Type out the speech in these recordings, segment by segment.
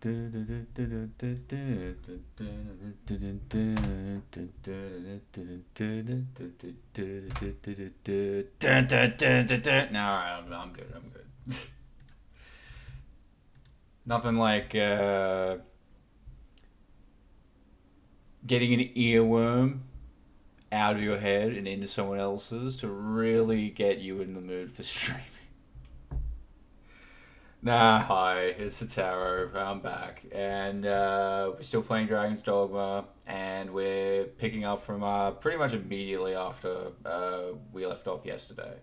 No, I'm good. I'm good. Nothing like getting an earworm out of your head and into someone else's to really get you in the mood for streaming. Nah, hi, it's Sataro. I'm back, and we're still playing Dragon's Dogma, and we're picking up from pretty much immediately after we left off yesterday.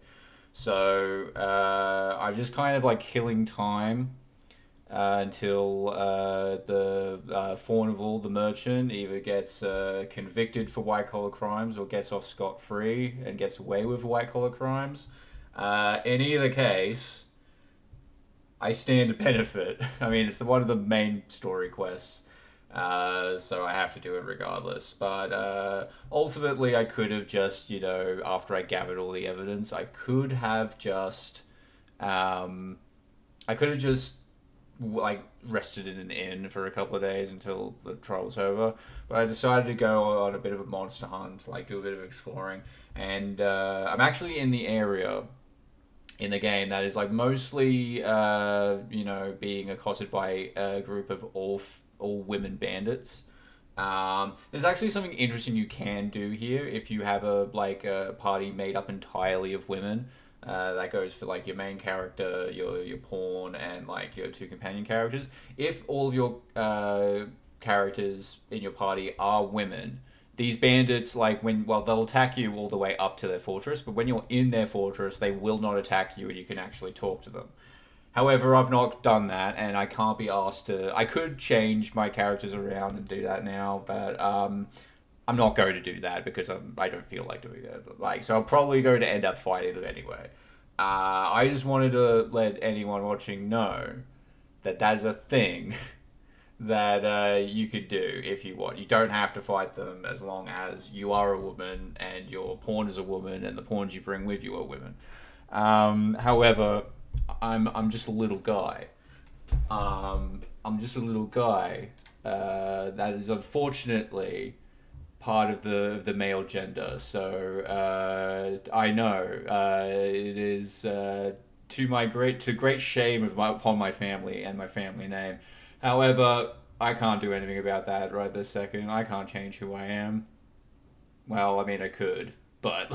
So I'm just kind of like killing time until the Faunival, the merchant, either gets convicted for white collar crimes or gets off scot free and gets away with white collar crimes. In either case, I stand to benefit. I mean, it's one of the main story quests, so I have to do it regardless. But ultimately, I could have just, after I gathered all the evidence, um, I could have just like rested in an inn for a couple of days until the trial was over. But I decided to go on a bit of a monster hunt, like do a bit of exploring, and I'm actually in the area in the game that is like mostly being accosted by a group of all women bandits. There's actually something interesting you can do here if you have a party made up entirely of women. That goes for like your main character, your pawn, and like your two companion characters. If all of your characters in your party are women, these bandits they'll attack you all the way up to their fortress, but when you're in their fortress, they will not attack you, and you can actually talk to them. However, I've not done that, and I can't be asked to. I could change my characters around and do that now, but I'm not going to do that because I don't feel like doing that. So I'm probably going to end up fighting them anyway. I just wanted to let anyone watching know that that is a thing that you could do if you want. You don't have to fight them as long as you are a woman and your pawn is a woman and the pawns you bring with you are women. However, I'm just a little guy. I'm just a little guy that is unfortunately part of the male gender. So I know it is to great shame upon my family and my family name. However, I can't do anything about that right this second. I can't change who I am. Well, I mean, I could, but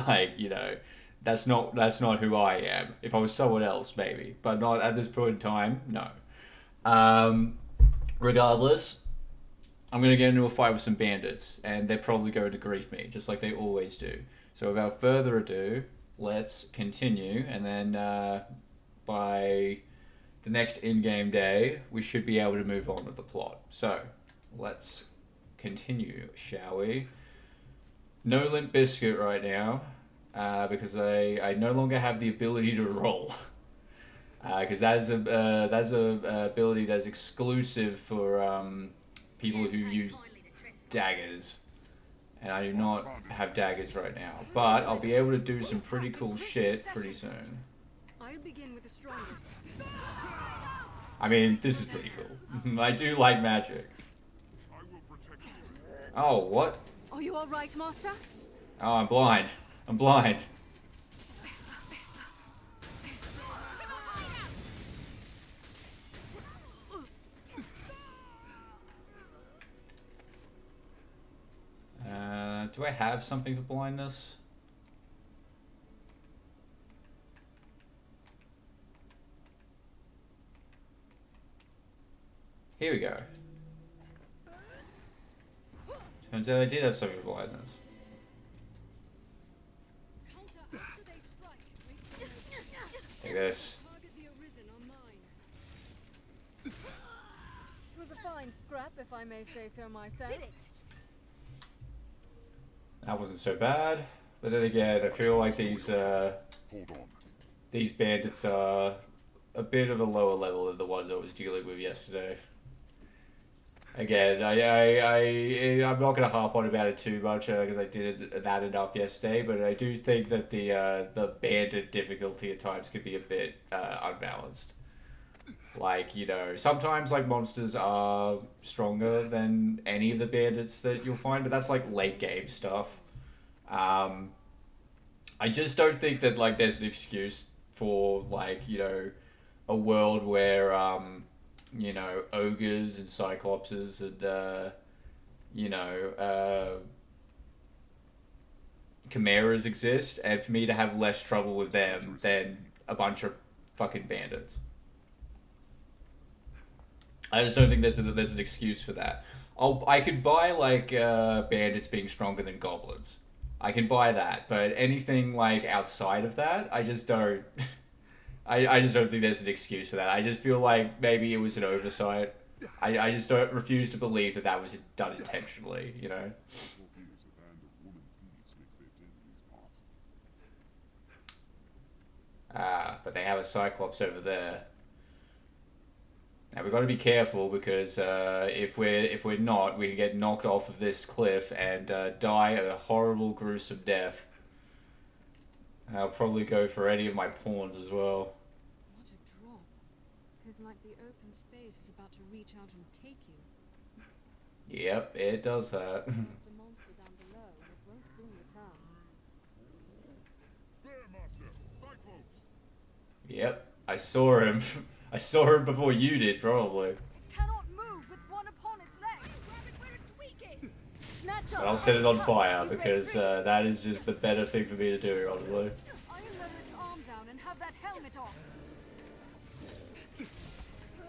that's not who I am. If I was someone else, maybe, but not at this point in time. No. Um, Regardless, I'm gonna get into a fight with some bandits, and they're probably going to grief me, just like they always do. So, without further ado, let's continue, and then by the next in-game day, we should be able to move on with the plot. So, let's continue, shall we? No Limp Biscuit right now, because I no longer have the ability to roll. Because that's a ability that's exclusive for people who use daggers, and I do not have daggers right now. But I'll be able to do some pretty cool shit pretty soon. I'll begin with the strongest. I mean, this is pretty cool. I do like magic. Oh, what? Are you all right, Master? Oh, I'm blind. I'm blind. Do I have something for blindness? Here we go. Turns out I did have something for blindness. Take this. It was a fine scrap, if I may say so myself. Did it? That wasn't so bad, but then again, I feel like these bandits are a bit of a lower level than the ones I was dealing with yesterday. Again, I'm not going to harp on about it too much because I did that enough yesterday, but I do think that the bandit difficulty at times could be a bit unbalanced. Like, you know, sometimes like monsters are stronger than any of the bandits that you'll find, but that's like late game stuff. Um, I just don't think that like there's an excuse for like, you know, a world where you know, ogres and cyclopses and you know, chimeras exist, and for me to have less trouble with them than a bunch of fucking bandits. I just don't think there's an excuse for that. I could buy like bandits being stronger than goblins. I can buy that, but anything like outside of that, I just don't. I just don't think there's an excuse for that. I just feel like maybe it was an oversight. I just don't refuse to believe that that was done intentionally. You know. Ah, but they have a cyclops over there. Now we've got to be careful because if we're not, we can get knocked off of this cliff and die a horrible, gruesome death. And I'll probably go for any of my pawns as well. What a drop. Tis like the open space is about to reach out and take you. Yep, it does that. There's a monster down below, and it won't soon return. There, Master! Cyclops! Yep, I saw him. I saw him before you did, probably. Cannot move with one upon its leg. Grab it where it's weakest. Snatch up. But I'll set it on fire because that is just the better thing for me to do, honestly. I'll lower its arm down and have that helmet off.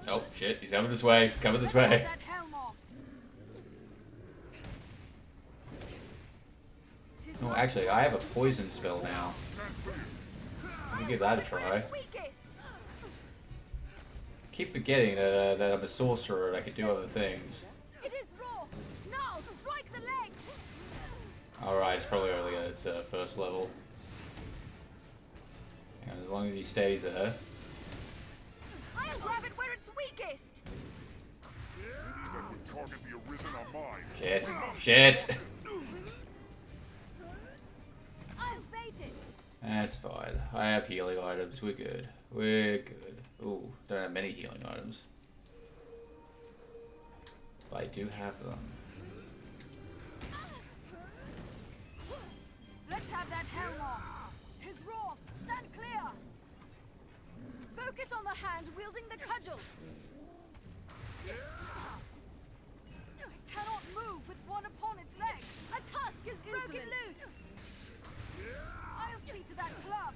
Oh shit, he's coming this way. He's coming this Let's way. have that helm off. Tis Oh, like actually, I have a poison spell now. Let me give that a try. its weakest. Keep forgetting that I'm a sorcerer and I can do other things. It is raw. Now strike the legs. Alright, it's probably only at its first level. And as long as he stays there. I'll grab it where it's weakest. That would target the Arisen on mine. Shit. Shit! I'll bait it. That's fine. I have healing items. We're good. We're good. Ooh, don't have many healing items. But I do have them. Let's have that helm off. Tis raw. Stand clear. Focus on the hand wielding the cudgel. Cannot move with one upon its leg. A tusk is broken loose. I'll see to that club.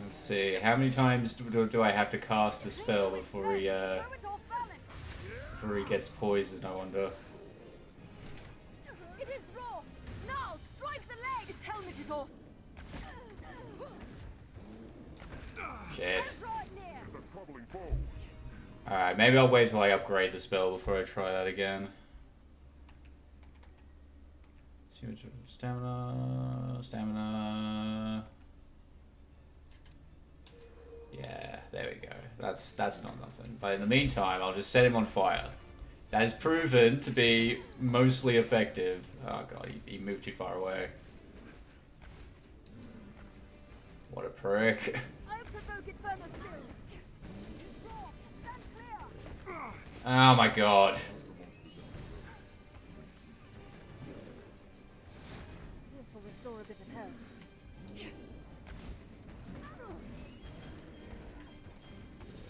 Let's see. How many times do I have to cast the spell before he Throw it off balance. before he gets poisoned? I wonder. It is raw. Now strike the leg. Its helmet is off. Shit. Draw it near. It's a troubling foe. Alright, maybe I'll wait till I upgrade the spell before I try that again. Stamina. Stamina. Yeah, there we go. That's not nothing. But in the meantime, I'll just set him on fire. That is proven to be mostly effective. Oh god, he moved too far away. What a prick. I'll provoke it further still. It's raw. Stand clear. Oh my god. This will restore a bit of health.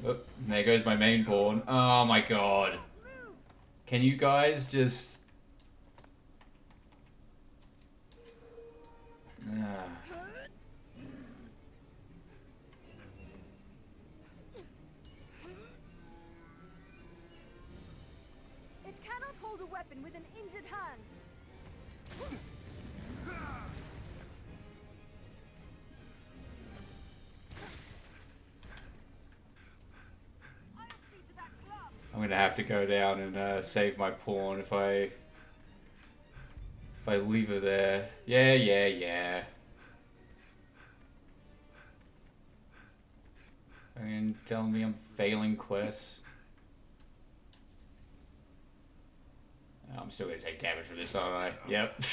Oh, there goes my main pawn. Oh my god. Can you guys just... Ah. It cannot hold a weapon with an injured hand. I'll see to that club. I'm gonna have to go down and save my pawn if I leave her there. Yeah. And telling me I'm failing quests. I'm still gonna take damage from this, aren't I? Yep. I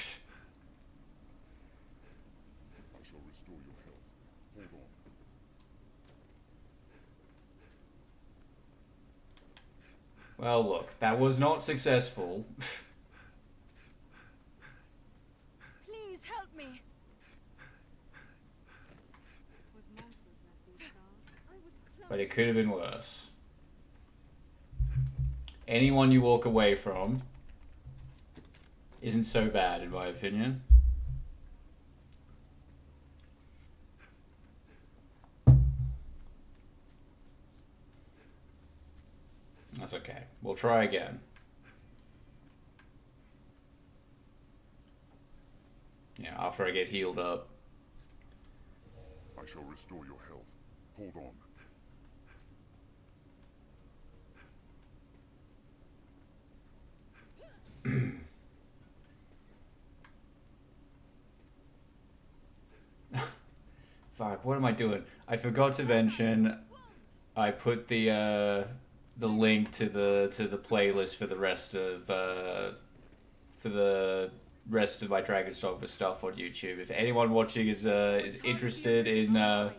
shall restore your health. Hold Well, look, that was not successful. Please help me. But it could have been worse. Anyone you walk away from isn't so bad, in my opinion. That's okay. We'll try again. Yeah, after I get healed up. I shall restore your health. Hold on. Fuck, what am I doing? I forgot to mention I put the link to the playlist for the rest of my Dragon's Dogma stuff on YouTube. If anyone watching is interested in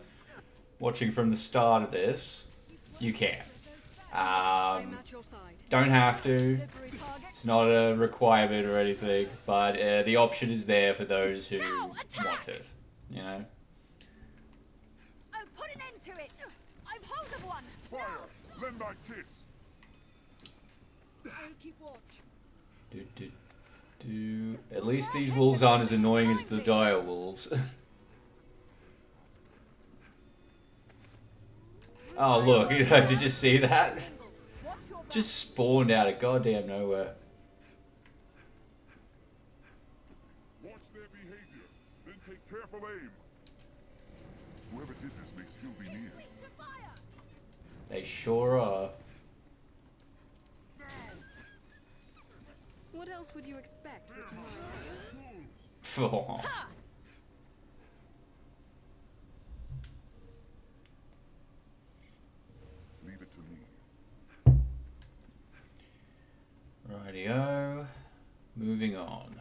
watching from the start of this, you can. Don't have to. It's not a requirement or anything, but the option is there for those who want it. You know. Oh, put an end to it. I've hold of one. Fire! Lend thy kiss! I'll keep watch. At least these wolves aren't as annoying as the dire wolves. Oh look, did you see that? Just spawned out of goddamn nowhere. Watch their behavior, then take careful aim. Whoever did this may still be near. They sure are. What else would you expect with my... Oh. Leave it to me. Rightio. Moving on.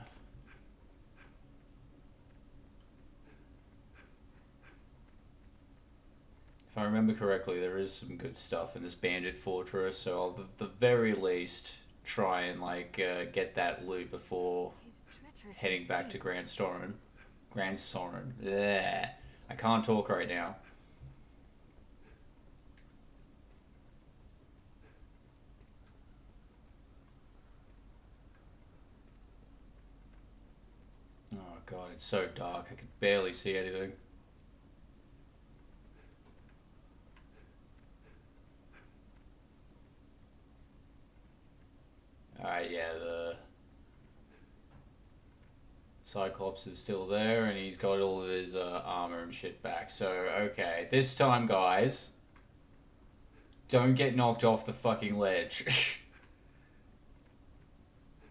If I remember correctly, there is some good stuff in this bandit fortress, so I'll at the very least try and like get that loot before heading back to Grand Soren. Grand Soren. Yeah, I can't talk right now. Oh god, it's so dark. I can barely see anything. Alright, yeah, the Cyclops is still there, and he's got all of his armor and shit back. So, okay, this time, guys, don't get knocked off the fucking ledge.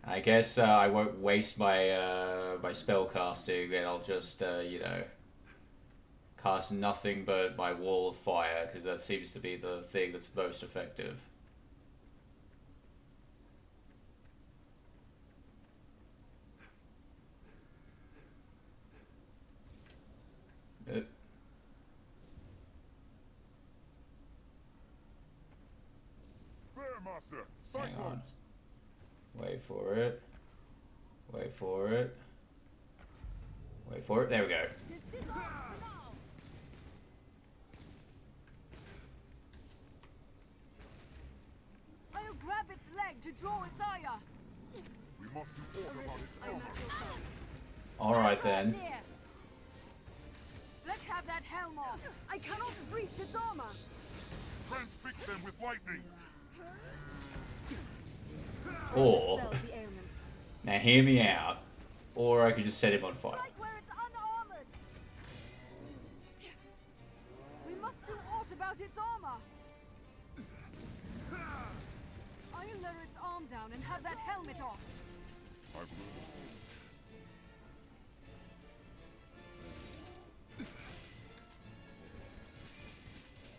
I guess I won't waste my my spell casting, and I'll just, you know, cast nothing but my Wall of Fire, because that seems to be the thing that's most effective. Master, Hang on. Cyclops! Wait for it. Wait for it. Wait for it. There we go. I'll grab its leg to draw its ire. We must do aught about its I'm armor. at your side. Alright then. Let's have that helm off. I cannot breach its armor. Transfix them with lightning! Or, Dispel the ailment. now hear me out, or I could just set him on fire. Strike where it's unarmored. We must do aught about its armor. I'll lower its arm down and have that helmet off. I will.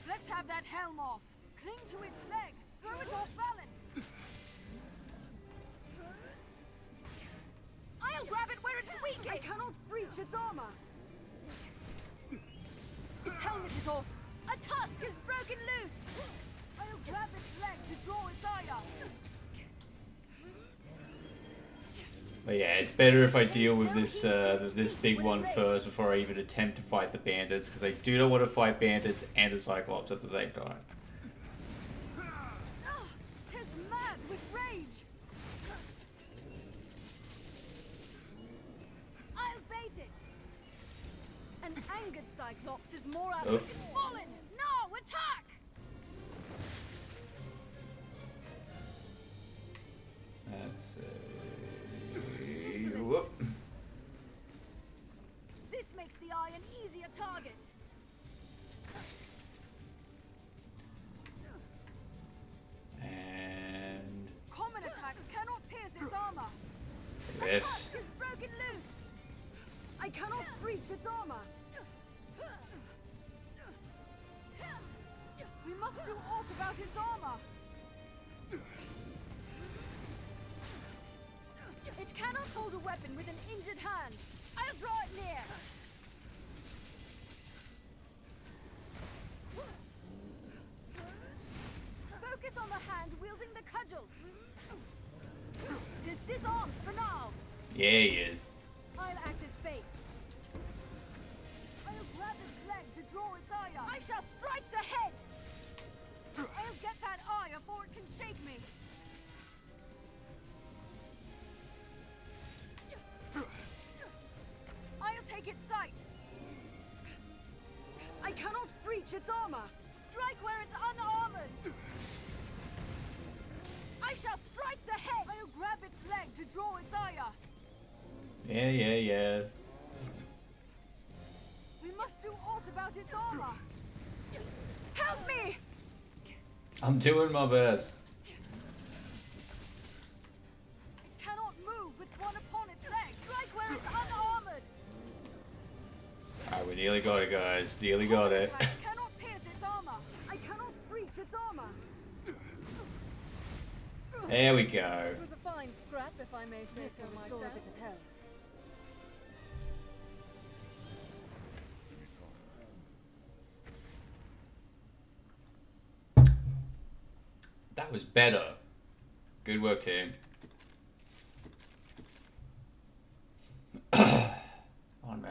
Let's have that helm off. Cling to its leg. Throw it off balance. I'll grab it where it's weakest. I cannot breach its armor. Its helmet is off. A tusk is broken loose. I'll grab its leg to draw its ire. But yeah, it's better if I deal with this big one first before I even attempt to fight the bandits, because I do not want to fight bandits and a Cyclops at the same time. Tis mad with rage. I'll bait it. An angered Cyclops is more apt. Oh. It's fallen. Now attack. Let's see. Excellent. Whoop. This makes the eye an easier target. And Common attacks cannot pierce its armor. this. Tusk is broken loose. I cannot breach its armor. We must do aught about its armor. It cannot hold a weapon with an injured hand. I'll draw it near. Focus on the hand wielding the cudgel. Tis disarmed for now. Yeah, he is. I'll act as bait. I'll grab its leg to draw its ire. I shall strike the head. I'll get that eye before it can shake me. I'll take its sight. I cannot breach its armor. Strike where it's unarmored. I shall strike the head. I'll grab its leg to draw its ire. Yeah. We must do aught about its armor. Help me! I'm doing my best. It cannot move with one upon its leg. Strike where it's unarmored. Alright, we nearly got it, guys. Nearly got it. Attacks cannot pierce its armor. I cannot breach its armor. There we go. It was a fine scrap, if I may say so myself. A bit of health. That was better. Good work, team. On me.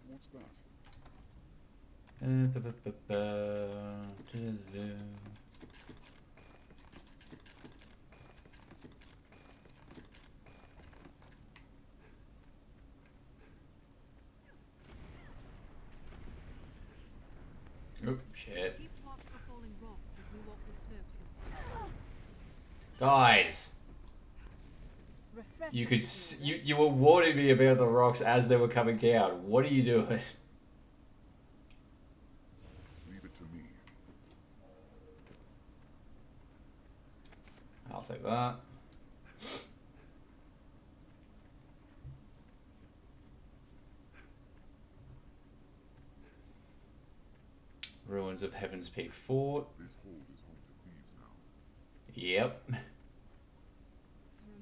What's that? Oh, shit. Keep watch for falling rocks as we walk the slopes, Master. Guys, Refresh you me could with your you were warning me about the rocks as they were coming down. What are you doing? Leave it to me. I'll take that. Ruins of Heaven's Peak Fort. This hold is home to thieves now. Yep. For a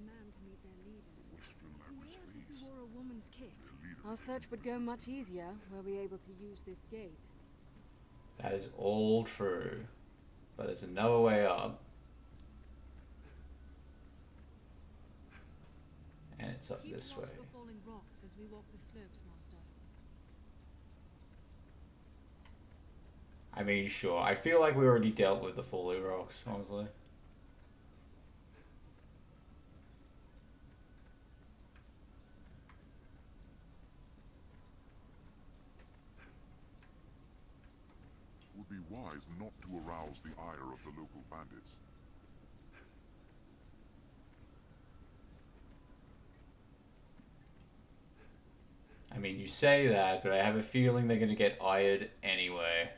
man to meet their leader. Western If laboratories. he wore a woman's kit, Their leader our search would go much easier were we able to use this gate. That is all true. But there's another way up. And it's up Keep this watch way. for falling rocks as we walk the slopes, Master. I mean, sure. I feel like we already dealt with the Foley Rocks, honestly. would be wise not to arouse the ire of the local bandits. I mean, you say that, but I have a feeling they're going to get ired anyway.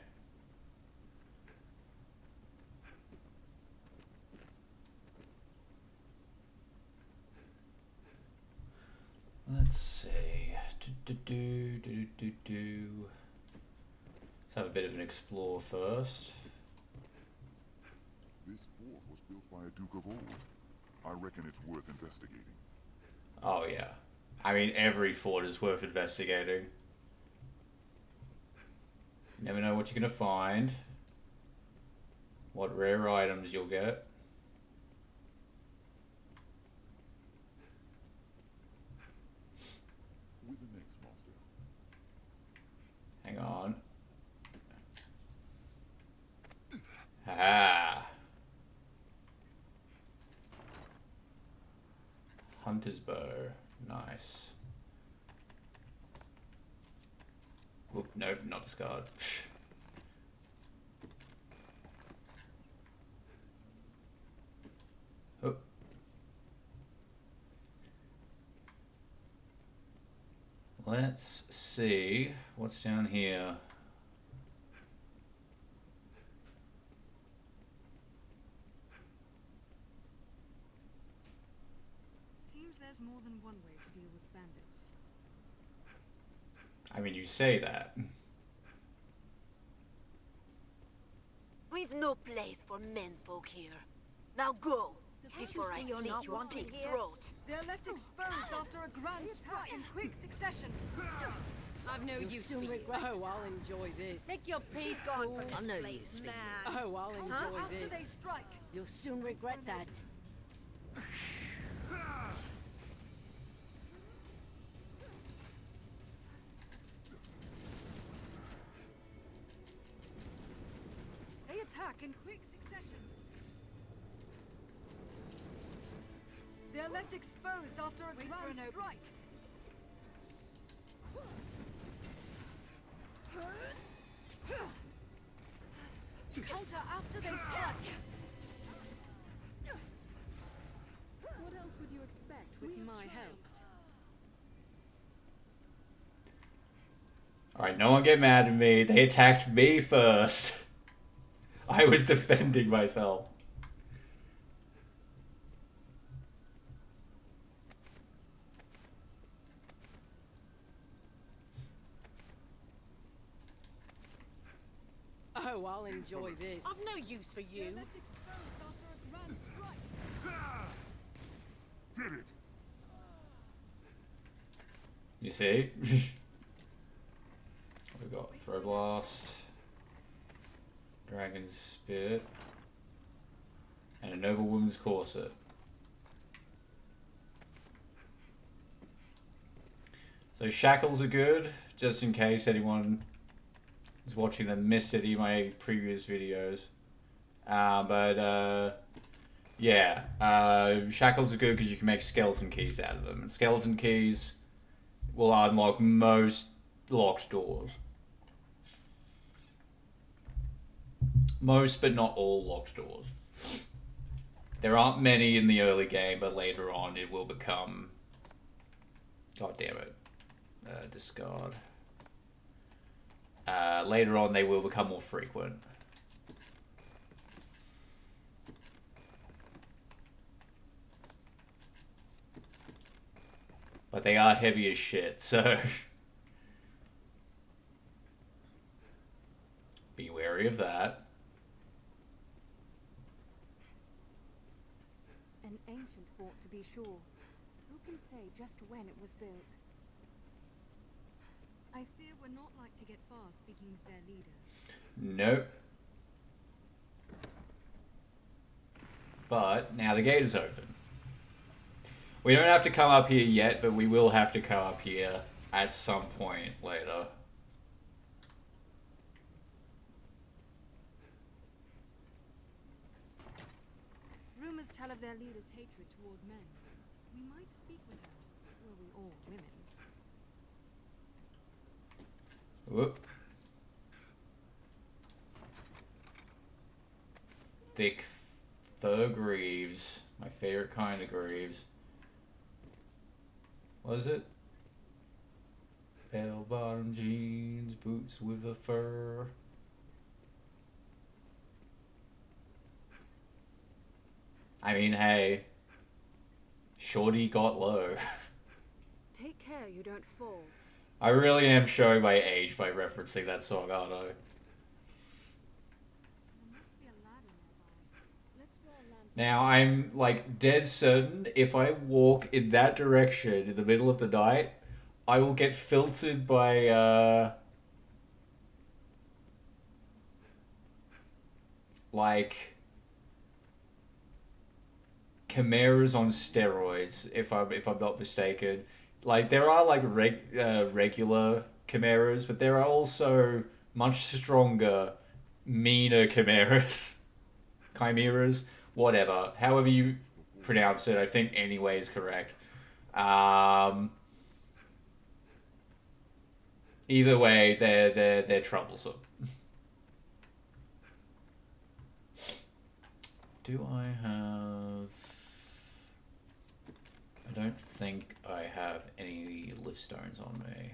Let's see. Let's have a bit of an explore first. This fort was built by a Duke of old. I reckon it's worth investigating. Oh, yeah. I mean, every fort is worth investigating. You never know what you're gonna find. What rare items you'll get. With the next master. Hang on. Ah. Hunter's bow. Nice. Oop, nope, not discard. Oh. Let's see what's down here. Seems there's more than one way to deal with bandits. I mean, you say that. We've no place for menfolk here. Now go, before I slit your big throat. They're left exposed after a grand strike in quick succession. I've no use for you. Oh, I'll enjoy this. Make your peace, fool. I'll no use for you. Oh, I'll enjoy After they this. strike, You'll soon regret that. they attack in quick succession. They're left exposed after a Wait for grand an opening. strike. Counter after they strike. What else would you expect with my help? Alright, no one get mad at me. They attacked me first. I was defending myself. Oh, I'll enjoy this. I've no use for They're you. left exposed after a grand strike. Did it! You see? We've got Throw Blast, Dragon's Spit, and a Noblewoman's Corset. So shackles are good, just in case anyone is watching them miss any of my previous videos. Yeah, shackles are good because you can make skeleton keys out of them, and skeleton keys will unlock most locked doors. Most, but not all locked doors. There aren't many in the early game, but later on it will become... God damn it. Discard. Later on they will become more frequent. But they are heavy as shit, so... Be wary of that. An ancient fort, to be sure. Who can say just when it was built? I fear we're not like to get far speaking with their leader. Nope. But now the gate is open. We don't have to come up here yet, but we will have to come up here at some point later. Rumors tell of their leader's hatred toward men. We might speak with her, were we all women. Whoop. Thick fur greaves. My favorite kind of greaves. What is it? Bell-bottom jeans, boots with a fur. I mean, hey. Shorty got low. Take care you don't fall. I really am showing my age by referencing that song, aren't I? There must be a ladder nearby. Let's draw a lantern. Now, I'm, like, dead certain if I walk in that direction in the middle of the night, I will get filtered by, like chimeras on steroids, if I'm not mistaken. Like there are like regular chimeras, but there are also much stronger, meaner chimeras, whatever. However you pronounce it, I think anyway is correct. Either way, they're troublesome. Do I have? I don't think I have any lift stones on me.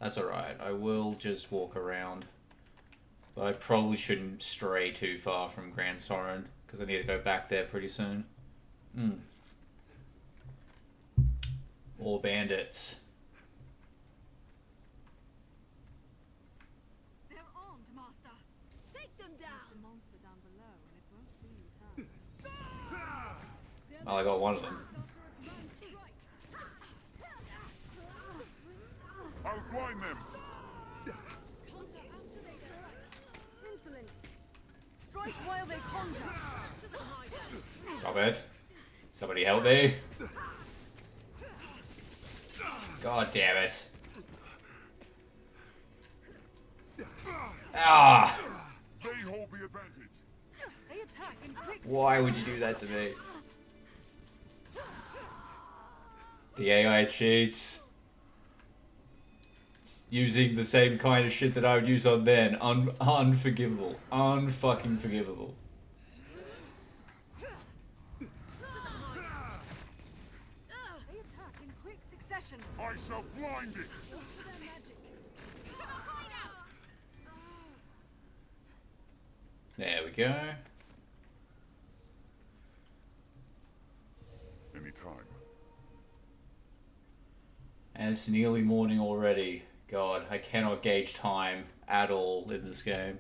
That's alright, I will just walk around. But I probably shouldn't stray too far from Grand Soren, because I need to go back there pretty soon. More bandits. They're armed, Master. Take them There's down. the monster down below, and it won't see you turn. Well, I got one of them. I'll blind them. Counter after they strike. Insolence. Strike while they conjure. To the hideout. Stop it. Somebody help me. God damn it. Ah! They hold the advantage. They attack in quick Why would you do that to me? The AI cheats. Using the same kind of shit that I would use on them. Unforgivable. Unfucking forgivable. They attack in quick succession. I shall blind it. To their magic. To the hideout. There we go. Anytime. And it's nearly morning already. God, I cannot gauge time at all in this game.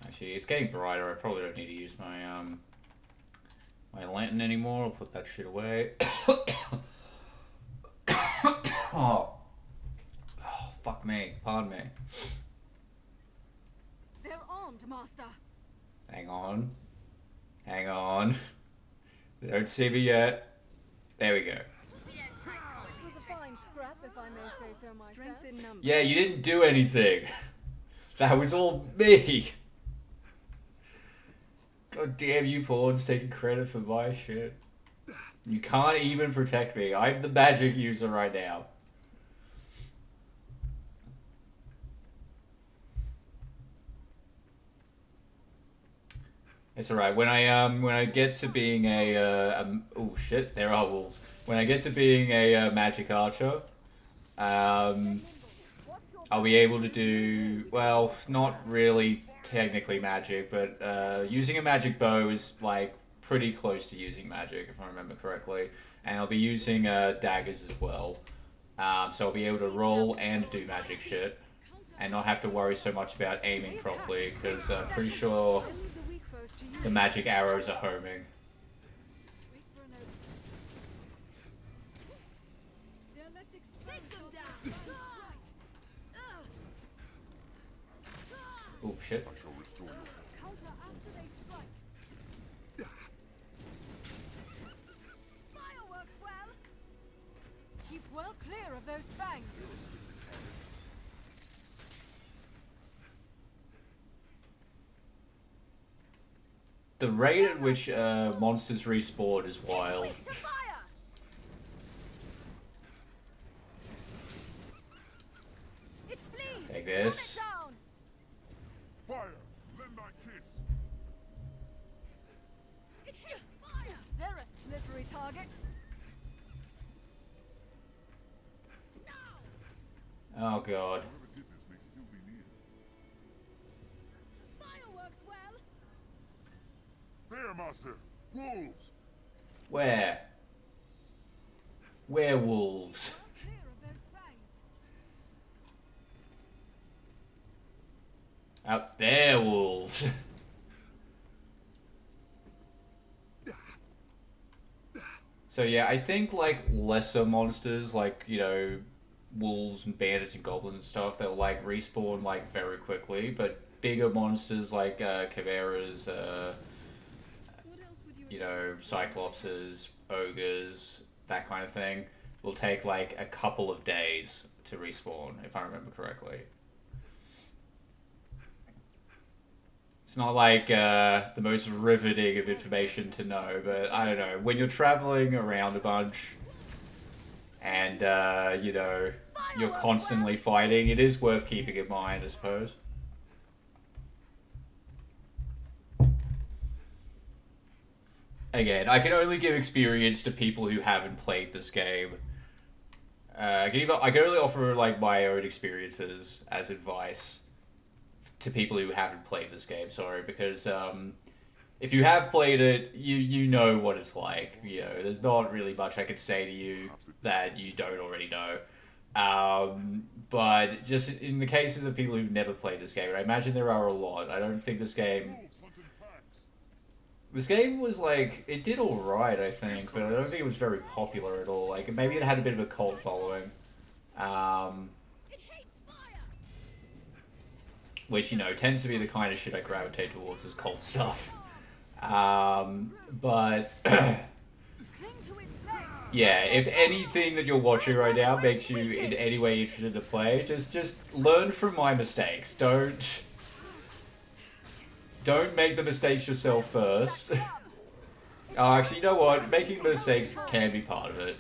Actually, it's getting brighter. I probably don't need to use my my lantern anymore. I'll put that shit away. Oh, fuck me. Pardon me. They're armed, Master. Hang on. Hang on. They don't see me yet. There we go. It was a fine scrap, if I may say so myself. Strength in numbers. Yeah, you didn't do anything. That was all me. God damn you, pawns, taking credit for my shit. You can't even protect me. I'm the magic user right now. It's alright. When I get to being oh shit, there are wolves. When I get to being a magic archer, I'll be able to do, well, not really technically magic, but using a magic bow is like pretty close to using magic, if I remember correctly. And I'll be using daggers as well. So I'll be able to roll and do magic shit, and not have to worry so much about aiming properly, because I'm pretty sure the magic arrows are homing. Wait for an opening. Their left Take them exposed. down. Oh shit. I shall restore your Counter after they strike. Fireworks well. Keep well clear of those fangs. The rate at which monsters respawn is wild. To fire. It flees. Take this. Run it down. fire. Lend thy kiss. It hits fire. They're a slippery target. Oh god. Whoever did this may still be near. Fireworks well. There, master. Wolves. Where? Werewolves. Clear of those fangs. Up there, wolves. So yeah, I think like lesser monsters, like you know, wolves and bandits and goblins and stuff, they'll like respawn like very quickly. But bigger monsters like chimeras, What else would you you know, cyclopses, ogres, that kind of thing, will take like a couple of days to respawn, if I remember correctly. It's not like the most riveting of information to know, but I don't know. When you're traveling around a bunch and, you know, you're constantly fighting, it is worth keeping in mind, I suppose. Again, I can only give experience to people who haven't played this game. I can only offer like my own experiences as advice to people who haven't played this game. Sorry, because if you have played it, you know what it's like. You know, there's not really much I could say to you that you don't already know. But just in the cases of people who've never played this game, and I imagine there are a lot. I don't think this game. This game was like, it did alright, I think, but I don't think it was very popular at all. Like, maybe it had a bit of a cult following. Which, you know, tends to be the kind of shit I gravitate towards is cult stuff. But, yeah, if anything that you're watching right now makes you in any way interested to play, just learn from my mistakes. Don't make the mistakes yourself first. Actually, you know what? Making mistakes can be part of it.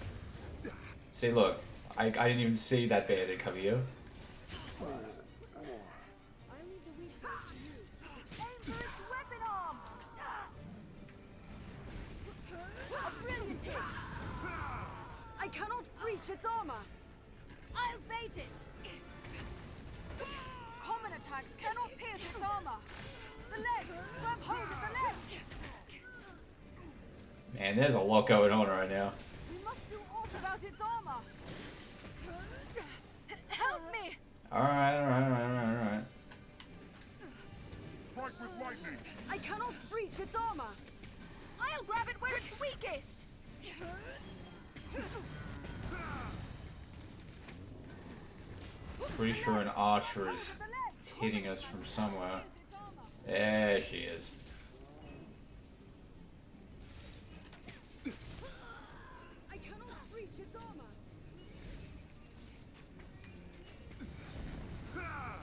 See, look. I didn't even see that bandit come here. I cannot breach its armor. I'll bait it. Common attacks cannot pierce its armor. The leg! Grab hold of the leg! Man, there's a lot going on right now. We must do aught about its armor. Help me! Alright. Strike with lightning. I cannot breach its armor. I'll grab it where it's weakest. Pretty sure an archer is hitting us from somewhere. There she is. I cannot breach its armor.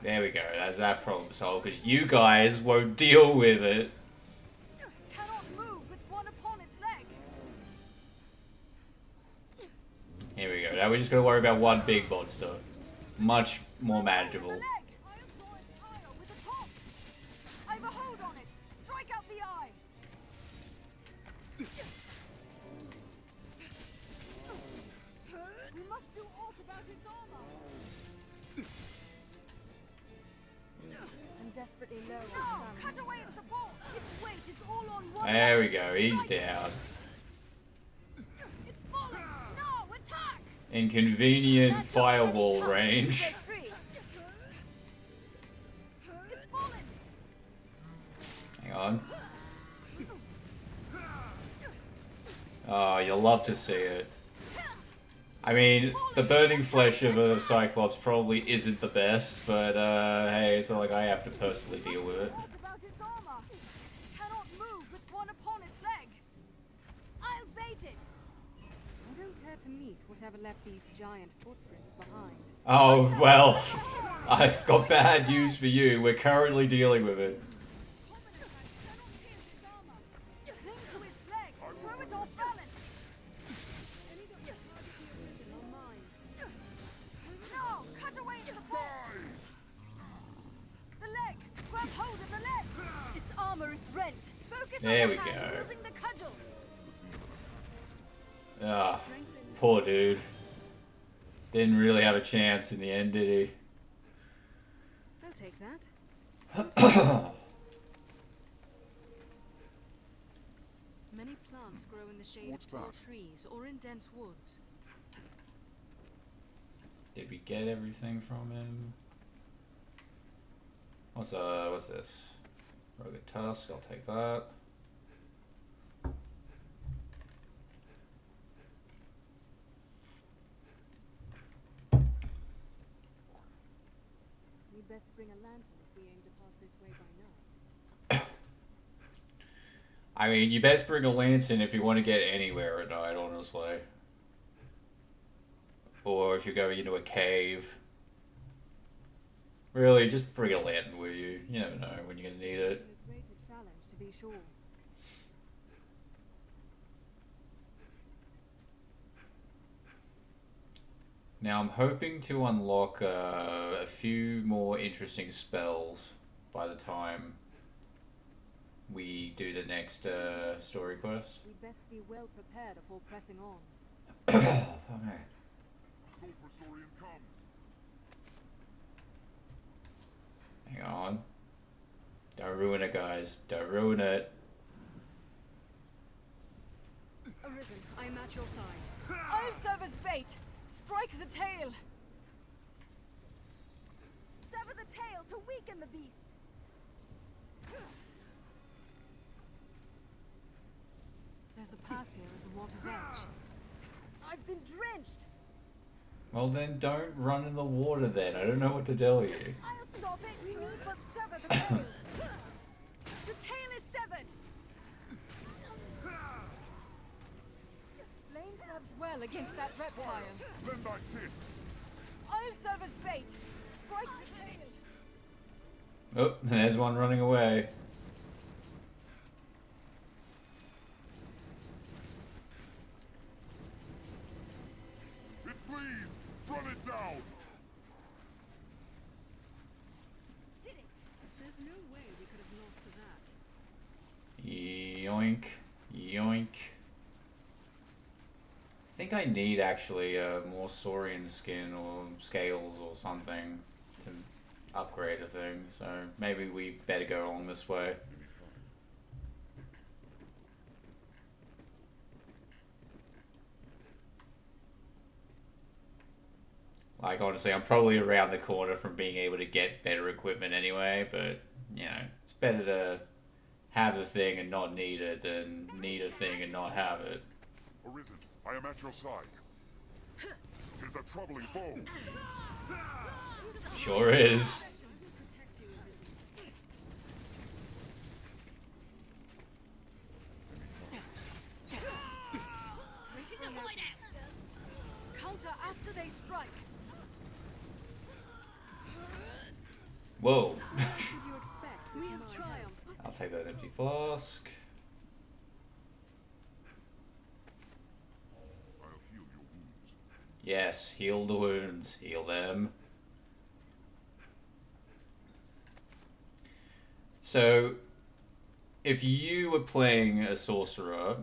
There we go. That's that problem solved, because you guys won't deal with it. Cannot move with one upon its leg. Here we go. Now we're just going to worry about one big monster. Much more manageable. The leg. I'll draw its ire with the taunt. I've a hold on it. Strike out the eye. We must do aught about its armor. I'm desperately low on stamina. Cut away its support. Its weight is all on one. There we go. He's down. It's falling. No, attack. Inconvenient firewall range. It's fallen. Hang on. Oh, you'll love to see it. I mean, the burning flesh of a Cyclops probably isn't the best, but hey, it's not like I have to personally deal with it. About its armor. Cannot move with one upon its leg. I'll bait it. I don't care to meet whatever left these giant footprints behind. Oh, well, I've got bad news for you. We're currently dealing with it. Common attacks cannot pierce its armor. Cling to its leg. Throw it off balance. Any that will target the Arisen are mine. No, cut away its support. The leg. Grab hold of the leg. Its armor is rent. Focus There on we the hand, go. wielding the cudgel. Ah, poor dude. Didn't really have a chance in the end, did he? I'll take that. Many plants grow in the shade What's of tall that? trees or in dense woods. Did we get everything from him? What's this? Rugged Tusk, I'll take that. best bring a lantern if we aim to pass this way by night. I mean, you best bring a lantern if you want to get anywhere at night, honestly. Or if you're going into a cave. Really, just bring a lantern with you. You never know when you're going to need it. A greater challenge, to be sure. Now, I'm hoping to unlock a few more interesting spells by the time we do the next story quest. We'd best be well prepared before pressing on. Okay. Sulfur comes. Hang on. Don't ruin it, guys. Don't ruin it. Arisen, I am at your side. I'll serve as bait. Strike the tail. Sever the tail to weaken the beast. There's a path here at the water's edge. I've been drenched. Well, then don't run in the water then. I don't know what to tell you. I'll stop it. We need but sever the tail. The tail is severed. Flame serves well against that reptile. Lend thy kiss. I'll serve as bait. Strike the tail. Oh, there's one running away. It flees. Run it down. Did it. There's no way we could have lost to that. Yoink. Yoink. I think I need actually more Saurian skin or scales or something to upgrade a thing, so maybe we better go along this way. Like, honestly, I'm probably around the corner from being able to get better equipment anyway, but, you know, it's better to have a thing and not need it than need a thing and not have it. Arisen, I am at your side. 'Tis a troubling foe. Sure is. Counter after they strike. Whoa. What did you expect? We have triumphed. I'll take that empty flask. I'll heal your wounds. Yes, heal the wounds. Heal them. So, if you were playing a sorcerer,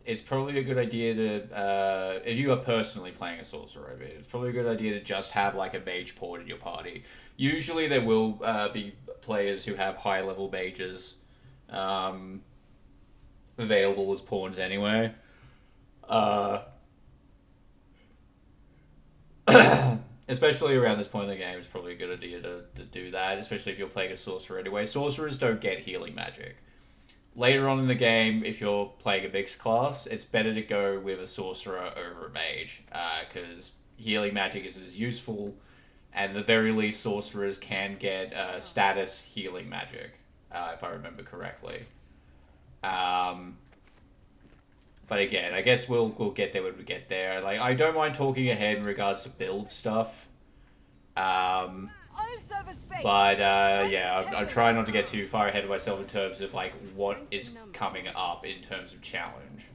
it's probably a good idea to, if you are personally playing a sorcerer, I mean, it's probably a good idea to just have like a mage pawn in your party. Usually there will be players who have high level mages available as pawns anyway. Especially around this point in the game, it's probably a good idea to do that, especially if you're playing a sorcerer anyway. Sorcerers don't get healing magic. Later on in the game, if you're playing a mixed class, it's better to go with a sorcerer over a mage, because healing magic isn't as useful, and at the very least, sorcerers can get status healing magic, if I remember correctly. But again, I guess we'll get there when we get there. Like, I don't mind talking ahead in regards to build stuff. I'll serve as bait. But yeah, I'm trying not to get too far ahead of myself in terms of like what is coming up in terms of challenge.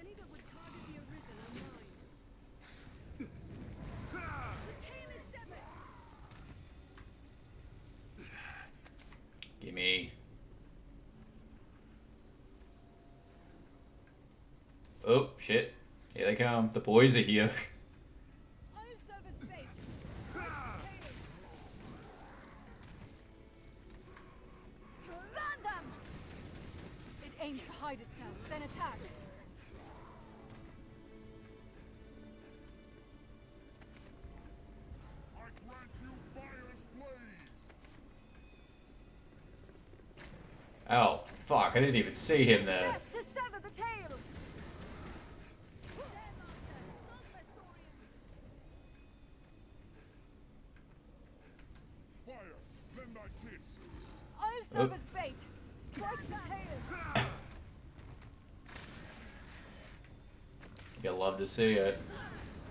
Any that would target the Arisen are mine. The tail is severed. Gimme. Oh shit! Here they come. The boys are here. I'll serve as bait. Strike the tail. Land them. It aims to hide itself, then attack. I grant you fire's blaze. Oh fuck! I didn't even see him there. Yes, to sever the tail. serve as bait. Strike the tail. You'll love to see it.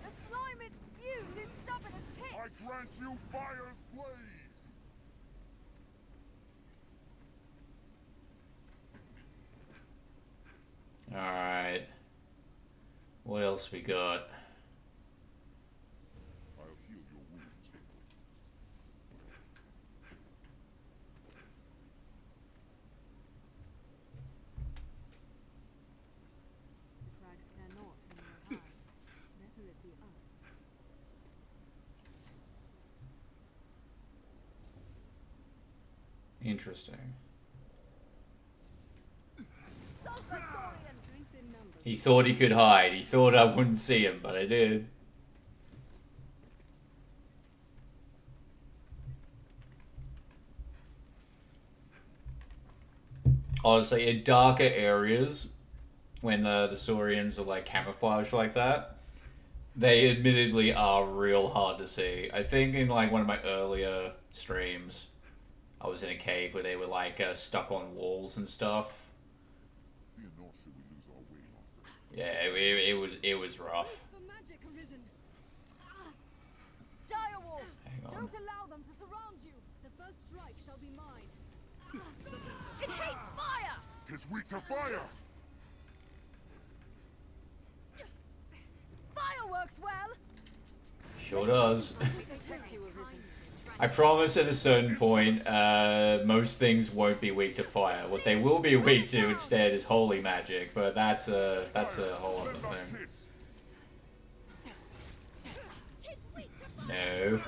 The slime it spews is stubborn as pitch. I grant you fire's blaze! Alright. What else we got? I'll heal your wounds. The crags care not whom they hide. Better it be us. Interesting. Sulfur Saurian. Strength in numbers. He thought he could hide. He thought I wouldn't see him, but I did. Honestly, in darker areas, when the Saurians are like camouflaged like that, they admittedly are real hard to see. I think in like one of my earlier streams, I was in a cave where they were like stuck on walls and stuff. Fear not should we lose our way, Master. Yeah, it was rough. The magic Arisen. Direwolf. Hang on. Don't allow them to surround you. The first strike shall be mine. It hates fire. 'Tis weak to fire! Fireworks well. Sure does. We protect you, Arisen. I promise at a certain point, most things won't be weak to fire. What they will be weak to instead is holy magic, but that's a whole other Let not thing. kiss! Tis weak to fire. No.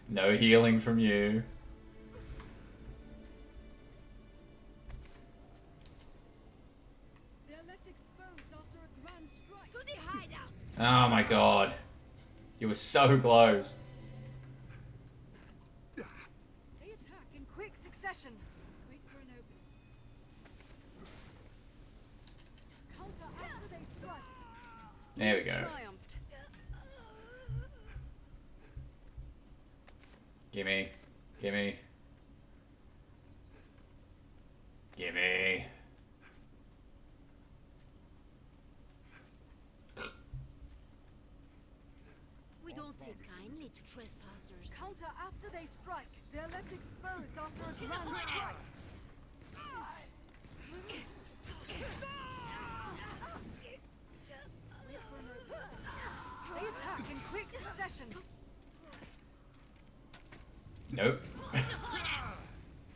No healing from you. They are left exposed after a grand strike. To the hideout. Oh my god. You were so close. They attack in quick succession. Wait for an opening. Counter after they strike. There we go. Triumphed. Gimme. Gimme. Gimme. We don't take kindly to trespassers. Counter after they strike. They're left exposed after a grand strike. They attack in quick succession. Nope.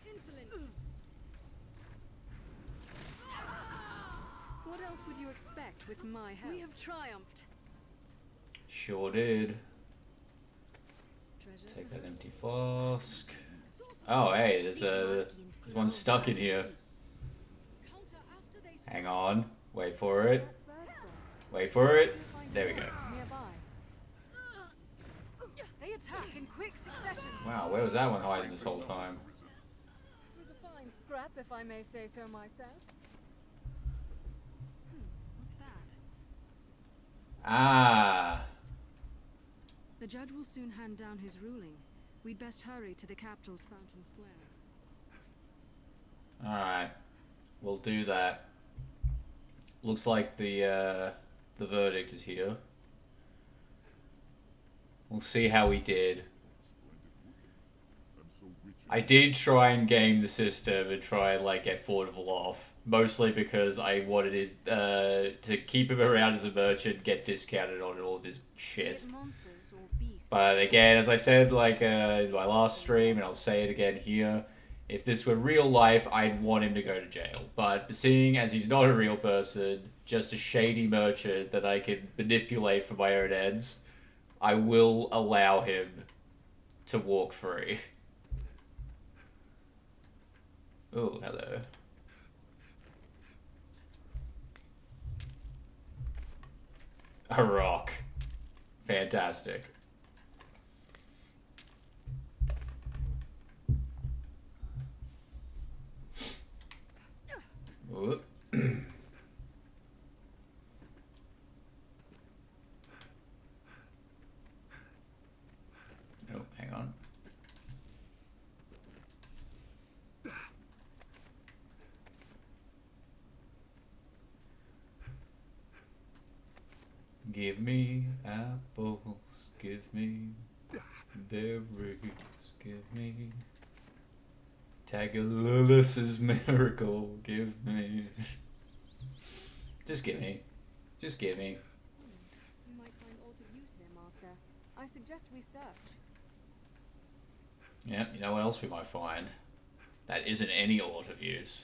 Insolence. What else would you expect with my help? We have triumphed. Sure did. Treasure. Take that empty flask. Oh, hey, there's one stuck in here. Counter after they strike. Hang on. Wait for it. Wait for it. There we go. Nearby. They attack in quick succession. Wow, where was that one hiding this whole time? It was a fine scrap, if I may say so myself. What's that? Ah. The judge will soon hand down his ruling. We'd best hurry to the capital's Fountain Square. Alright. We'll do that. Looks like the verdict is here. We'll see how we did. I did try and game the system and try and like get Fortival off. Mostly because I wanted it to keep him around as a merchant, get discounted on all of his shit. Monsters or beasts. But again, as I said like in my last stream, and I'll say it again here, if this were real life, I'd want him to go to jail. But seeing as he's not a real person, just a shady merchant that I can manipulate for my own ends, I will allow him to walk free. Ooh, hello. A rock. Fantastic. Whoop. Oh, hang on. Give me apples, give me berries, give me Tagalulus's miracle, give me. Just give me. Just give me. We might find aught of use here, Master. I suggest we search. Yeah, you know what else we might find? That isn't any aught of use.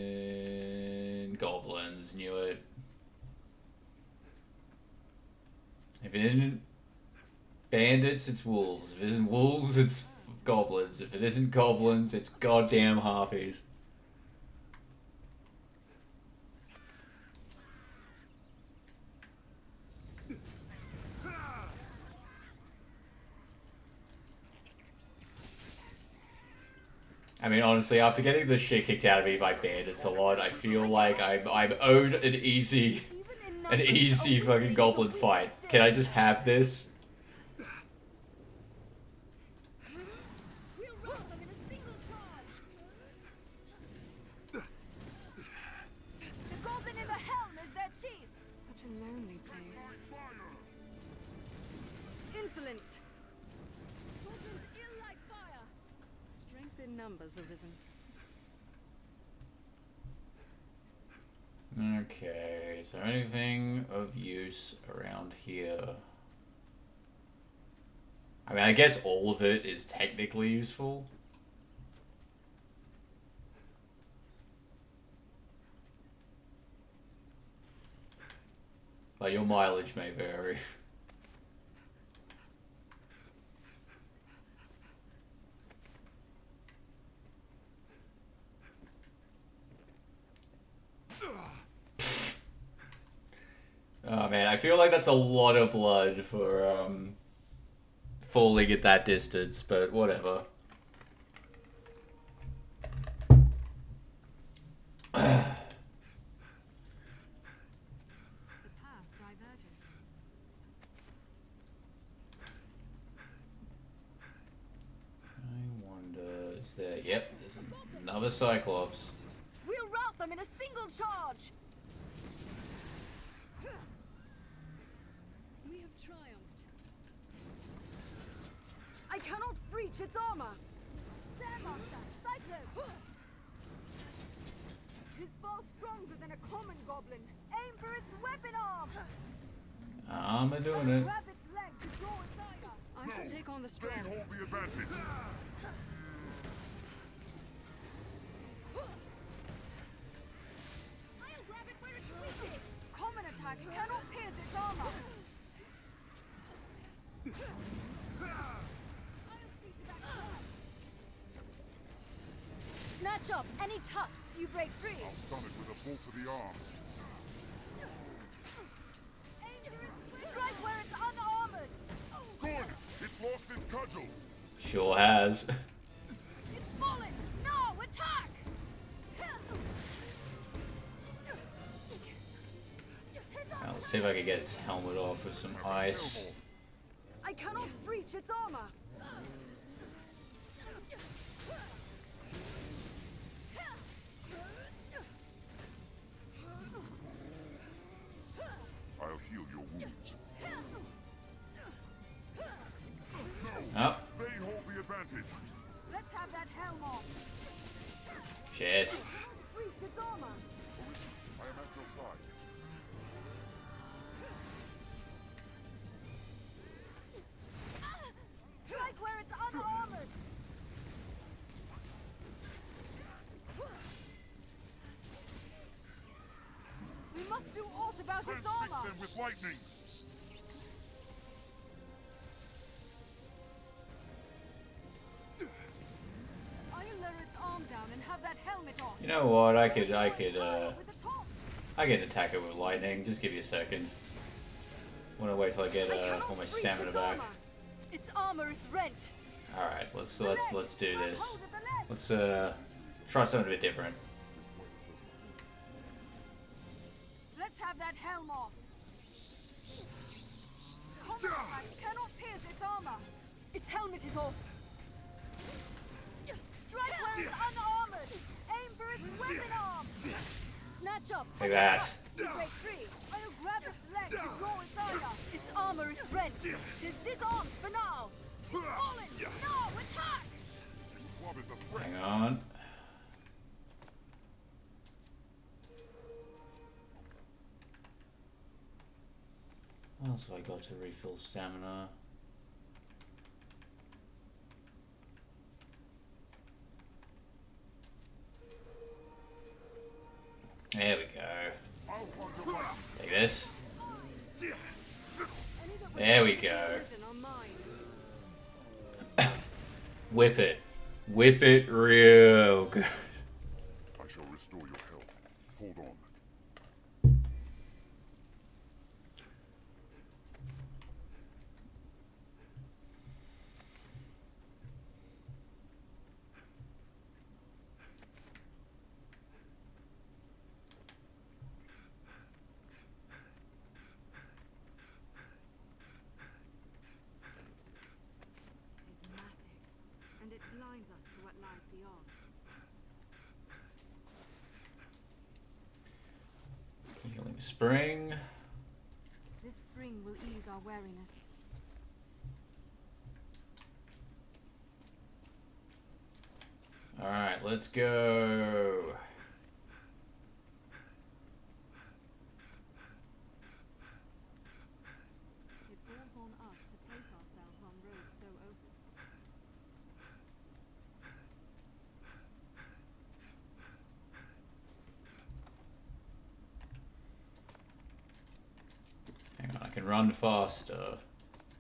Fucking goblins, knew it. If it isn't bandits, it's wolves. If it isn't wolves, it's goblins. If it isn't goblins, it's goddamn harpies. I mean, honestly, after getting the shit kicked out of me by bandits a lot, I feel like I'm owed an easy fucking goblin fight. Can I just have this? We'll rout them in a single charge. The goblin in the helm is their chief. Such a lonely place. Insolence! Goblins ill like fire. Strength in numbers, Arisen. Okay, is there anything of use around here? I mean, I guess all of it is technically useful. But your mileage may vary. Oh man, I feel like that's a lot of blood for falling at that distance, but whatever. The path diverges. I wonder, is there... Yep, there's another Cyclops. We'll rout them in a single charge. We have triumphed. I cannot breach its armor. There, Master. Cyclops. Tis far stronger than a common goblin. Aim for its weapon arm. I'm doing it. Grab its leg to draw its ire. I shall take on the They strong. hold the advantage. I'll grab it where it's weakest. Common attacks cannot pierce its armor. I'll see to that grab. Snatch up any tusks you break free. I'll stun it with a bolt to the arm. Strike where it's unarmored. Good! It's lost its cudgel. Sure has. It's fallen. No, attack! Let's see if I can get its helmet off with some ice. I cannot breach its armor. I'll heal your wounds. Oh, They hold the advantage. Let's have that helm off. shit. Breach its armor. I am at your side. Strike where it's unarmored. We must do aught about its Transfix armor. them with lightning. I'll lower its arm down and have that helmet off. You know what? I could With the taunt. I could attack it with lightning. Just give you a second. Want to wait till I get I cannot all my breach stamina its back. armor. Its armor is rent. All right, let's do this. Hold at the leg. Let's try something a bit different. Let's have that helm off. Common attacks cannot pierce its armor. Its helmet is off. Strike where it's unarmored. Aim for its weapon arm. Snatch up. Like that. You break free. I'll grab its leg to draw its ire. Its armor is rent. Tis disarmed for now. It's fallen. No, attack! Club is a threat. Hang on. What else have I got to refill stamina? There we go. I'll punch a lightning. Like this. There we go. Arisen are mine. Whip it. Whip it real good. I shall restore your health. Hold on. Is massive, and it blinds us to what lies beyond. Healing spring. This spring will ease our weariness. Alright, let's go. It falls on us to place ourselves on roads so open. Hang on, I can run faster.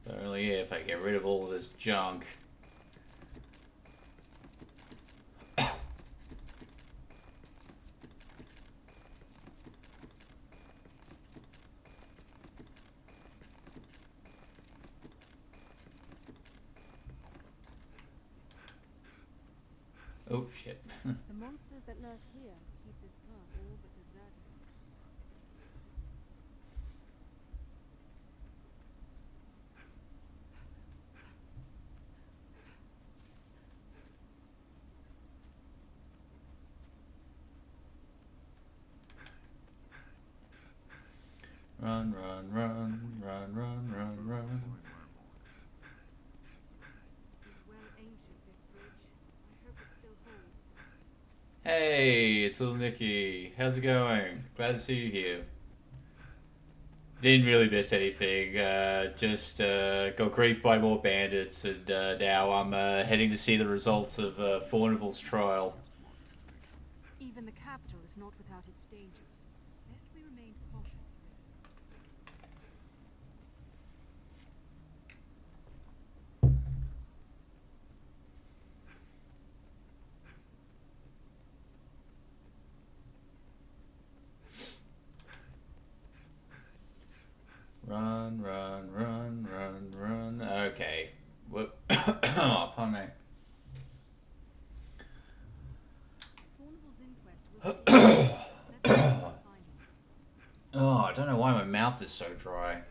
But only if I get rid of all this junk. Oh shit. The monsters that lurk here keep this path all but deserted. Run, run, run, run, run, run, run. It is well ancient, this bridge. I hope it still holds. Hey, it's little Nicky. How's it going? Glad to see you here. Didn't really miss anything. Just got griefed by more bandits, and now I'm heading to see the results of Fornival's trial. Even the capital is not without its dangers. Lest we remain cautious, Arisen. Run, run, run, run, run. Okay. Whoop. Oh, pardon me. Fornival's inquest will see let's see the findings. Oh, I don't know why my mouth is so dry.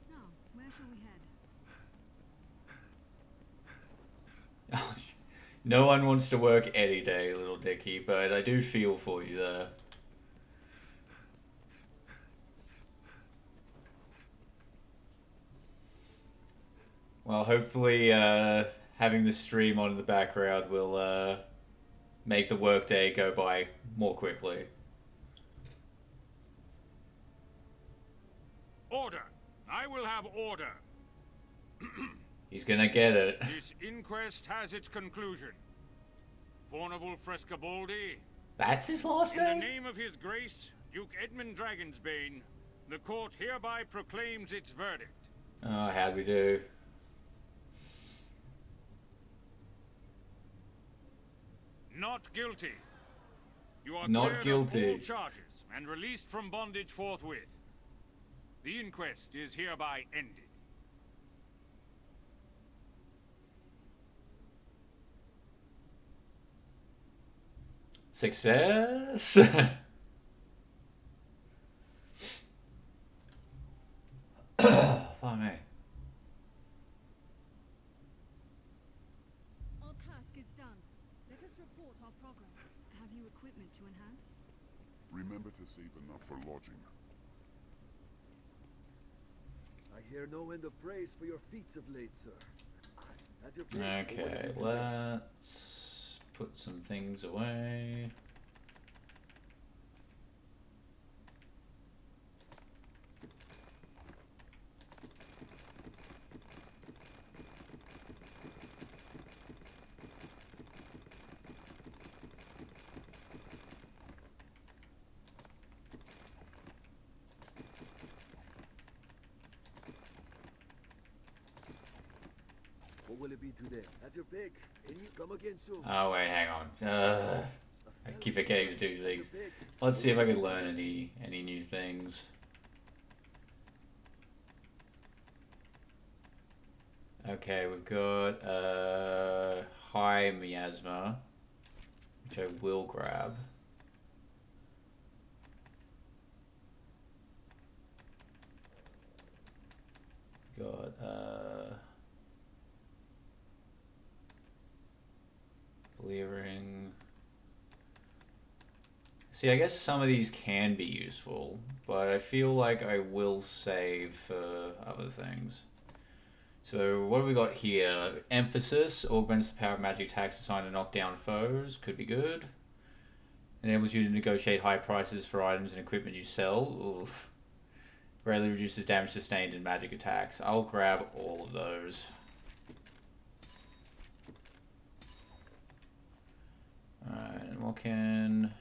Now, where shall we head? No one wants to work any day, little Dicky, but I do feel for you there. Well, hopefully having the stream on in the background will make the workday go by more quickly. Order! I will have order. He's gonna get it. This inquest has its conclusion. Fornival Frescobaldi, That's his last in the name? name of His Grace, Duke Edmund Dragonsbane, the court hereby proclaims its verdict. Oh, how'd we do? Not guilty. You are Not cleared guilty. of all charges and released from bondage forthwith. The inquest is hereby ended. Success? Fuck me. report our progress. Have you equipment to enhance? Remember to save enough for lodging. I hear no end of praise for your feats of late, sir. Have your pick. Okay, let's put some things away. What will it be today? Have your pick. And you come again soon. Oh wait, hang on. I keep forgetting to do things. Let's see if I can learn any new things. Okay, we've got high miasma, which I will grab. Got Leering. See, I guess some of these can be useful, but I feel like I will save for other things. So what have we got here? Emphasis augments the power of magic attacks assigned to knock down foes. Could be good. Enables you to negotiate high prices for items and equipment you sell. Oof. Greatly reduces damage sustained in magic attacks. I'll grab all of those. Alright, and what can...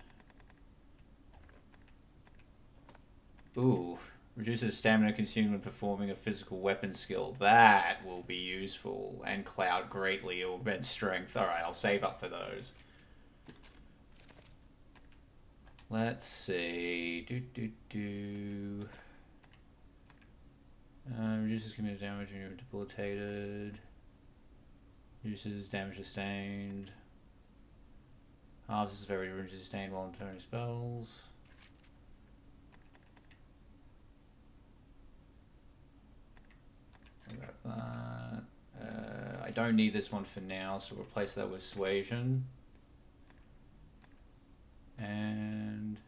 Ooh, reduces stamina consumed when performing a physical weapon skill. That will be useful. And cloud greatly augments strength. Alright, I'll save up for those. Let's see. Reduces community damage when you're debilitated. Reduces damage sustained. Halves is very reduces sustained while turning spells. I got that. I don't need this one for now, so we'll replace that with Suasion. And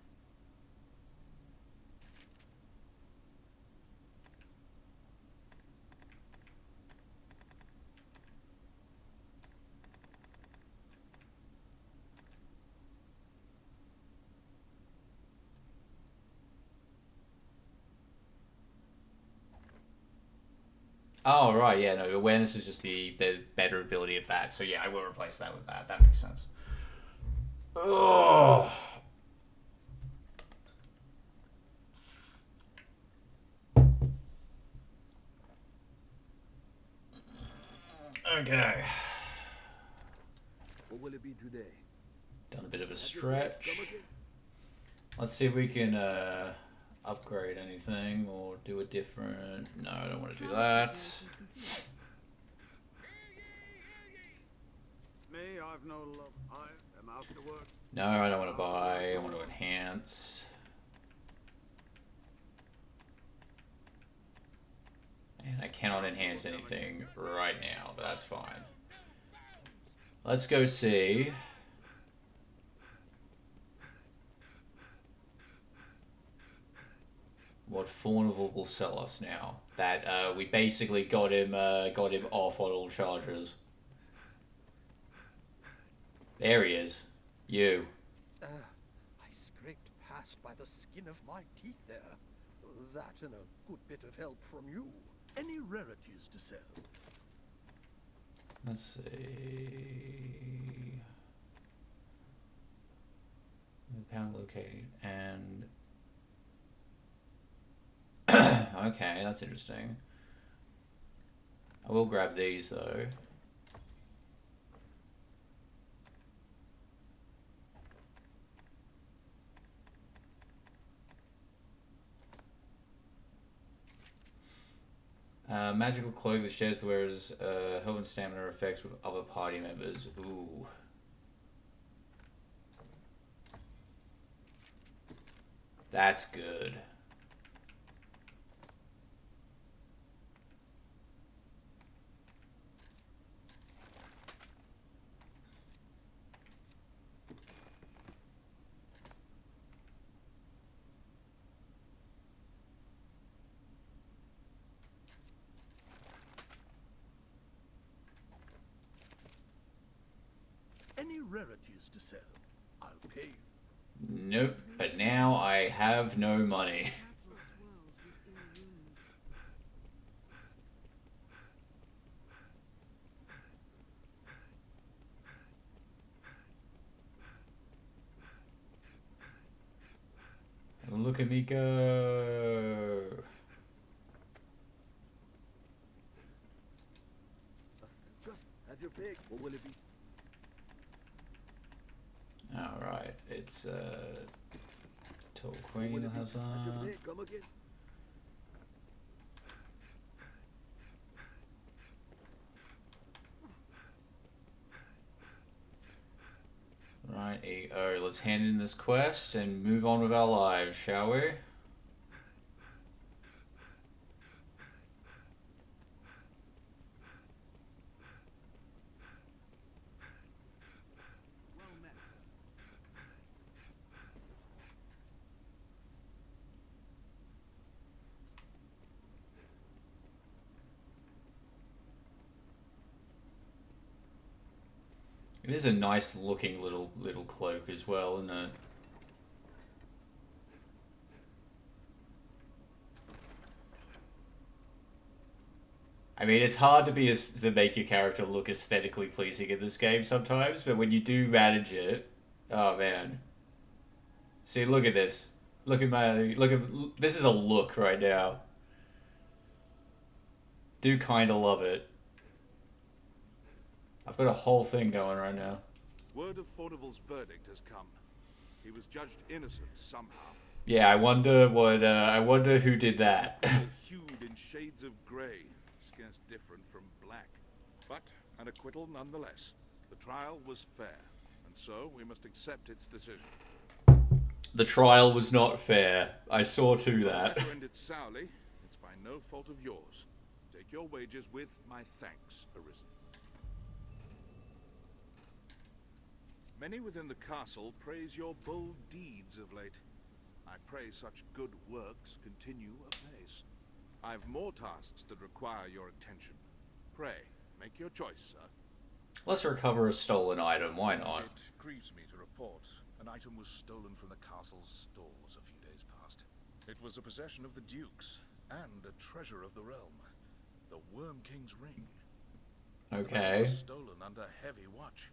oh, right, yeah, no, awareness is just the better ability of that. So yeah, I will replace that with that. That makes sense. Oh. Okay. What will it be today? Done a bit of a stretch. Let's see if we can upgrade anything or do a different... No, I don't want to do that. Me, I've no love. I am asked to work. No, I don't want to buy. I want to enhance. And I cannot enhance anything right now, but that's fine. Let's go see. What Faunival will sell us now. That we basically got him off on all charges. There he is. You. I scraped past by the skin of my teeth there. That and a good bit of help from you. Any rarities to sell? Let's see. Pound locate and okay, that's interesting. I will grab these though. Magical cloak that shares the wearer's health and stamina effects with other party members. Ooh. That's good. rarities to sell, I'll pay you. Nope, but now I have no money. Capital swirls with ill rumors. Look at me go. Just have your pick. What will it be? Alright, it's Tall What Queen will it be? has Have your that. pick. Come again. Right, oh, let's hand in this quest and move on with our lives, shall we? Well met, sir. It is a nice looking little cloak as well, isn't it? I mean, it's hard to make your character look aesthetically pleasing in this game sometimes, but when you do manage it, oh man. See, look at this. This is a look right now. Do kind of love it. I've got a whole thing going right now. Word of Fornival's verdict has come. He was judged innocent somehow. Yeah, I wonder who did that. Hued in shades of grey, scarce different from black. But an acquittal nonetheless. The trial was fair, and so we must accept its decision. The trial was not fair. I saw to that. If you ended sourly, it's by no fault of yours. Take your wages with my thanks, Arisen. Many within the castle praise your bold deeds of late. I pray such good works continue apace. I've more tasks that require your attention. Pray, make your choice, sir. Let's recover a stolen item. Why not? It grieves me to report an item was stolen from the castle's stores a few days past. It was a possession of the Duke's and a treasure of the realm, the Worm King's ring. Okay. It was stolen under heavy watch.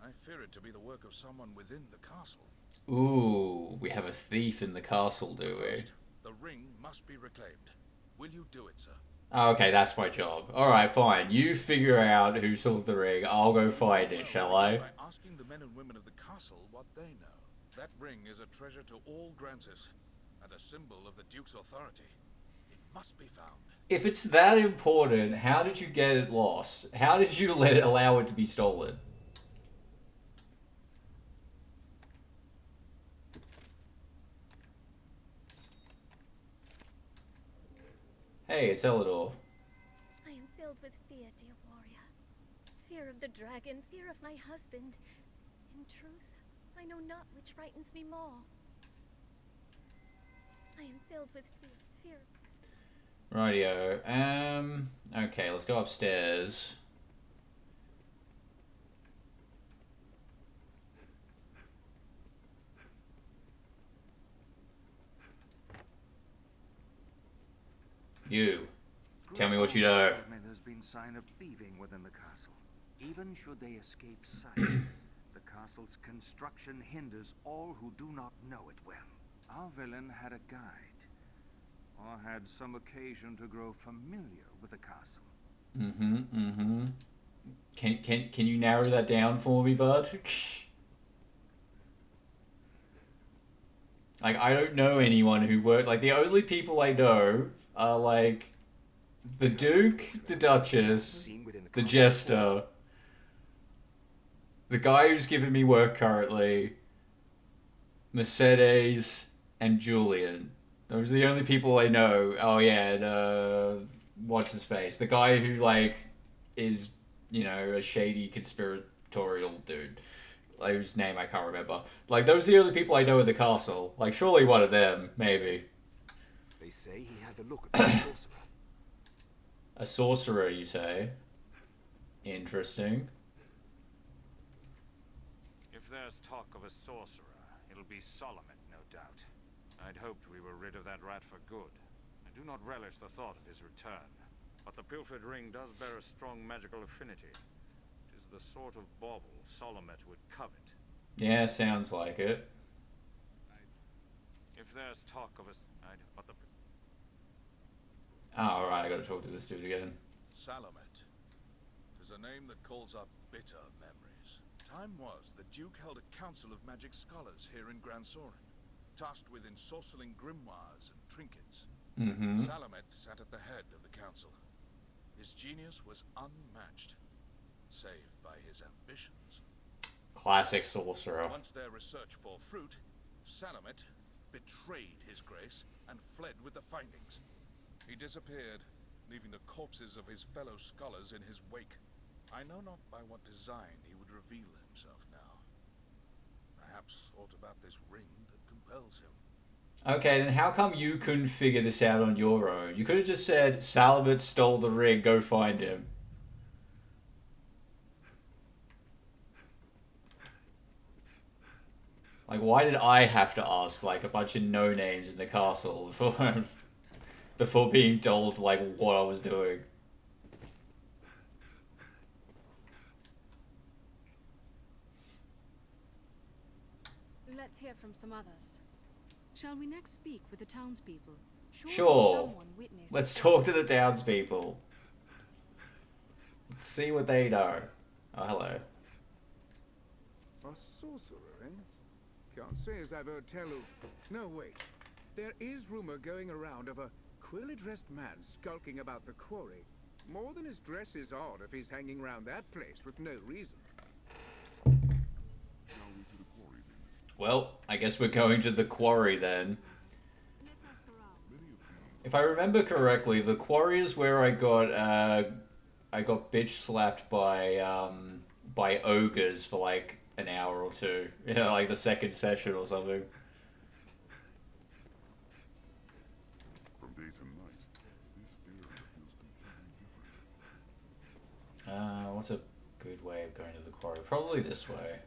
I fear it to be the work of someone within the castle. Ooh, we have a thief in the castle, do we? First, the ring must be reclaimed. Will you do it, sir? Okay, that's my job. Alright, fine. You figure out who took the ring. I'll go find it, shall I? By asking the men and women of the castle what they know. That ring is a treasure to all Grancis, and a symbol of the Duke's authority. It must be found. If it's that important, how did you get it lost? How did you allow it to be stolen? Hey, it's Elidor. I am filled with fear, dear warrior. Fear of the dragon, fear of my husband. In truth, I know not which frightens me more. I am filled with fear. Rightio. Okay, let's go upstairs. You. Tell me what you know. There's been sign of thieving within the castle. Even should they escape sight, the castle's construction hinders all who do not know it well. Our villain had a guide, or had some occasion to grow familiar with the castle. Can you narrow that down for me, bud? Like, I don't know anyone who worked... Like, the only people I know are, like, the Duke, the Duchess, the Jester, the guy who's giving me work currently, Mercedes, and Julian. Those are the only people I know. Oh, yeah, and, what's his face? The guy who, like, is, you know, a shady conspiratorial dude. Like, whose name I can't remember. Like, those are the only people I know in the castle. Like, surely one of them, maybe. They say he had the look of a sorcerer. A sorcerer, you say? Interesting. there's talk of a sorcerer, it'll be Solomon, no doubt. I'd hoped we were rid of that rat for good. I do not relish the thought of his return. But the pilfered ring does bear a strong magical affinity. It is the sort of bauble Solomon would covet. Yeah, sounds like it. If there's talk of a... but the... Oh, alright, I gotta talk to this dude again. Salamet. It is a name that calls up bitter memories. Time was the Duke held a council of magic scholars here in Gran Soren, tasked with ensorceling grimoires and trinkets. Salamet sat at the head of the council. His genius was unmatched, save by his ambitions. Classic sorcerer. Once their research bore fruit, Salamet betrayed his grace and fled with the findings. He disappeared, leaving the corpses of his fellow scholars in his wake. I know not by what design he would reveal himself now. Perhaps aught about this ring that compels him. Okay, then how come you couldn't figure this out on your own? You could have just said, Salabit stole the ring, go find him. Like, why did I have to ask, like, a bunch of no-names in the castle before being told, like, what I was doing? Let's hear from some others. Shall we next speak with the townspeople? Surely Sure. someone witnessed. Let's talk to the townspeople. Let's see what they know. Oh, hello. A sorcerer, eh? Can't say as I've heard tell of... No, wait. There is rumor going around of a queerly dressed man skulking about the quarry. More than his dress is odd if he's hanging around that place with no reason. Well, I guess we're going to the quarry then. If I remember correctly, the quarry is where I got bitch slapped by ogres for like an hour or two. You know, like the second session or something. From day to night, this area feels completely different. What's a good way of going to the quarry? Probably this way.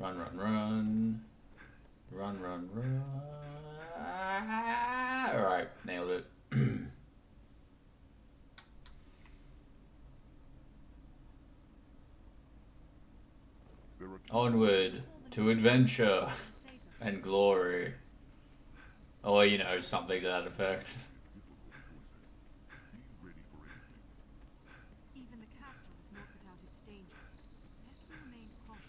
Run, run, run. Run, run, run. Alright, nailed it. Onward to adventure and glory. Or, you know, something to that effect. Even the capital is not without its dangers. Best we remain cautious.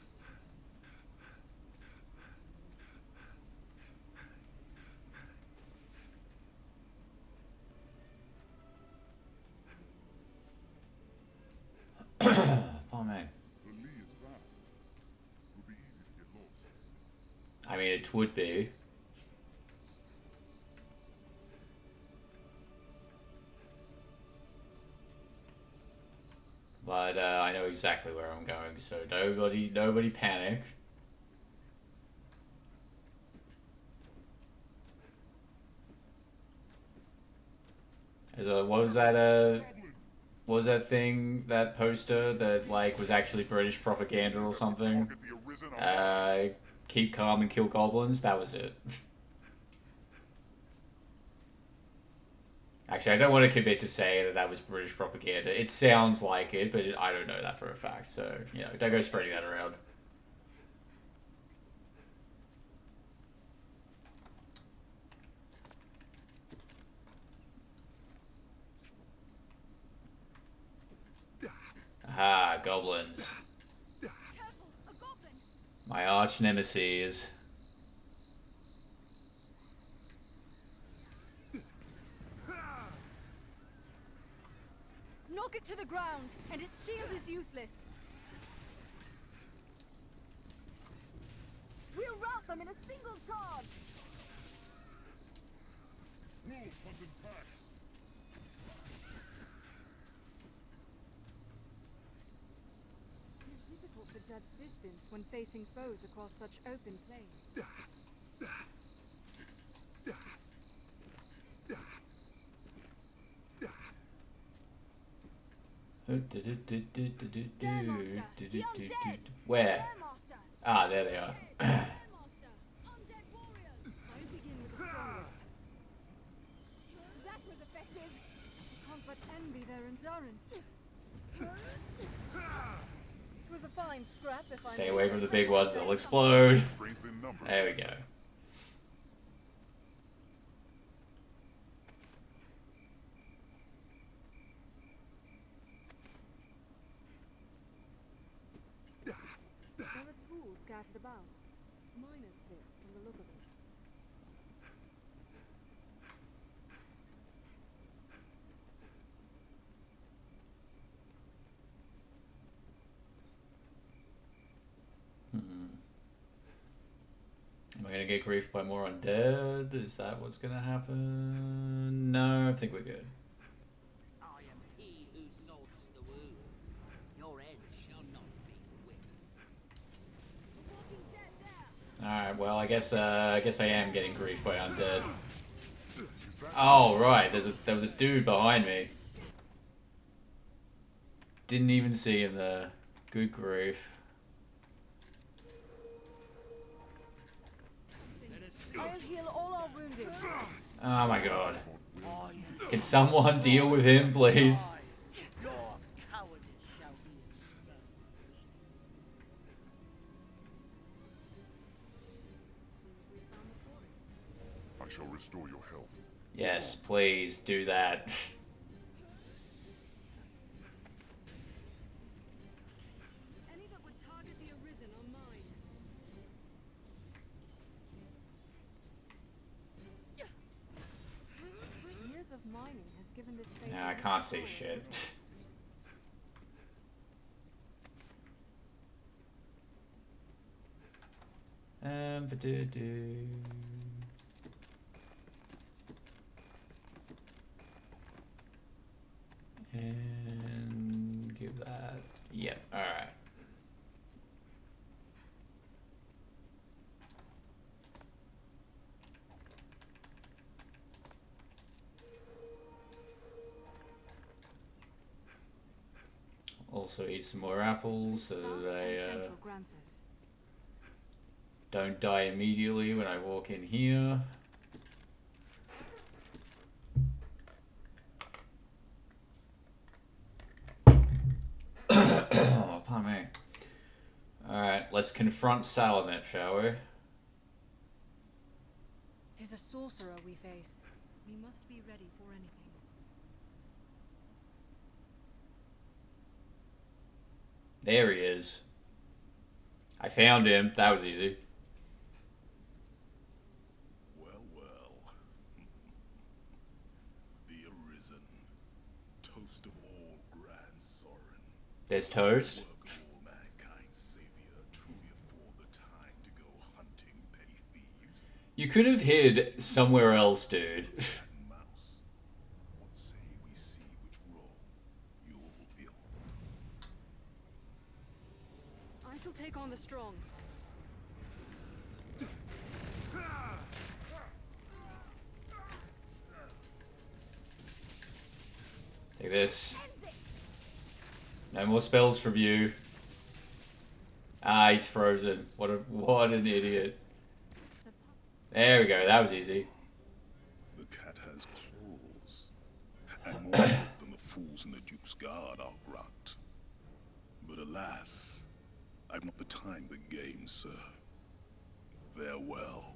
Oh man. The Lee is vast. It would be easy to get lost. I mean, it would be. But I know exactly where I'm going, so nobody panic. What was that thing, that poster that like was actually British propaganda or something? Keep calm and kill goblins. That was it. Actually, I don't want to commit to say that that was British propaganda. It sounds like it, but I don't know that for a fact. So, you know, don't go spreading that around. Aha, goblins. Careful, a goblin. My arch nemesis. Knock it to the ground, and its shield is useless. We'll rout them in a single charge. Wolves hunt in packs. It is difficult to judge distance when facing foes across such open plains. Where? Ah, there they are. That was effective. Can't but envy their endurance. It was a fine scrap if I Stay away from the big ones, they'll explode. There we go. There are tools scattered about. Miner's pick from the look of it. Am I gonna get griefed by more undead? Is that what's gonna happen? No, I think we're good. I am he who salts the wound. Your end shall not be quick. Alright, well I guess I am getting griefed by undead. Oh right, there was a dude behind me. Didn't even see him there. Good grief. I'll heal all our wounded. Oh my god. Can someone deal with him, please? Your cowardice shall be exposed. I shall restore your health. Yes, please do that. Any that would target the Arisen are mine. Years of mining has given this place. Nah, I can't see shit. Ba-do-do. And give that. Yep, alright. Also eat some more apples so that I don't die immediately when I walk in here. Oh, pardon me. Alright, let's confront Salamet, shall we? Tis a sorcerer we face. We must be ready for anything. There he is. I found him. That was easy. Well, well. The Arisen. Toast of all Grand Sorin. There's toast. Work of all mankind's savior. Truly afford the time to go hunting petty thieves. You could have hid somewhere else, dude. Mouse. What say we see which role you'll fulfill? I shall take on the strong. Take this. No more spells from you. Ah, he's frozen. What an idiot. There we go. That was easy. The cat has claws, and more than the fools in the Duke's Guard, I'll grant. But alas, I've not the time the game, sir. Farewell.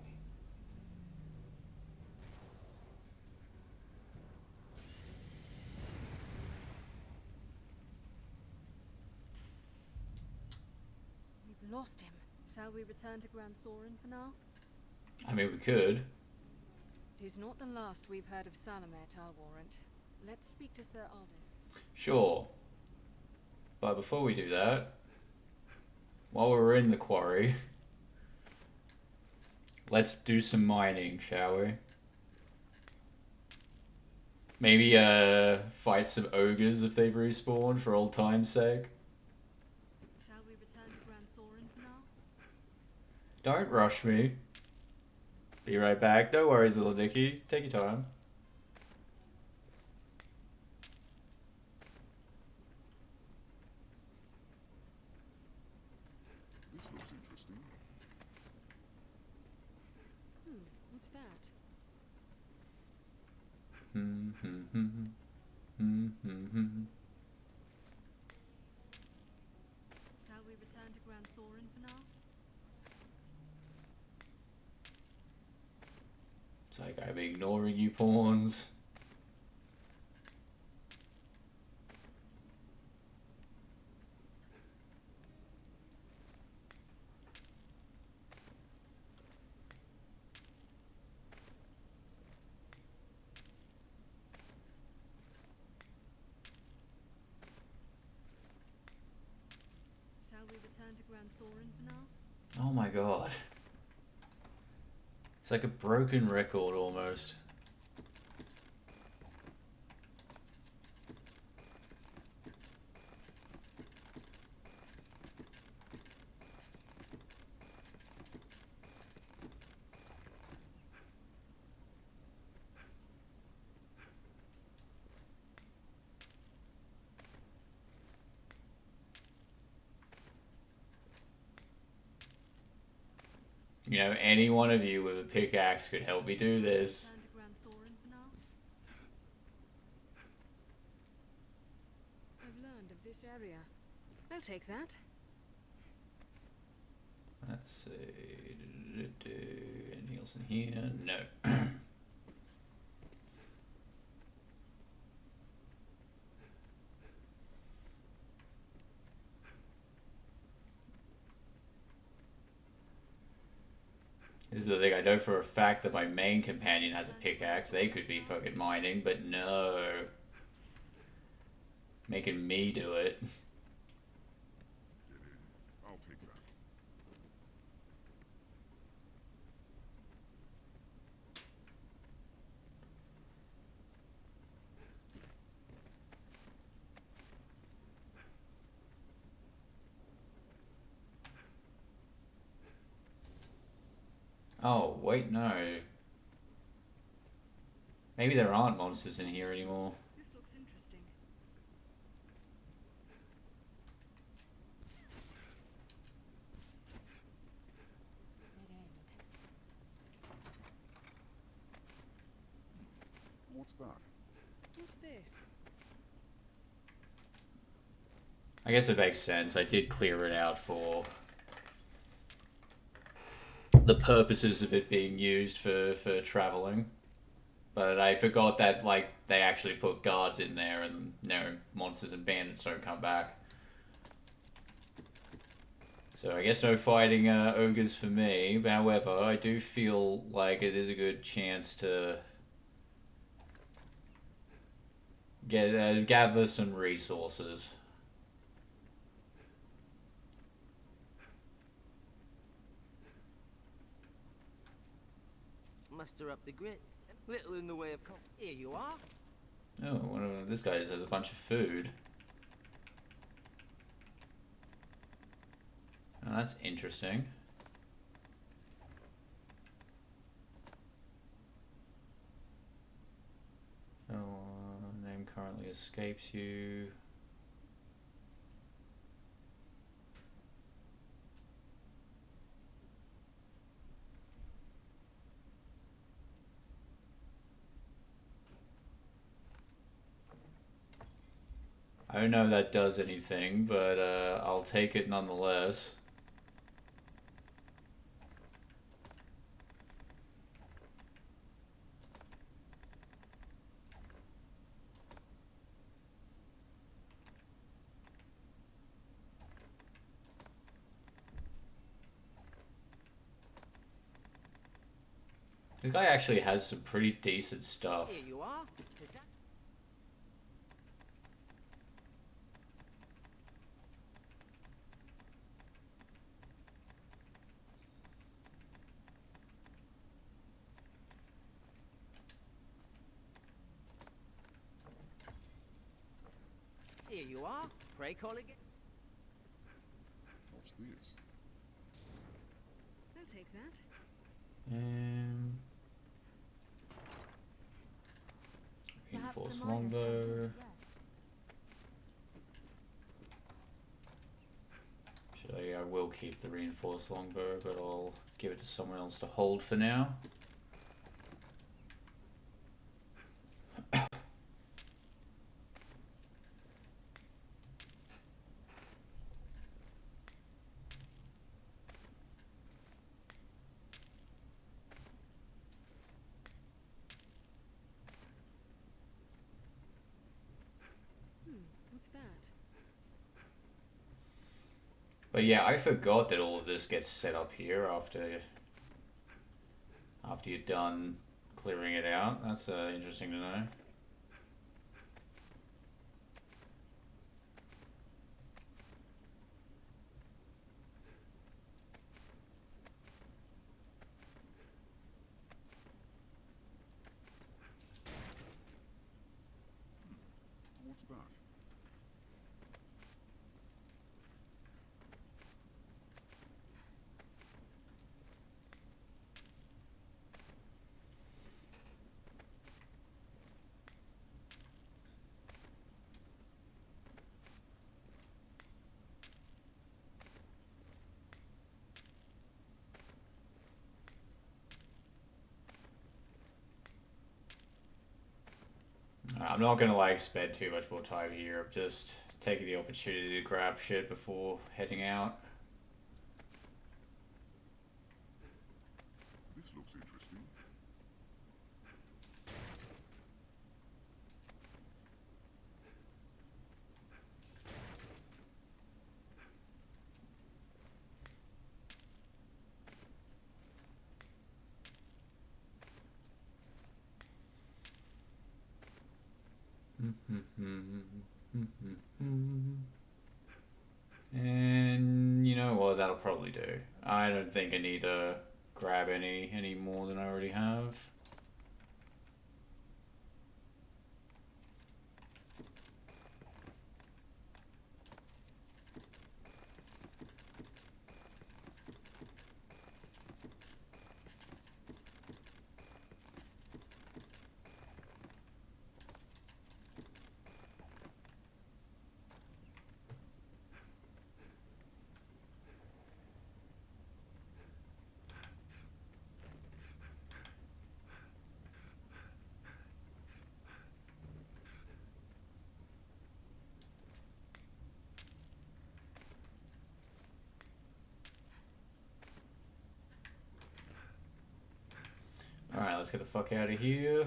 We've lost him. Shall we return to Grand Sorin for now? I mean, we could. Tis not the last we've heard of Salamet, I'll warrant. Let's speak to Sir Aldous. Sure. But before we do that, while we're in the quarry, let's do some mining, shall we? Maybe fight some ogres if they've respawned for old time's sake. Shall we return to Grand Sorin for now? Don't rush me. Be right back. No worries, little Nicky. Take your time. What's that? Shall we return to Grand Sorin for now? It's like I'm ignoring you pawns. Shall we return to Grand Sorin for now? Oh my god. It's like a broken record almost. You know, any one of you with a pickaxe could help me do this. Return to Grand Sorin for now? I've learned of this area. I'll take that. Let's see. Anything else in here? No. This is the thing, I know for a fact that my main companion has a pickaxe. They could be fucking mining, but no. Making me do it. I'll take that. Oh, wait, no. Maybe there aren't monsters in here anymore. This looks interesting. Dead end. What's that? What's this? I guess it makes sense. I did clear it out for the purposes of it being used for traveling. But I forgot that, like, they actually put guards in there and, you know, monsters and bandits don't come back. So I guess no fighting ogres for me. But however, I do feel like it is a good chance to get gather some resources. Muster up the grit. Little in the way of Here you are. Oh, this guy just has a bunch of food. Oh, that's interesting. So, name currently escapes you. I don't know if that does anything, but I'll take it nonetheless. The guy actually has some pretty decent stuff. Here you are. Here you are. Pray call again. What's this? I'll take that. Reinforced longbow. I will keep the reinforced longbow, but I'll give it to someone else to hold for now. But yeah, I forgot that all of this gets set up here after you're done clearing it out. That's interesting to know. What's that? I'm not gonna like spend too much more time here. I'm just taking the opportunity to grab shit before heading out. This looks interesting. And you know what, that'll probably do. I don't think I need to grab any more than I already have. Alright, let's get the fuck out of here.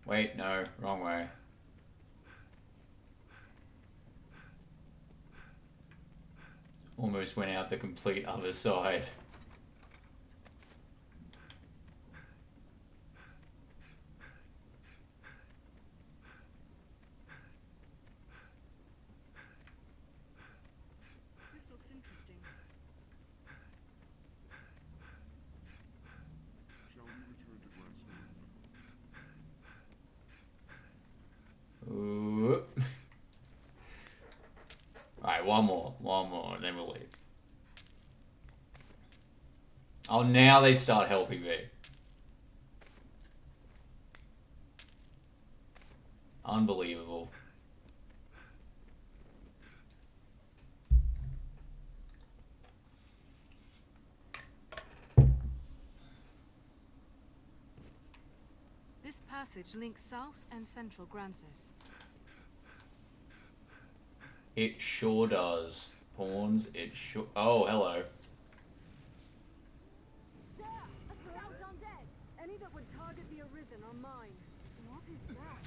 Wait, no, wrong way. Almost went out the complete other side. This looks interesting. Shall we return to Granstoren? Ooh. Alright, one more, and then we'll leave. Oh, now they start helping me. Unbelievable. This passage links South and Central Grancis. It sure does. Pawns, it sure... Oh, hello. There! A scout undead! Any that would target the Arisen are mine. What is that?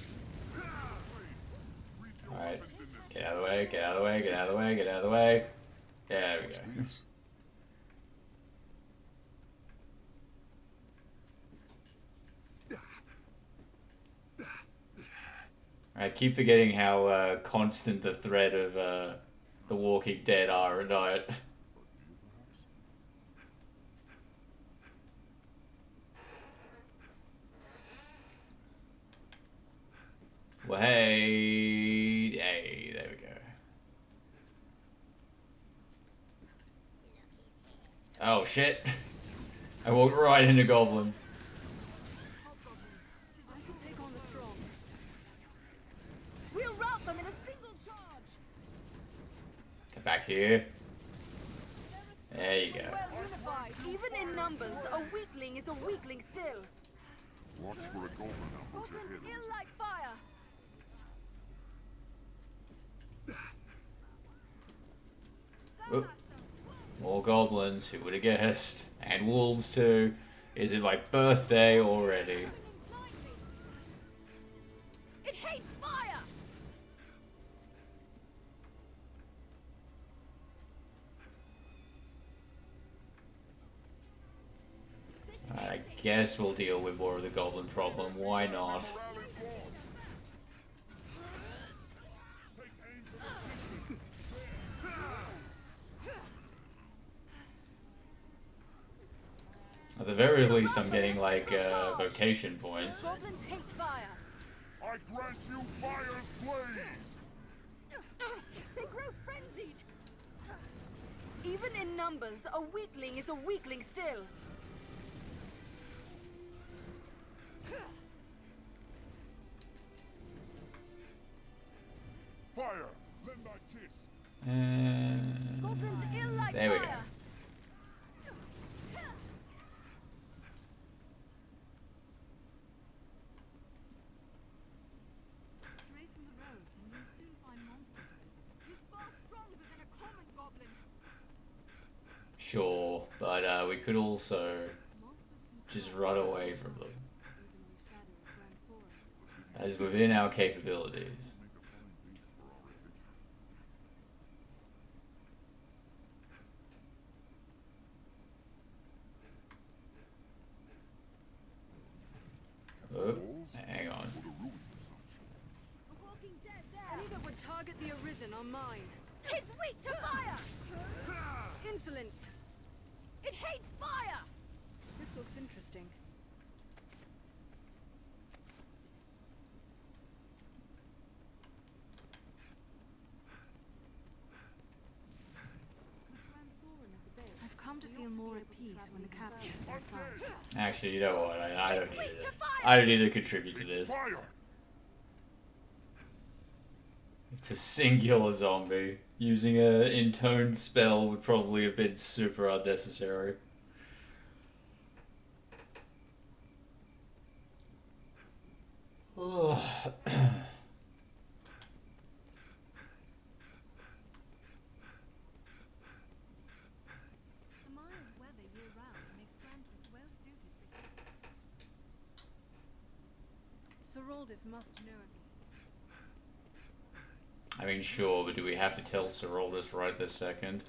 Alright. Get out of the way, get out of the way, get out of the way, get out of the way. There we go. I keep forgetting how constant the threat of The Walking Dead are at night. Well, hey, there we go. Oh shit! I walked right into goblins. I should take on the strong. We'll rout them in a single charge. Get back here. There you go. Well unified. Even in numbers, a weakling is a weakling still. Watch for a goblin ambush Goblins ahead. ill like fire. Oop. More goblins, who would have guessed? And wolves too. Is it my birthday already? guess we'll deal with more of the goblin problem. Why not? At the very least, I'm getting like vocation points. Goblins hate fire. I grant you fire's blaze! They grow frenzied. Even in numbers, a weakling is a weakling still. Fire! Lend thy kiss! Goblins ill like There we go. fire. Stray from the roads and you'll soon find monsters arisen. He's far stronger than a common goblin. Sure, but we could also just run away from them. That is within our capabilities. Oh, hang on. A walking dead there. Any that would target the Arisen are mine. 'Tis weak to fire! Insolence! It hates fire! This looks interesting. I've come to feel more at peace when the captain is inside. Actually, you know what? I don't need to. I don't need to contribute to this. It's a singular zombie. Using an intoned spell would probably have been super unnecessary. The mild weather year-round makes Francis well suited for Sir Aldous must know of these. I mean, sure, but do we have to tell Sir Aldous right this second?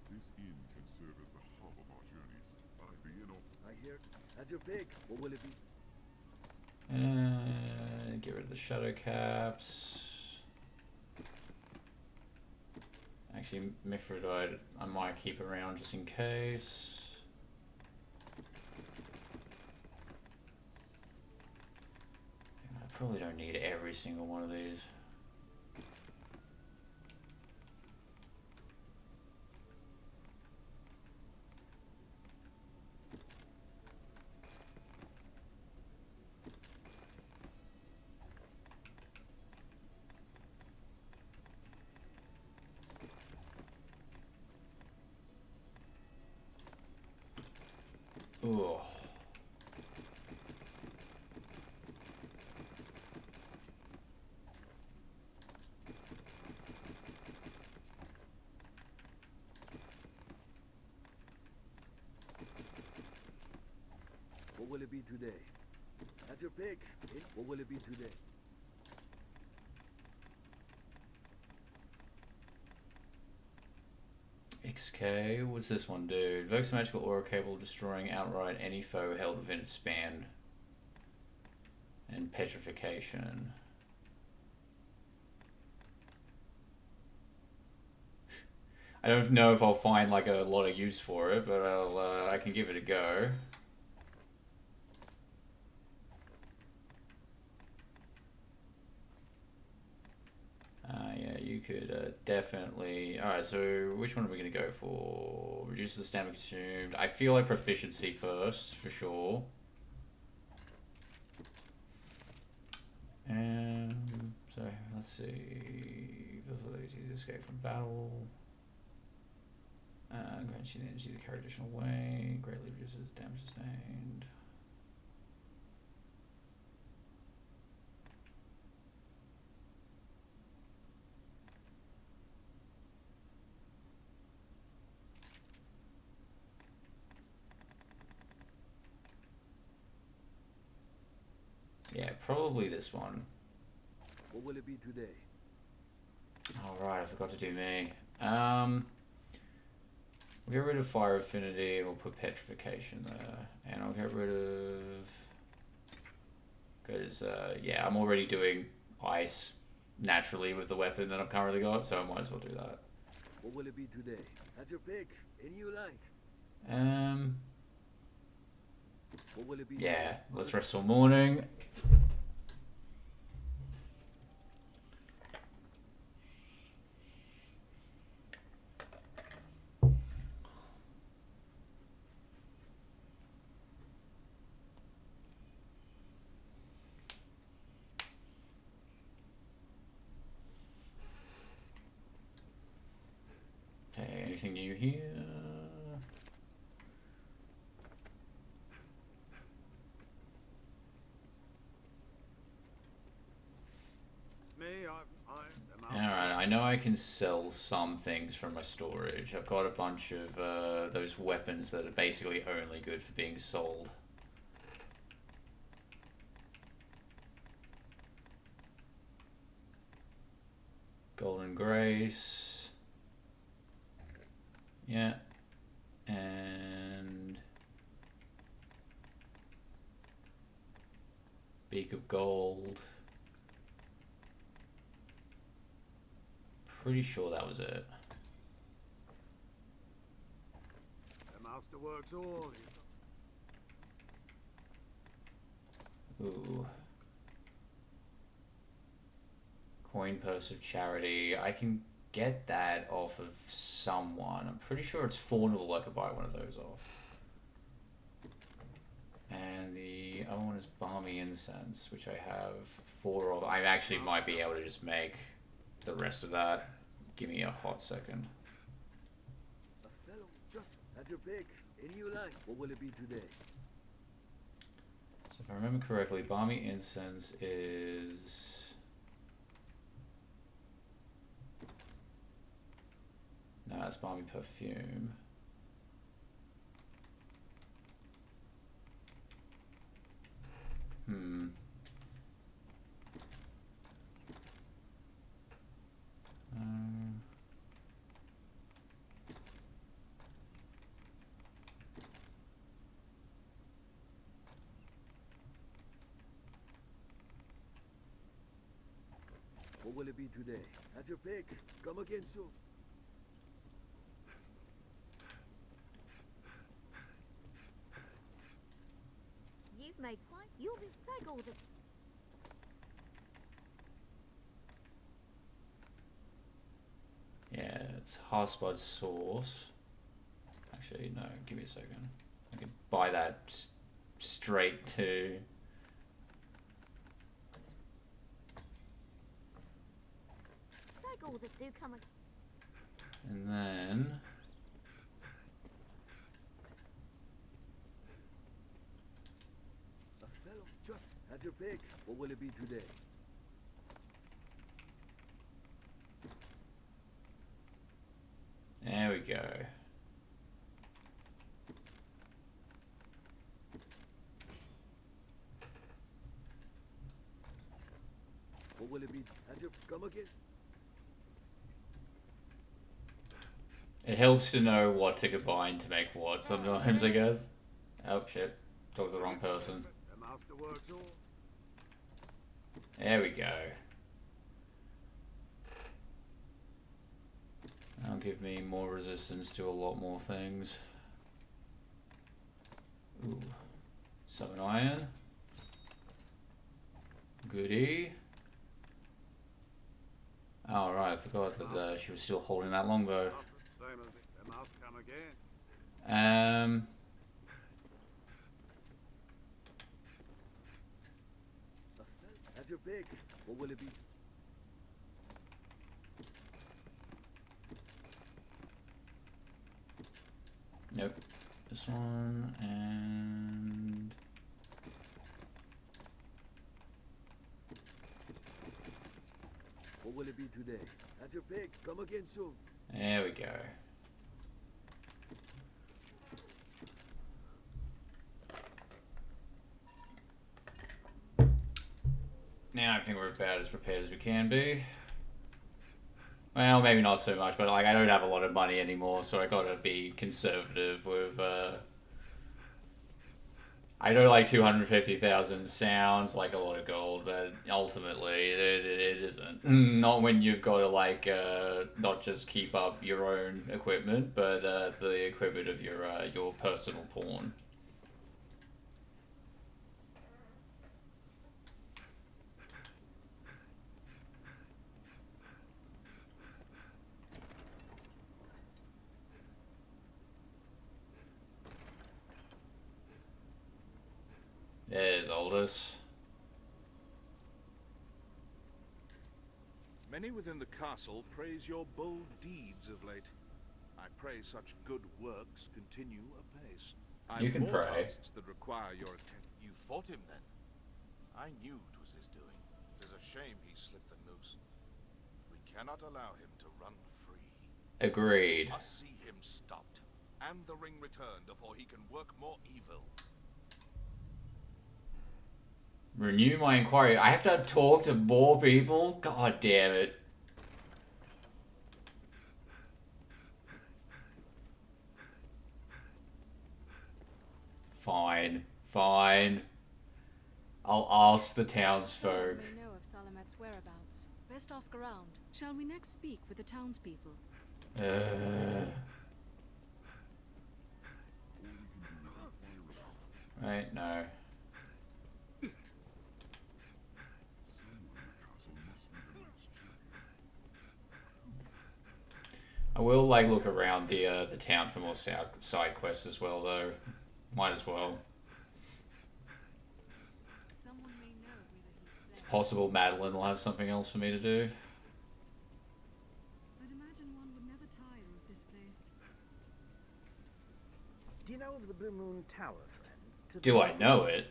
This inn can serve as the hub of our journeys. The inn of... I hear. Have your pick. What will it be? Get rid of the shadow caps. Actually, Mithridite I might keep around just in case. I probably don't need every single one of these. Ooh. What will it be today? Have your pick. What will it be today? XK, what's this one do? Invokes a magical aura capable of destroying outright any foe held within its span. And petrification. I don't know if I'll find like a lot of use for it, but I can give it a go. Yeah, you could definitely... Alright, so which one are we going to go for? Reduce the stamina consumed. I feel like proficiency first, for sure. So, let's see... Facilities to escape from battle. Grants you the energy to carry additional weight. Greatly reduces damage sustained. Yeah, probably this one. What will it be today? Alright, I forgot to do me. We'll get rid of Fire Affinity and we'll put Petrification there. And I'll get rid of... Because, yeah, I'm already doing Ice naturally with the weapon that I've currently got, so I might as well do that. What will it be today? Have your pick. Any you like. What will it be Yeah, today? let's rest till morning. Okay, anything new here? Alright, I know I can sell some things from my storage. I've got a bunch of those weapons that are basically only good for being sold. Golden Grace. Yeah. And Beak of Gold. Pretty sure that was it. The master works all. Ooh. Coin Purse of Charity. I can get that off of someone. I'm pretty sure it's Fawnable I could buy one of those off. And the other one is Balmy Incense, which I have 4 of. I actually might be able to just make the rest of that. Give me a hot second. Othello, just have your pick. Any you like. What will it be today? So if I remember correctly, Balmy Incense is... No, it's Balmy Perfume. What will it be today? Have your pick. Come again soon. You've made quite. You'll be. Take all the. Yeah, it's Harspud Sauce. Actually, no, give me a second. I could buy that straight to... Take all that do come. And then... Othello, just have your pick. What will it be today? There we go. What will it be? Have your come again? It helps to know what to combine to make what sometimes, I guess. Oh shit, talked to the wrong person. The master works all. There we go. That'll give me more resistance to a lot more things. Ooh. Summon Iron. Goody. Oh right, I forgot that she was still holding that longbow. Same as it. The master come again. Have your pick. What will it be? Nope. This one and What will it be today? Have your pick. Come again soon. there we go. Now I think we're about as prepared as we can be. Well, maybe not so much, but like I don't have a lot of money anymore, so I gotta be conservative with. I know like 250,000 sounds like a lot of gold, but ultimately it isn't. Not when you've got to like not just keep up your own equipment, but the equipment of your personal pawn. There's Aldous. Many within the castle praise your bold deeds of late. I pray such good works continue apace. You can more pray. tasks that require your attention. You fought him then? I knew it was his doing. It is a shame he slipped the noose. We cannot allow him to run free. Agreed. We must see him stopped, and the ring returned before he can work more evil. Renew my inquiry. I have to talk to more people? God damn it. Fine. Fine. I'll ask the townsfolk. We know of Salamet's whereabouts. Best ask around. Shall we next speak with the townspeople? Right, no. I will like look around the town for more side quests as well, though. Might as well. Someone may know whether he's It's possible Madeline will have something else for me to do. I'd imagine one would never tire of this place. Do you know of the Blue Moon Tower, friend? Do I know it?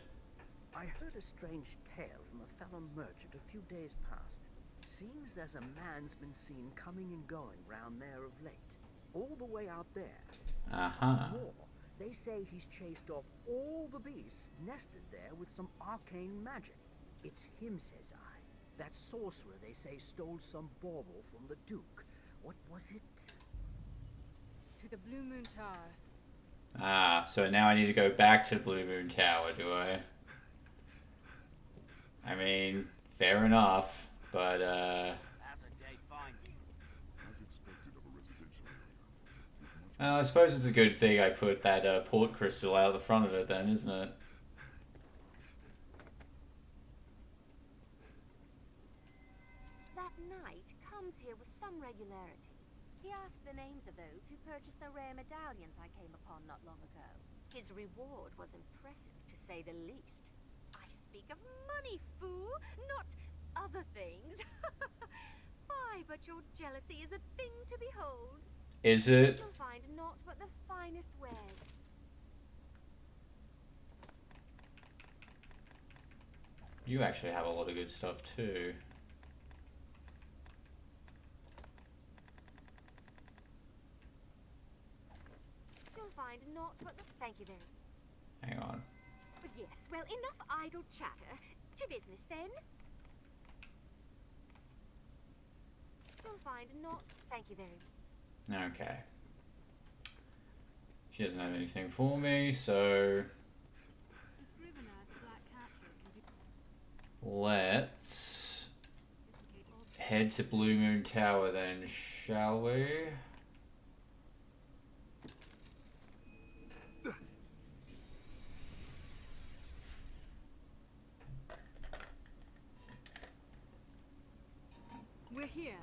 I heard a strange tale from a fellow merchant a few days past. Seems there's a man's been seen coming and going round there of late. All the way out there. What's more, they say he's chased off all the beasts nested there with some arcane magic. It's him, says I. That sorcerer, they say, stole some bauble from the Duke. What was it? To the Blue Moon Tower. Ah, so now I need to go back to Blue Moon Tower, do I? I mean, fair enough, but I suppose it's a good thing I put that port crystal out of the front of it then, isn't it? That knight comes here with some regularity. He asked the names of those who purchased the rare medallions I came upon not long ago. His reward was impressive, to say the least. I speak of money, fool, not other things. Fie, but your jealousy is a thing to behold. Is it? You'll find naught but the finest wares. You actually have a lot of good stuff too. You'll find naught but the... Thank you very much. Hang on. But yes, well, enough idle chatter. To business, then. You'll find naught... Thank you very much. Okay. She doesn't have anything for me, so let's head to Blue Moon Tower then, shall we? We're here.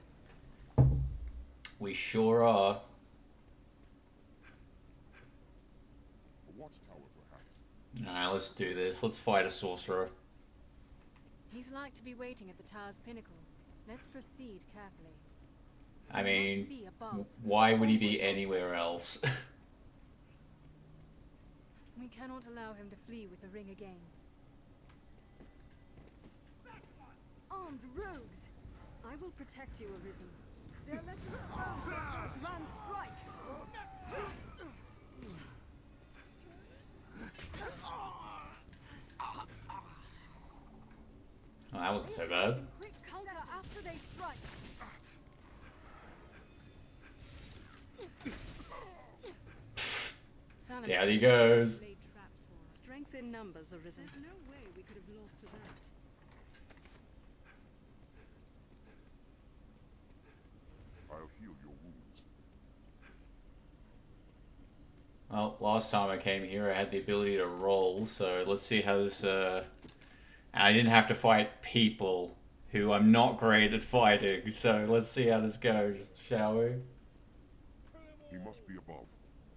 We sure are. A watchtower, perhaps. Alright, let's do this. Let's fight a sorcerer. He's like to be waiting at the tower's pinnacle. Let's proceed carefully. I mean, why would he be anywhere else? We cannot allow him to flee with the ring again. Armed rogues! I will protect you, Arisen. They're left exposed after a grand strike. Oh, that wasn't so bad. Quick counter after they strike. Down he goes. Strength in numbers, Arisen. There's no way we could have lost to that. I'll heal your wounds. Well, last time I came here I had the ability to roll, so let's see how this, I didn't have to fight people who I'm not great at fighting, so let's see how this goes, shall we? He must be above.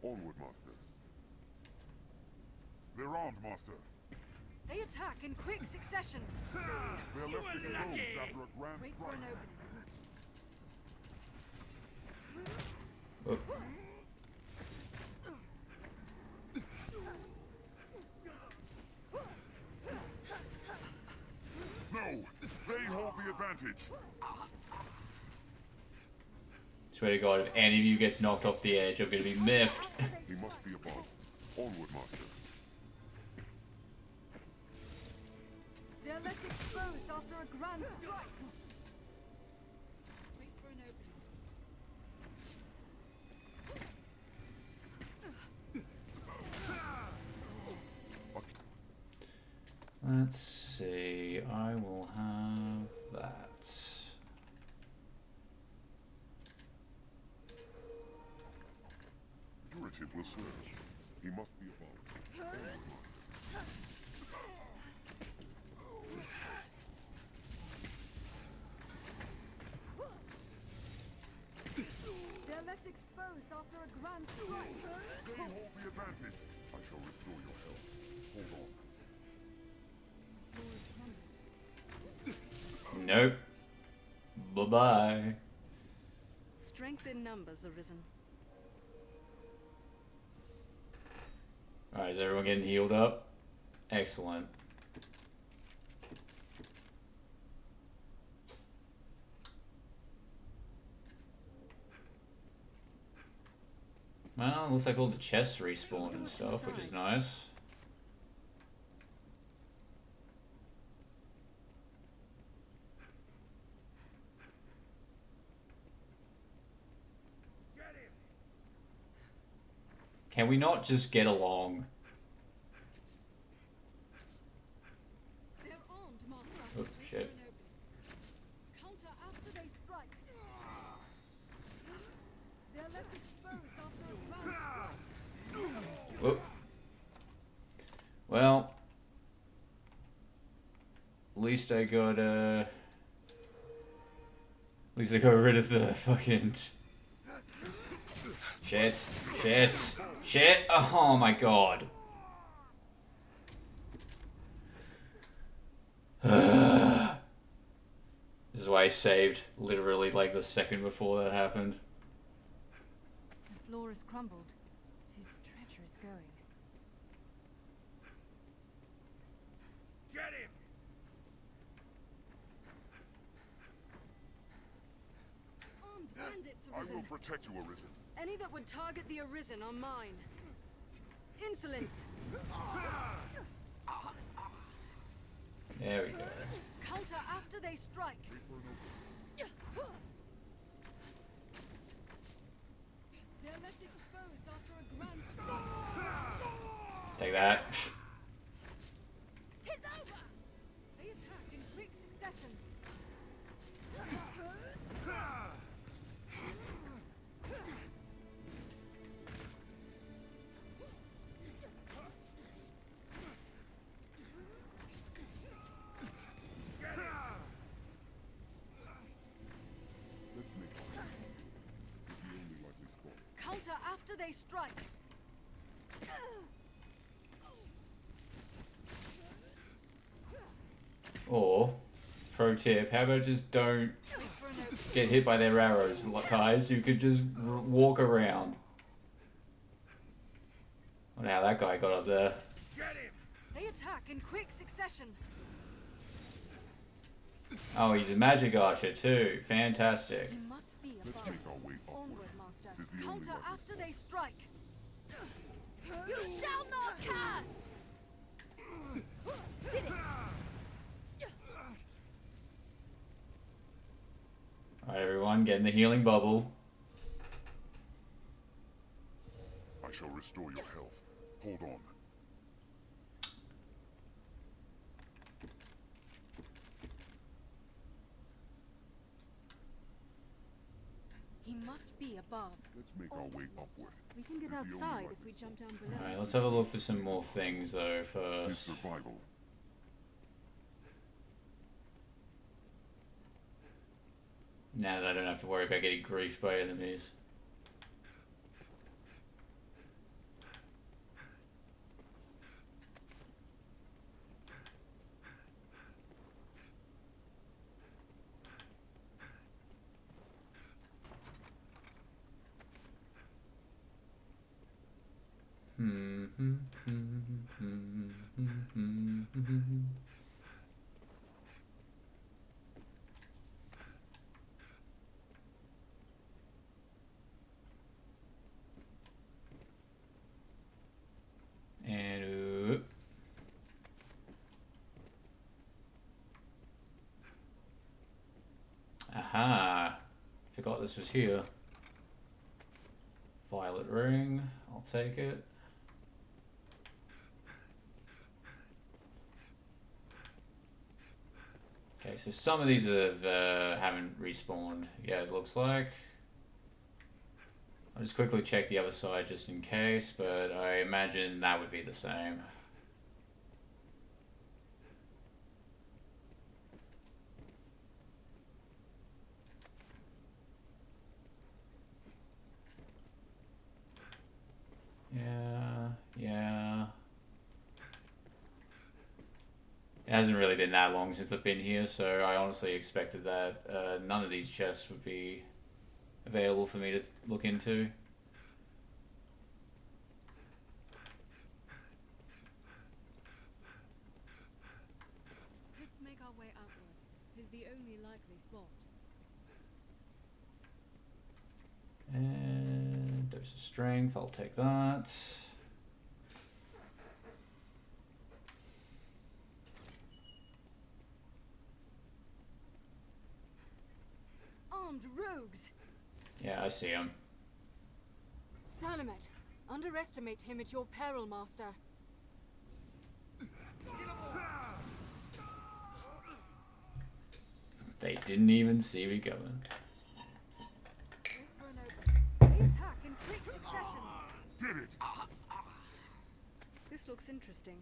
Onward, Master. They're armed, Master. They attack in quick succession. They're left exposed after a grand Wait for an Oh. No! They hold the advantage! Swear to God, if any of you gets knocked off the edge, I'm gonna be miffed. He must be above. Onward, Master. They're left exposed after a grand strike. Wait for an opening. Let's see, I will have that. Curative will serve. He must be above. Onward, Master. They're left exposed after a grand strike. They hold the advantage. I shall restore your health. Hold on. Nope. Bye-bye. Strength in numbers, Arisen. Alright, is everyone getting healed up? Excellent. Well, looks like all the chests respawn and stuff, which is nice. Can we not just get along? They're armed, Master. Oh, shit. Counter after they strike. They're left exposed after a grand strike. Oh. Well. At least I got, At least I got rid of the fucking... Shit. Shit. Shit. Oh my God. This is why I saved literally like the second before that happened. The floor has crumbled. 'Tis treacherous going. Get him! Armed bandits, I will Arisen. protect you, Arisen. Any that would target the Arisen are mine. Insolence! There we go. Counter after they strike. They're left exposed after a grand strike. Take that. Tis over! They attack in quick succession. Let's make it. It's the only likely spot. Counter after they strike. Or, pro tip, how about just don't get hit by their arrows, guys? You could just walk around. I wonder how that guy got up there. They attack in quick succession. Oh, he's a magic archer too. Fantastic. You must be Let's above. make our way upward. Onward, Master. Tis the only Counter likely after spot. they strike. You shall not cast! Did it! Alright, everyone, get in the healing bubble. I shall restore your health. Hold on. He must be above. Let's make our way upward. We can get outside if we jump down below. Alright, let's have a look for some more things though first. Survival. Now that I don't have to worry about getting griefed by enemies. And aha! Forgot this was here. Violet ring. I'll take it. Okay, so some of these have haven't respawned yet, it looks like. I'll just quickly check the other side just in case, but I imagine that would be the same. Yeah. It hasn't really been that long since I've been here, so I honestly expected that none of these chests would be available for me to look into. Let's make our way outward. 'Tis the only likely spot. And there's a strength, I'll take that. Armed rogues! Yeah, I see him. Salamet, underestimate him at your peril, Master. They didn't even see me coming. They attack in quick succession. Did it! This looks interesting.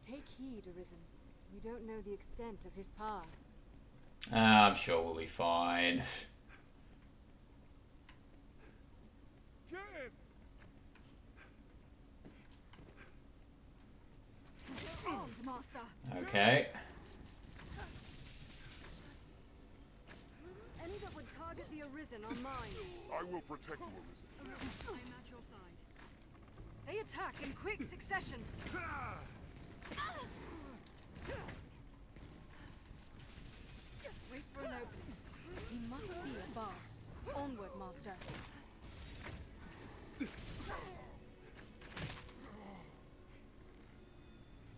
Take heed, Arisen. We don't know the extent of his power. I'm sure we'll be fine. Armed, Master. Okay. Any that would target the Arisen are mine. I will protect you, Arisen. I'm at your side. They attack in quick succession. Wait for an opening. He must be above. Onward, Master.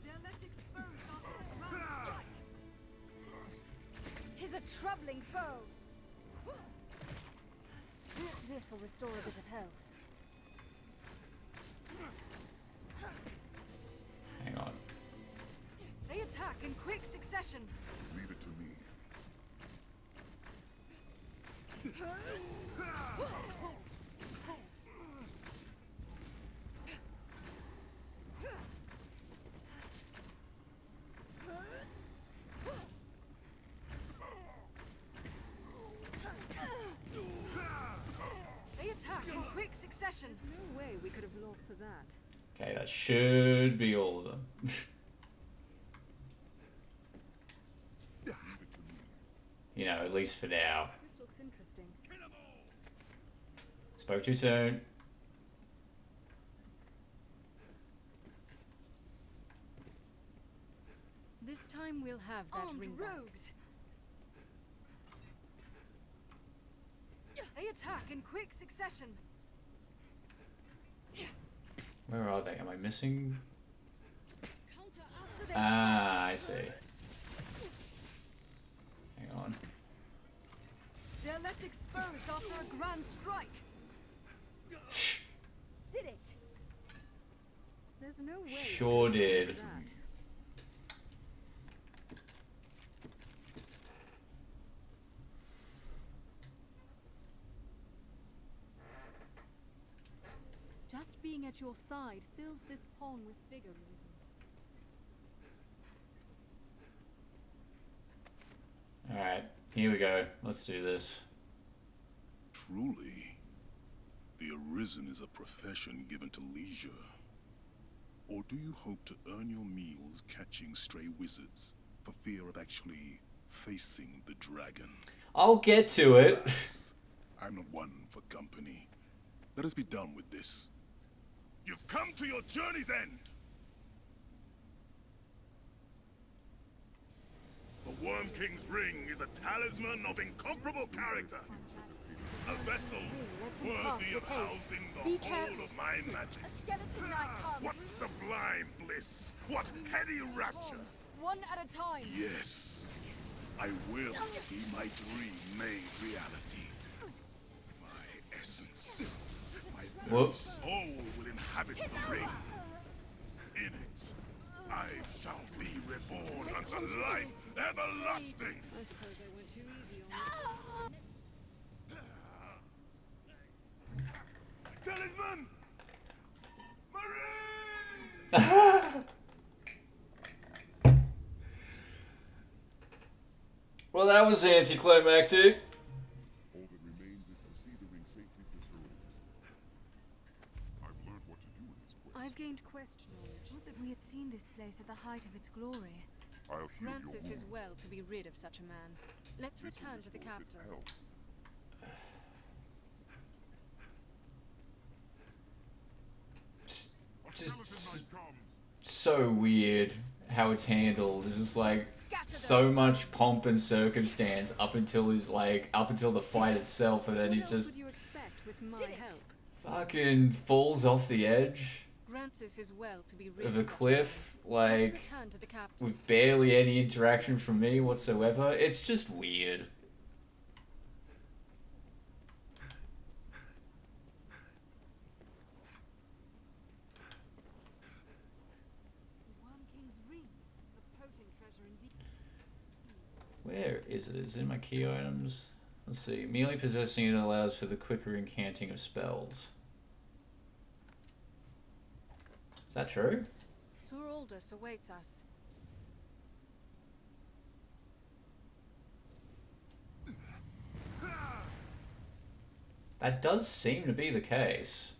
They're left exposed after the grand strike. 'Tis a troubling foe. This'll restore a bit of health. Hang on. They attack in quick succession. Leave it to me. They attack in quick succession. There's no way we could have lost to that. Okay, that should be all of them. You know, at least for now. This looks interesting. Spoke too soon. This time we'll have that ring back. Rogues. They attack in quick succession. Where are they? Am I missing? Counter after they Ah, I see. Hang on. They're left exposed after a grand strike. Did it. There's no way. Sure did. Just being at your side fills this pawn with vigor, Arisen. Alright, here we go. Let's do this. Truly, the Arisen is a profession given to leisure. Or do you hope to earn your meals catching stray wizards for fear of actually facing the dragon? I'll get to it. Alas, I'm not one for company. Let us be done with this. You've come to your journey's end! The Worm King's ring is a talisman of incomparable character. A vessel worthy of housing the whole of my magic. A skeleton knight comes. What sublime bliss! What heady rapture! One at a time. Yes, I will see my dream made reality. My essence, my very soul will inhabit the ring. In it, I shall be reborn unto life everlasting. I suppose I went too easy on Talisman! Well, that was anticlimactic. All that remains is to see the ring safely to Ceres. I've learned what to do in this quest. I've gained quest knowledge. Not that we had seen this place at the height of its glory. I'll heal your Francis is wounds. well to be rid of such a man. Let's return to the capital. Just so weird how it's handled. It's just like so much pomp and circumstance up until the fight itself, and then he just fucking falls off the edge of a cliff, like with barely any interaction from me whatsoever. It's just weird. Where is it? Is it in my key items? Let's see. Merely possessing it allows for the quicker incanting of spells. Is that true? Sir Aldous awaits us. That does seem to be the case.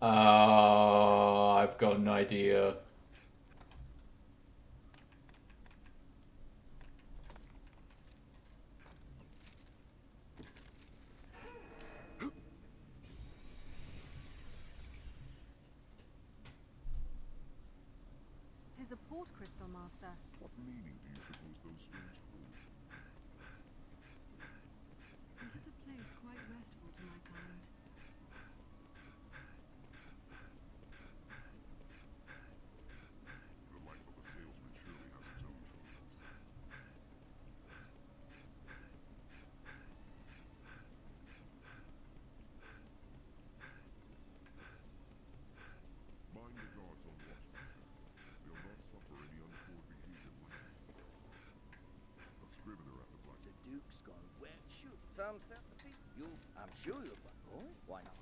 I've got an idea. Tis a port crystal, Master. What meaning do you suppose those stones hold? This is a place quite restful to my kind. The life of a salesman surely has its own troubles. Mind the guards on watch, Master. They'll not suffer any untoward behavior lightly. A scrivener at the black. The Duke's gone wet. Shoot, some sympathy. I'm sure you'll find. Oh, why not?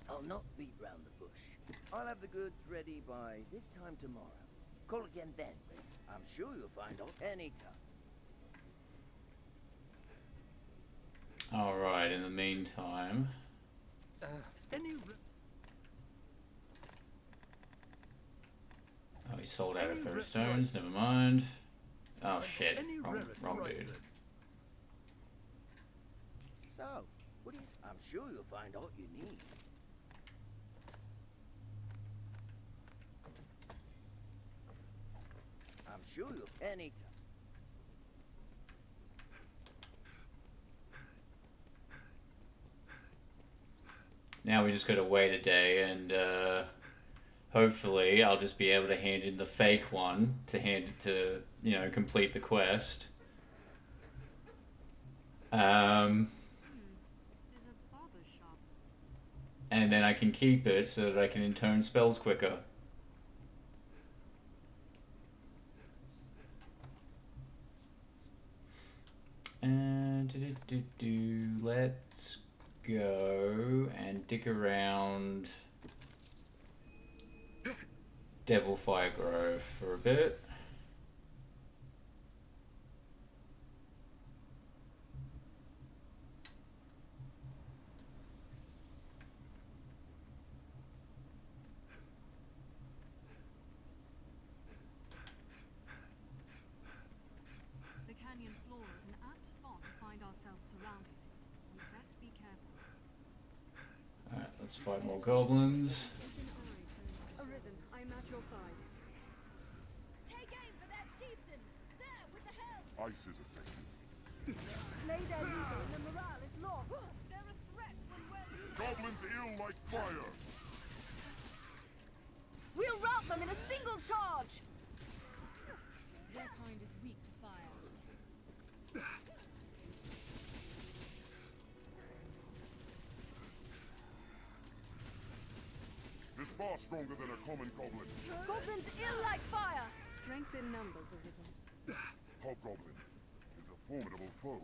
I'll not beat round the bush. I'll have the goods ready by this time tomorrow. Call again then, but I'm sure you'll find out anytime. Alright, in the meantime... Oh, he sold out of fairy stones, never mind. Oh shit, wrong dude. So, what is? I'm sure you'll find all you need. I'm sure you'll anytime. Now we just gotta wait a day and hopefully I'll just be able to hand in the fake one to hand it to, you know, complete the quest. And then I can keep it so that I can in turn spells quicker. And let's go and dig around Devilfire Grove for a bit. The canyon floor is an apt spot to find ourselves surrounded. We best be careful. Alright, let's fight more goblins. Arisen, I am at your side. Take aim for that chieftain! There, with the helm! Ice is effective. Slay their leader and the morale is lost. They're a threat when we're... Goblins ill like fire. We'll rout them in a single charge! Their kind is weak to fire. Is far stronger than a common goblin. Goblins ill like fire! Strength in numbers, Arisen. Hobgoblin is a formidable foe.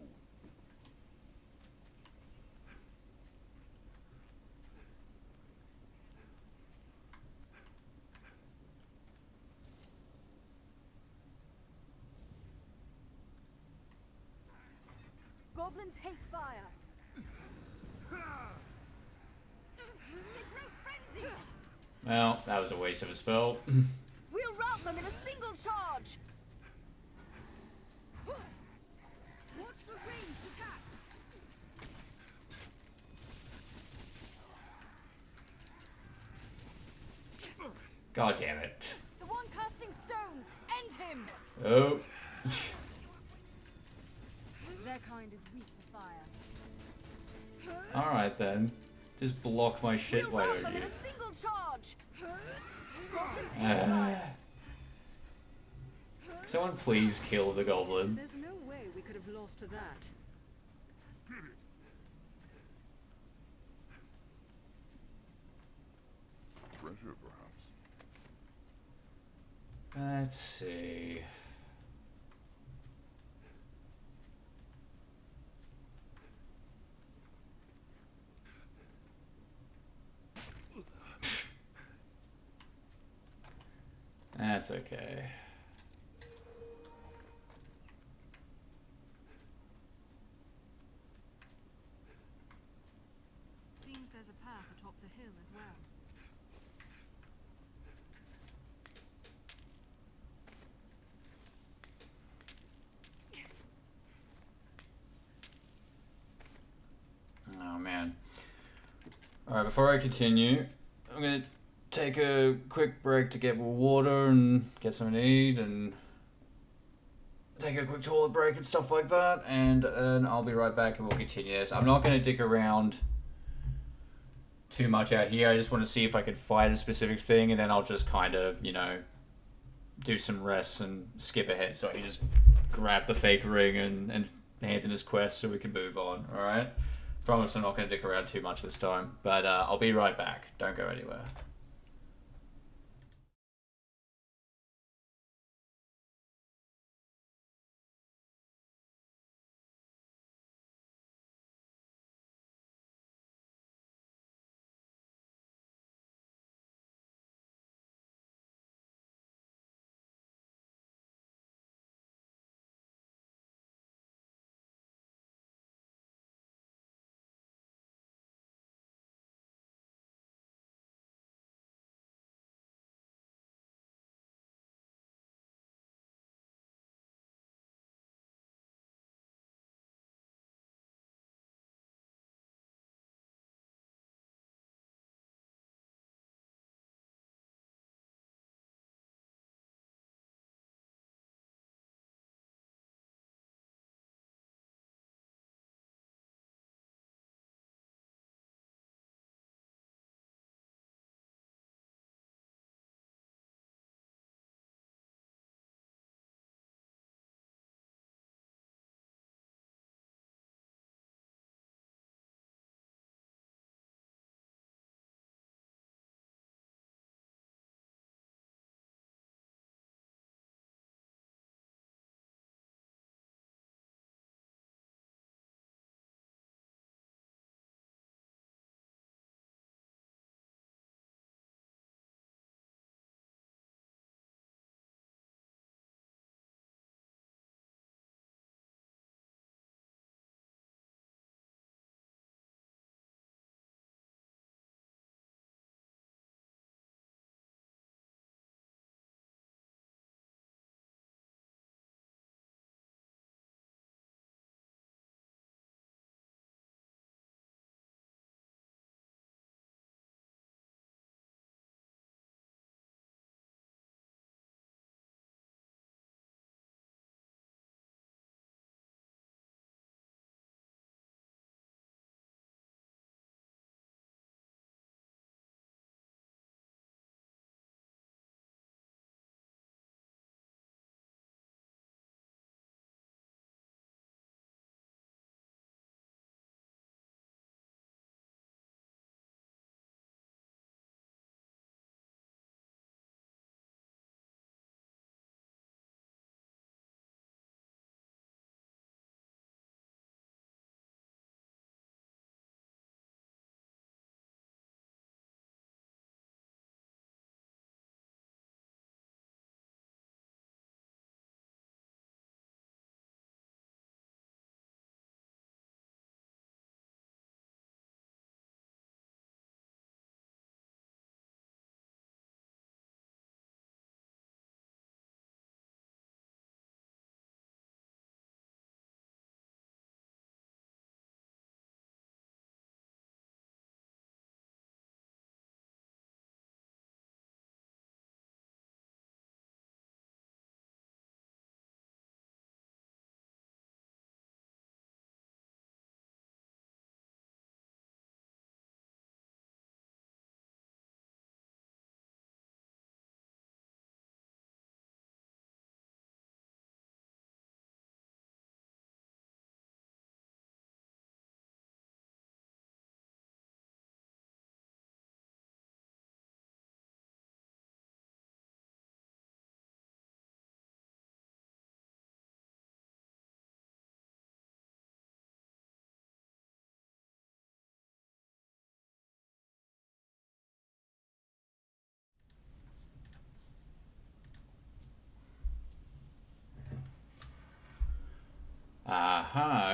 Goblins hate fire. They grow frenzied! Well, that was a waste of a spell. We'll rout them in a single charge! Watch the ranged attacks! God damn it. The one casting stones! End him! Oh. Their kind is weak to fire. Alright then. Just block my shit, why don't you? In a single charge! Goblins Someone please kill the goblin. There's no way we could have lost to that. Did it. Treasure, perhaps. Let's see. That's okay. Seems there's a path atop the hill as well. Oh man. Alright, before I continue, I'm gonna take a quick break to get more water and get something to eat and take a quick toilet break and stuff like that, and then I'll be right back and we'll continue this. I'm not gonna dick around too much out here. I just want to see if I can find a specific thing, and then I'll just kind of, you know, do some rests and skip ahead so I can just grab the fake ring and hand in this quest so we can move on, alright? Promise I'm not going to dick around too much this time, but I'll be right back. Don't go anywhere.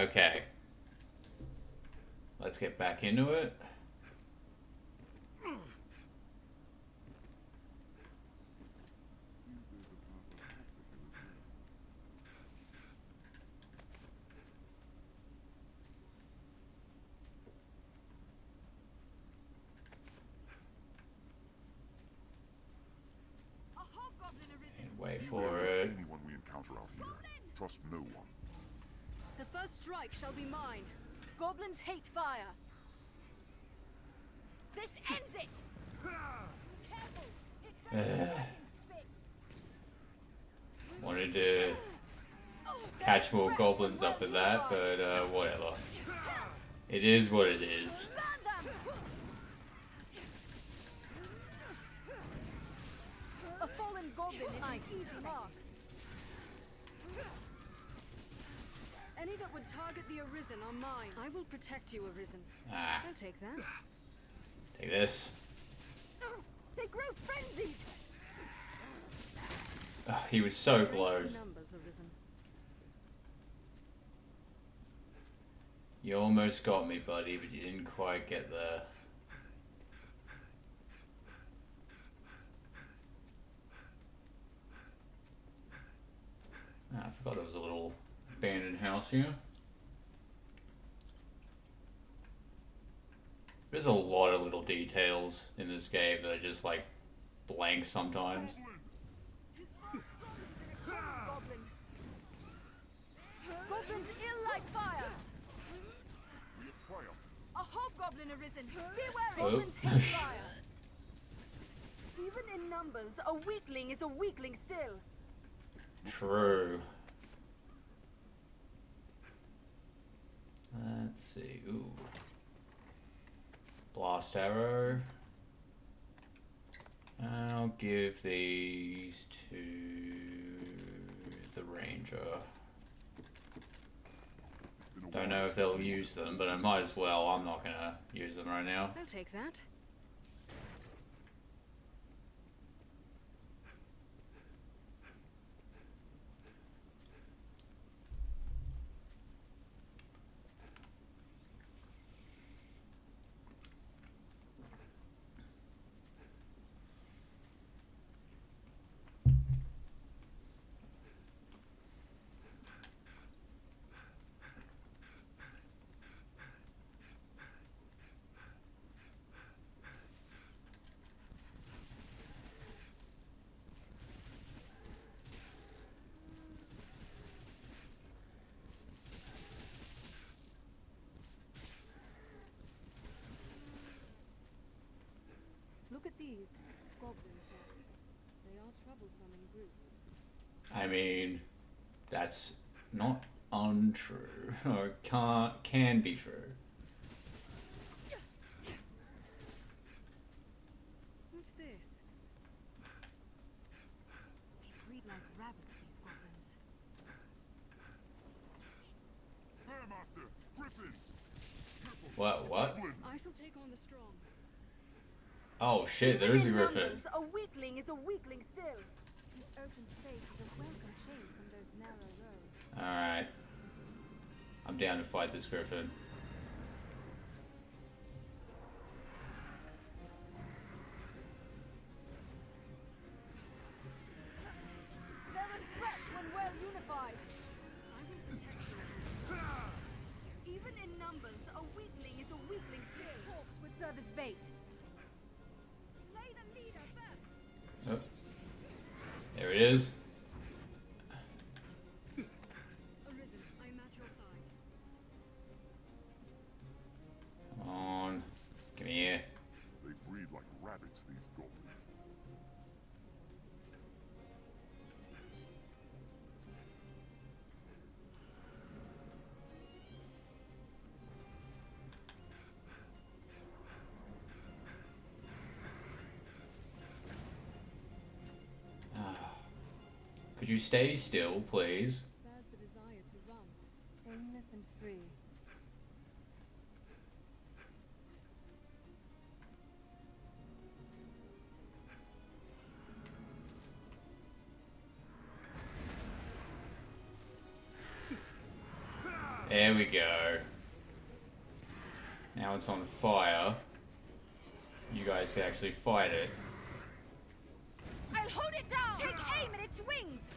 Okay. Let's get back into it. And wait for it. Anyone we encounter out here, trust no one. The first strike shall be mine. Goblins hate fire. This ends it! Wanted to catch more goblins up with that, but whatever. It is what it is. A fallen goblin is an easy mark. Any that would target the Arisen are mine. I will protect you, Arisen. Ah. I'll take that. Take this. They grow frenzied! He was so close. Numbers, Arisen. You almost got me, buddy, but you didn't quite get there. I forgot there was a little abandoned house here. There's a lot of little details in this game that are just like blank sometimes. Goblins ill like fire. A hobgoblin arisen. Beware, goblins hate fire. Even in numbers, a weakling is a weakling still. True. Let's see. Ooh. Blast arrow. I'll give these to the ranger. Don't know if they'll use them, but I might as well. I'm not gonna use them right now. I'll take that. Look at these goblin tracks. They are troublesome in groups. I mean, that's not untrue, or can be true. What's this? They breed like rabbits, these goblins. Master, griffins! What? I shall take on the strong. Oh shit, there is a griffin. Numbers, a weakling is a weakling still. This open space is a welcome change from those narrow roads. Alright. I'm down to fight this griffin. They're a threat when well unified. I will protect you. Even in numbers, a weakling is a weakling still. This corpse would serve as bait. Slay the leader first. Oh. There it is. Arisen, I am at your side. Come on. Give me here. They breed like rabbits, these goblins. Could you stay still, please? There's the desire to run. Aimless and free. There we go. Now it's on fire. You guys can actually fight it. I'll hold it down! Take aim at its wings!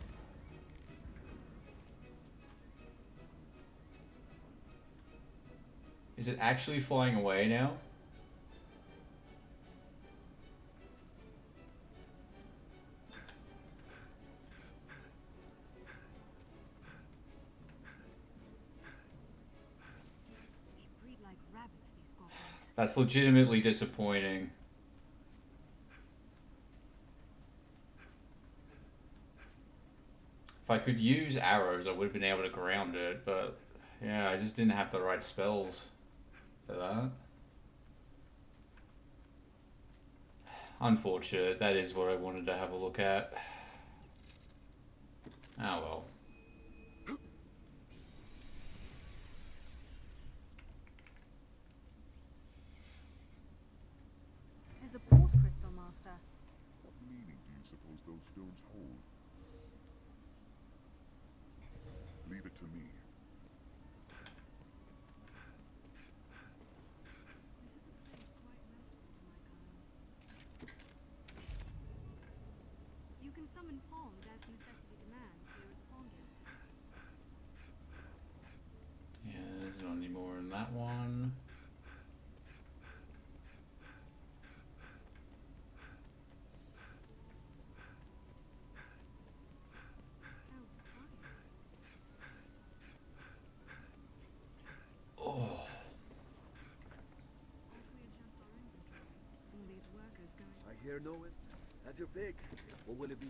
Is it actually flying away now? They breed like rabbits, these goblins. That's legitimately disappointing. If I could use arrows, I would have been able to ground it, but yeah, I just didn't have the right spells for that. Unfortunate, that is what I wanted to have a look at. Oh well. It is a port crystal, Master. What meaning do you suppose those stones hold? Leave it to me. You can summon pawns as necessity demands here at the pawn guild. Yeah, there's not any more in that one. Oh. I hear no one. Have your pick. What will it be?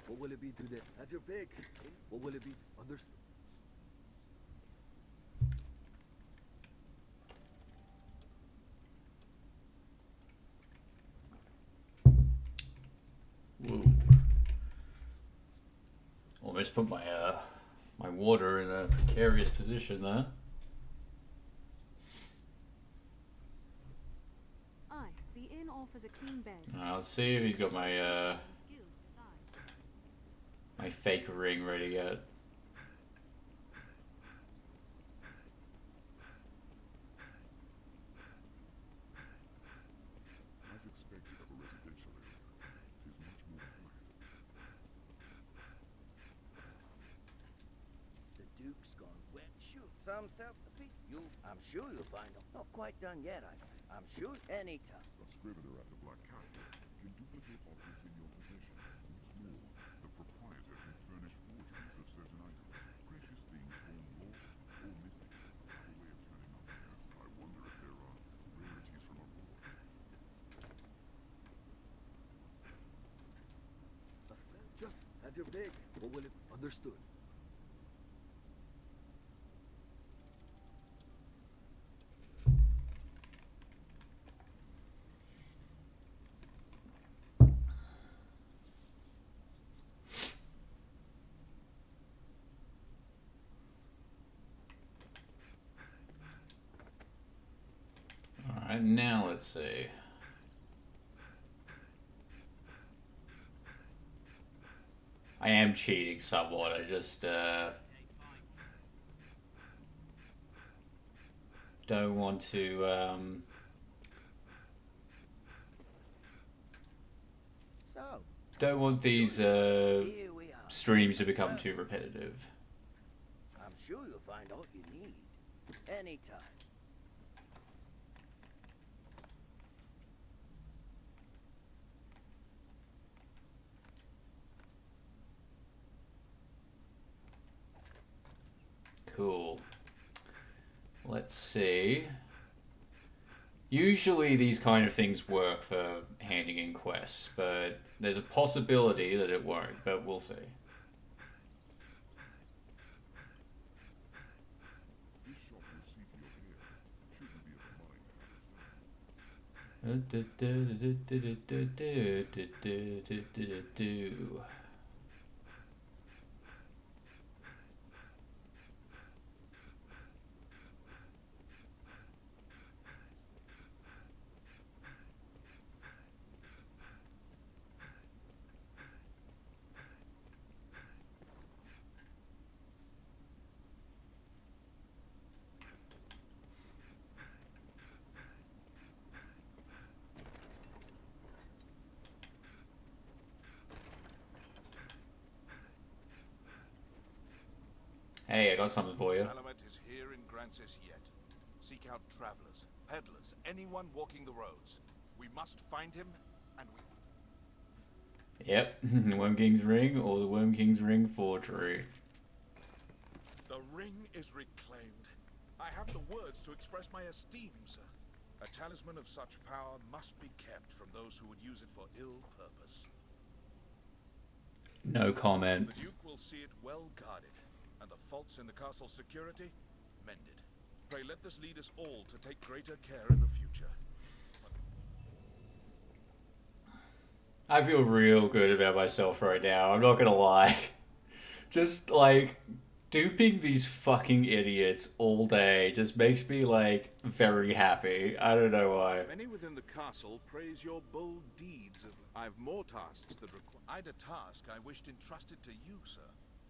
What will it be today? Have your pick. What will it be? Understood. Whoa. Almost put my my water in a precarious position there. Aye, the inn offers a clean bed. Let's see if he's got my my fake ring ready yet. As expected of a residential area, it is much more quiet. The Duke's gone wet. Shoot, some self-piece. I'm sure you'll find them. Not quite done yet, I'm sure. Anytime. A scrivener at the Black Cat can duplicate objects in your possession. What's more, the proprietor can furnish forgeries of certain items. Precious things gone lost or missing. I have a way of turning up here. I wonder if there are rarities from abroad. Just have your pick. What will it? Understood. Alright, now let's see. I am cheating somewhat, I just don't want to don't want these streams to become too repetitive. I'm sure you'll find all you need. Anytime. Cool. Let's see. Usually these kind of things work for handing in quests, but there's a possibility that it won't, but we'll see. This shop will see to your hair. Shouldn't be of a mine, I understand. Hey, I got something for you. Salamet is here in Grancis yet. Seek out travelers, peddlers, anyone walking the roads. We must find him, and we... Yep, the Worm King's Ring or the Worm King's Ring Forgery. The ring is reclaimed. I have the words to express my esteem, sir. A talisman of such power must be kept from those who would use it for ill purpose. No comment. The Duke will see it well guarded, and the faults in the castle's security mended. Pray let this lead us all to take greater care in the future. I feel real good about myself right now, I'm not gonna lie. Just, like, duping these fucking idiots all day just makes me, like, very happy. I don't know why. Many within the castle praise your bold deeds. I've more tasks that require... I'd a task I wished entrusted to you, sir.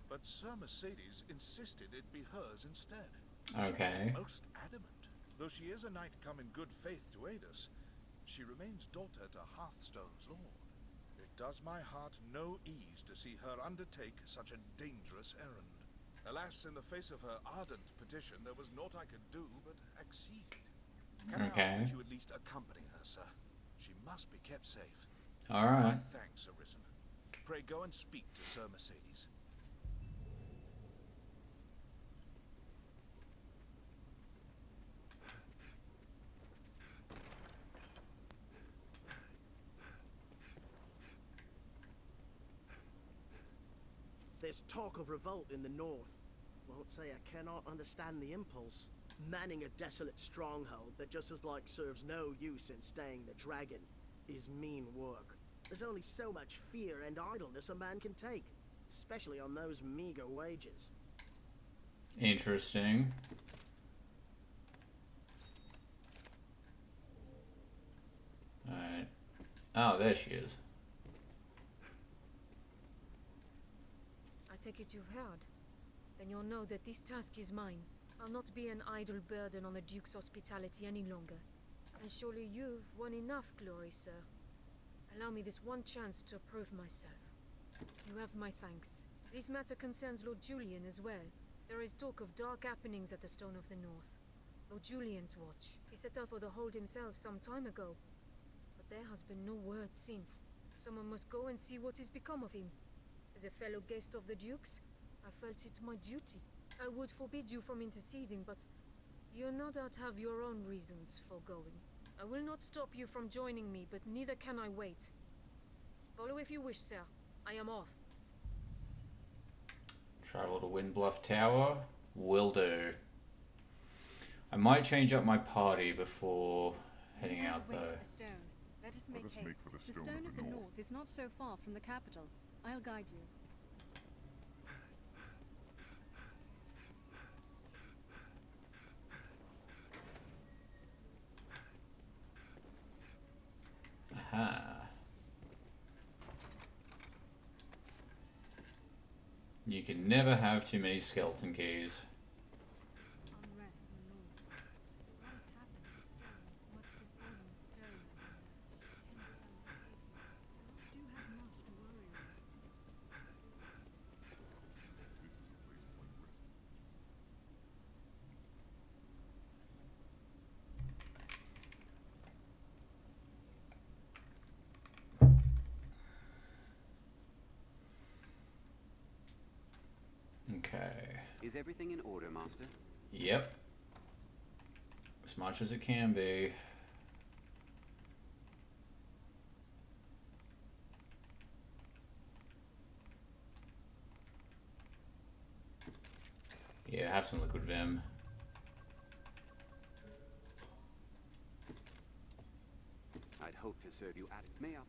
But Sir Mercedes insisted it be hers instead. Okay. She was most adamant. Though she is a knight come in good faith to aid us, she remains daughter to Hearthstone's lord. It does my heart no ease to see her undertake such a dangerous errand. Alas, in the face of her ardent petition, there was naught I could do but accede. Can I ask that you at least accompany her, sir? She must be kept safe. All right. My thanks, Arisen. Pray go and speak to Sir Mercedes. There's talk of revolt in the north. Won't say I cannot understand the impulse. Manning a desolate stronghold that just as like serves no use in staying the dragon is mean work. There's only so much fear and idleness a man can take, especially on those meager wages. Interesting. Alright. Oh, there she is. I take it you've heard. Then you'll know that this task is mine. I'll not be an idle burden on the Duke's hospitality any longer. And surely you've won enough glory, sir. Allow me this one chance to prove myself. You have my thanks. This matter concerns Lord Julian as well. There is talk of dark happenings at the Stone of the North. Lord Julian's watch. He set out for the hold himself some time ago. But there has been no word since. Someone must go and see what has become of him. As a fellow guest of the Duke's, I felt it my duty. I would forbid you from interceding, but you no doubt have your own reasons for going. I will not stop you from joining me, but neither can I wait. Follow if you wish, sir. I am off. Travel to Windbluff Tower. Will do. I might change up my party before heading out, though. The stone. Let us make haste. The Stone of the North is not so far from the capital. I'll guide you. Aha. You can never have too many skeleton keys. Unrest in the north. Just what has happened to the stone? What's before them a stone, I wonder. Hence do have much to worry about. Okay. Is everything in order, Master? Yep. As much as it can be. Yeah, have some liquid vim. hope to serve you at may I?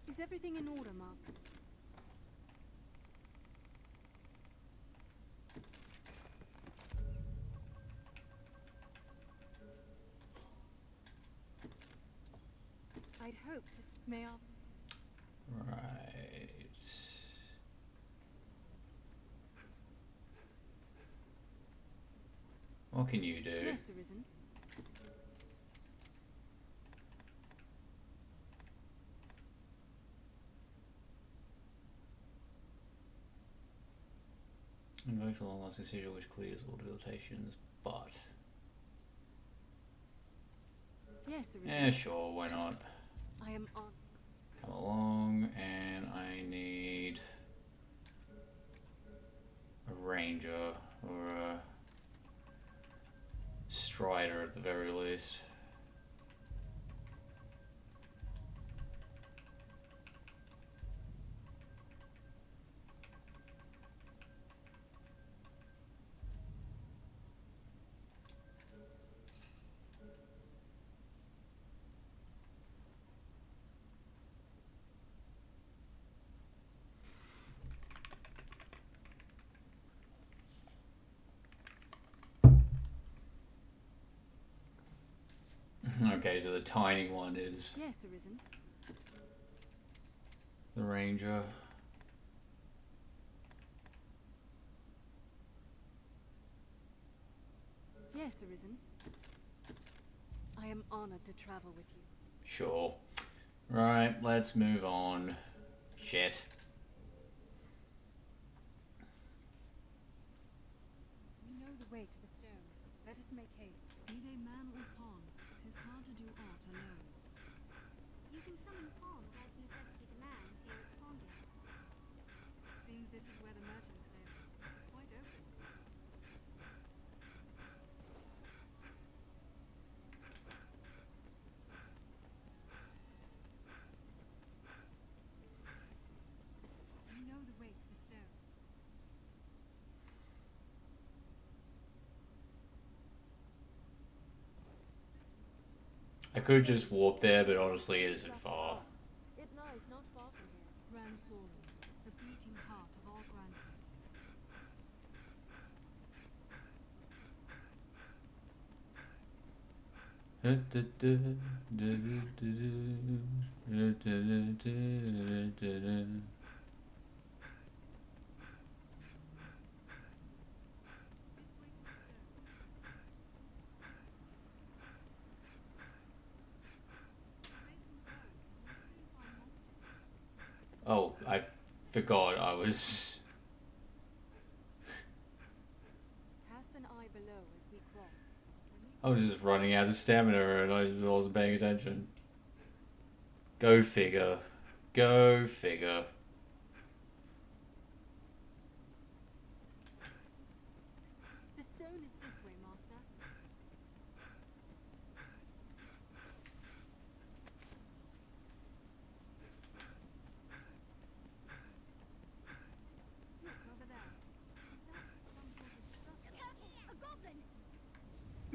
Is everything in order, Master? I'd hoped to... May I? Right. What can you do? Yes, Arisen. Invokes a long-lasting sigil which clears all debilitations, but... Yes, Arisen. Yeah, sure, why not? I am on. Come along, and I need... a ranger, or a... strider at the very least. Okay, so the tiny one is Yes, Arisen. the ranger. Yes, Arisen. I am honored to travel with you. Sure. Right, let's move on. Shit. We know the way to the stone. Let us make haste. Be they man or pawn, 'tis hard to do aught alone. You can summon pawns as necessity demands here at Pawngate. Seems this is where the merchants live. It's quite open. We know the way to the stone. I could just warp there, but honestly it isn't far. It lies not far from here. Grand Soren, the beating heart of all Grances. Oh, I forgot I was... Cast an eye below as we cross. I was just running out of stamina and I just wasn't paying attention. Go figure. Go figure. The stone is this way, Master. Look over there. Is that some sort of structure? A goblin!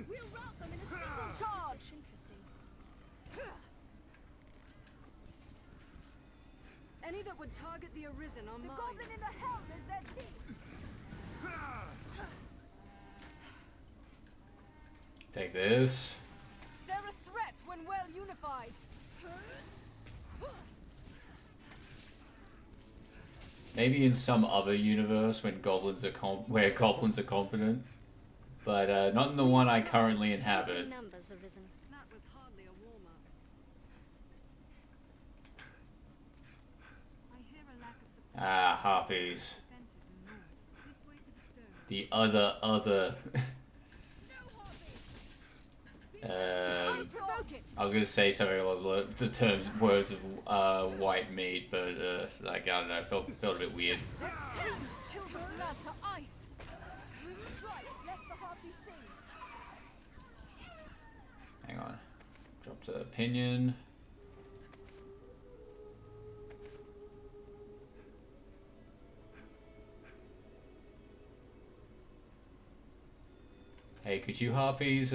We'll rout them in a single charge! This looks interesting. Any that would target the Arisen are The mine. goblin in the helm is their chief! Take this. They're a threat when well unified. Maybe in some other universe when goblins are where goblins are competent, but not in the one I currently inhabit. Numbers Arisen. That was hardly a warm-up. I hear a lack of support. Ah, harpies. Fences in north. This way to the stone. The other. I was gonna say something along the words of white meat, but like I don't know, felt a bit weird. Their skins chill the blood to ice. Strike, lest the harpy sing. Hang on. Drop to opinion. Hey, could you harpies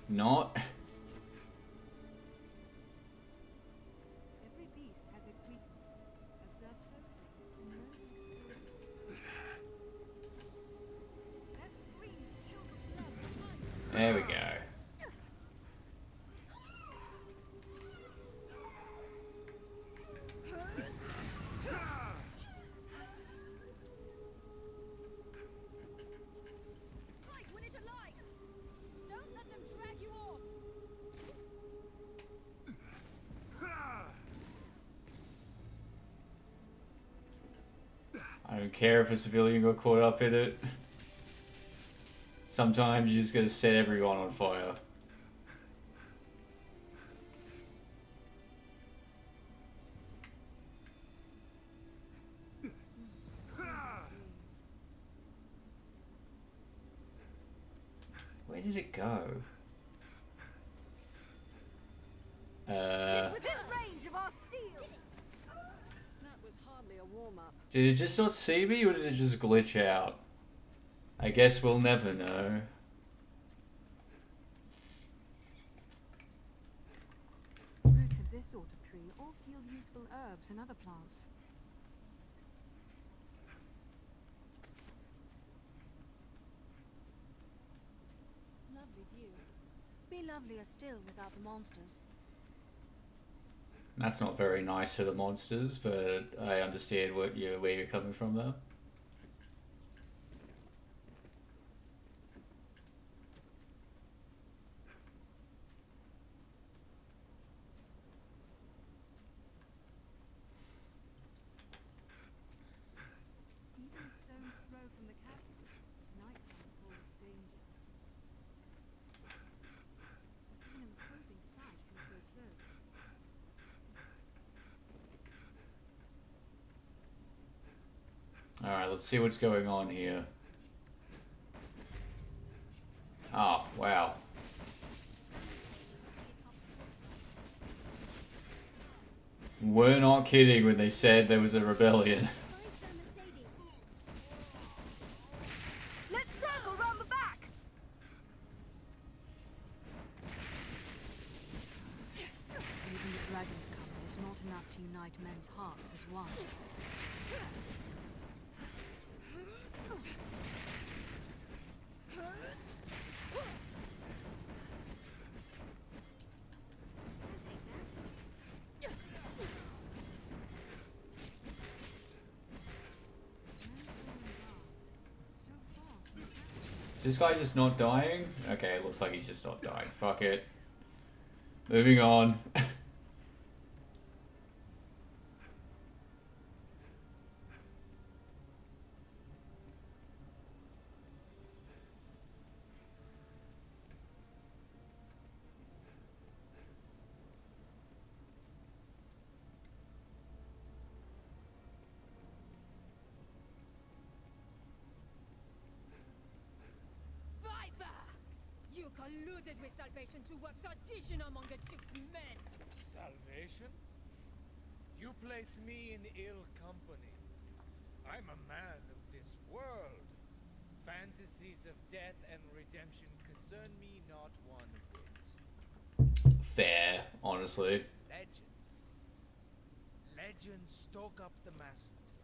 not? There we go. Strike when it alights! Don't let them drag you off! I don't care if a civilian got caught up in it. Sometimes you just gotta set everyone on fire. Where did it go? It's within range of our steel! That was hardly a warm-up. Did it just not see me, or did it just glitch out? I guess we'll never know. Roots of this sort of tree oft yield useful herbs and other plants. Lovely view. Be lovelier still without the monsters. That's not very nice to the monsters, but I understand where you're coming from there. Even a stone's throw from the capital, nighttime holds danger. It is an imposing sight from so close. Alright, let's see what's going on here. Oh, wow. We're not kidding when they said there was a rebellion. Let's circle round the back! Even the dragon's coming is not enough to unite men's hearts as one. Is this guy just not dying? Okay, it looks like he's just not dying. Fuck it. Moving on. Viper! You colluded with Salvation to work sedition among the Duke's men! Salvation? You place me in ill company. I'm a man of this world. Fantasies of death and redemption concern me not one whit. Fair, honestly. Legends. Legends stoke up the masses.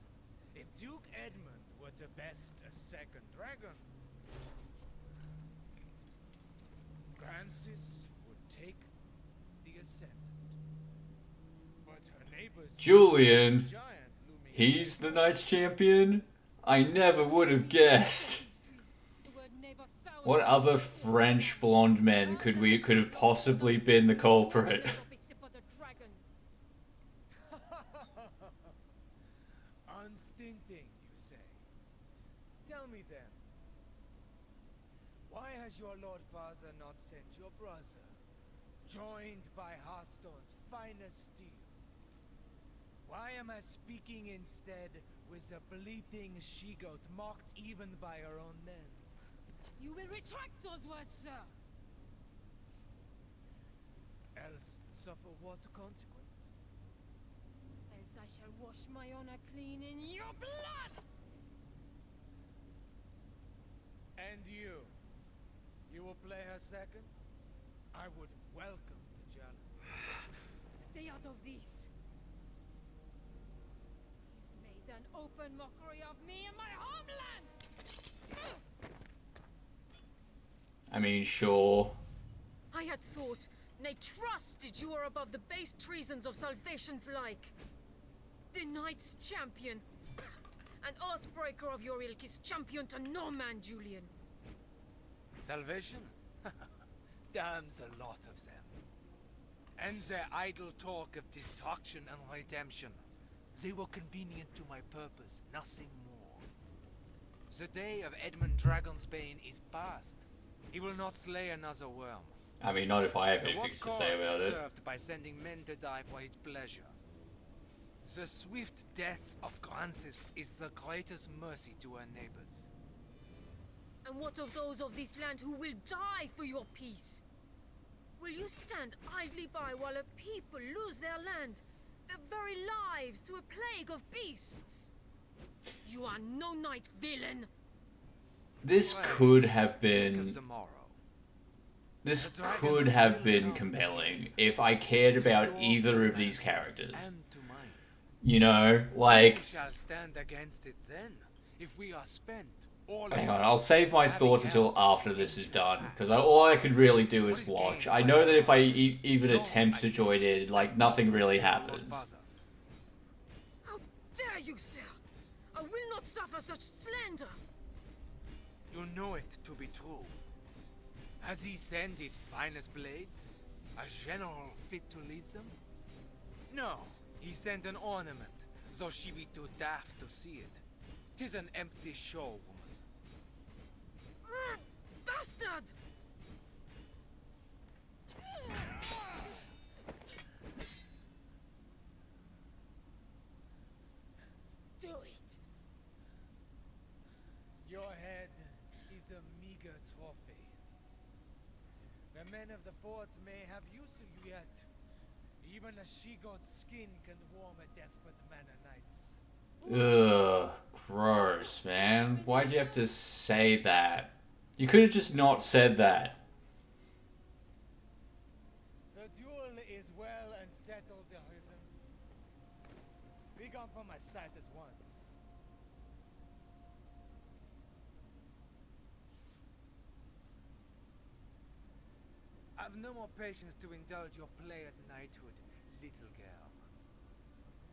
If Duke Edmund were to best a second dragon, Francis would take the ascendant. But her neighbors... Julian, he's the Knights Champion? I never would have guessed. What other French blonde men could have possibly been the culprit? Unstinting, you say? Tell me then, why has your Lord Father not sent your brother, joined by Hearthstone's finest steel? Why am I speaking instead with a bleating she-goat mocked even by her own men? You will retract those words, sir! Else suffer what consequence? Else I shall wash my honor clean in your blood! And you? You will play her second? I would welcome the challenge. Stay out of this! He's made an open mockery of me and my homeland! I mean, sure. I had thought, nay trusted you are above the base treasons of salvation's like. The Knight's champion. An Earthbreaker of your ilk is champion to no man, Julian. Salvation? Damns a lot of them. And their idle talk of destruction and redemption. They were convenient to my purpose, nothing more. The day of Edmund Dragonsbane is past. He will not slay another worm. I mean, not if I have So anything what to cause say about it. served by sending men to die for his pleasure? The swift death of Grancis is the greatest mercy to her neighbors. And what of those of this land who will die for your peace? Will you stand idly by while a people lose their land, their very lives to a plague of beasts? You are no knight, villain! This could have been... This could have been compelling if I cared about either of these characters. You know, like... We shall stand against it then, if we are spent. Hang on, I'll save my thoughts until after this is done, because all I could really do is watch. I know that if I even attempt to join in, like, nothing really happens. How dare you, sir! I will not suffer such slander! You know it to be true. Has he sent his finest blades? A general fit to lead them? No, he sent an ornament, though she be too daft to see it. 'Tis an empty show, woman. Bastard! Do it! Your head is a meager trophy. The men of the fort may have use of you yet. Even a she-goat's skin can warm a desperate man of nights. Ugh, gross, man. Why'd you have to say that? You could have just not said that. The duel is well and settled, Arisen. Be gone from my sight at once. I've no more patience to indulge your play at knighthood, little girl.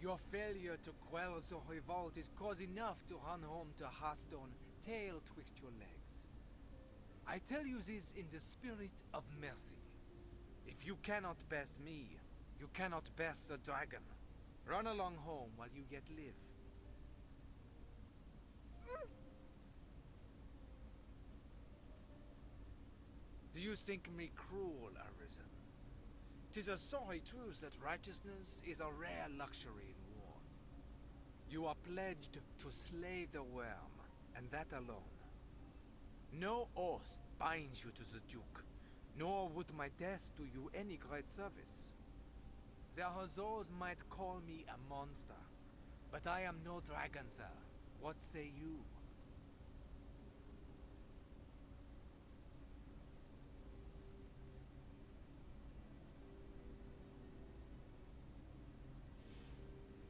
Your failure to quell the revolt is cause enough to run home to Hearthstone, tail twixt your legs. I tell you this in the spirit of mercy. If you cannot best me, you cannot best the dragon. Run along home while you yet live. Do you think me cruel, Arisen? 'Tis a sorry truth that righteousness is a rare luxury in war. You are pledged to slay the worm, and that alone. No oath binds you to the Duke, nor would my death do you any great service. There are those might call me a monster, but I am no dragon, sir. What say you?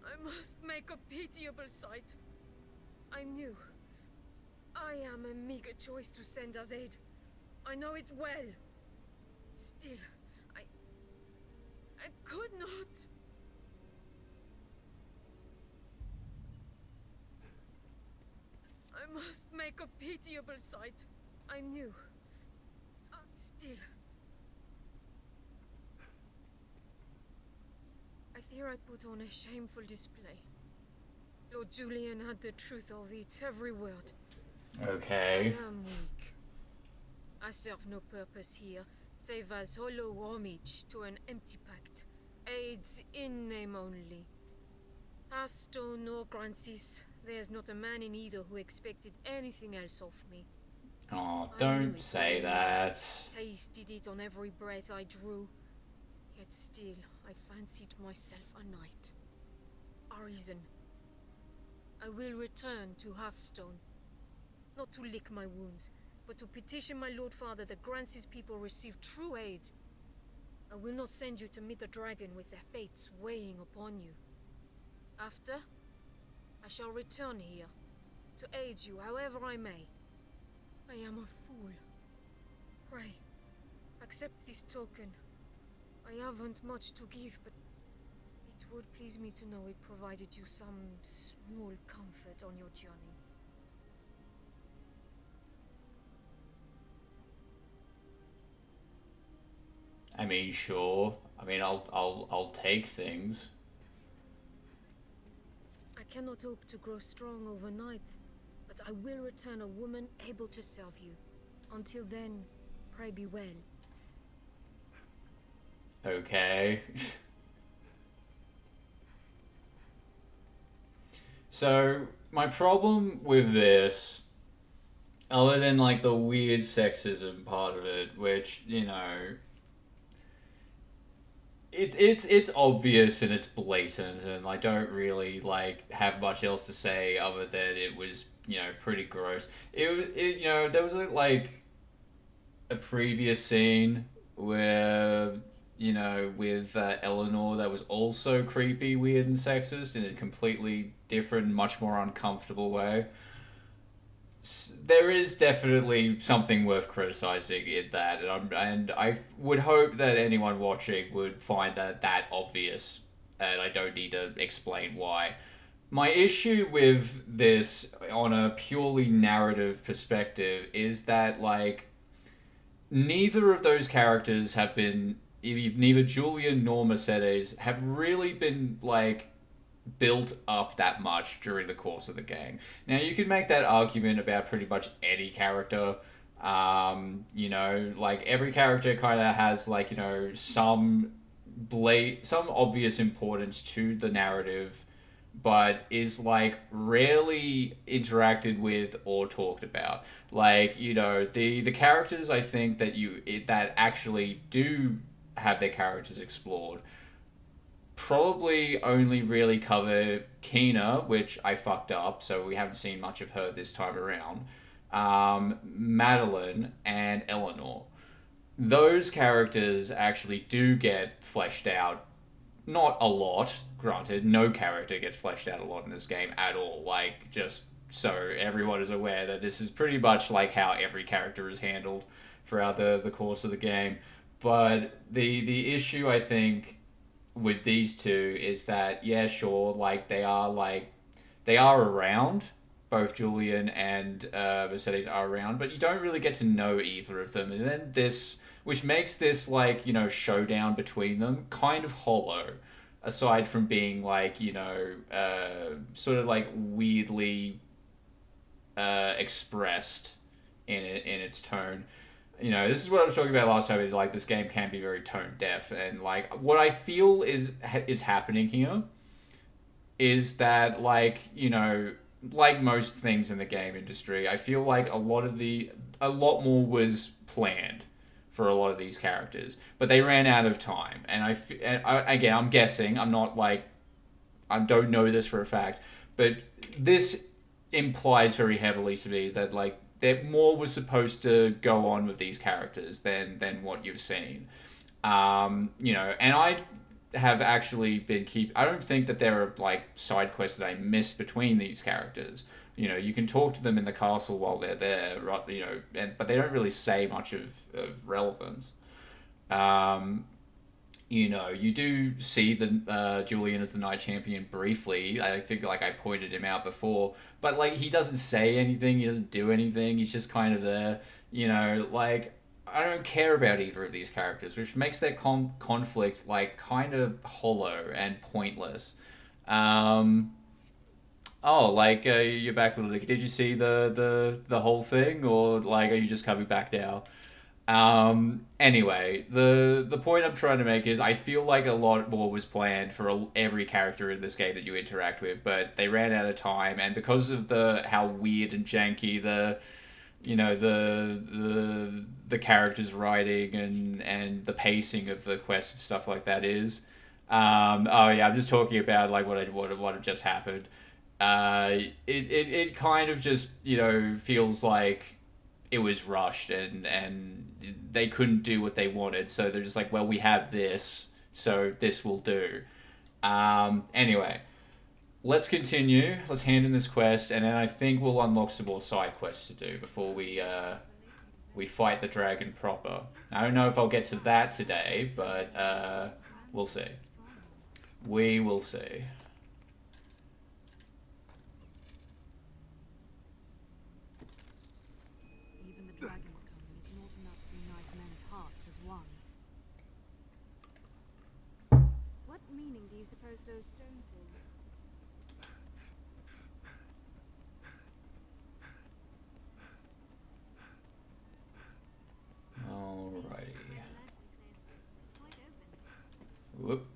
I must make a pitiable sight. I knew. I am a meager choice to send as aid. I know it well. Still, I could not. I must make a pitiable sight. I knew. Still. I fear I put on a shameful display. Lord Julian had the truth of it, every word. Okay. I am weak. I serve no purpose here, save as hollow homage to an empty pact. Aids in name only. Hearthstone or Grancis, there's not a man in either who expected anything else of me. Oh, don't say that. Tasted it on every breath I drew. Yet still, I fancied myself a knight. Arisen. I will return to Hearthstone. Not to lick my wounds, but to petition my Lord Father that Grancis people receive true aid. I will not send you to meet the dragon with their fates weighing upon you. After, I shall return here, to aid you however I may. I am a fool. Pray, accept this token. I haven't much to give, but it would please me to know it provided you some small comfort on your journey. I mean, sure. I mean, I'll take things. I cannot hope to grow strong overnight, but I will return a woman able to serve you. Until then, pray be well. Okay. So, my problem with this, other than like the weird sexism part of it, which, you know, it's obvious and it's blatant, and I don't really like have much else to say other than it was, you know, pretty gross. You know, there was a previous scene where, you know, with Eleanor that was also creepy, weird, and sexist in a completely different, much more uncomfortable way. There is definitely something worth criticizing in that, and I would hope that anyone watching would find that obvious, and I don't need to explain why. My issue with this, on a purely narrative perspective, is that, like, neither of those characters have been, neither Julian nor Mercedes have really been, like, built up that much during the course of the game. Now, you could make that argument about pretty much any character. You know, like, every character kind of has, like, you know, some obvious importance to the narrative, but is, like, rarely interacted with or talked about. Like, you know, the characters I think that actually do have their characters explored probably only really cover Kina, which I fucked up, so we haven't seen much of her this time around, Madeline, and Eleanor. Those characters actually do get fleshed out. Not a lot, granted. No character gets fleshed out a lot in this game at all. Like, just so everyone is aware that this is pretty much like how every character is handled throughout the course of the game. But the issue, I think, with these two is that, yeah, sure, like, they are around. Both Julian and Mercedes are around, but you don't really get to know either of them. And then which makes this, like, you know, showdown between them kind of hollow, aside from being, like, you know, sort of, like, weirdly expressed in its tone. You know, this is what I was talking about last time. Like, this game can be very tone deaf, and, like, what I feel is happening here is that, like, you know, like most things in the game industry, I feel like a lot more was planned for a lot of these characters, but they ran out of time. And again, I'm guessing. I'm not, like, I don't know this for a fact, but this implies very heavily to me that, like, that more was supposed to go on with these characters than what you've seen. You know, and I have actually been I don't think that there are, like, side quests that I missed between these characters. You know, you can talk to them in the castle while they're there, right? You know, but they don't really say much of relevance. You know, you do see the Julian as the Night Champion briefly. I think, like, I pointed him out before, but, like, he doesn't say anything. He doesn't do anything. He's just kind of there. You know, like, I don't care about either of these characters, which makes their conflict, like, kind of hollow and pointless. Oh, like, you're back. Did you see the whole thing, or, like, are you just coming back now? Anyway, the point I'm trying to make is I feel like a lot more was planned for every character in this game that you interact with, but they ran out of time, and because of how weird and janky the characters' writing and the pacing of the quests and stuff like that is. Oh yeah, I'm just talking about, like, what had just happened. It kind of just, you know, feels like it was rushed and they couldn't do what they wanted, so they're just like, well, we have this, so this will do. Anyway, let's continue. Let's hand in this quest, and then I think we'll unlock some more side quests to do before we we fight the dragon proper. I don't know if I'll get to that today, but we'll see. We will see. Even the dragon's coming is not enough to unite men's hearts as one. What meaning do you suppose those stones hold? Alrighty. Whoop.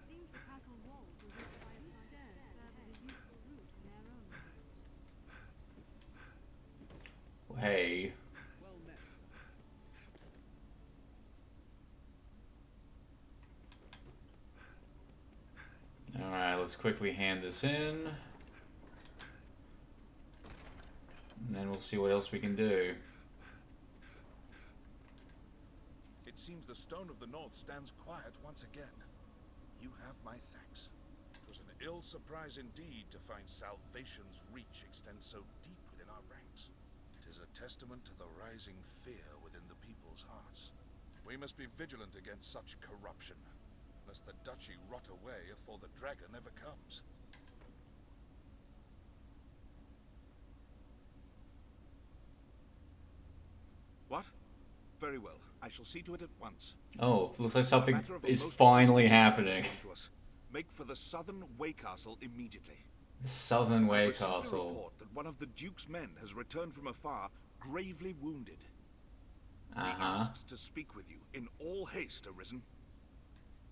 Seems the castle walls are reached by these stairs serve as a useful route in their own right. Hey. Well met. Alright, let's quickly hand this in. And then we'll see what else we can do. It seems the Stone of the North stands quiet once again. You have my thanks. It was an ill surprise indeed to find salvation's reach extend so deep within our ranks. It is a testament to the rising fear within the people's hearts. We must be vigilant against such corruption, lest the duchy rot away afore the dragon ever comes. What? Very well. I shall see to it at once. Oh, looks like something is finally happening. Make for the southern Way Castle immediately. The southern Way I received a Castle. report that one of the Duke's men has returned from afar, gravely wounded. He asks to speak with you in all haste, Arisen.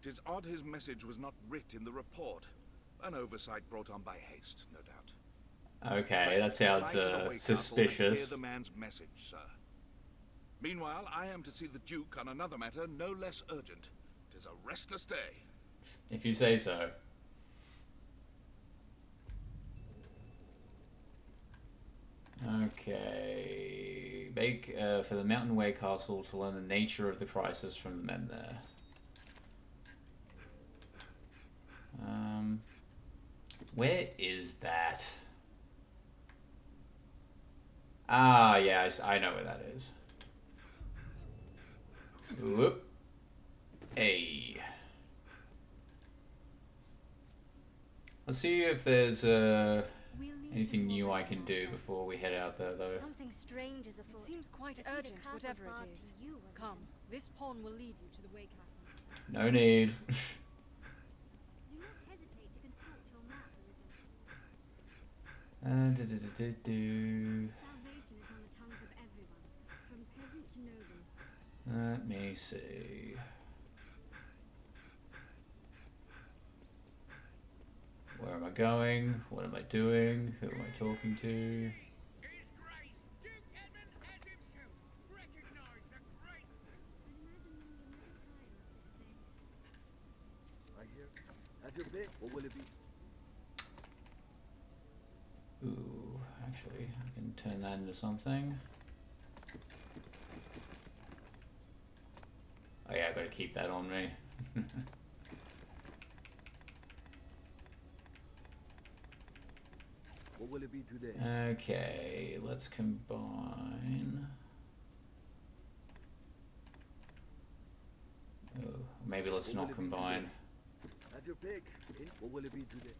'Tis odd his message was not writ in the report. An oversight brought on by haste, no doubt. Okay, that sounds Fly to the Way suspicious. Castle and hear the man's message, sir. Meanwhile, I am to see the Duke on another matter no less urgent. 'Tis a restless day. If you say so. Okay. Make for the Mountain Way Castle to learn the nature of the crisis from the men there. Where is that? Ah, yes, I know where that is. Whoop. Hey. Let's see if there's anything new I can do before we head out there, though. Something strange is afoot. It seems quite urgent, whatever it is. Come, this pawn will lead you to the Way Castle. No need. Do not hesitate to consult your map, Arisen. Salvation is on the tongues of everyone, from peasant to noble. Let me see. Where am I going? What am I doing? Who am I talking to? I hear. Have your pick. What will it be? Ooh, actually, I can turn that into something. Oh yeah, I gotta keep that on me. What will it be today? Okay, let's combine. Oh, maybe let's not combine. Have your pick. What will it be today?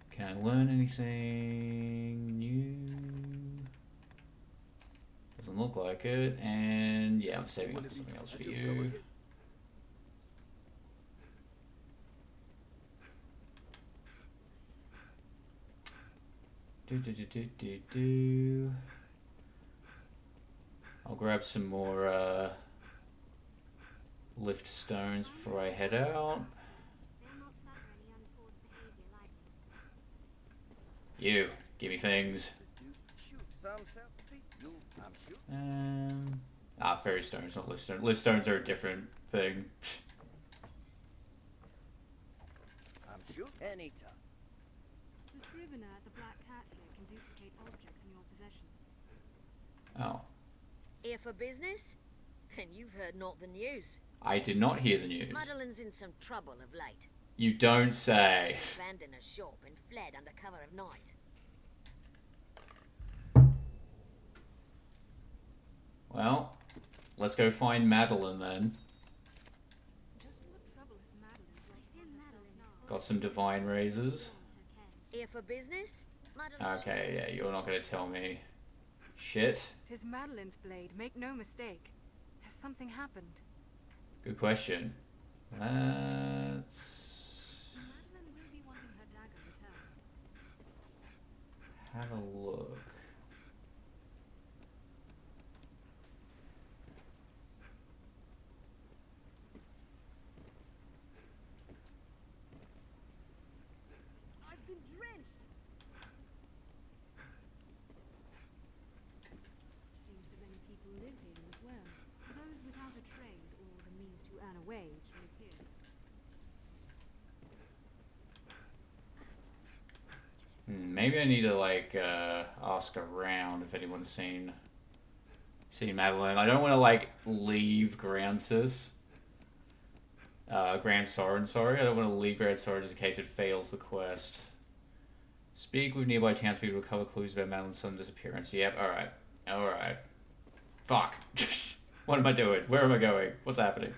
Can I learn anything new? Doesn't look like it. And yeah, I'm saving up for something else for you. I'll grab some more lift stones before I head out. You, give me things. Fairy stones, not lift stones. Lift stones are a different thing. I'm sure. Anytime. The scrivener at the Black Cat here can duplicate objects in your possession. Oh. Here for business? Then you've heard not the news. I did not hear the news. Madeline's in some trouble of late. You don't say. She abandoned her shop and fled under cover of night. Well, let's go find Madeline then. Got some divine razors. Here for business? Okay, yeah, you're not gonna tell me shit. 'Tis Madeline's blade, make no mistake. Has something happened? Good question. Let's Madeline will be wanting her dagger returned. have a look. I've been drenched. Seems that many people live here as well. Those without a trade or the means to earn a wage live here. Maybe I need to like ask around if anyone's seen Madeline. I don't want to like leave Grand Soren, sorry. I don't want to leave Grand Soren just in case it fails the quest. Speak with nearby townspeople to recover clues about Madeline's sudden disappearance. Yep, alright. Alright. Fuck. What am I doing? Where am I going? What's happening?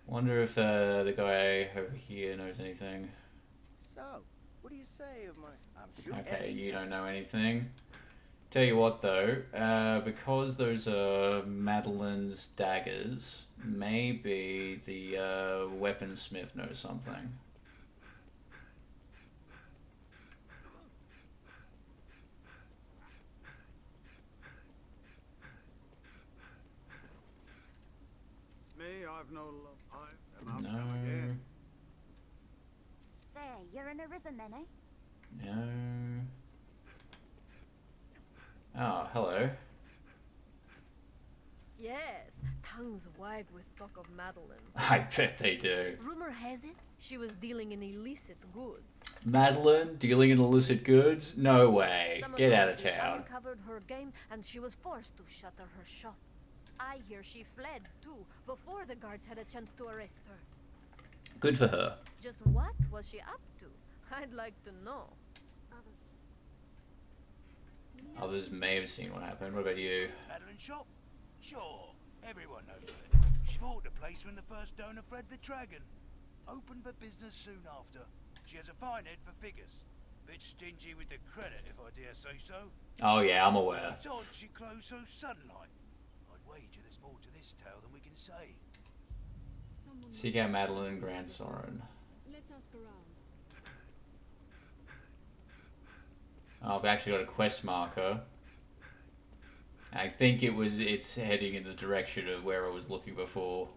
Wonder if the guy over here knows anything. So, what do you say of my... I'm sure... Okay, you don't know anything. Tell you what though, because those are Madeline's daggers, maybe the weaponsmith knows something. Me, I've no love. No. Say, you're an Arisen then, eh? No. Oh, hello. Yes, tongues wag with talk of Madeline. I bet they do. Rumor has it she was dealing in illicit goods. Madeline dealing in illicit goods? No way. Get out of town. Uncovered her game and she was forced to shutter her shop. I hear she fled too before the guards had a chance to arrest her. Good for her. Just what was she up to? I'd like to know. Others may have seen what happened. What about you? Madeline shop? Sure, everyone knows it. She bought the place when the first donor fled the dragon. Opened for business soon after. She has a fine head for figures. Bit stingy with the credit, if I dare say so. Oh yeah, I'm aware. It's odd she closed so sudden-like. I'd wager there's more to this tale than we can say. Seek out Madeline and Grand Soren. Let's ask around. Oh, I've actually got a quest marker. I think it's heading in the direction of where I was looking before.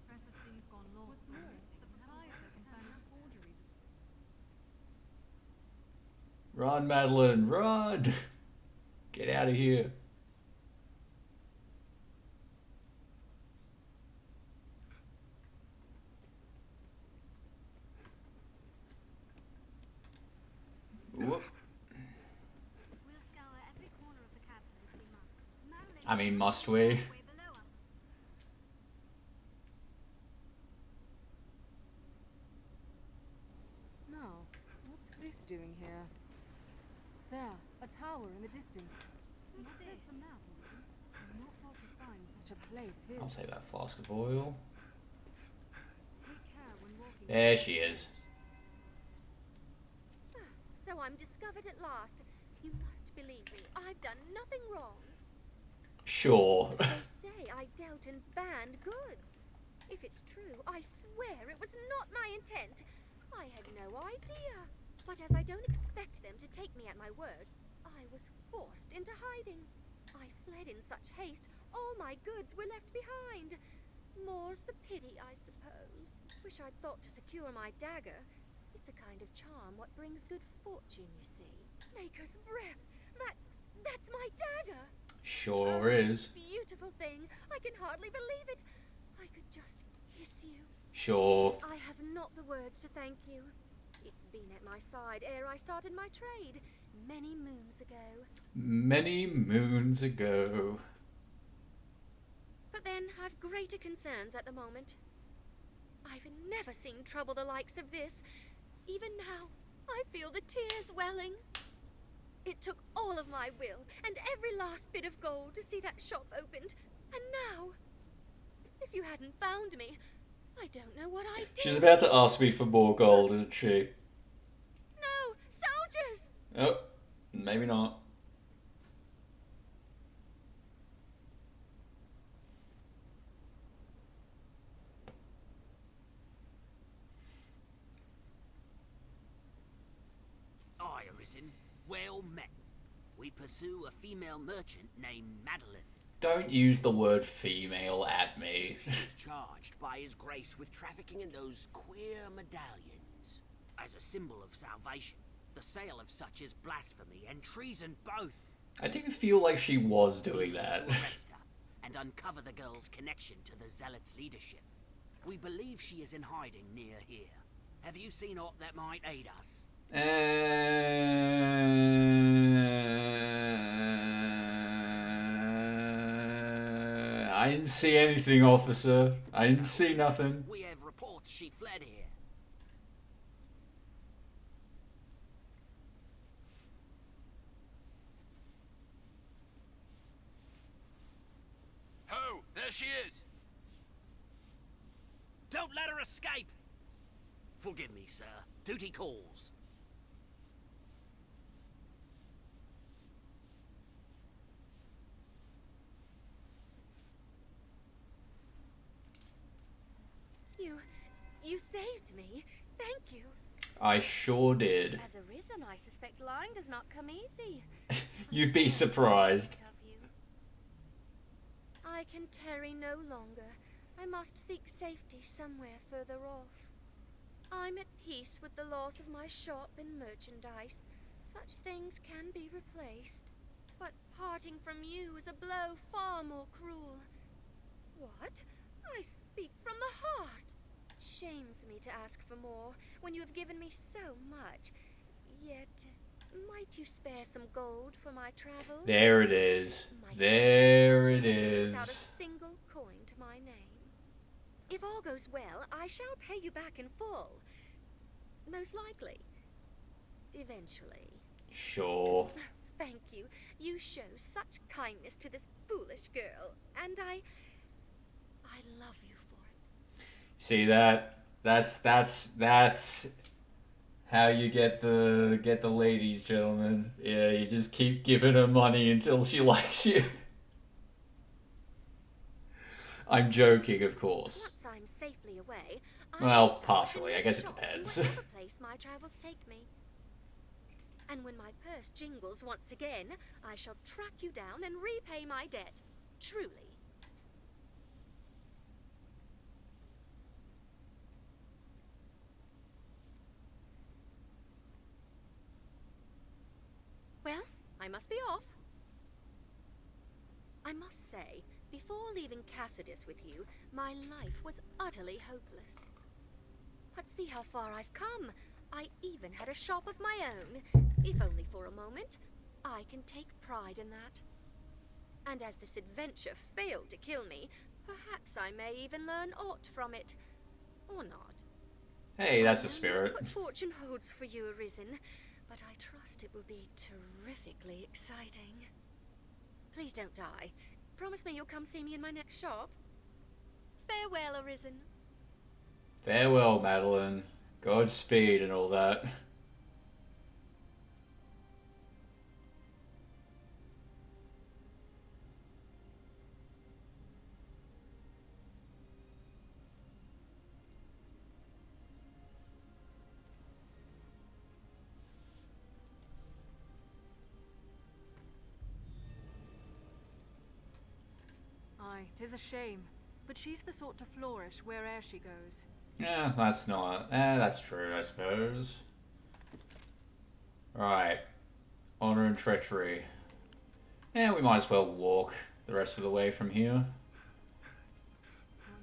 Precious things gone lost. What's more, the proprietor can banish forgeries. Run, Madeline, run! Get out of here. Whoop. We'll scour every corner of the capital if we must. Madeline, I mean, must we? way below us. Now, what's this doing here? There, a tower in the distance. What's this? The map, Arisen. I'm not thought to find such a place here. I'll take that flask of oil. Take care when walking. There she is. So I'm discovered at last. You must believe me. I've done nothing wrong. Sure. They say I dealt in banned goods. If it's true, I swear it was not my intent. I had no idea. But as I don't expect them to take me at my word, I was forced into hiding. I fled in such haste, all my goods were left behind. More's the pity, I suppose. Wish I'd thought to secure my dagger. It's a kind of charm what brings good fortune, you see. Maker's breath! That's my dagger! Sure is. Beautiful thing. I can hardly believe it. I could just kiss you. Sure. I have not the words to thank you. It's been at my side ere I started my trade, many moons ago. Many moons ago. But But then, I've greater concerns at the moment. I've never seen trouble the likes of this. Even now, I feel the tears welling. It took all of my will and every last bit of gold to see that shop opened. And now, if you hadn't found me, I don't know what I'd do. She's about to ask me for more gold, isn't she? No! Soldiers! Oh, maybe not. Arisen, well met. We pursue a female merchant named Madeline. Don't use the word female at me. She is charged by His Grace with trafficking in those queer medallions. As a symbol of salvation, the sale of such is blasphemy and treason both. I do feel like she was doing We need that. to arrest her and uncover the girl's connection to the Zealots' leadership. We believe she is in hiding near here. Have you seen aught that might aid us? I didn't see anything, officer. I didn't see nothing. We have reports she fled here. Ho! There she is! Don't let her escape! Forgive me, sir. Duty calls. You saved me. Thank you. I sure did. As Arisen, I suspect lying does not come easy. You'd be surprised. I can tarry no longer. I must seek safety somewhere further off. I'm at peace with the loss of my shop and merchandise. Such things can be replaced. But parting from you is a blow far more cruel. What? I speak from the heart. Shames me to ask for more when you have given me so much. Yet, might you spare some gold for my travels? There it is. There it Without a is. single coin to my name. If all goes well, I shall pay you back in full. Most likely. Eventually. Sure. Thank you. You show such kindness to this foolish girl, and I love you for it. See that? That's how you get the ladies, gentlemen. Yeah, you just keep giving her money until she likes you. I'm joking, of course. Once I'm safely away, Well, partially. I guess it depends. whatever place my travels take me. And when my purse jingles once again, I shall track you down and repay my debt. Truly. Well, I must be off. I must say, before leaving Cassidus with you, my life was utterly hopeless. But see how far I've come. I even had a shop of my own. If only for a moment. I can take pride in that. And as this adventure failed to kill me, perhaps I may even learn aught from it. Or not. Hey, that's I a don't know spirit. what fortune holds for you, Arisen, but I trust it will be terrifically exciting. Please don't die. Promise me you'll come see me in my next shop. Farewell, Arisen. Farewell, Madeline. Godspeed and all that. Aye, 'tis a shame, but she's the sort to flourish where'er she goes. Yeah, that's not... that's true, I suppose. Right. Honor and treachery. Yeah, we might as well walk the rest of the way from here. One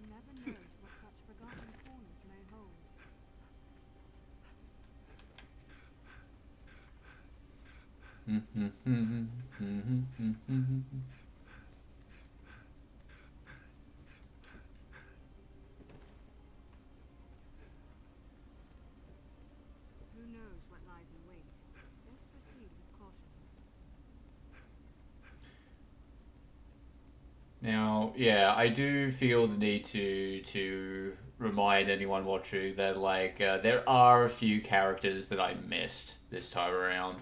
never knows what such forgotten corners may hold. Now, yeah, I do feel the need to remind anyone watching that like there are a few characters that I missed this time around.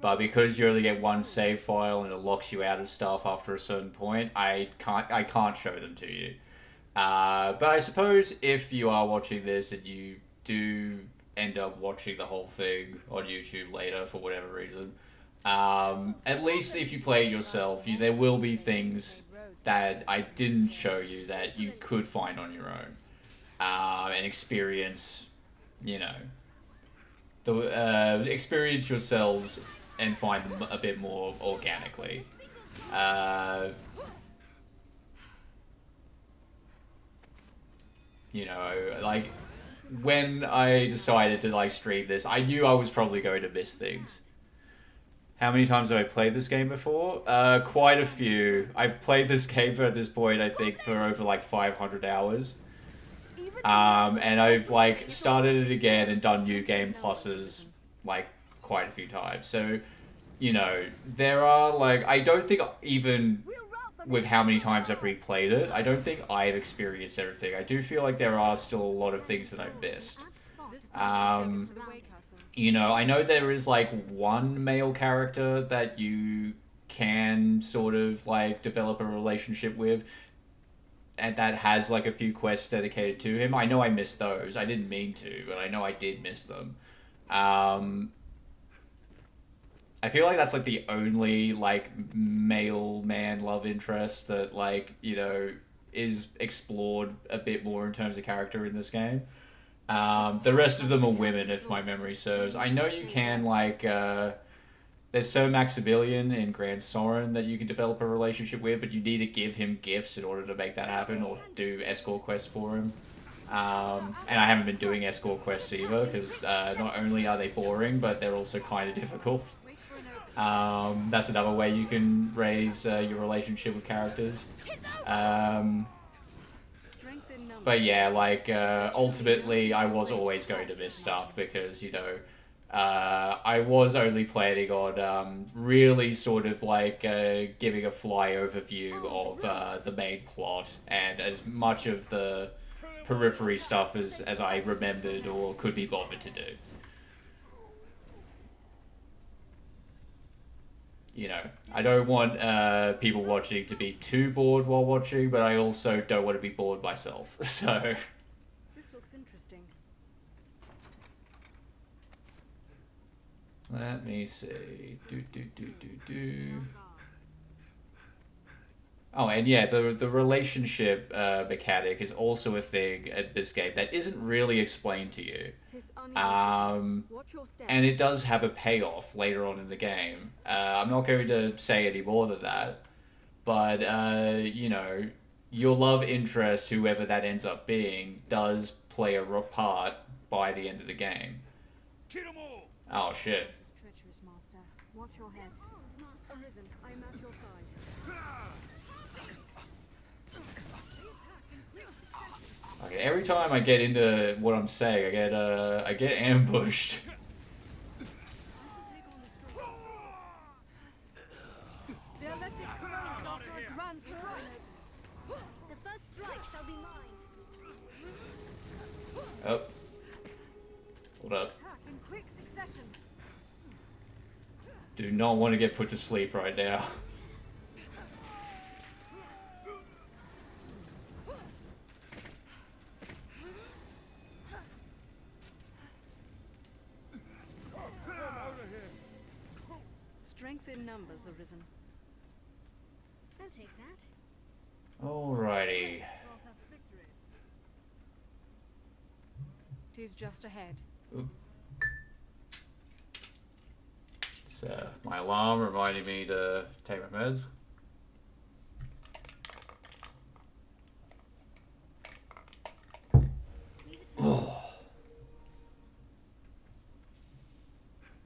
But because you only get one save file and it locks you out of stuff after a certain point, I can't show them to you. But I suppose if you are watching this and you do end up watching the whole thing on YouTube later for whatever reason, at least if you play it yourself, there will be things that I didn't show you that you could find on your own and experience, you know, experience yourselves and find them a bit more organically. You know, like, when I decided to, like, stream this, I knew I was probably going to miss things. How many times have I played this game before? Quite a few. I've played this game at this point, I think, for over, like, 500 hours. And I've, like, started it again and done New Game Pluses, like, quite a few times. So, you know, there are, like, I don't think even with how many times I've replayed it, I don't think I've experienced everything. I do feel like there are still a lot of things that I've missed. You know, I know there is, like, one male character that you can sort of, like, develop a relationship with, and that has, like, a few quests dedicated to him. I know I missed those. I didn't mean to, but I know I did miss them. I feel like that's, like, the only, like, male man love interest that, like, you know, is explored a bit more in terms of character in this game. The rest of them are women, if my memory serves. I know you can, like, there's Sir Maximilian in Grand Soren that you can develop a relationship with, but you need to give him gifts in order to make that happen, or do escort quests for him. And I haven't been doing escort quests either, because not only are they boring, but they're also kind of difficult. That's another way you can raise your relationship with characters. But yeah, like, ultimately, I was always going to miss stuff because, you know, I was only planning on really sort of, like, giving a flyover view of the main plot and as much of the periphery stuff as I remembered or could be bothered to do. You know, I don't want people watching to be too bored while watching, but I also don't want to be bored myself. So This looks interesting. let me see. Oh, and yeah, the relationship mechanic is also a thing at this game that isn't really explained to you. And it does have a payoff later on in the game. I'm not going to say any more than that. But, you know, your love interest, whoever that ends up being, does play a part by the end of the game. Oh, shit. This is treacherous, Master. Watch your head. Arisen, I am at your side. Okay, every time I get into what I'm saying, I get ambushed. They are left exposed after a grand strike. The first strike shall be mine. Oh. Hold up. Attack in quick succession. Do not want to get put to sleep right now. Strength in numbers, Arisen. I'll take that. Alrighty. Brought us victory. 'Tis just ahead. Oop. It's my alarm reminding me to take my meds.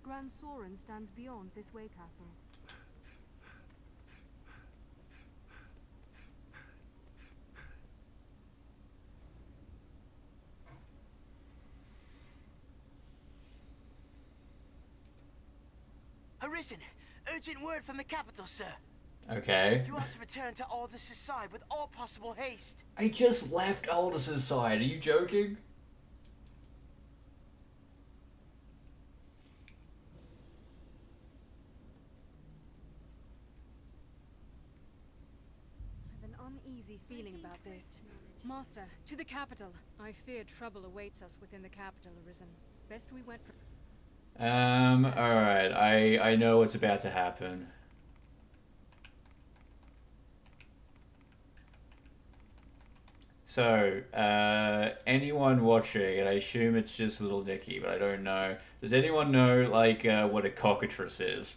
Grand Soren stands beyond this way castle. Arisen, urgent word from the capital, sir. Okay. You are to return to Aldous' side with all possible haste. I just left Aldous' side. Are you joking? I have an uneasy feeling about this. Master, to the capital. I fear trouble awaits us within the capital, Arisen. Best we went... Alright. I know what's about to happen. So, anyone watching, and I assume it's just little Nicky, but I don't know. Does anyone know, like, what a cockatrice is?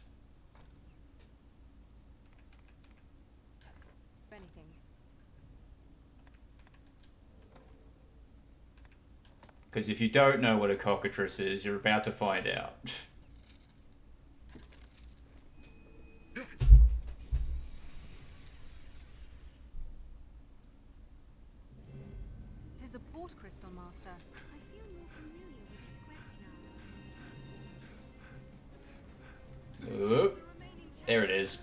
Anything. Because if you don't know what a cockatrice is, you're about to find out. Tis a port crystal, Master. I feel more familiar with this quest now. Oop. There it is.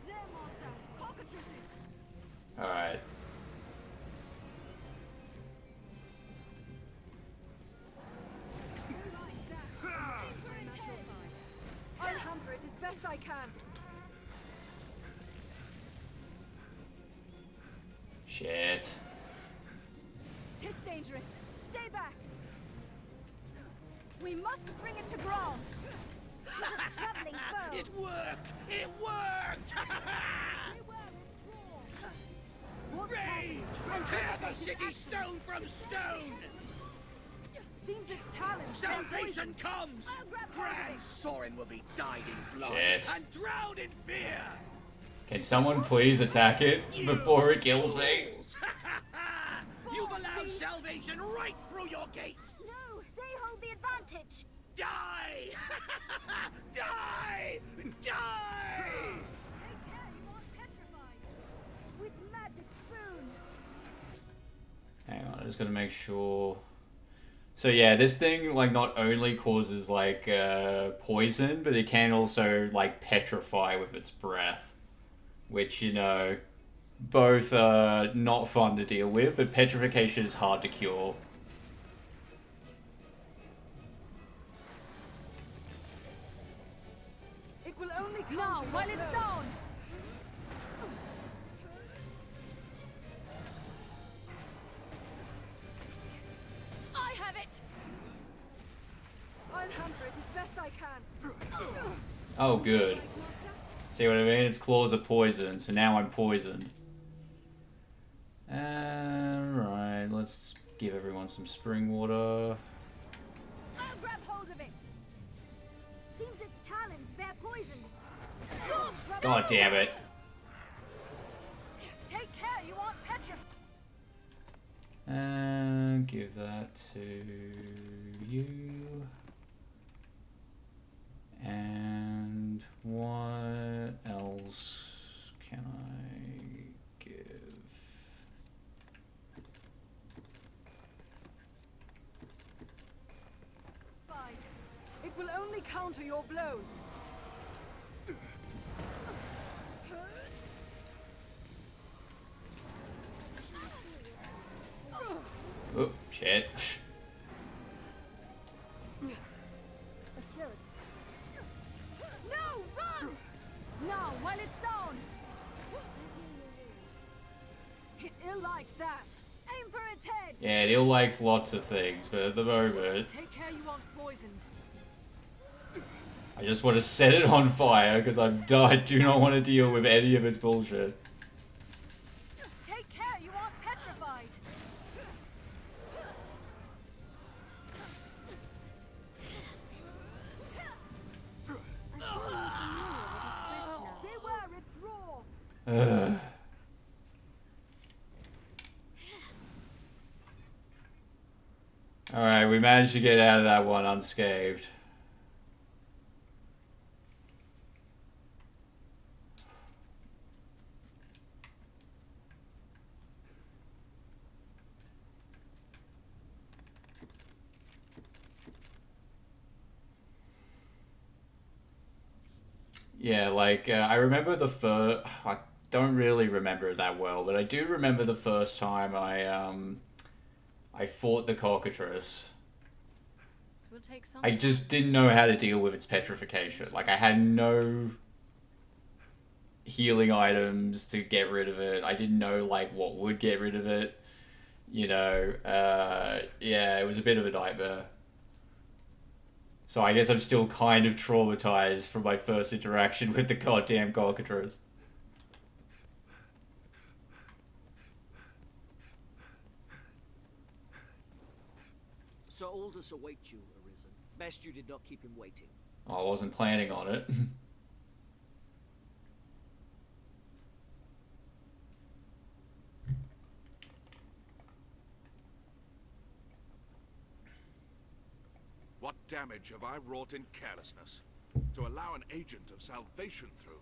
There, Master! Cockatrices! Alright. I'll hamper it as best I can. Shit. Tis dangerous. Stay back. We must bring it to ground. Tis a traveling foe. It worked! It worked! Rage! Tear the city stone from stone! Seems its talons. Salvation comes! Grand Sorin will be dyed in blood Shit. and drowned in fear! Can someone please attack it before it kills me? You've allowed salvation right through your gates! No, they hold the advantage. Die! Die! Die! With magic spoon. Hang on, I just gotta make sure. So yeah, this thing like not only causes like poison, but it can also like petrify with its breath, which you know, both are not fun to deal with. But petrification is hard to cure. It will only come now while it's down. I have it. I'll hamper it as best I can. Oh, good. See what I mean? Its claws are poisoned, so now I'm poisoned. Right, let's give everyone some spring water. I'll grab hold of it. Seems its talons bear poison. God damn it. Take care, you aren't petrified. And give that to you. And what else can I give? It will only counter your blows. Oh, shit. No, run! Now, while it's down. It ill likes that. Aim for its head. Yeah, it likes lots of things, but at the moment, Take care you aren't poisoned. I just want to set it on fire because I do not want to deal with any of its bullshit. Take care you aren't petrified. Beware its roar. Alright, we managed to get out of that one unscathed. Yeah, like, I remember the first... I don't really remember it that well, but I do remember the first time I fought the cockatrice. We'll take some I just didn't know how to deal with its petrification. Like, I had no healing items to get rid of it. I didn't know, like, what would get rid of it. You know, yeah, it was a bit of a nightmare. So I guess I'm still kind of traumatized from my first interaction with the goddamn cockatrice. Sir Aldous awaits you, Arisen. Best you did not keep him waiting. I wasn't planning on it. What damage have I wrought in carelessness to allow an agent of salvation through?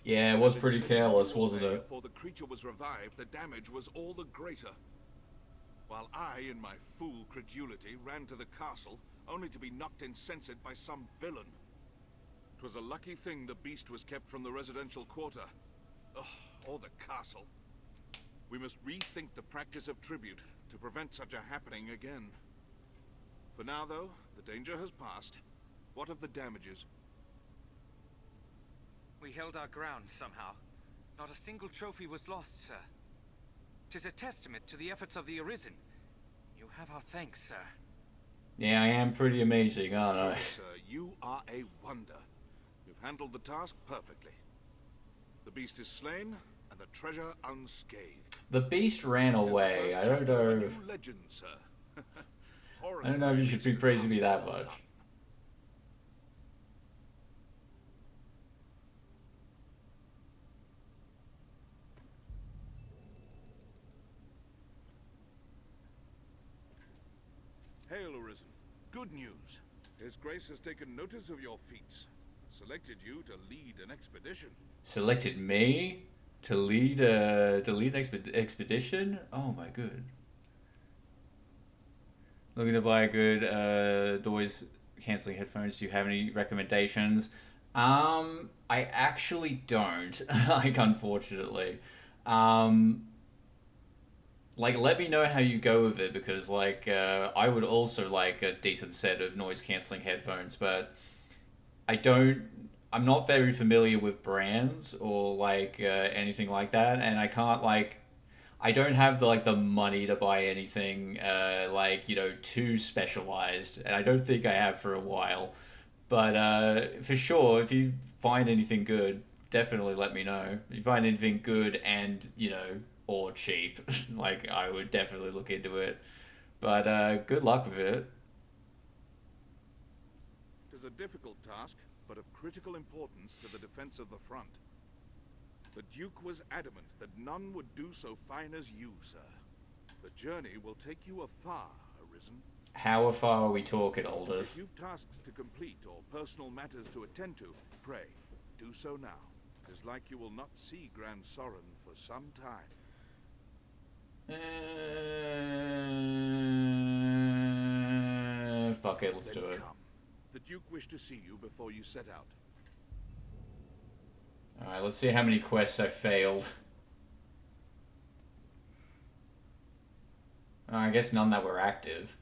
Yeah, it was pretty careless, wasn't it? Before the creature was revived, the damage was all the greater. While I, in my fool credulity, ran to the castle, only to be knocked insensate by some villain. 'Twas a lucky thing the beast was kept from the residential quarter. Ugh, or the castle. We must rethink the practice of tribute to prevent such a happening again. For now, though, the danger has passed. What of the damages? We held our ground somehow. Not a single trophy was lost, sir. 'Tis a testament to the efforts of the Arisen. You have our thanks, sir. Yeah, I am pretty amazing, aren't I? Truly, sir, you are a wonder. You've handled the task perfectly. The beast is slain, and the treasure unscathed. The beast ran away. I don't know. New legend, sir. I don't know if you should be praising me that much. Hail, Arisen. Good news. His Grace has taken notice of your feats. Selected you to lead an expedition. Selected me to lead an expedition? Oh my god. Looking to buy good noise cancelling headphones. Do you have any recommendations? I actually don't. Like, unfortunately. Like, let me know how you go with it, because, like, I would also like a decent set of noise cancelling headphones, but I'm not very familiar with brands or, like, anything like that, and I can't, like, I don't have, the money to buy anything, like, you know, too specialized, and I don't think I have for a while, but, for sure, if you find anything good, definitely let me know. If you find anything good and, you know, or cheap, like, I would definitely look into it, but, good luck with it. It is a difficult task, but of critical importance to the defense of the front. The Duke was adamant that none would do so fine as you, sir. The journey will take you afar, Arisen. How far are we talking, Aldous? If you've tasks to complete or personal matters to attend to, pray, do so now. It is like you will not see Grand Sorin for some time. Fuck it, let's do it. Come. The Duke wished to see you before you set out. Alright, let's see how many quests I failed. I guess none that were active.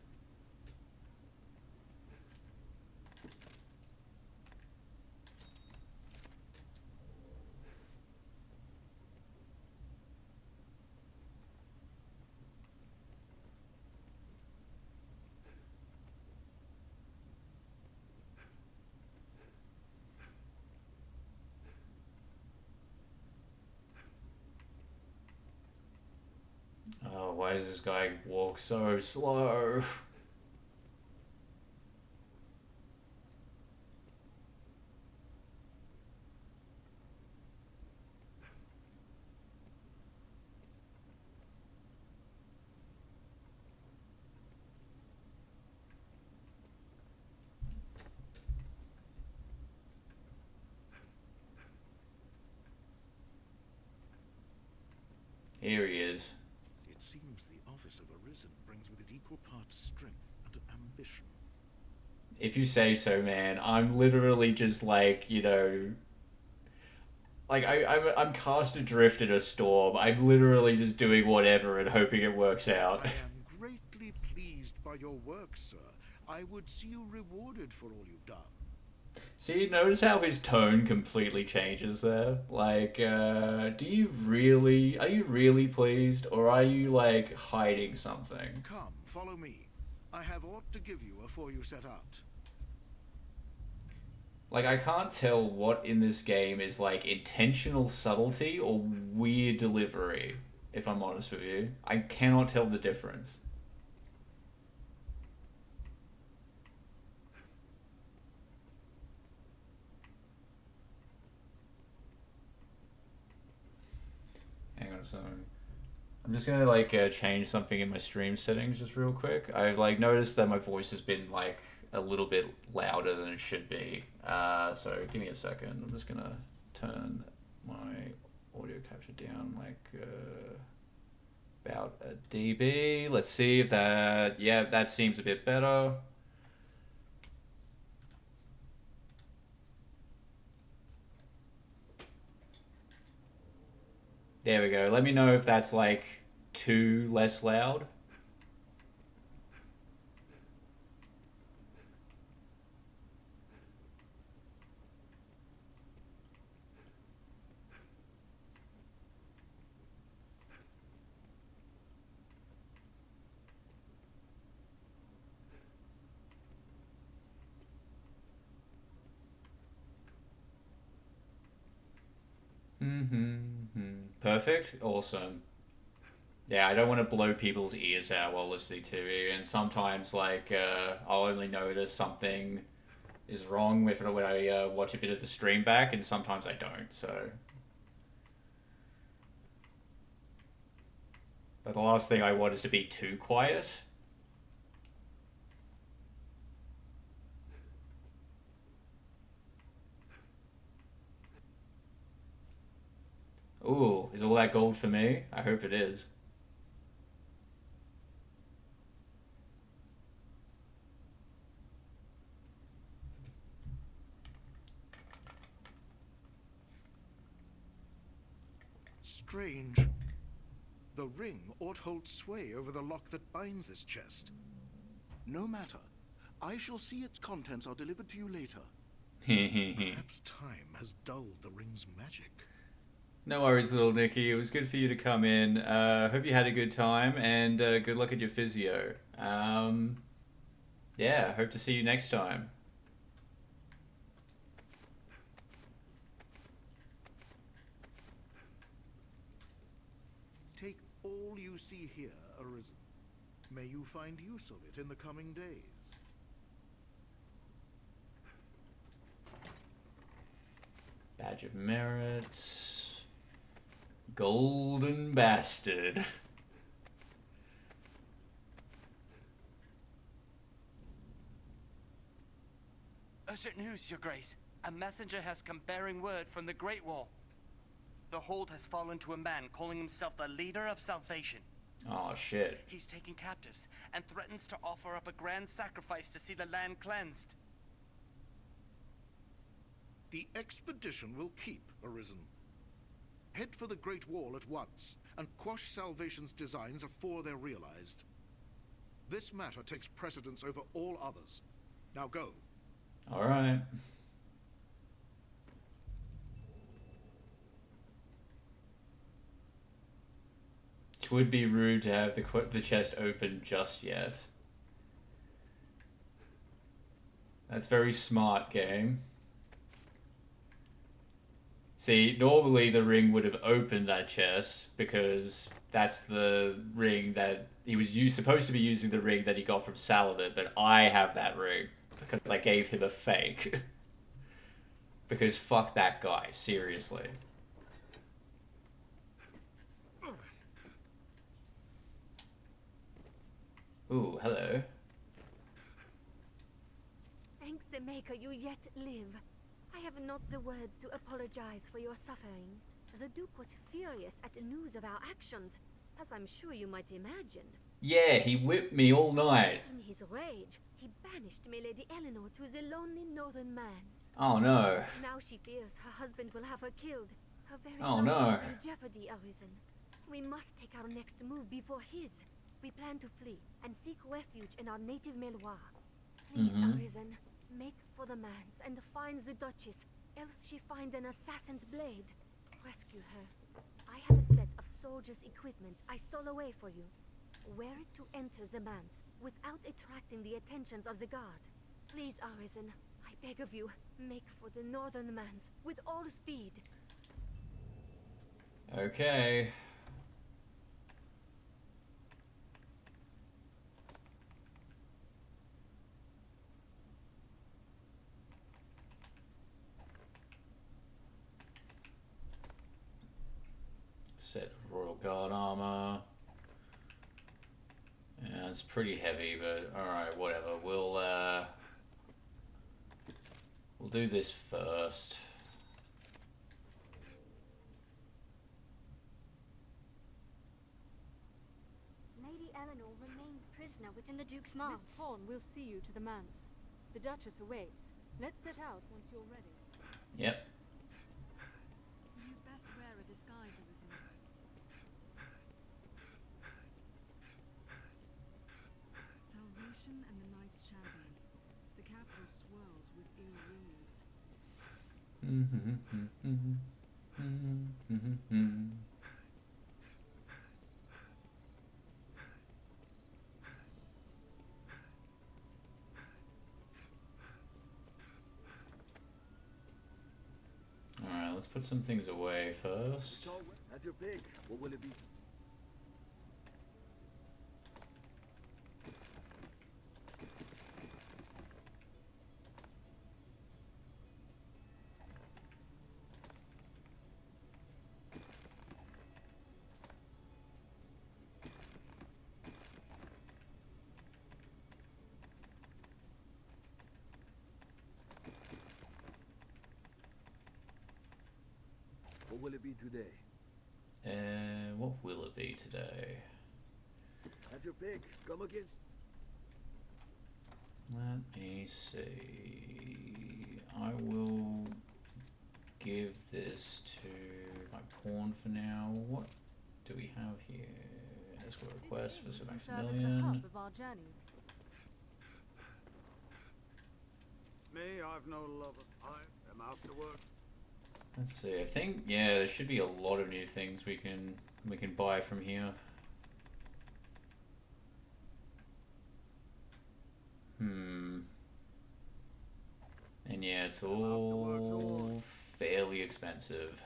Oh, why does this guy walk so slow? Here he is. It seems the office of Arisen brings with it equal parts strength and ambition. If you say so, man. I'm literally just like, you know, like I'm cast adrift in a storm. I'm literally just doing whatever and hoping it works out. I am greatly pleased by your work, sir. I would see you rewarded for all you've done. See, notice how his tone completely changes there? Like, are you really pleased, or are you, like, hiding something? Come, follow me. I have aught to give you afore you set out. Like, I can't tell what in this game is, like, intentional subtlety or weird delivery, if I'm honest with you. I cannot tell the difference. Hang on a second. I'm just gonna like change something in my stream settings just real quick. I've like noticed that my voice has been like a little bit louder than it should be. So give me a second. I'm just gonna turn my audio capture down like about a dB. Let's see if that, yeah, that seems a bit better. There we go. Let me know if that's like too less loud. Perfect. Awesome. Yeah, I don't want to blow people's ears out while listening to you, and sometimes like I'll only notice something is wrong with it when I watch a bit of the stream back, and sometimes I don't. So, but the last thing I want is to be too quiet. Ooh, is all that gold for me? I hope it is. Strange. The ring ought hold sway over the lock that binds this chest. No matter. I shall see its contents are delivered to you later. Perhaps time has dulled the ring's magic. No worries, little Nicky. It was good for you to come in. Hope you had a good time, and good luck at your physio. Yeah, hope to see you next time. Take all you see here, Arisen. May you find use of it in the coming days. Badge of Merit. Golden Bastard. Urgent news, Your Grace. A messenger has come bearing word from the Great Wall. The hold has fallen to a man calling himself the leader of salvation. Oh, shit. He's taking captives and threatens to offer up a grand sacrifice to see the land cleansed. The expedition will keep, Arisen. Head for the Great Wall at once, and quash Salvation's designs afore they're realized. This matter takes precedence over all others. Now go. Alright. It would be rude to have the chest open just yet. That's very smart, game. See, normally the ring would have opened that chest because that's the ring that he was supposed to be using, the ring that he got from Saladin, but I have that ring because I gave him a fake. Because fuck that guy, seriously. Ooh, hello. Thanks the Maker you yet live. I have not the words to apologize for your suffering. The Duke was furious at the news of our actions, as I'm sure you might imagine. Yeah, he whipped me all night. In his rage, he banished my Lady Eleanor to the lonely northern lands. Oh no. Now she fears her husband will have her killed. Her very Oh, life no. is in jeopardy, Arisen. We must take our next move before his. We plan to flee and seek refuge in our native Meloir. Please, Arisen, make for the manse and find the Duchess, else she find an assassin's blade. Rescue her. I have a set of soldiers' equipment I stole away for you. Wear it to enter the manse without attracting the attentions of the guard. Please, Arisen, I beg of you, make for the northern manse with all speed. Okay. Set of Royal Guard armor. Yeah, it's pretty heavy, but alright, whatever. We'll do this first. Lady Eleanor remains prisoner within the Duke's mast. This pawn will see you to the manse. The Duchess awaits. Let's set out once you're ready. Yep. You'd best wear a disguise, Arisen. Salvation and the Knights Champion. The capital swirls with ill rumors. Alright, let's put some things away first. Have your pick. What will it be? What will it be today? What will it be today? Have your pick. Come again. Let me see. I will give this to my pawn for now. What do we have here? Escort request for Sir Serve as the hub Maximilian. of our journeys. Me, I've no lover. The master works. Let's see. I think there should be a lot of new things we can buy from here. And yeah, it's all fairly expensive.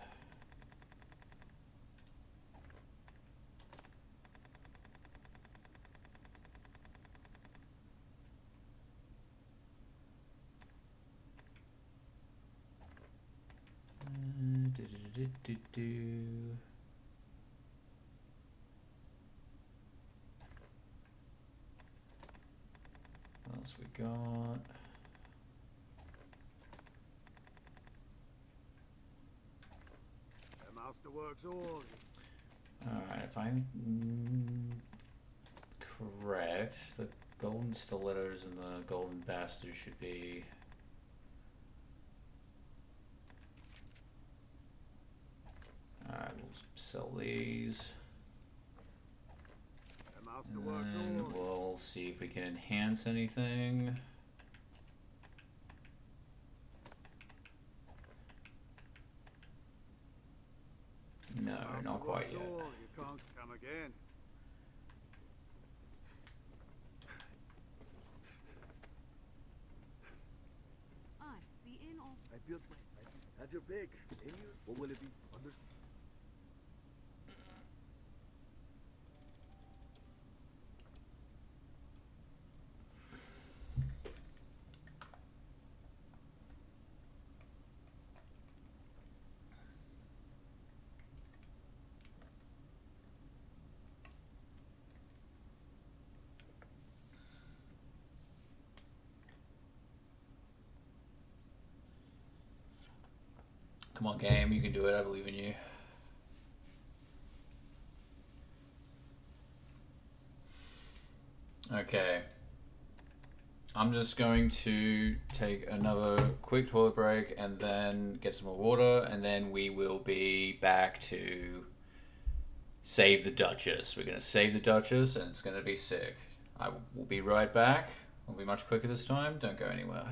What else we got? The master works all. Alright, if I'm correct, the golden stilettos and the golden bastards should be... Alright, we'll sell these. The master And works then all. we'll see if we can enhance anything. No, Master not quite works yet. all. You can't come again. Aye, the inn of... I built my... Have your pick. In you. What will it be? Under... Come on, game, you can do it. I believe in you. Okay. I'm just going to take another quick toilet break and then get some more water, and then we will be back to save the Duchess. We're going to save the Duchess, and it's going to be sick. I will be right back. I'll be much quicker this time. Don't go anywhere.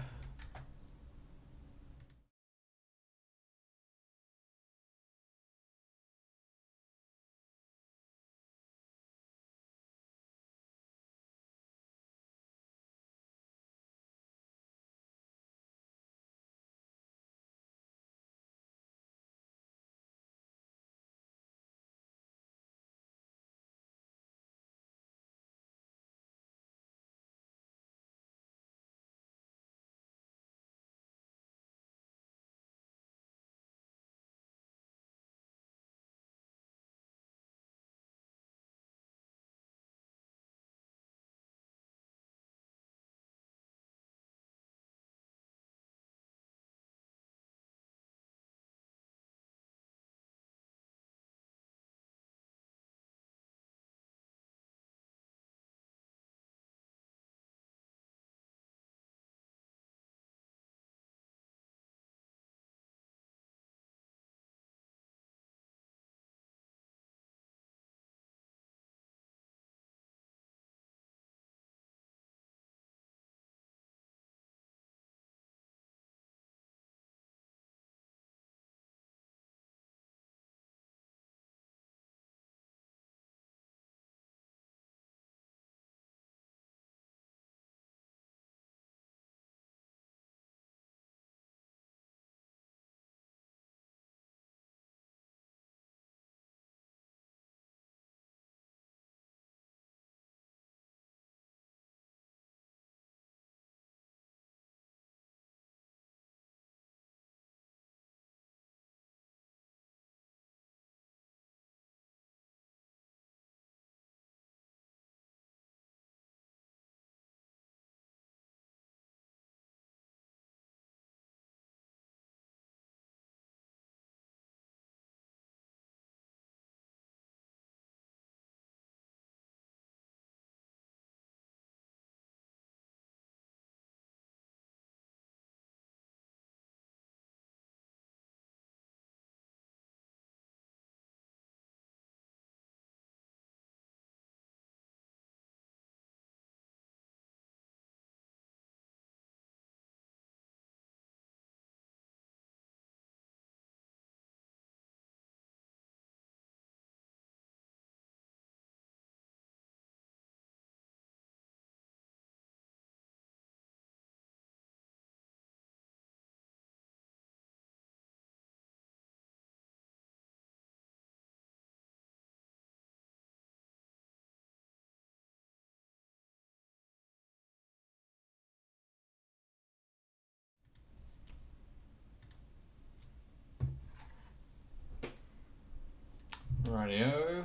Rightio.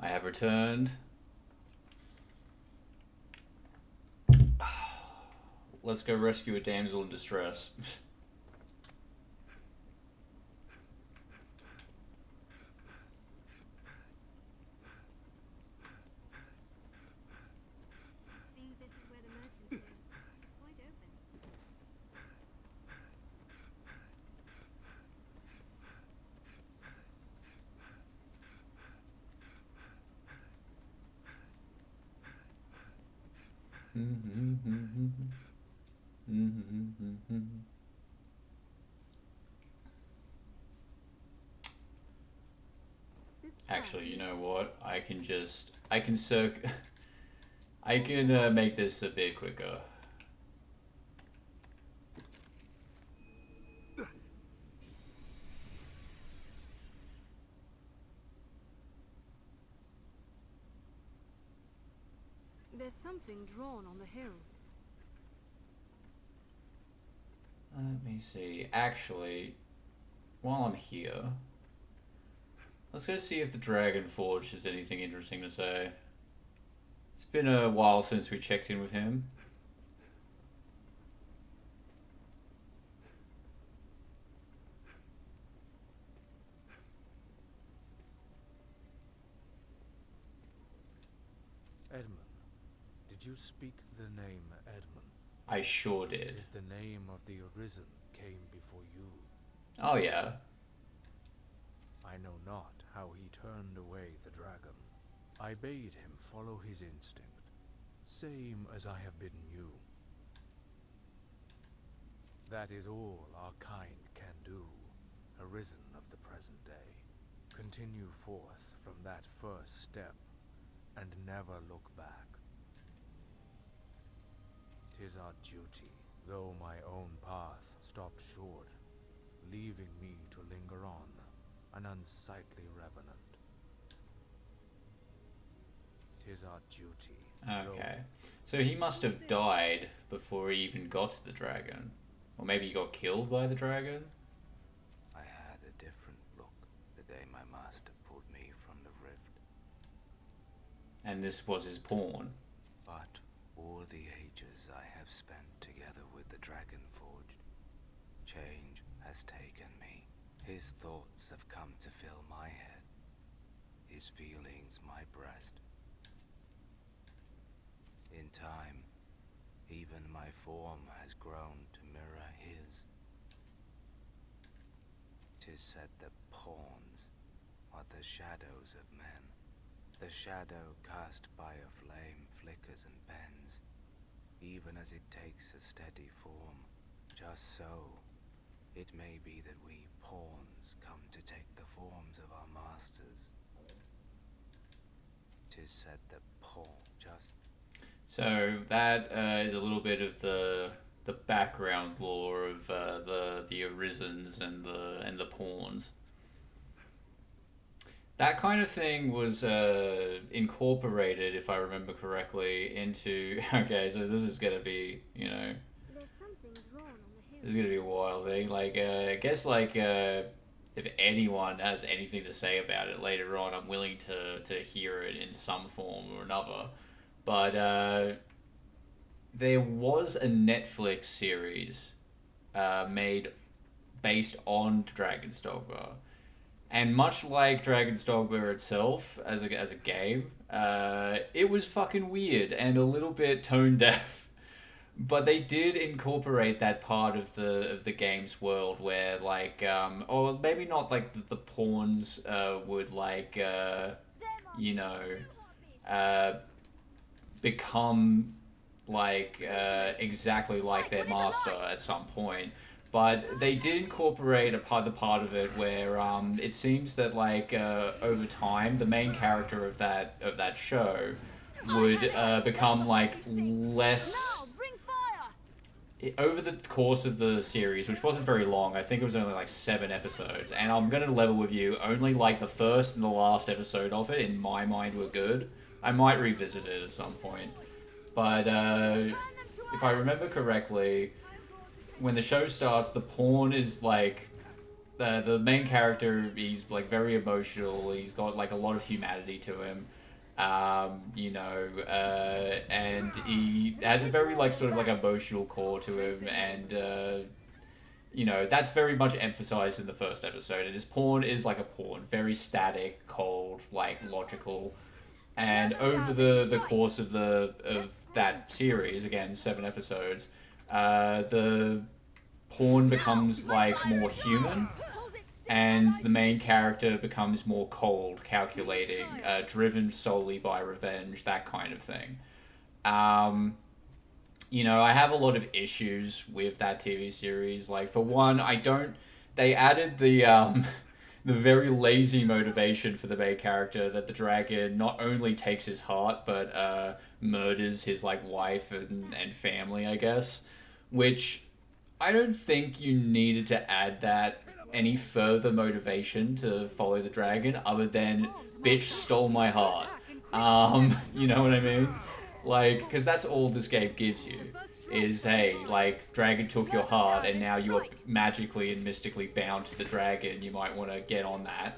I have returned. Let's go rescue a damsel in distress. Seems this is where the merchants live. It's quite open. Actually, you know what? I can make this a bit quicker. There's something drawn on the hill. Let me see. Actually, while I'm here, let's go see if the Dragon Forge has anything interesting to say. It's been a while since we checked in with him. Edmund, did you speak the name I sure did. Is the name of the Arisen came before you. Oh yeah. I know not how he turned away the dragon. I bade him follow his instinct, same as I have bidden you. That is all our kind can do, Arisen of the present day. Continue forth from that first step, and never look back. 'Tis our duty, though my own path stopped short, leaving me to linger on, an unsightly revenant. 'Tis our duty. Okay. So he must have died before he even got to the dragon. Or maybe he got killed by the dragon? I had a different look the day my master pulled me from the rift. And this was his pawn. But all the ages I have spent together with the Dragon Forged, change has taken me. His thoughts have come to fill my head, his feelings my breast. In time, even my form has grown to mirror his. 'Tis said that pawns are the shadows of men. The shadow cast by a flame flickers and bends, even as it takes a steady form. Just so, it may be that we pawns come to take the forms of our masters. 'Tis said that pawn just... So that is a little bit of the background lore of the Arisens and the pawns. That kind of thing was incorporated, if I remember correctly, into... Okay, so this is going to be, you know... This is going to be a wild thing. Like, I guess, like, if anyone has anything to say about it later on, I'm willing to hear it in some form or another. But there was a Netflix series made based on Dragon's Dogma. And much like Dragon's Dogma itself, as a game, it was fucking weird and a little bit tone deaf. But they did incorporate that part of the game's world where, like, or maybe not like the pawns would, like, you know, become like exactly like their master at some point. But they did incorporate the part of it where it seems that, like, over time the main character of that show would become, like, less over the course of the series, which wasn't very long. I think it was only like 7 episodes, and I'm gonna level with you, only like the first and the last episode of it in my mind were good. I might revisit it at some point, but if I remember correctly, when the show starts, the pawn is like the main character. He's like very emotional. He's got like a lot of humanity to him, you know, and he has a very like sort of like emotional core to him, and you know, that's very much emphasized in the first episode. And his pawn is like a pawn, very static, cold, like logical. And over the course of that series, again 7 episodes, the pawn becomes like more human, and the main character becomes more cold, calculating, driven solely by revenge, that kind of thing. You know, I have a lot of issues with that TV series. Like, for one, they added the the very lazy motivation for the main character that the dragon not only takes his heart, but murders his, like, wife and family, I guess. Which I don't think you needed to add that any further motivation to follow the dragon other than bitch stole my heart. You know what I mean? Like, because that's all this game gives you. Is, hey, like, dragon took your heart and now you're magically and mystically bound to the dragon. You might want to get on that.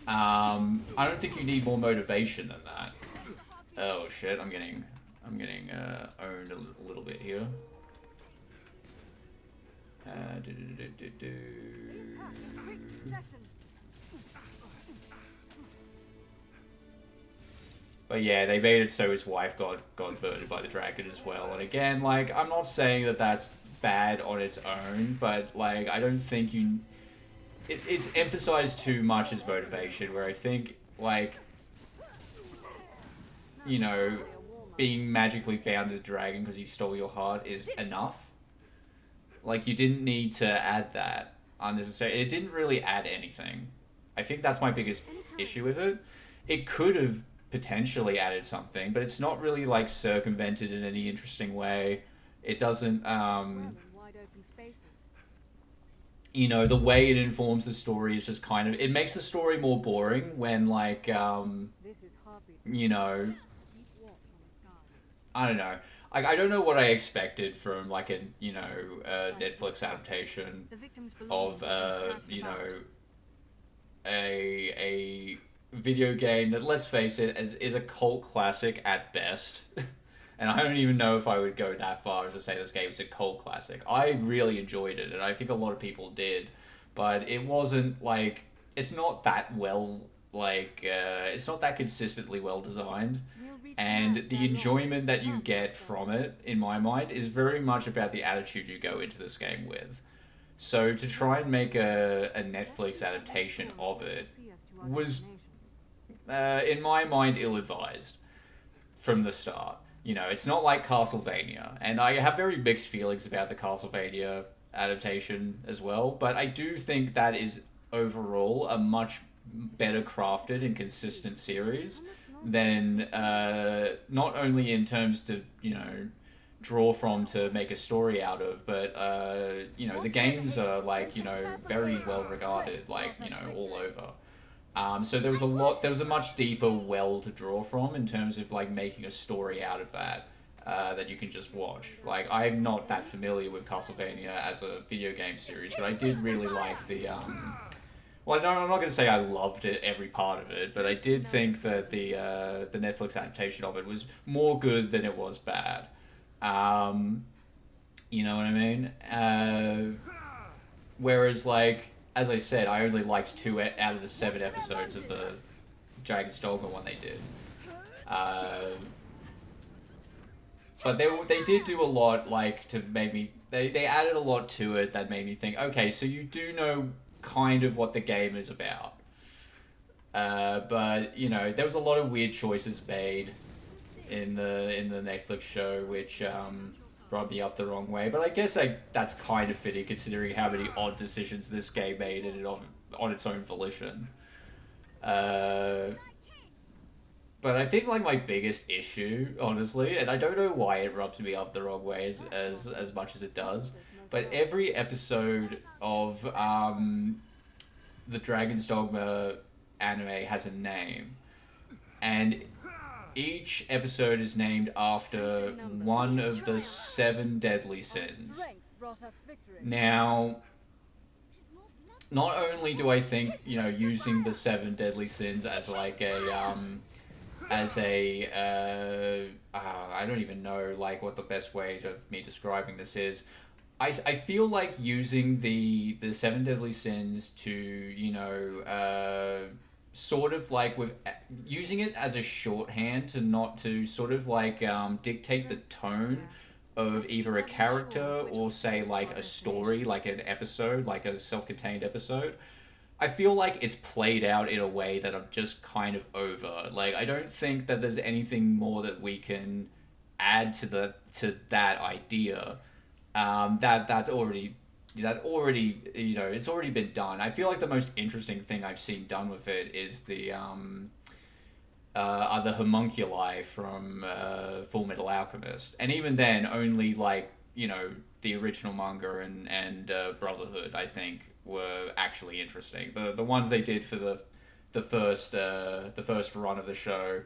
I don't think you need more motivation than that. Oh shit, I'm getting owned a little bit here. But yeah, they made it so his wife got murdered by the dragon as well. And again, like, I'm not saying that that's bad on its own, but like, I don't think it's emphasized too much as motivation, where I think, like, you know, being magically bound to the dragon because he stole your heart is enough. Like, you didn't need to add that unnecessarily. It didn't really add anything. I think that's my biggest issue with it. It could have potentially added something, but it's not really, like, circumvented in any interesting way. It doesn't, you know, the way it informs the story is just kind of... It makes the story more boring when, like, you know... I don't know. I don't know what I expected from, like, a, you know, Netflix adaptation of, you know, a video game that, let's face it, is a cult classic at best. And I don't even know if I would go that far as to say this game is a cult classic. I really enjoyed it, and I think a lot of people did. But it wasn't, like... It's not that well, like... it's not that consistently well designed. And the enjoyment that you get from it, in my mind, is very much about the attitude you go into this game with. So to try and make a Netflix adaptation of it was, in my mind, ill-advised from the start. You know, it's not like Castlevania, and I have very mixed feelings about the Castlevania adaptation as well, but I do think that is overall a much better crafted and consistent series than, not only in terms to, you know, draw from to make a story out of, but, you know, the games are, like, you know, very well regarded, like, you know, all over. So there was a much deeper well to draw from in terms of, like, making a story out of that, that you can just watch. Like, I'm not that familiar with Castlevania as a video game series, but I did really like the, well, no, I'm not going to say I loved it, every part of it, but I did think that the Netflix adaptation of it was more good than it was bad. You know what I mean? Whereas, like, as I said, I only liked 2 out of the 7 episodes of the Dragon's Dogma one they did. But they did do a lot, like, to make me... They added a lot to it that made me think, okay, so you do know kind of what the game is about. But, you know, there was a lot of weird choices made in the Netflix show, which brought me up the wrong way. But I guess that's kind of fitting, considering how many odd decisions this game made on its own volition. But I think, like, my biggest issue, honestly, and I don't know why it rubs me up the wrong way as much as it does, but every episode of the Dragon's Dogma anime has a name. And each episode is named after one of the 7 deadly sins. Now, not only do I think, you know, using the 7 deadly sins as, like, I don't even know, like, what the best way of me describing this is. I feel like using the 7 deadly sins to, you know, sort of like using it as a shorthand to sort of like dictate the tone of either a character or, say, like a story, like an episode, like a self-contained episode. I feel like it's played out in a way that I'm just kind of over. Like, I don't think that there's anything more that we can add to that idea. That already, you know, it's already been done. I feel like the most interesting thing I've seen done with it is the homunculi from Full Metal Alchemist, and even then, only, like, you know, the original manga and Brotherhood, I think, were actually interesting. The ones they did for the first run of the show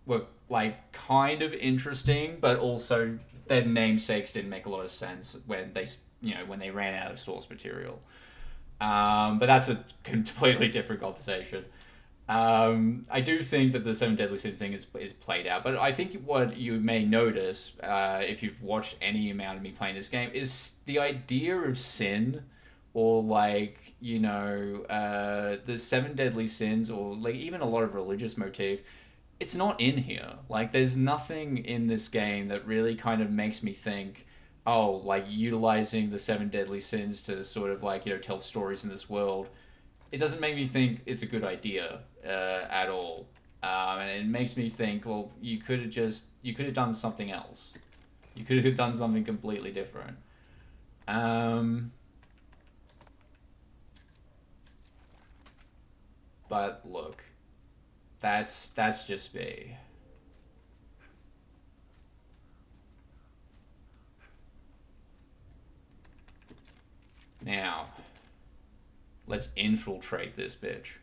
were, like, kind of interesting, but also their namesakes didn't make a lot of sense when they ran out of source material. But that's a completely different conversation. I do think that the 7 Deadly Sins thing is played out, but I think what you may notice, if you've watched any amount of me playing this game, is the idea of sin, or, like, you know, the 7 Deadly Sins, or, like, even a lot of religious motif, it's not in here. Like, there's nothing in this game that really kind of makes me think, oh, like, utilizing the 7 deadly sins to sort of, like, you know, tell stories in this world. It doesn't make me think it's a good idea at all. And it makes me think, well, you could have done something else. You could have done something completely different. But look, that's just me. Now, let's infiltrate this bitch.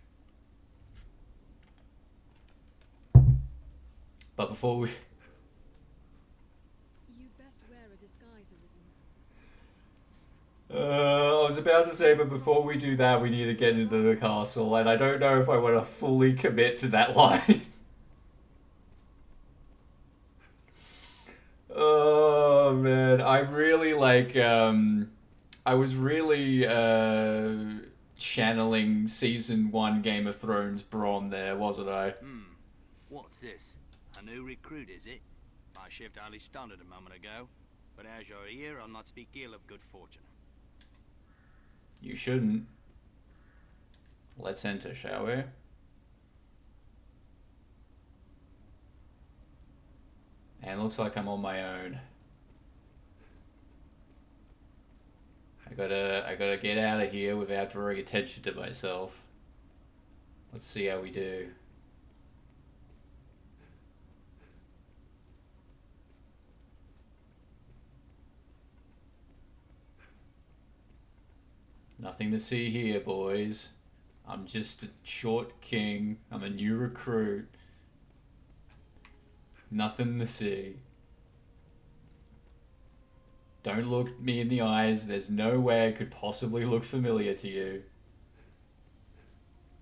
But before we... You'd best wear a disguise, Arisen. I was about to say, but before we do that, we need to get into the castle, and I don't know if I want to fully commit to that line. Oh, man. I really, like, I was really, channeling Season 1 Game of Thrones Bronn there, wasn't I? What's this? A new recruit, is it? My shift only started a moment ago, but as you're here, I'll not speak ill of good fortune. You shouldn't. Let's enter, shall we? And it looks like I'm on my own. I gotta get out of here without drawing attention to myself. Let's see how we do. Nothing to see here, boys. I'm just a short king. I'm a new recruit. Nothing to see. Don't look me in the eyes. There's no way I could possibly look familiar to you.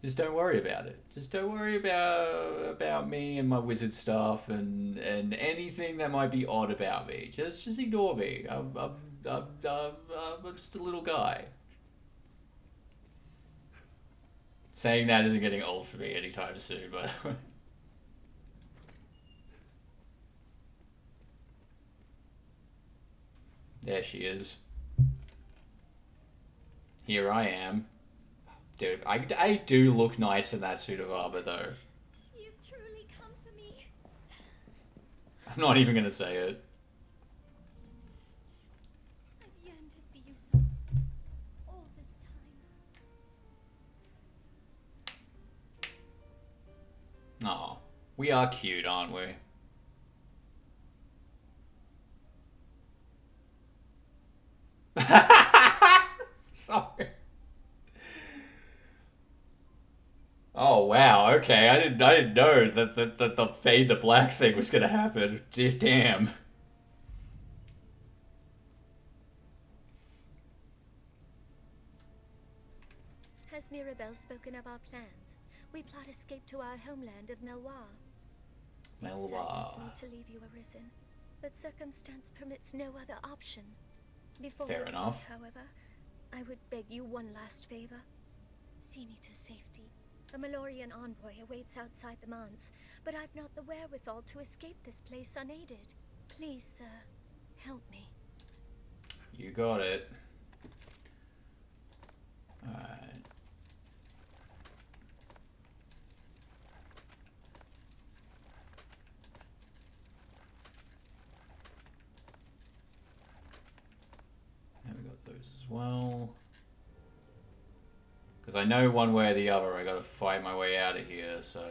Just don't worry about it. Just don't worry about me and my wizard stuff and anything that might be odd about me. Just ignore me. I'm just a little guy. Saying that isn't getting old for me anytime soon, by the way. There she is. Here I am. Dude, I do look nice in that suit of armor, though. You've truly come for me. I'm not even gonna say it. I've yearned to see you so all this time. Aw, we are cute, aren't we? Sorry. Oh wow, okay. I didn't know that the fade to black thing was gonna happen. Damn. Has Mirabelle spoken of our plans? We plot escape to our homeland of Melwa. It saddens me to leave you, Arisen, but circumstance permits no other option. Before Fair we enough. part, however, I would beg you one last favor. See me to safety. A Malorian envoy awaits outside the manse, but I've not the wherewithal to escape this place unaided. Please, sir, help me. You got it. Alright. And we got those as well. Because I know one way or the other I gotta fight my way out of here, so...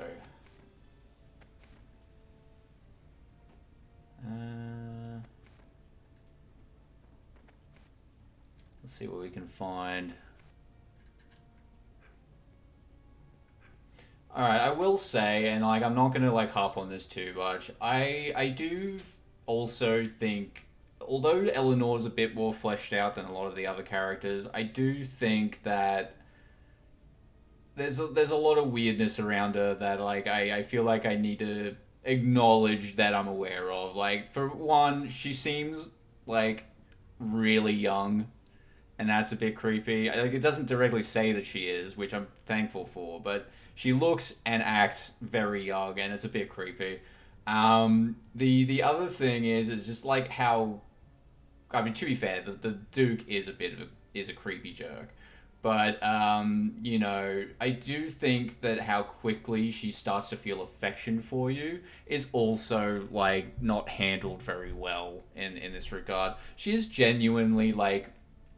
let's see what we can find. Alright, I will say, and like I'm not gonna like harp on this too much, I do also think, although Eleanor's a bit more fleshed out than a lot of the other characters, I do think that there's a lot of weirdness around her that like I feel like I need to acknowledge that I'm aware of. Like, for one, she seems like really young, and that's a bit creepy. Like, it doesn't directly say that she is, which I'm thankful for, but She looks and acts very young, and it's a bit creepy. The other thing is just like how, I mean, to be fair, the Duke is a creepy jerk. But, you know, I do think that how quickly she starts to feel affection for you is also, like, not handled very well in this regard. She is genuinely, like,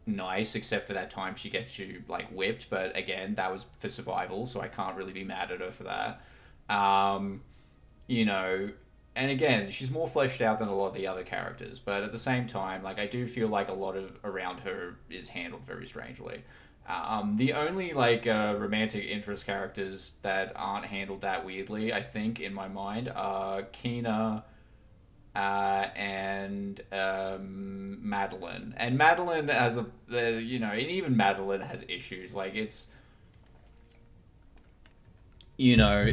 nice, except for that time she gets you, like, whipped. But, again, that was for survival, so I can't really be mad at her for that. You know, and again, she's more fleshed out than a lot of the other characters. But at the same time, like, I do feel like a lot of around her is handled very strangely. The only like romantic interest characters that aren't handled that weirdly, I think, in my mind, are Kina and Madeline. And Madeline has you know, and even Madeline has issues. Like it's, you know,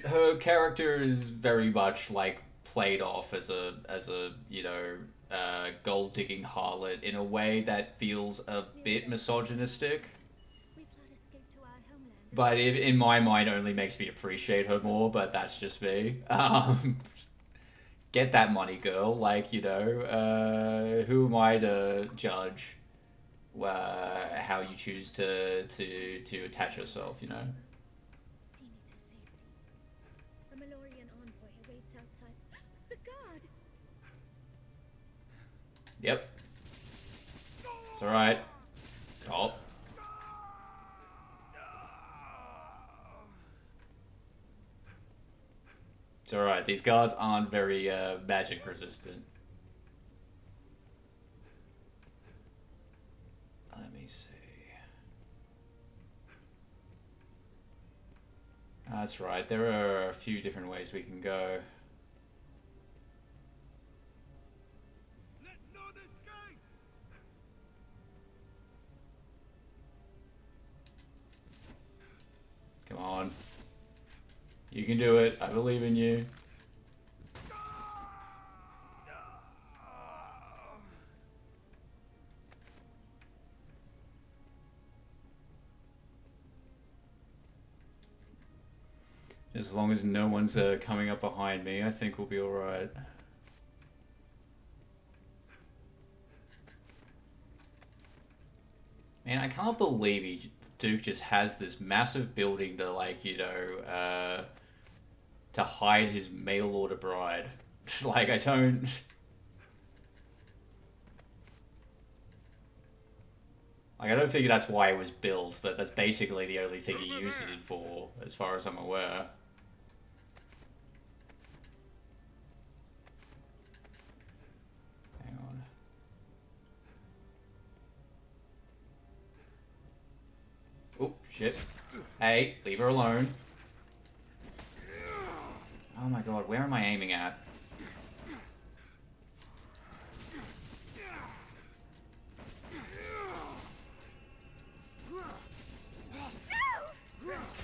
her character is very much like played off as a you know, gold digging harlot in a way that feels a bit misogynistic. But it, in my mind, only makes me appreciate her more. But that's just me. Get that money, girl. Like, you know, who am I to judge how you choose to attach yourself? You know. The Malorian envoy awaits outside. The guard! Yep. It's alright. Stop. It's alright. These guards aren't very magic resistant. Let me see. That's right. There are a few different ways we can go. Come on. You can do it. I believe in you. As long as no one's coming up behind me, I think we'll be alright. Man, I can't believe Duke just has this massive building to, like, you know, to hide his mail order bride. Like, I don't... Like, I don't think that's why it was built, but that's basically the only thing he uses it for, as far as I'm aware. Hang on. Oh, shit. Hey, leave her alone. Oh my god, where am I aiming at?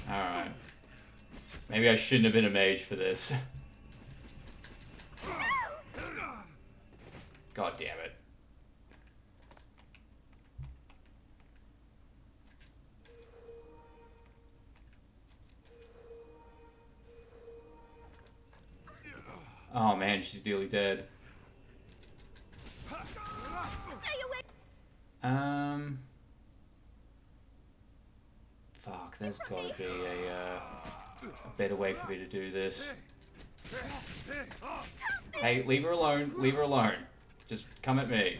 Alright. Maybe I shouldn't have been a mage for this. God damn it. Oh man, she's nearly dead. Fuck, there's gotta be a better way for me to do this. Hey, leave her alone. Leave her alone. Just come at me.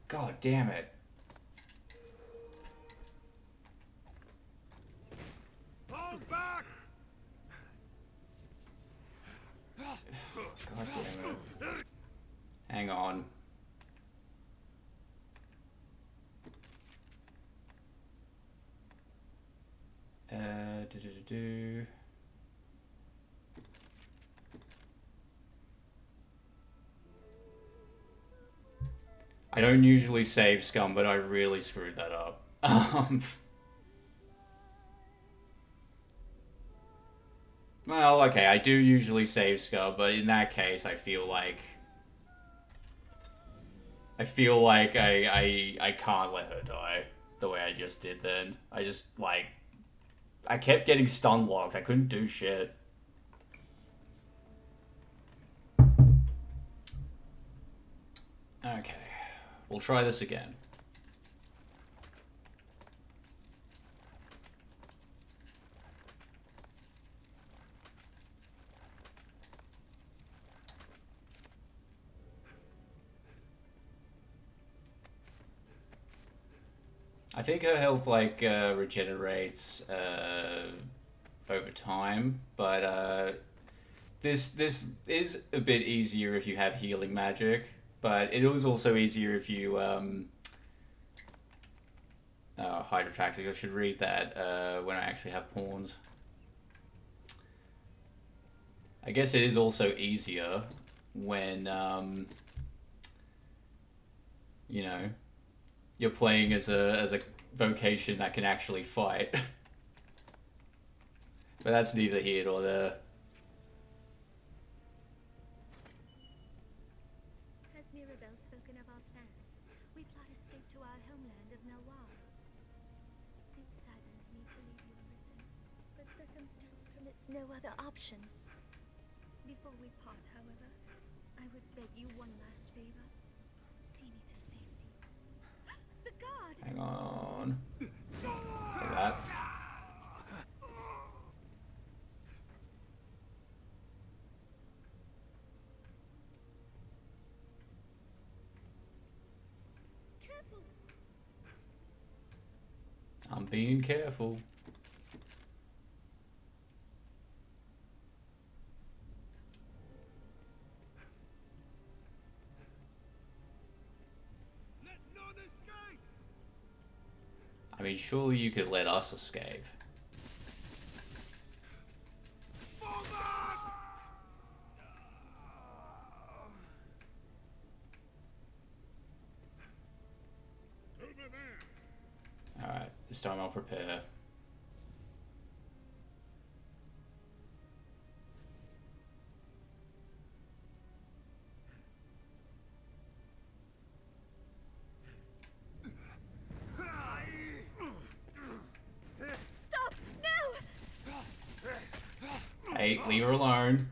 God damn it. God damn it. Hang on. I don't usually save scum, but I really screwed that up. Well, okay, I do usually save scum, but in that case, I feel like I can't let her die the way I just did then. I just, like, I kept getting stun locked. I couldn't do shit. Okay, we'll try this again. I think her health like regenerates over time, but this is a bit easier if you have healing magic, but it is also easier if you hydrotactic. I should read that when I actually have pawns. I guess it is also easier when you know, you're playing as a vocation that can actually fight. But that's neither here nor there. Has Mirabelle spoken of our plans? We plot escape to our homeland of Melwar. It saddens me to leave you, Arisen, but circumstance permits no other option. Before we part, however, I would beg you one last favor. See me to safety. The guard! Hang on. Like that. Careful! I'm being careful. I mean, surely you could let us escape. Alright, this time I'll prepare. Stop! No! Hey, leave her alone.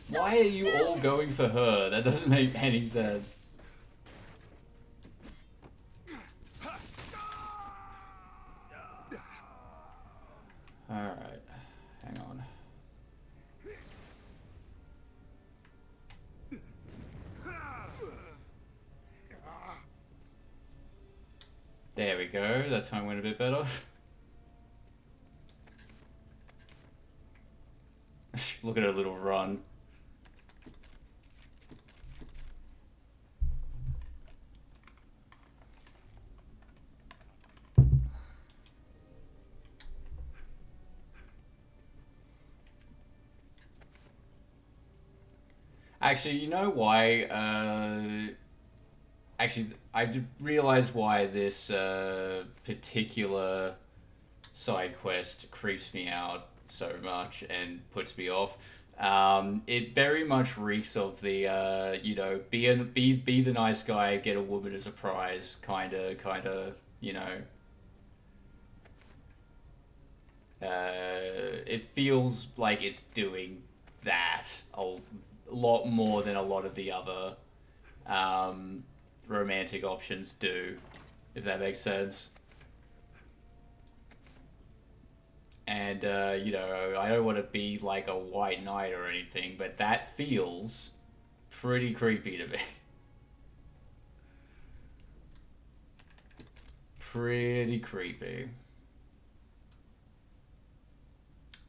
Why are you all going for her? That doesn't make any sense. Alright, hang on. There we go, that time went a bit better. Look at her little run. Actually, you know why? Actually, I realized why this particular side quest creeps me out so much and puts me off. It very much reeks of the you know, be the nice guy, get a woman as a prize kind of you know. It feels like it's doing that a lot more than a lot of the other romantic options do, if that makes sense. And you know, I don't want to be like a white knight or anything, but that feels pretty creepy to me. Pretty creepy.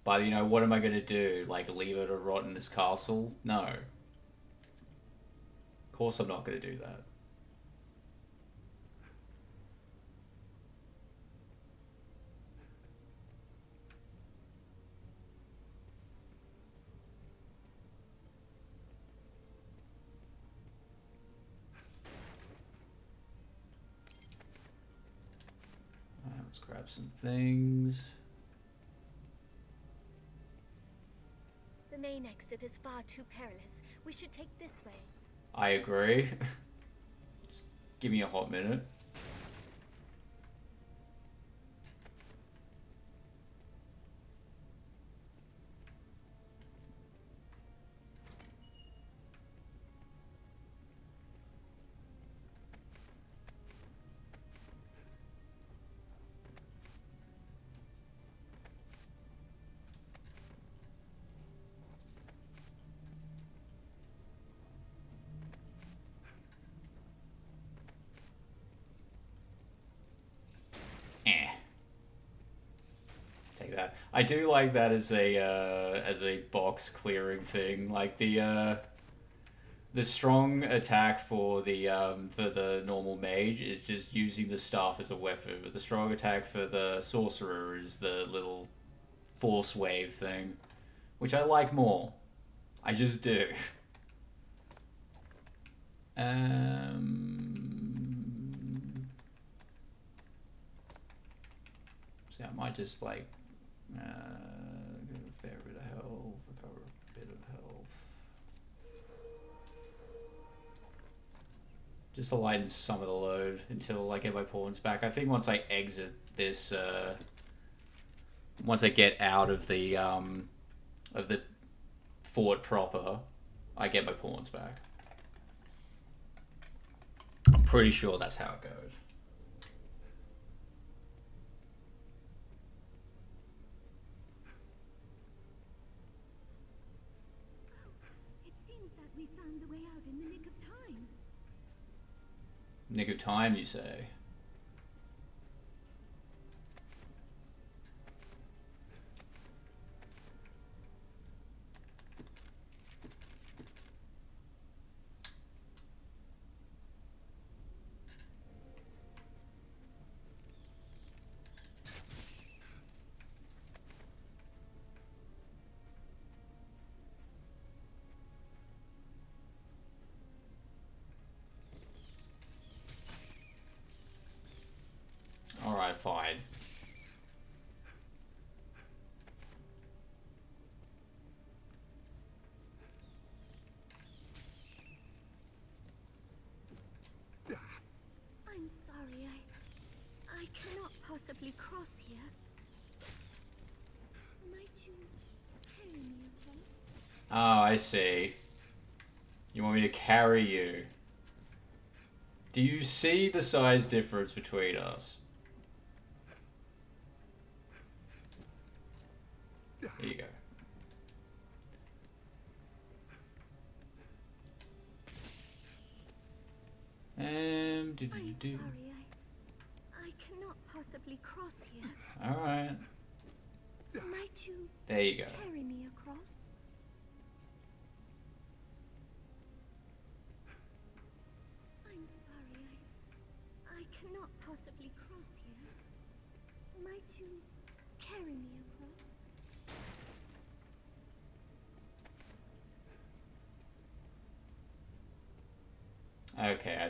But, you know, what am I going to do? Like, leave her to rot in this castle? No. Of course I'm not going to do that. Let's grab some things. The main exit is far too perilous. We should take this way. I agree. Just give me a hot minute. I do like that as a box clearing thing. Like the strong attack for the normal mage is just using the staff as a weapon, but the strong attack for the sorcerer is the little force wave thing, which I like more. I just do. So I might just like get a fair bit of health, recover a bit of health. Just to lighten some of the load until I get my pawns back. I think once I exit this, once I get out of the fort proper, I get my pawns back. I'm pretty sure that's how it goes. It seems that we found the way out in the nick of time. Nick of time, you say? Alright, fine. I'm sorry, I cannot possibly cross here. Might you carry me across? Oh, I see. You want me to carry you? Do you see the size difference between us? Here you go. I'm sorry, I cannot possibly cross here. Alright. Might you There you go. carry me across? I'm sorry, I cannot possibly cross here. Might you carry me across? Okay, I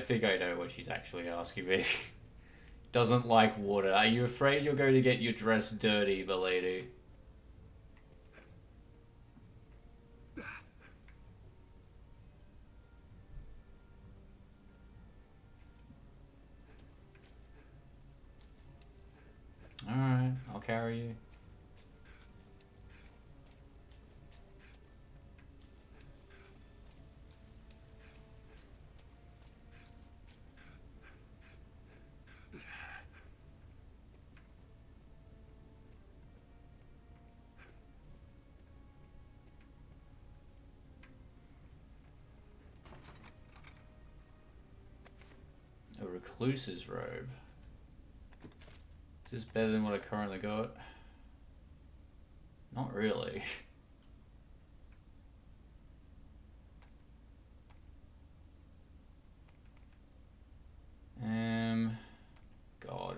think I know what she's actually asking me. Doesn't like water. Are you afraid you're going to get your dress dirty, milady? Alright, I'll carry you. A recluse's robe. Is this better than what I currently got? Not really. God.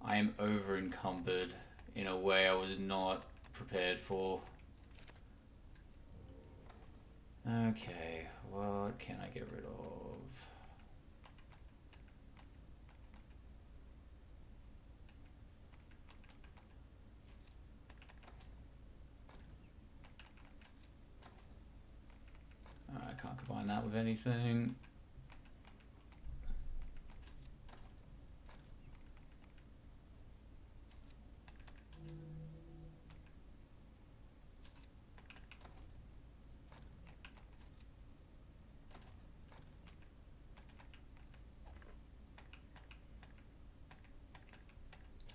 I am over encumbered in a way I was not prepared for. Okay, what can I get rid of? I can't combine that with anything.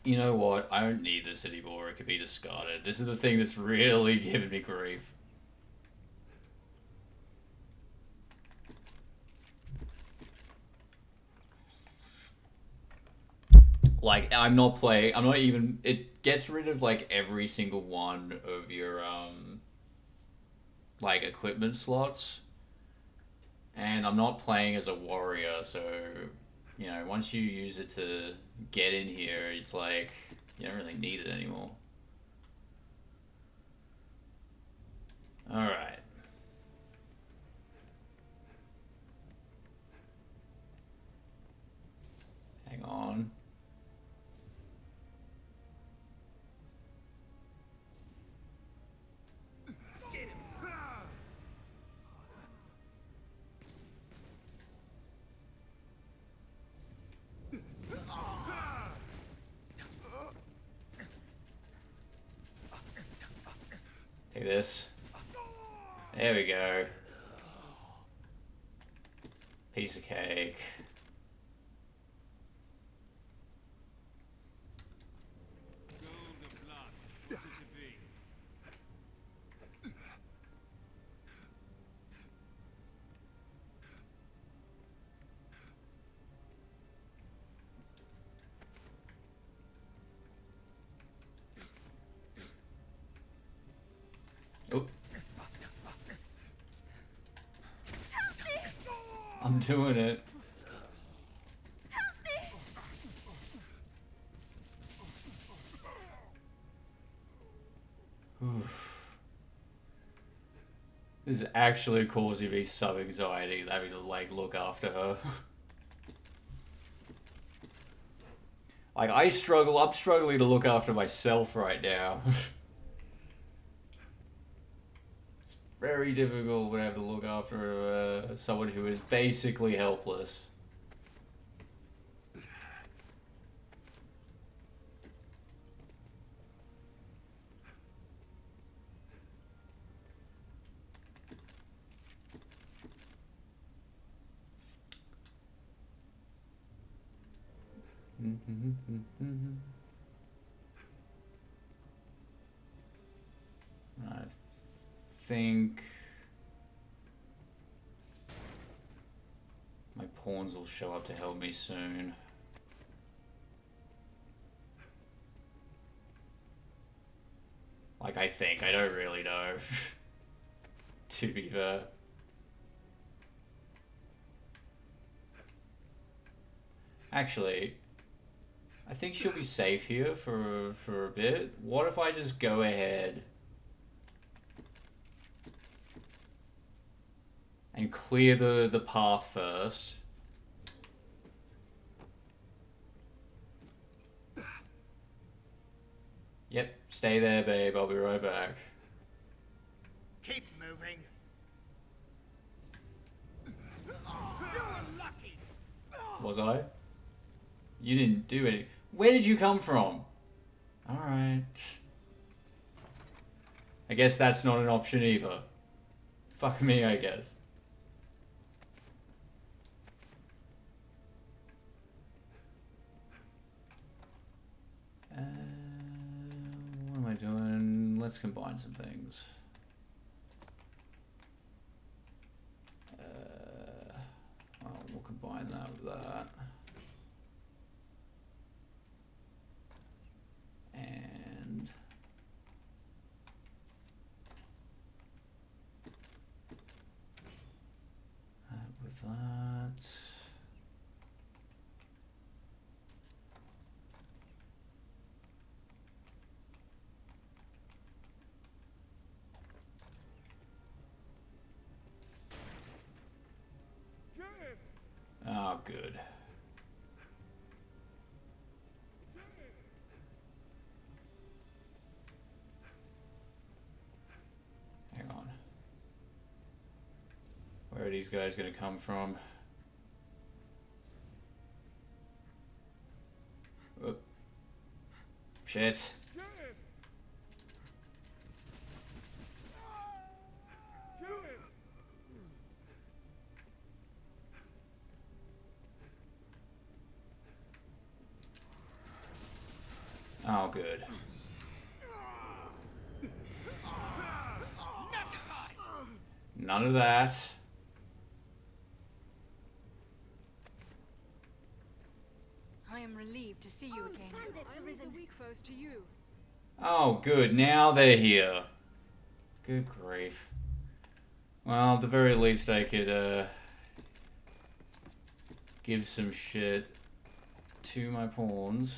You know what? I don't need this anymore. It could be discarded. This is the thing that's really giving me grief. Like, I'm not even, it gets rid of, like, every single one of your, like, equipment slots. And I'm not playing as a warrior, so, you know, once you use it to get in here, it's like, you don't really need it anymore. Alright. Hang on. Take this. There we go. Piece of cake. Oh. I'm doing it. Oof. This is actually causing me some anxiety, having to, like, look after her. Like, I'm struggling to look after myself right now. It's very difficult when I have to look after someone who is basically helpless. I think my pawns will show up to help me soon. Like, I think. I don't really know. To be fair. Actually, I think she'll be safe here for a bit. What if I just go ahead and clear the path first? Yep, stay there, babe. I'll be right back. Keep moving. You're lucky. Was I? You didn't do any. Where did you come from? Alright. I guess that's not an option either. Fuck me, I guess. What am I doing? Let's combine some things. We'll combine that with that. And with that. Oh, good. Hang on. Where are these guys gonna come from? Oh. Shit. Oh, good. None of that. I am relieved to see you again. I leave the weak foes to you. Oh, good. Now they're here. Good grief. Well, at the very least, I could give some shit to my pawns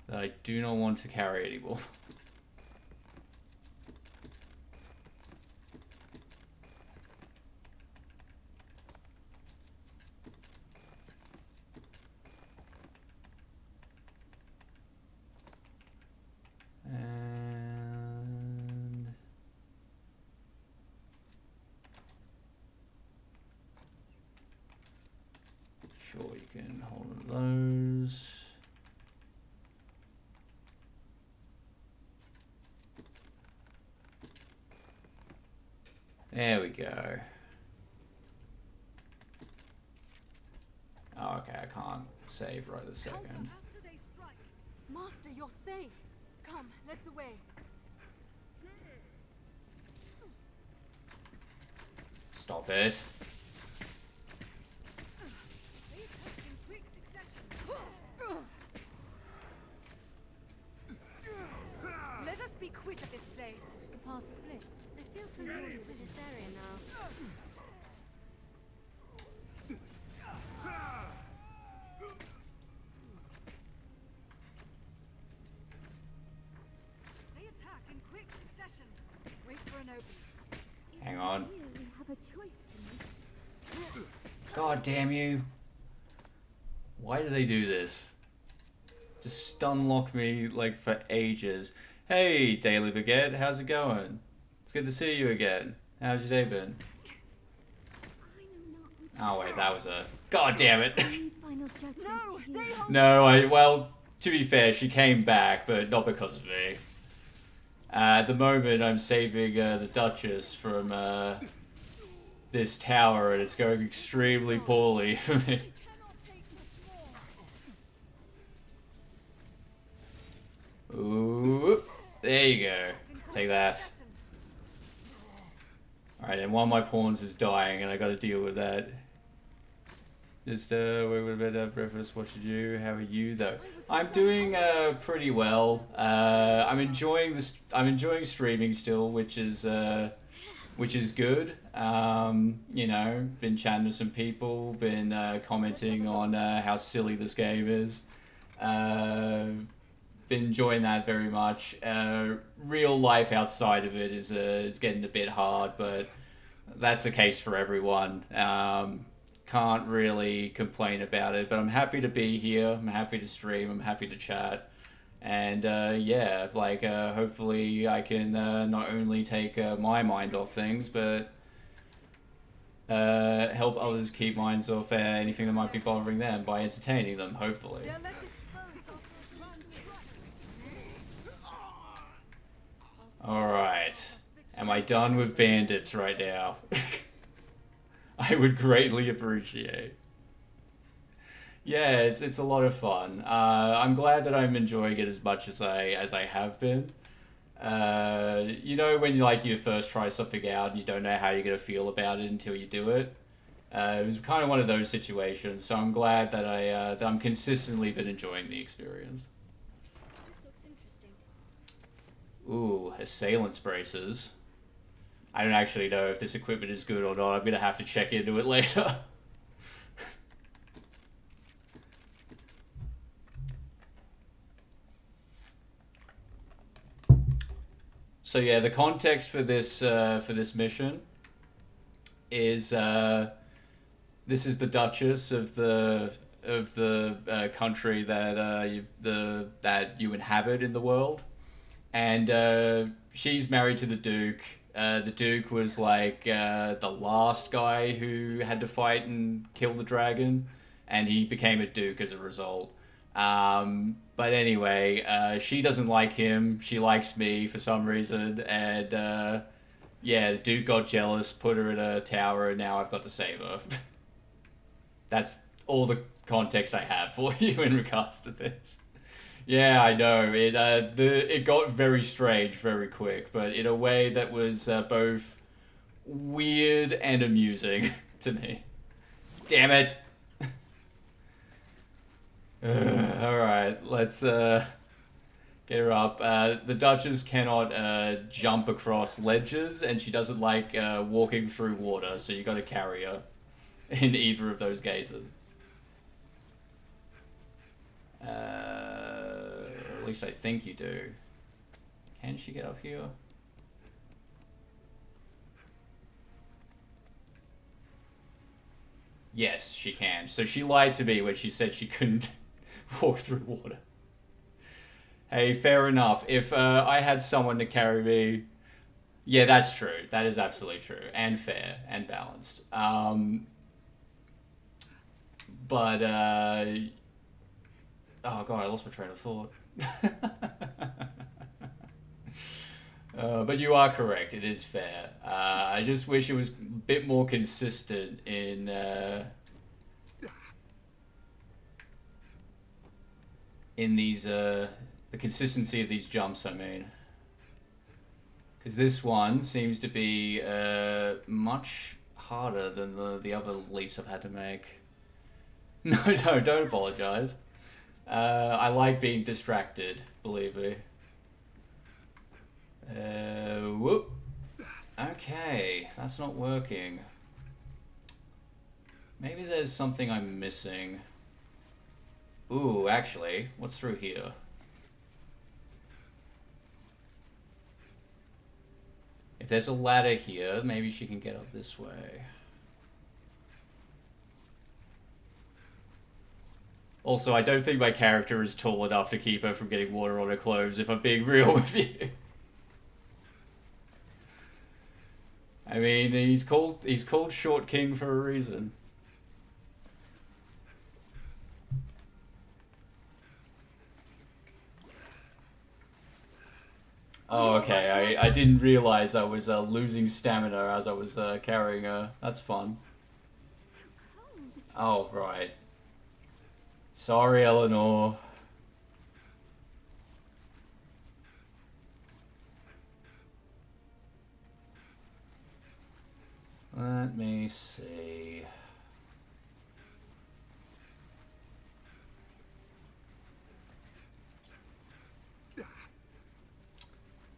that I do not want to carry anymore. And sure, you can hold those. There we go. Oh, okay, I can't save right this second. Master, you're safe. Come, let's away. Stop it. They attack in quick succession. Let us be quit of this place. The path splits. I feel familiar with this area now. They attack in quick succession. Wait for an opening. Hang on. You have a choice to make. God damn you. Why do they do this? Just stun lock me like for ages. Hey, Daily Baguette, how's it going? It's good to see you again. How's your day been? Oh wait, that was a... God damn it. No, they hold No, well, to be fair, she came back, but not because of me. At the moment, I'm saving the Duchess from this tower, and it's going extremely poorly for me. Ooh, there you go. Take that. Alright, and one of my pawns is dying, and I gotta deal with that. Just, wait a bit of breakfast. What should you? How are you, though? I'm doing, pretty well. I'm enjoying this. I'm enjoying streaming still, which is good. You know, been chatting to some people, been, commenting on, how silly this game is. Been enjoying that very much. Real life outside of it is getting a bit hard, but that's the case for everyone. Can't really complain about it, but I'm happy to be here. I'm happy to stream. I'm happy to chat. And yeah, like hopefully I can not only take my mind off things, but help others keep minds off anything that might be bothering them by entertaining them, hopefully. Alright. Am I done with bandits right now? I would greatly appreciate. Yeah, it's a lot of fun. I'm glad that I'm enjoying it as much as I have been. You know when you first try something out and you don't know how you're gonna feel about it until you do it. It was kind of one of those situations, so I'm glad that that I'm consistently been enjoying the experience. This looks interesting. Ooh, assailant's braces. I don't actually know if this equipment is good or not. I'm gonna have to check into it later. So yeah, the context for this mission is this is the Duchess of the country that that you inhabit in the world, and she's married to the Duke. The Duke was like the last guy who had to fight and kill the dragon, and he became a Duke as a result. But anyway, she doesn't like him. She likes me for some reason, and yeah, the Duke got jealous, put her in a tower, and now I've got to save her. That's all the context I have for you in regards to this. Yeah, I know. It got very strange very quick, but in a way that was both weird and amusing to me. Damn it! Alright, let's get her up. The Duchess cannot jump across ledges, and she doesn't like walking through water, so you gotta carry her in either of those cases. At least I think you do. Can she get up here? Yes, she can. So she lied to me when she said she couldn't walk through water. Hey, fair enough. If I had someone to carry me... Yeah, that's true. That is absolutely true. And fair. And balanced. But, oh god, I lost my train of thought. But you are correct. It is fair. I just wish it was a bit more consistent in these the consistency of these jumps. I mean, because this one seems to be much harder than the other leaps I've had to make. No, don't apologize. I like being distracted. Believe me. Whoop. Okay, that's not working. Maybe there's something I'm missing. Ooh, actually, what's through here? If there's a ladder here, maybe she can get up this way. Also, I don't think my character is tall enough to keep her from getting water on her clothes, if I'm being real with you. I mean, he's called Short King for a reason. Oh, okay. I didn't realize I was losing stamina as I was carrying her. That's fun. Oh, right. Sorry, Eleanor. Let me see.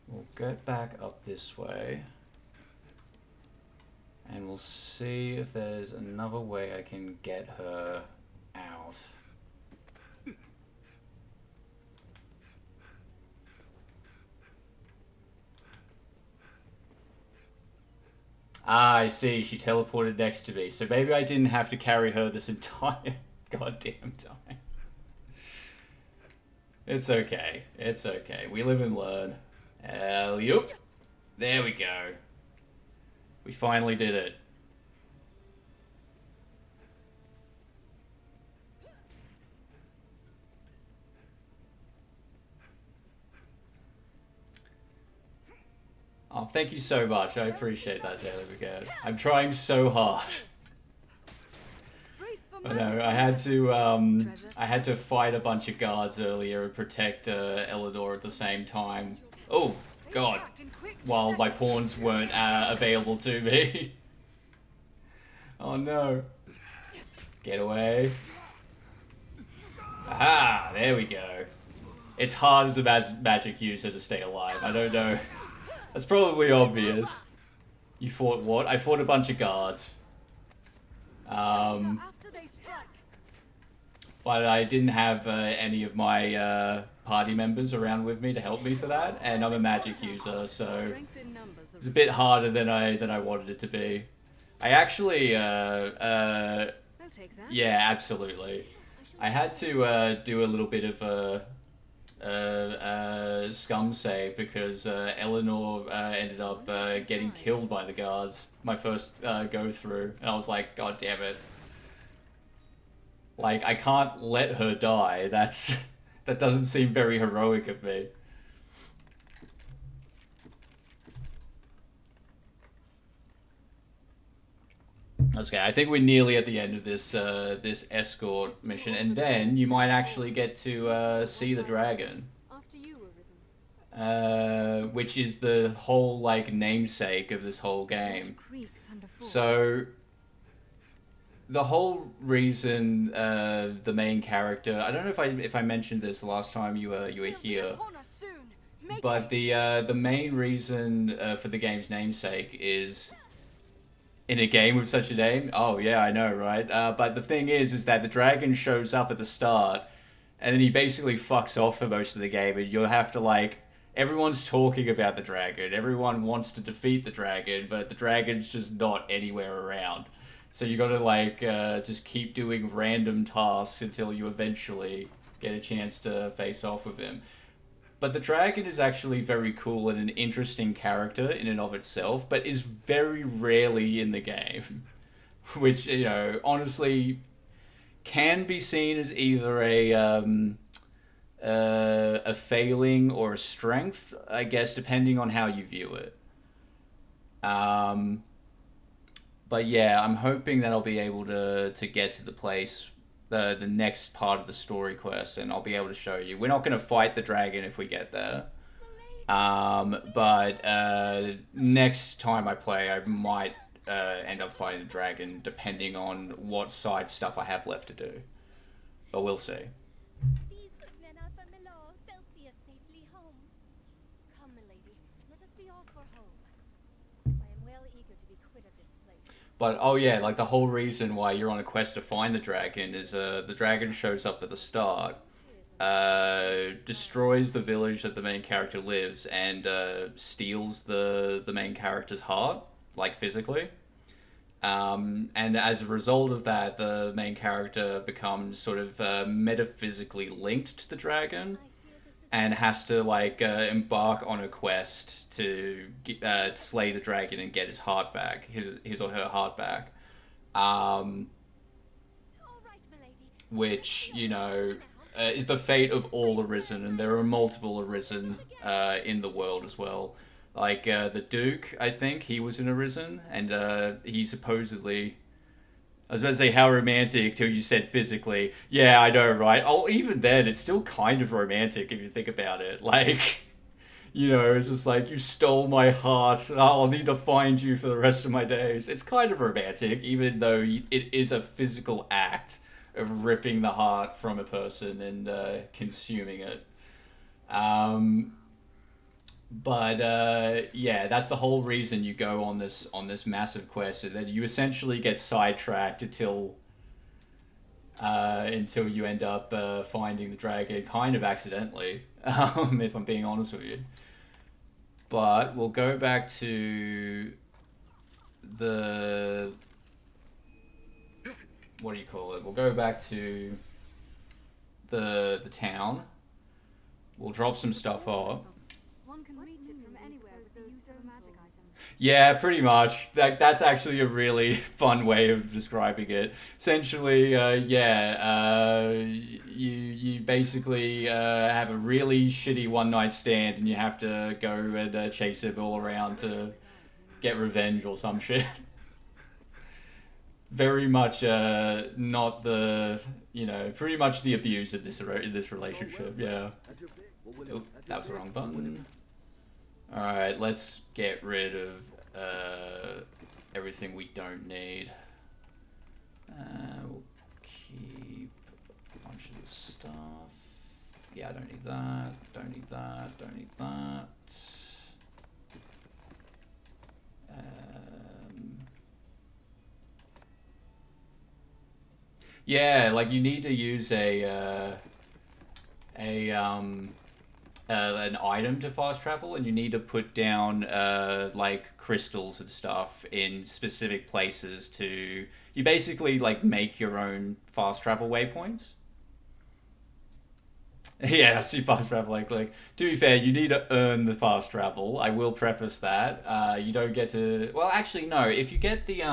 We'll get back up this way. And we'll see if there's another way I can get her out. Ah, I see. She teleported next to me. So maybe I didn't have to carry her this entire goddamn time. It's okay. It's okay. We live and learn. Yup. There we go. We finally did it. Oh, thank you so much. I appreciate that, Daily Brigade. I'm trying so hard. I know, I had to fight a bunch of guards earlier and protect Eleanor at the same time. Oh, God. While my pawns weren't available to me. Oh, no. Get away. Aha, there we go. It's hard as a magic user to stay alive. I don't know. That's probably obvious. You fought what? I fought a bunch of guards. But I didn't have any of my party members around with me to help me for that, and I'm a magic user, so it's a bit harder than I wanted it to be. I actually, yeah, absolutely. I had to do a little bit of a scum save because Eleanor ended up getting killed by the guards my first go through, and I was like, God damn it. Like, I can't let her die. That doesn't seem very heroic of me. Okay, I think we're nearly at the end of this this escort mission, and then you might actually get to see the dragon. Which is the whole, like, namesake of this whole game. So, the whole reason the main character, I don't know if I mentioned this the last time you were here, but the main reason for the game's namesake is in a game with such a name. Oh yeah, I know, right? But the thing is that the dragon shows up at the start, and then he basically fucks off for most of the game, and you'll have to like. Everyone's talking about the dragon. Everyone wants to defeat the dragon, but the dragon's just not anywhere around. So you gotta like just keep doing random tasks until you eventually get a chance to face off with him. But the dragon is actually very cool and an interesting character in and of itself, but is very rarely in the game. Which, you know, honestly can be seen as either a failing or a strength, I guess, depending on how you view it. But yeah, I'm hoping that I'll be able to get to the place, the next part of the story quest, and I'll be able to show you. We're not going to fight the dragon if we get there. But next time I play, I might end up fighting the dragon, depending on what side stuff I have left to do. But we'll see. But, oh yeah, like the whole reason why you're on a quest to find the dragon is the dragon shows up at the start, destroys the village that the main character lives, and steals the main character's heart, like physically. And as a result of that, the main character becomes sort of metaphysically linked to the dragon, and has to like embark on a quest to slay the dragon and get his heart back, his or her heart back. Which, you know, is the fate of all Arisen, and there are multiple Arisen in the world as well. Like the Duke, I think he was in Arisen, and he supposedly. I was about to say how romantic till you said physically. Yeah, I know, right? Oh, even then, it's still kind of romantic if you think about it. Like, you know, it's just like, you stole my heart. I'll need to find you for the rest of my days. It's kind of romantic, even though it is a physical act of ripping the heart from a person and consuming it. But yeah, that's the whole reason you go on this massive quest, is that you essentially get sidetracked until you end up finding the dragon, kind of accidentally, if I'm being honest with you. But we'll go back to the, what do you call it? We'll go back to the town. We'll drop some stuff off. Yeah, pretty much. That's actually a really fun way of describing it. Essentially, you basically have a really shitty one-night stand, and you have to go and chase him all around to get revenge or some shit. Very much not the, you know, pretty much the abuse of this relationship, yeah. Oh, that was the wrong button. Alright, let's get rid of everything we don't need. We'll keep a bunch of this stuff. Yeah, I don't need that, don't need that, don't need that. Yeah, like you need to use an item to fast travel, and you need to put down like crystals and stuff in specific places to, you basically like make your own fast travel waypoints. Yeah, that's your fast travel. Like to be fair, you need to earn the fast travel. I will preface that. You don't get to. Well, actually, no. If you get the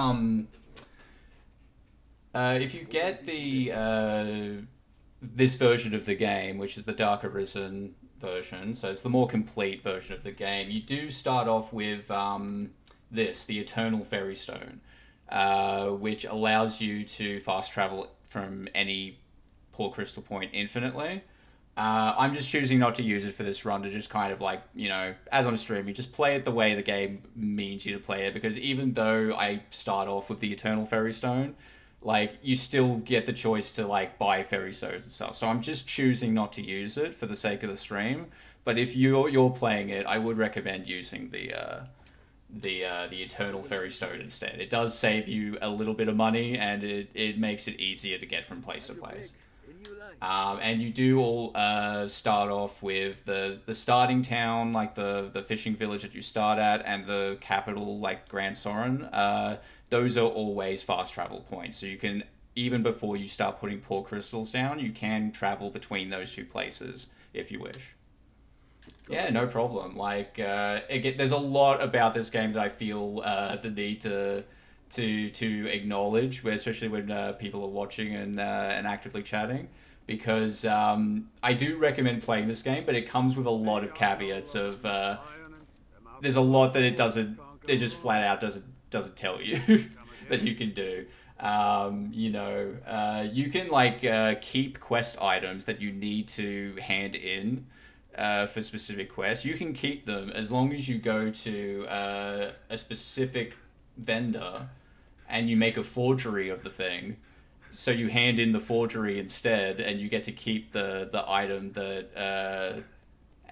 this version of the game, which is the Dark Arisen version, so it's the more complete version of the game, you do start off with the Eternal Fairy Stone, which allows you to fast travel from any Port Crystal Point infinitely. I'm just choosing not to use it for this run, to just kind of like, you know, as I'm streaming, just play it the way the game means you to play it, because even though I start off with the Eternal Fairy Stone, like you still get the choice to like buy ferry stones and stuff. So I'm just choosing not to use it for the sake of the stream. But if you're playing it, I would recommend using the Eternal Ferry Stone instead. It does save you a little bit of money, and it makes it easier to get from place to place. And you do all start off with the starting town, like the fishing village that you start at, and the capital, like Grand Soren. Those are always fast travel points, so you can, even before you start putting poor crystals down, you can travel between those two places if you wish. Yeah, no problem. Like, there's a lot about this game that I feel the need to acknowledge, especially when people are watching and actively chatting, because I do recommend playing this game, but it comes with a lot of caveats of there's a lot that it just flat out doesn't tell you that you can do. You can like keep quest items that you need to hand in for specific quests. You can keep them as long as you go to a specific vendor and you make a forgery of the thing. So you hand in the forgery instead, and you get to keep the item that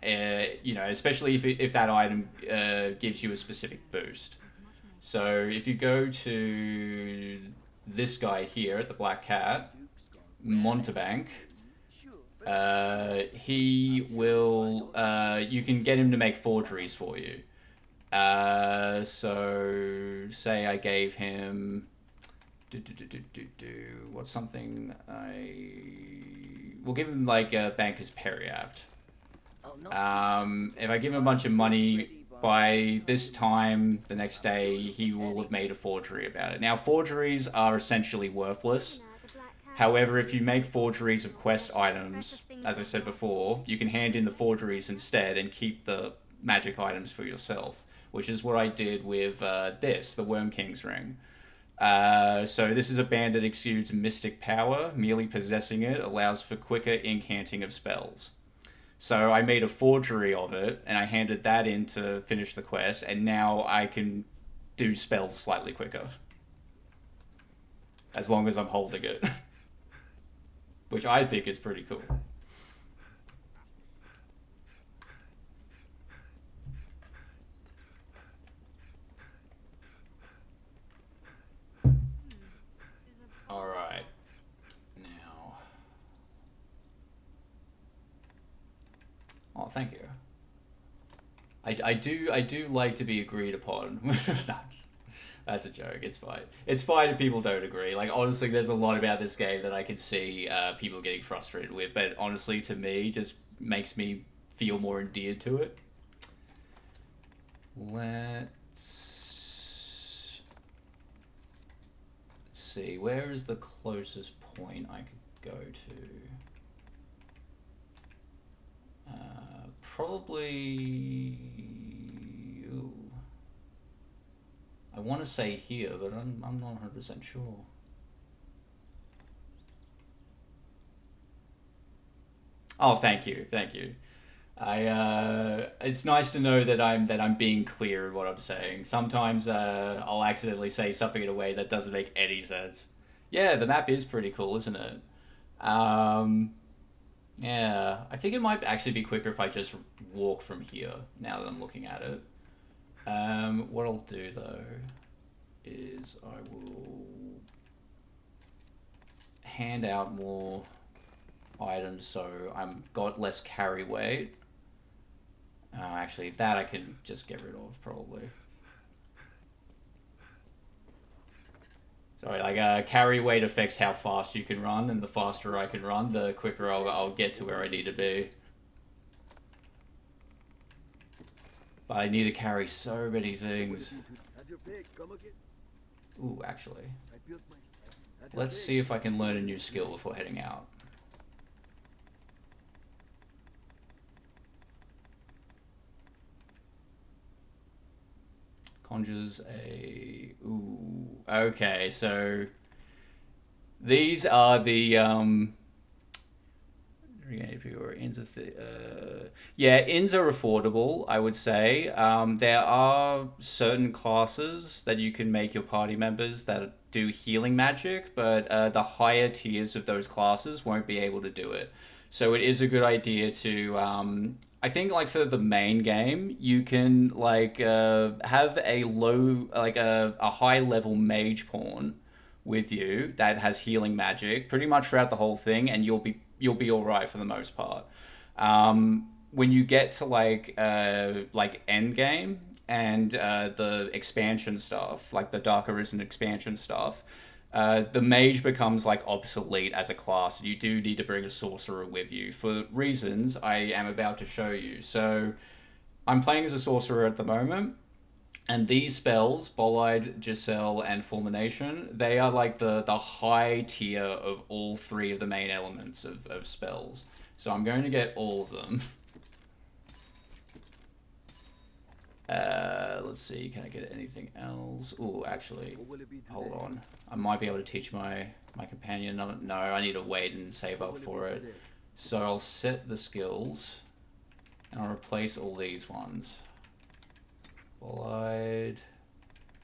especially if that item gives you a specific boost. So if you go to this guy here at the Black Cat, Montebank, he will you can get him to make forgeries for you. So say I gave him what's something we'll give him like a banker's periapt. If I give him a bunch of money, by this time the next day he will have made a forgery about it. Now forgeries are essentially worthless. However, if you make forgeries of quest items, as I said before, you can hand in the forgeries instead and keep the magic items for yourself, which is what I did with the Worm King's Ring. So this is a band that exudes mystic power. Merely possessing it allows for quicker incanting of spells. So I made a forgery of it, and I handed that in to finish the quest, and now I can do spells slightly quicker. As long as I'm holding it. Which I think is pretty cool. Alright. Now. Oh, thank you. I do like to be agreed upon. That's a joke. It's fine. It's fine if people don't agree. Like, honestly, there's a lot about this game that I can see people getting frustrated with. But honestly, to me, just makes me feel more endeared to it. Let's see. Where is the closest point I could go to? Probably... Ooh. I want to say here, but I'm not 100% sure. Oh, thank you. It's nice to know that I'm being clear in what I'm saying. Sometimes I'll accidentally say something in a way that doesn't make any sense. Yeah, the map is pretty cool, isn't it? Yeah, I think it might actually be quicker if I just walk from here, now that I'm looking at it. What I'll do, though, is I will hand out more items so I've got less carry weight. Actually, that I can just get rid of, probably. Sorry, like, carry weight affects how fast you can run, and the faster I can run, the quicker I'll get to where I need to be. But I need to carry so many things. Ooh, actually. Let's see if I can learn a new skill before heading out. Conjures a... Ooh. Okay, so... These are the, Yeah, inns are affordable, I would say. There are certain classes that you can make your party members that do healing magic, but the higher tiers of those classes won't be able to do it. So it is a good idea to, I think, like for the main game, you can like have a low, like a high level mage pawn with you that has healing magic pretty much throughout the whole thing, and you'll be all right for the most part. When you get to like end game and the expansion stuff, like the Dark Arisen expansion stuff, the mage becomes like obsolete as a class. You do need to bring a sorcerer with you for reasons I am about to show you. So I'm playing as a sorcerer at the moment. And these spells, Bolide, Giselle, and Fulmination, they are like the high tier of all three of the main elements of spells. So I'm going to get all of them. Let's see, can I get anything else? Oh, actually, hold on. I might be able to teach my companion. No, I need to wait and save up for it. So I'll set the skills, and I'll replace all these ones. Bolide.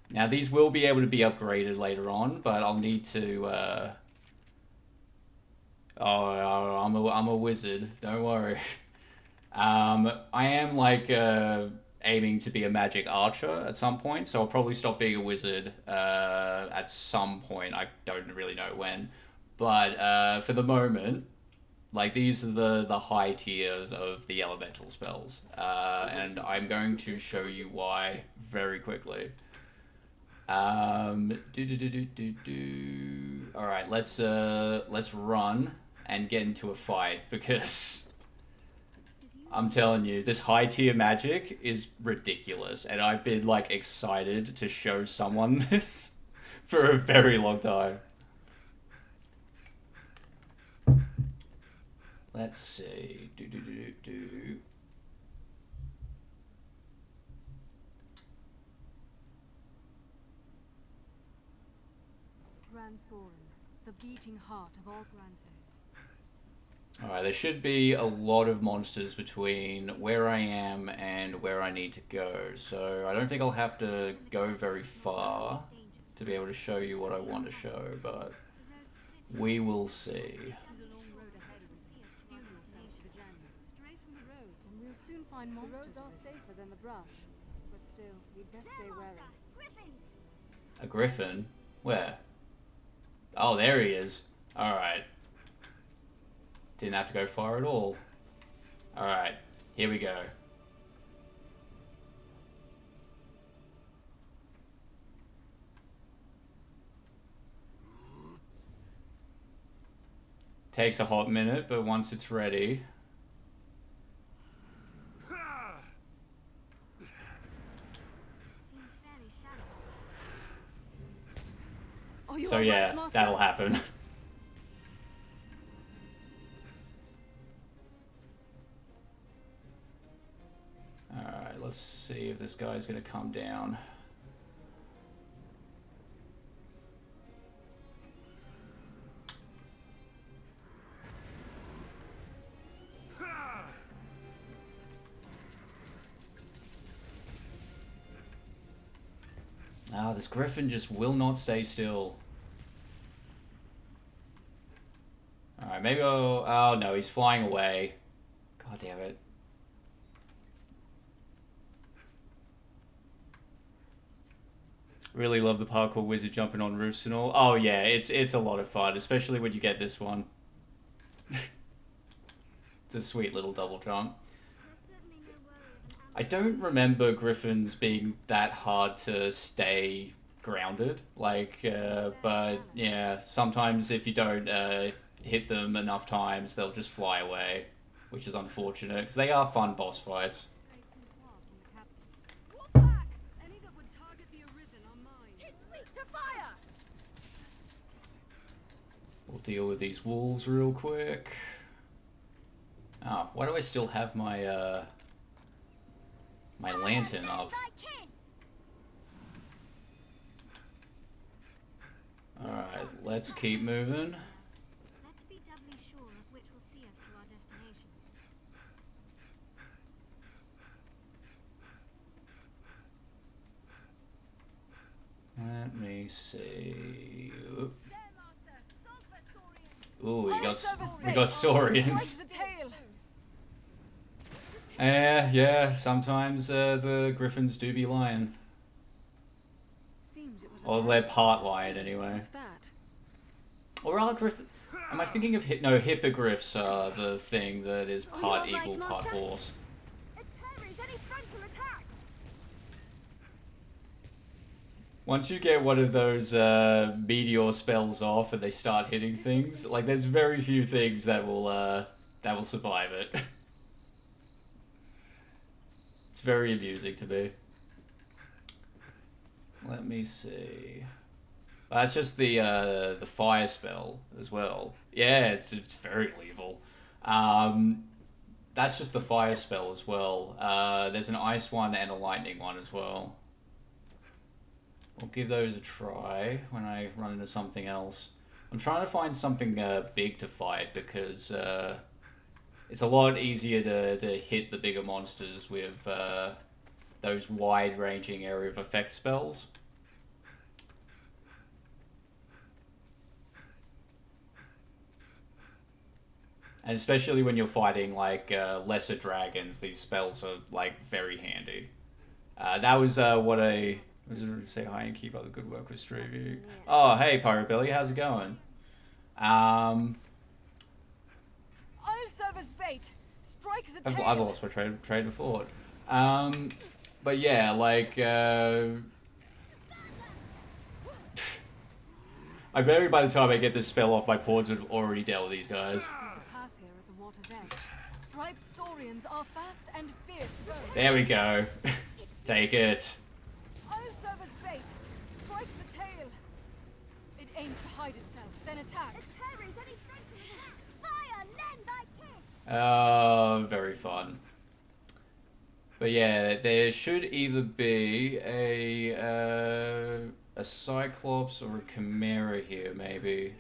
Now these will be able to be upgraded later on, but I'll need to. I'm a wizard. Don't worry. I am like aiming to be a magic archer at some point, so I'll probably stop being a wizard at some point. I don't really know when, but for the moment, like these are the high tiers of the elemental spells, and I'm going to show you why very quickly. All right, let's run and get into a fight, because I'm telling you, this high tier magic is ridiculous, and I've been like excited to show someone this for a very long time. Let's see. Grand Soren, the beating heart of all Grances. Alright, there should be a lot of monsters between where I am and where I need to go, so I don't think I'll have to go very far to be able to show you what I want to show, but we will see. Stray from the roads and we'll soon find monsters. The roads are safer than the brush, but still, we'd best stay wary. A griffin? Where? Oh, there he is. Alright. Didn't have to go far at all. Alright, here we go. Takes a hot minute, but once it's ready... So yeah, that'll happen. Alright, let's see if this guy's gonna come down. Ah, this griffin just will not stay still. Alright, maybe I'll... Oh no, he's flying away. God damn it. Really love the parkour wizard jumping on roofs and all. Oh yeah, it's a lot of fun, especially when you get this one. It's a sweet little double jump. I don't remember griffins being that hard to stay grounded, like, but yeah, sometimes if you don't hit them enough times, they'll just fly away, which is unfortunate, because they are fun boss fights. Any that would target the Arisen are mine. Tis weak to fire! We'll deal with these wolves real quick. Ah, why do I still have my, my lantern up? Alright, let's keep moving. Let's be doubly sure of which will see us to our destination. me see. Ooh, we got Saurians. Yeah, sometimes the griffins do be lying. Or they're part lion anyway. Or are griffins... Am I thinking of... No, hippogriffs are the thing that is part eagle, part horse. Once you get one of those meteor spells off and they start hitting things, like there's very few things that will survive it. It's very amusing to me. Let me see. That's just the fire spell as well. Yeah, it's very lethal. That's just the fire spell as well. There's an ice one and a lightning one as well. I'll give those a try when I run into something else. I'm trying to find something big to fight because it's a lot easier to hit the bigger monsters with those wide-ranging area of effect spells. And especially when you're fighting like lesser dragons, these spells are like very handy. That was what I... I just wanted to say hi and keep up the good work with Struvie. Oh, hey, Pirate Billy, how's it going? I'll serve as bait. Strike the tail. I've lost my train of thought. But yeah, like, I bet by the time I get this spell off, my pawns would have already dealt with these guys. There's a path here at the water's edge. Striped saurians are fast and fierce both. There we go. Take it. Serve as bait. Strike the tail. It aims to hide itself, then attack. It carries any frontal attack. Fire, lend thy kiss. Oh, very fun. But yeah, there should either be a Cyclops or a Chimera here, maybe.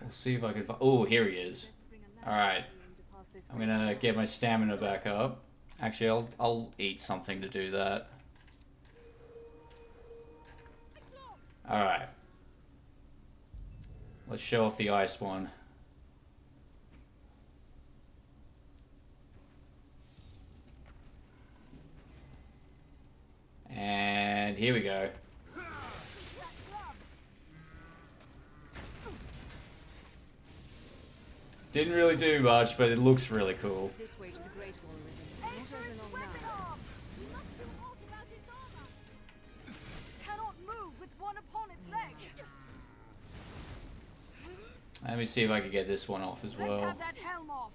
We'll see if I can find... Oh, here he is. Alright. I'm gonna get my stamina back up. Actually, I'll eat something to do that. Alright. Let's show off the ice one. And here we go. Didn't really do much, but it looks really cool. This way to the Great Wall, Arisen. Not over long now. We must do aught about its armor. Cannot move with one upon its leg. Let me see if I can get this one off as well. Let's have that helm off.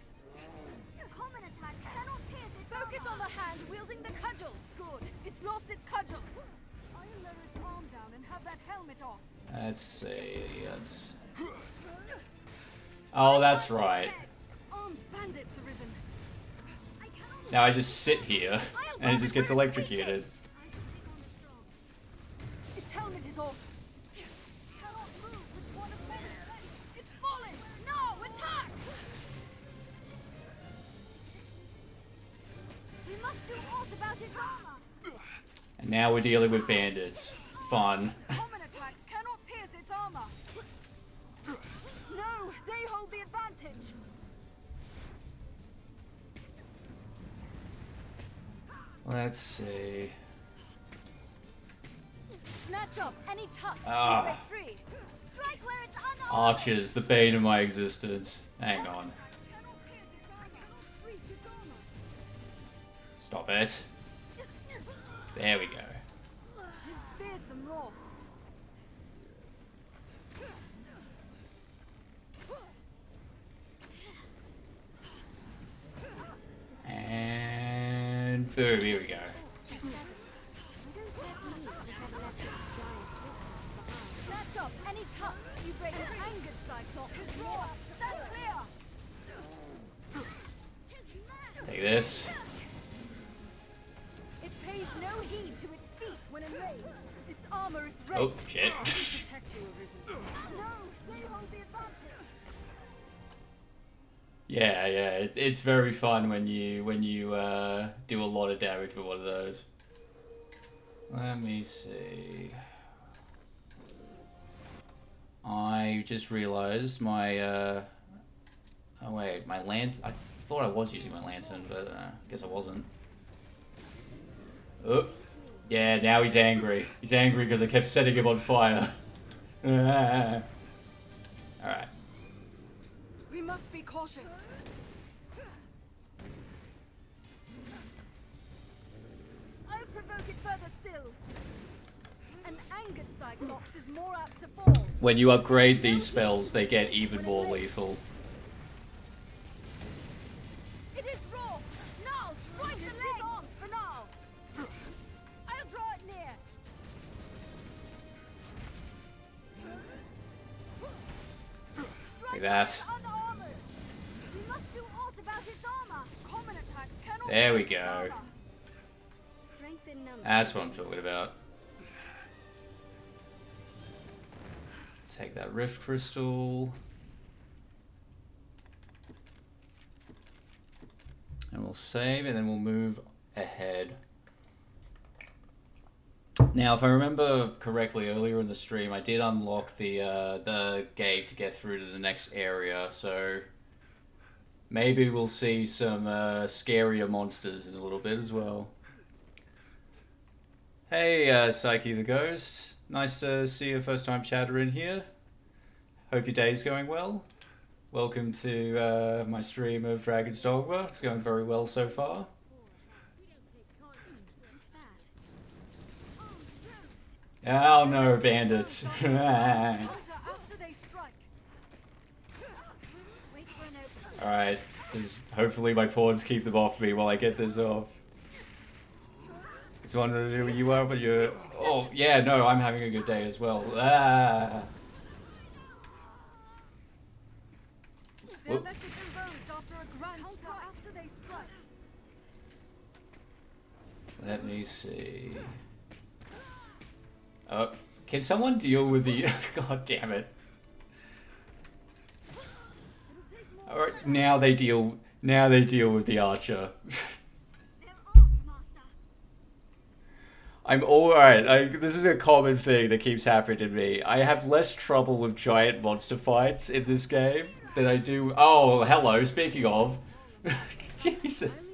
Common attacks cannot pierce its Focus on the hand wielding the cudgel. Good. It's lost its cudgel. I'll lower its arm down and have that helmet off. Let's see. That's... Oh, that's right. Armed bandits arisen. Now I just sit here and it just gets electrocuted. Its helmet is off. Cannot move with one of them. It's fallen. No, attack! We must do aught about its armor. And now we're dealing with bandits. Fun. Common attacks cannot pierce its armor. No, they hold the advantage. Let's see. Snatch up any tusks Ah. you break free. Strike where it's unarmed. Archers, the bane of my existence. Hang on. Stop it. There we go. Tis fearsome raw. And boom, here we go. Snatch up any tusks you break. Angered Cyclops is raw. Stand clear. Take this. It pays no heed to its feet when enraged. Its armor is red. Oh, shit. Protect you, Arisen. No, they hold the advantage. Yeah, it's very fun when you do a lot of damage with one of those. Let me see. I just realized my oh wait, my I thought I was using my lantern, but I guess I wasn't. Oh, yeah, now he's angry. He's angry because I kept setting him on fire. Alright. We must be cautious. I'll provoke it further still. An angered Cyclops is more apt to fall. When you upgrade these spells, they get even more lethal. It is raw. Now strike the legs. Disarmed for now. I'll draw it near. Like that. Unarmored. We must do aught about its armor. Common attacks cannot. There we pierce its go. armor. Strength in numbers. That's what I'm talking about. Take that Rift Crystal. And we'll save, and then we'll move ahead. Now, if I remember correctly, earlier in the stream, I did unlock the gate to get through to the next area, so maybe we'll see some scarier monsters in a little bit as well. Hey, Psyche the Ghost. Nice to see your first time chatter in here. Hope your day's going well. Welcome to my stream of Dragon's Dogma. It's going very well so far. Oh no, bandits. Alright, hopefully my pawns keep them off me while I get this off. It's wondering who you are, but you're... Oh, yeah, no, I'm having a good day as well. Ah. Whoop. Let me see. Oh, can someone deal with the... God damn it. Alright, now they deal with the archer. I'm alright. This is a common thing that keeps happening to me. I have less trouble with giant monster fights in this game than I do... Oh, hello, speaking of. Jesus.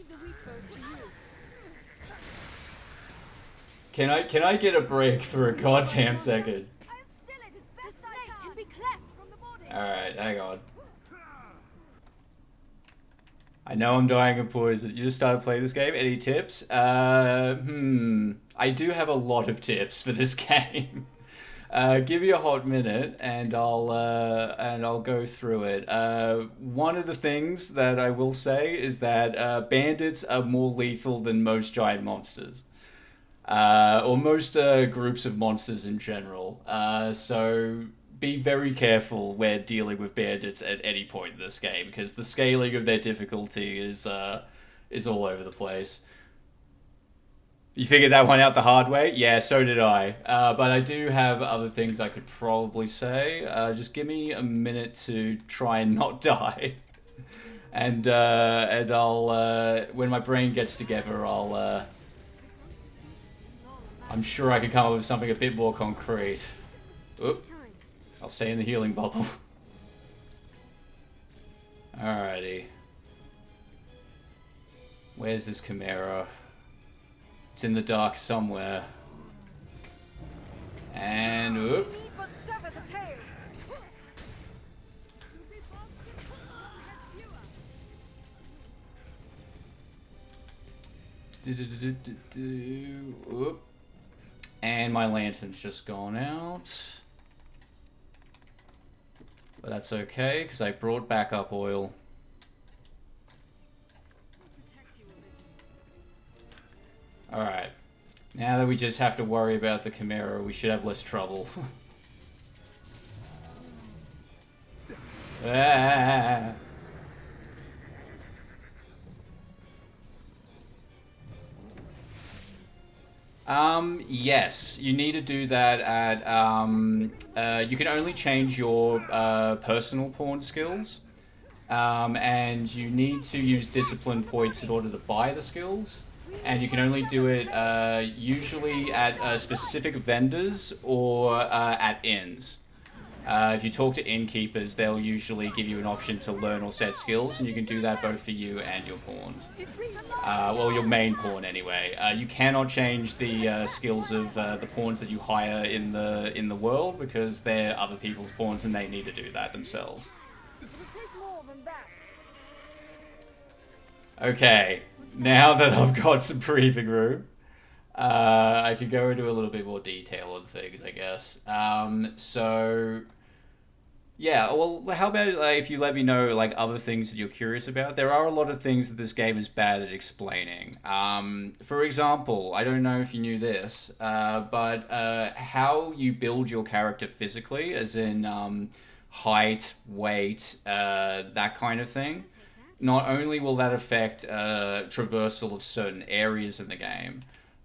Can I get a break for a goddamn second? Alright, hang on. I know I'm dying of poison. You just started playing this game? Any tips? I do have a lot of tips for this game. Give me a hot minute and I'll go through it. One of the things that I will say is that bandits are more lethal than most giant monsters. Or most groups of monsters in general. So be very careful when dealing with bandits at any point in this game, because the scaling of their difficulty is all over the place. You figured that one out the hard way? Yeah, so did I. But I do have other things I could probably say. Just give me a minute to try and not die. And I'll, when my brain gets together, I'm sure I can come up with something a bit more concrete. Oop. I'll stay in the healing bubble. Alrighty. Where's this Chimera? It's in the dark somewhere. And oop. Oop. And my lantern's just gone out. But that's okay, because I brought backup oil. Alright. Now that we just have to worry about the Chimera, we should have less trouble. Ah. Yes, you need to do that at, you can only change your personal pawn skills. and you need to use discipline points in order to buy the skills. And you can only do it usually at specific vendors or at inns. If you talk to innkeepers, they'll usually give you an option to learn or set skills, and you can do that both for you and your pawns. Well, your main pawn anyway. You cannot change the skills of the pawns that you hire in the world, because they're other people's pawns and they need to do that themselves. Okay, now that I've got some breathing room, I could go into a little bit more detail on things, I guess. So, yeah, well, how about if you let me know other things that you're curious about? There are a lot of things that this game is bad at explaining. For example, I don't know if you knew this, but how you build your character physically, as in height, weight, that kind of thing. Not only will that affect traversal of certain areas in the game,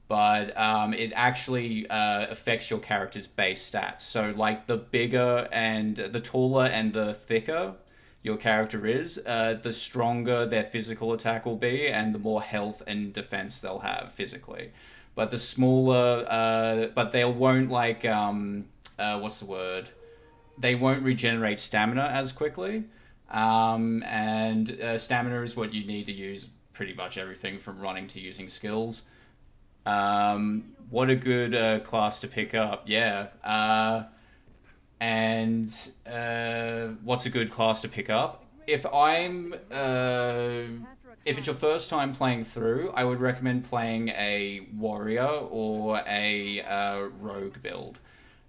but it actually affects your character's base stats. So, the bigger and the taller and the thicker your character is, the stronger their physical attack will be, and the more health and defense they'll have physically. But the smaller, but they won't what's the word? They won't regenerate stamina as quickly. Stamina is what you need to use pretty much everything from running to using skills. What a good class to pick up, yeah. What's a good class to pick up? If it's your first time playing through, I would recommend playing a warrior or a rogue build.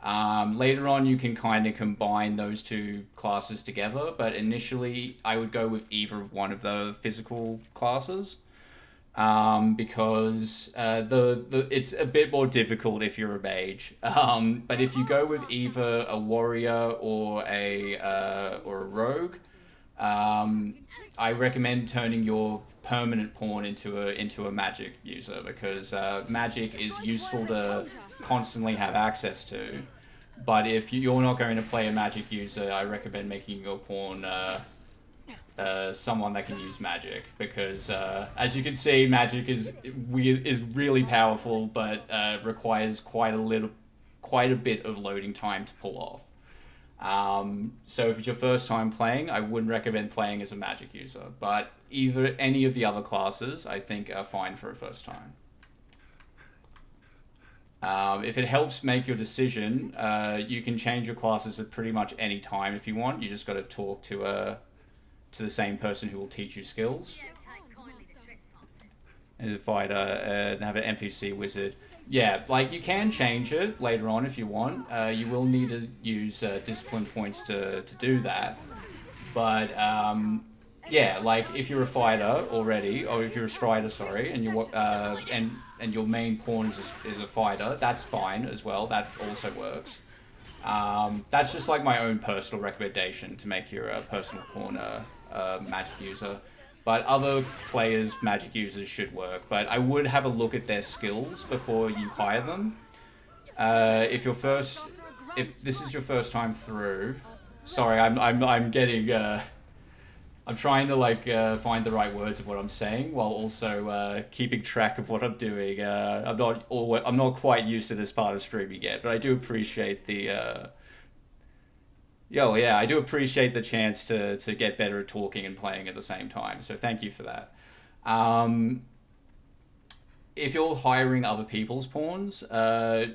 Later on, you can kind of combine those two classes together, but initially, I would go with either one of the physical classes, because it's a bit more difficult if you're a mage. But if you go with either a warrior or a rogue, I recommend turning your permanent pawn into a magic user, because magic is useful to constantly have access to. But if you're not going to play a magic user, I recommend making your pawn someone that can use magic, because as you can see, magic is really powerful, but requires quite a bit of loading time to pull off. So if it's your first time playing, I wouldn't recommend playing as a magic user, but any of the other classes I think are fine for a first time. If it helps make your decision, you can change your classes at pretty much any time if you want. You just got to talk to the same person who will teach you skills. And if I'd have an NPC wizard. Yeah, you can change it later on if you want. You will need to use discipline points to do that. But yeah, if you're a fighter already, or if you're a strider, sorry, and you and your main pawn is a fighter, that's fine as well. That also works. That's just my own personal recommendation to make your personal pawn a magic user. But other players' magic users should work. But I would have a look at their skills before you hire them. If this is your first time through, sorry, I'm getting. I'm trying to find the right words of what I'm saying while also keeping track of what I'm doing. I'm not quite used to this part of streaming yet, but I do appreciate the. I do appreciate the chance to get better at talking and playing at the same time. So thank you for that. If you're hiring other people's pawns,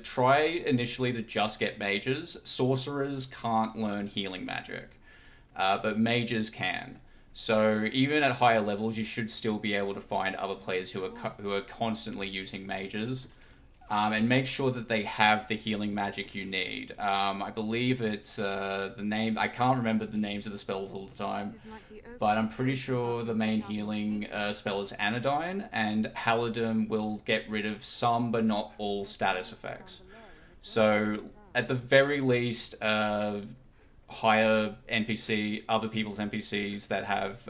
try initially to just get mages. Sorcerers can't learn healing magic, but mages can. So even at higher levels, you should still be able to find other players who are constantly using mages, and make sure that they have the healing magic you need. I believe it's the name. I can't remember the names of the spells all the time, but I'm pretty sure the main healing spell is Anodyne, and Halidom will get rid of some but not all status effects. So at the very least, hire other people's NPCs that have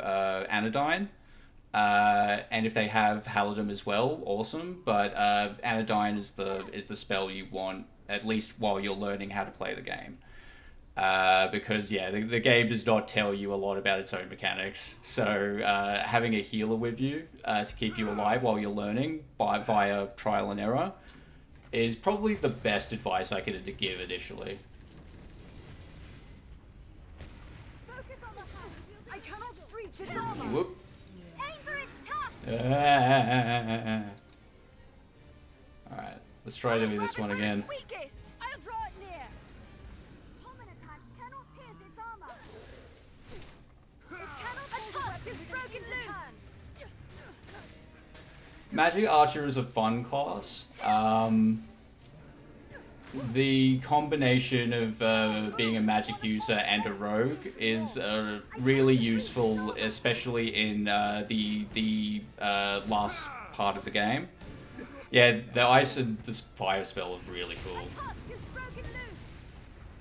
Anodyne. And if they have Halidom as well, awesome. But Anodyne is the spell you want, at least while you're learning how to play the game. Because yeah, the game does not tell you a lot about its own mechanics. So having a healer with you to keep you alive while you're learning via trial and error is probably the best advice I could give initially. Focus on the hand. I cannot reach its armor. Whoop. Aim for its tusk. Alright, let's try to do this one again. Weakest. I'll draw it near. Common attacks cannot pierce its armor. It cannot. A tusk is broken loose. Magic Archer is a fun class. The combination of being a magic user and a rogue is really useful, especially in the last part of the game. Yeah, the ice and this fire spell is really cool.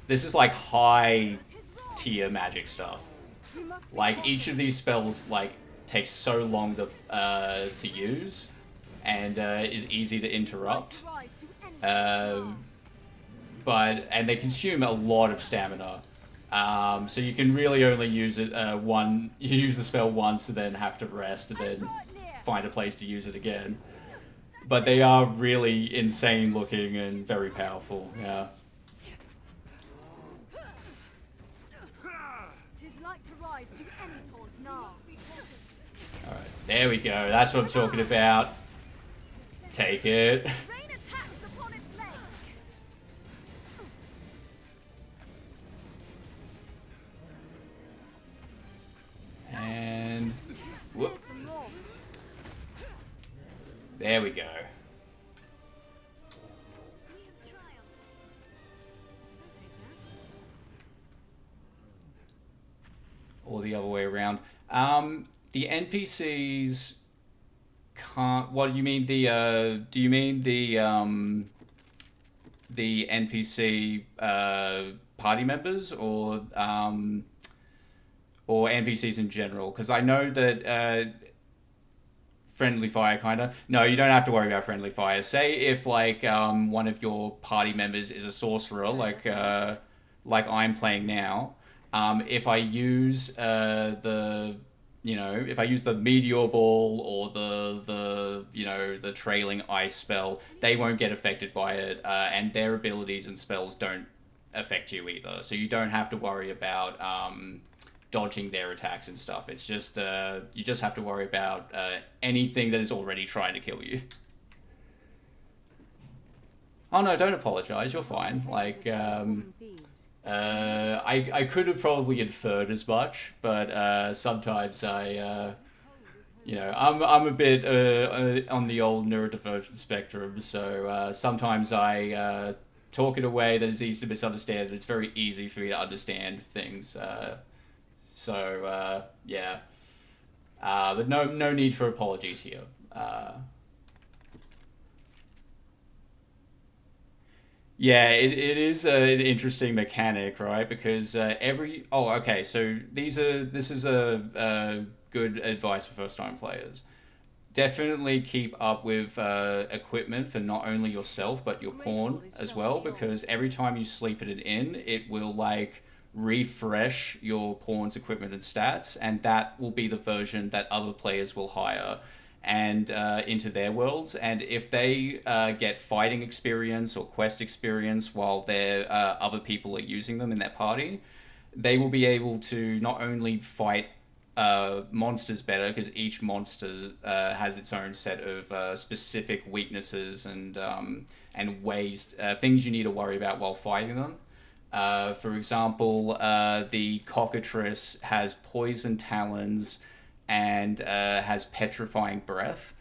This is like high tier magic stuff. Like each of these spells like takes so long to use, and is easy to interrupt. And they consume a lot of stamina. So you can really only use it you use the spell once and then have to rest and then find a place to use it again. But they are really insane looking and very powerful, yeah. Tis like to rise to any taunt now. Alright, there we go. That's what I'm talking about. Take it. Rain attacks upon its legs. And whoop. There we go. Or the other way around. The NPCs can't. What do you mean? Do you mean the NPC party members or NPCs in general? Because I know that friendly fire kinda. No, you don't have to worry about friendly fire. Say if like one of your party members is a sorcerer, like I'm playing now. If I use if I use the meteor ball or the trailing ice spell, they won't get affected by it, and their abilities and spells don't affect you either. So you don't have to worry about dodging their attacks and stuff. It's just you just have to worry about anything that is already trying to kill you. Oh no, don't apologize. You're fine. Like I could have probably inferred as much, but sometimes I'm a bit on the old neurodivergent spectrum, so sometimes I talk in a way that is easy to misunderstand, and it's very easy for me to understand things. Yeah. But no need for apologies here. Yeah, it is an interesting mechanic, right? Because so this is a good advice for first-time players. Definitely keep up with equipment for not only yourself but your pawn as well, because every time you sleep at an inn, it will like refresh your pawn's equipment and stats, and that will be the version that other players will hire and into their worlds. And if they get fighting experience or quest experience while their other people are using them in their party, they will be able to not only fight monsters better, because each monster has its own set of specific weaknesses and ways, things you need to worry about while fighting them. For example, the cockatrice has poison talons and has petrifying breath.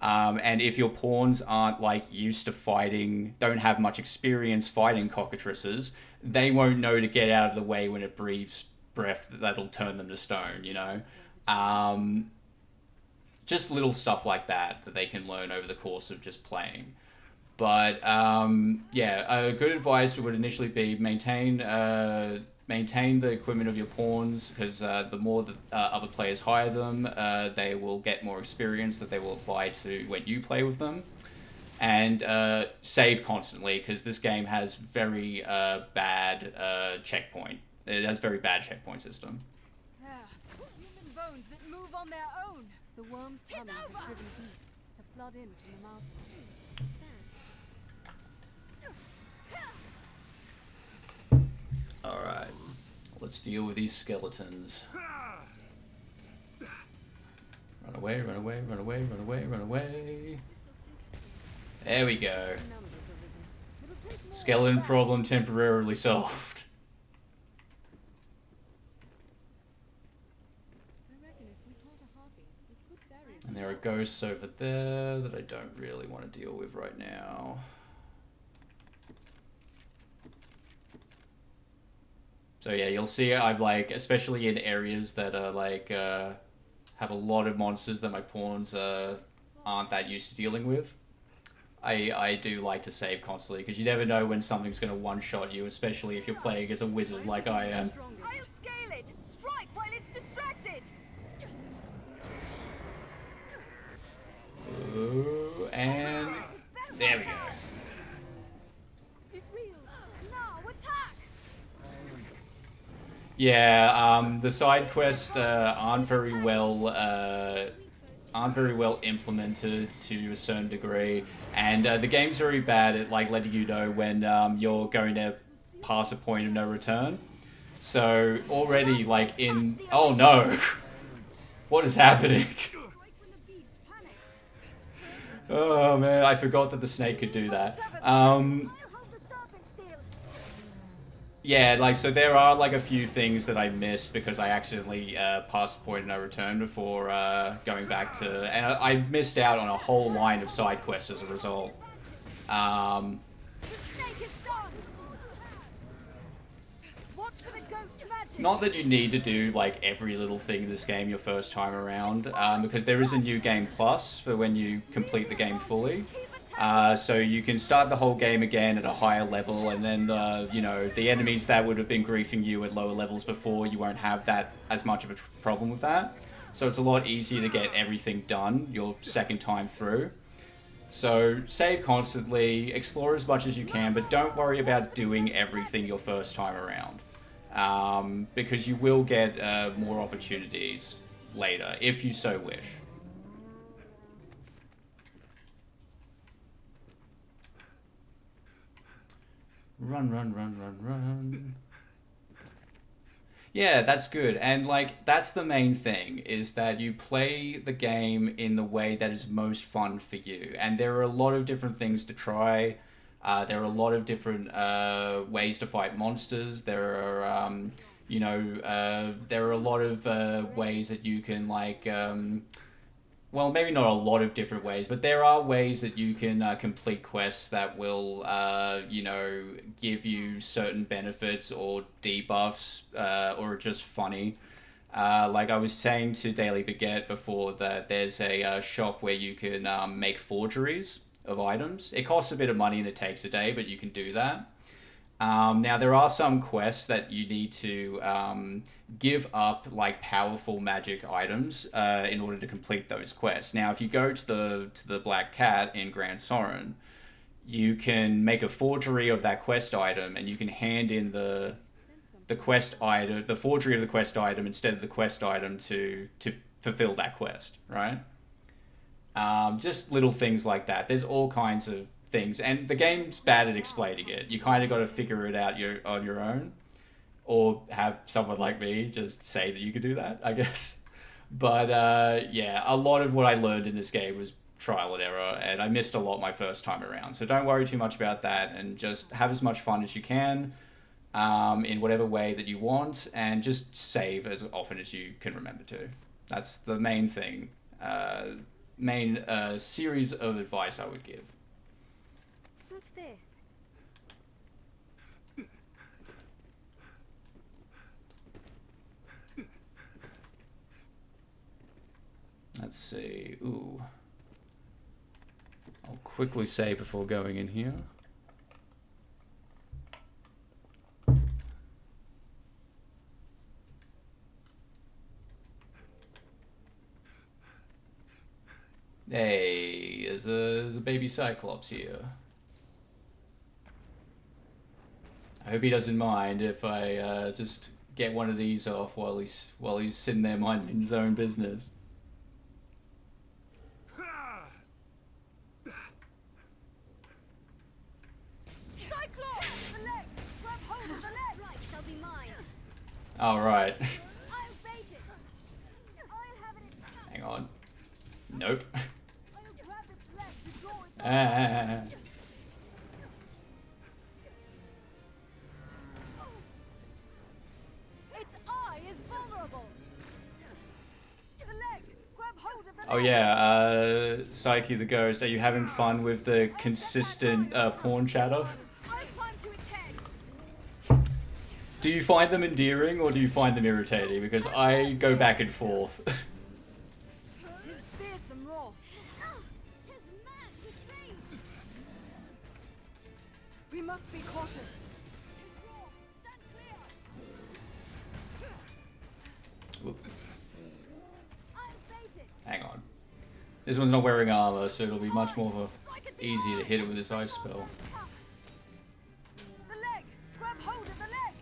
And if your pawns aren't like used to fighting, don't have much experience fighting cockatrices, they won't know to get out of the way when it breathes breath that'll turn them to stone, you know? Just little stuff like that they can learn over the course of just playing. But yeah, good advice would initially be maintain the equipment of your pawns, because the more that other players hire them, they will get more experience that they will apply to when you play with them. and save constantly, because this game has very bad checkpoint. It has very bad checkpoint system. Human bones that move on their own. The worm's tummy has driven beasts to flood in from the mountains. Alright, let's deal with these skeletons. Run away, run away, run away, run away, run away. There we go. Skeleton problem temporarily solved. And there are ghosts over there that I don't really want to deal with right now. So yeah, you'll see I've like, especially in areas that are like, have a lot of monsters that my pawns aren't that used to dealing with. I do like to save constantly, because you never know when something's going to one-shot you, especially if you're playing as a wizard like I am. I'll scale it! Strike while it's distracted! Ooh, and there we go. It reels. Now attack! Yeah, the side quests aren't very well implemented to a certain degree, and the game's very bad at like letting you know when you're going to pass a point of no return. So already, like in oh no, what is happening? Oh man, I forgot that the snake could do that. Yeah, like, so there are like a few things that I missed because I accidentally passed the point of no return before going back to, and I missed out on a whole line of side quests as a result. Not that you need to do like every little thing in this game your first time around, because there is a new game plus for when you complete the game fully. So you can start the whole game again at a higher level, and then you know, the enemies that would have been griefing you at lower levels before, you won't have that as much of a problem with that. So it's a lot easier to get everything done your second time through. So save constantly, explore as much as you can, but don't worry about doing everything your first time around. Because you will get more opportunities later, if you so wish. Run, run, run, run, run. Yeah, that's good. And, like, that's the main thing, is that you play the game in the way that is most fun for you. And there are a lot of different things to try. There are a lot of different ways to fight monsters. There are, you know, there are a lot of ways that you can, like... well, maybe not a lot of different ways, but there are ways that you can complete quests that will, you know, give you certain benefits or debuffs, or just funny. Like I was saying to Daily Baguette before, that there's a shop where you can make forgeries of items. It costs a bit of money and it takes a day, but you can do that. Now, there are some quests that you need to give up, like, powerful magic items in order to complete those quests. Now, if you go to the Black Cat in Grand Soren, you can make a forgery of that quest item, and you can hand in the quest item, the forgery of the quest item, instead of the quest item to fulfill that quest, right? Just little things like that. There's all kinds of things, and the game's bad at explaining it. You kind of got to figure it out on your own, or have someone like me just say that you could do that, I guess. But yeah, a lot of what I learned in this game was trial and error, and I missed a lot my first time around. So don't worry too much about that, and just have as much fun as you can in whatever way that you want, and just save as often as you can remember to. That's the main thing, main series of advice I would give. What's this? Let's see. Ooh. I'll quickly save before going in here. Hey, there's a baby Cyclops here. I hope he doesn't mind if I just get one of these off while he's sitting there minding his own business. Cyclops! The leg! Grab hold of the leg! Strike shall be mine. All right. I'll bait it. I'll have it. Hang on. Nope. I'll grab its leg to draw its Its eye is vulnerable. The leg! Grab hold of the leg! Oh yeah, Psyche the Ghost, are you having fun with the consistent porn chatter? I'll climb to its head. Do you find them endearing or do you find them irritating? Because I go back and forth. Tis fearsome raw. Tis mad with rage. We must be cautious. Tis raw. Stand clear. Whoop. I'll bait it. Hang on. This one's not wearing armor, so it'll be much more easy to hit it with this ice spell. The leg! Grab hold of the leg!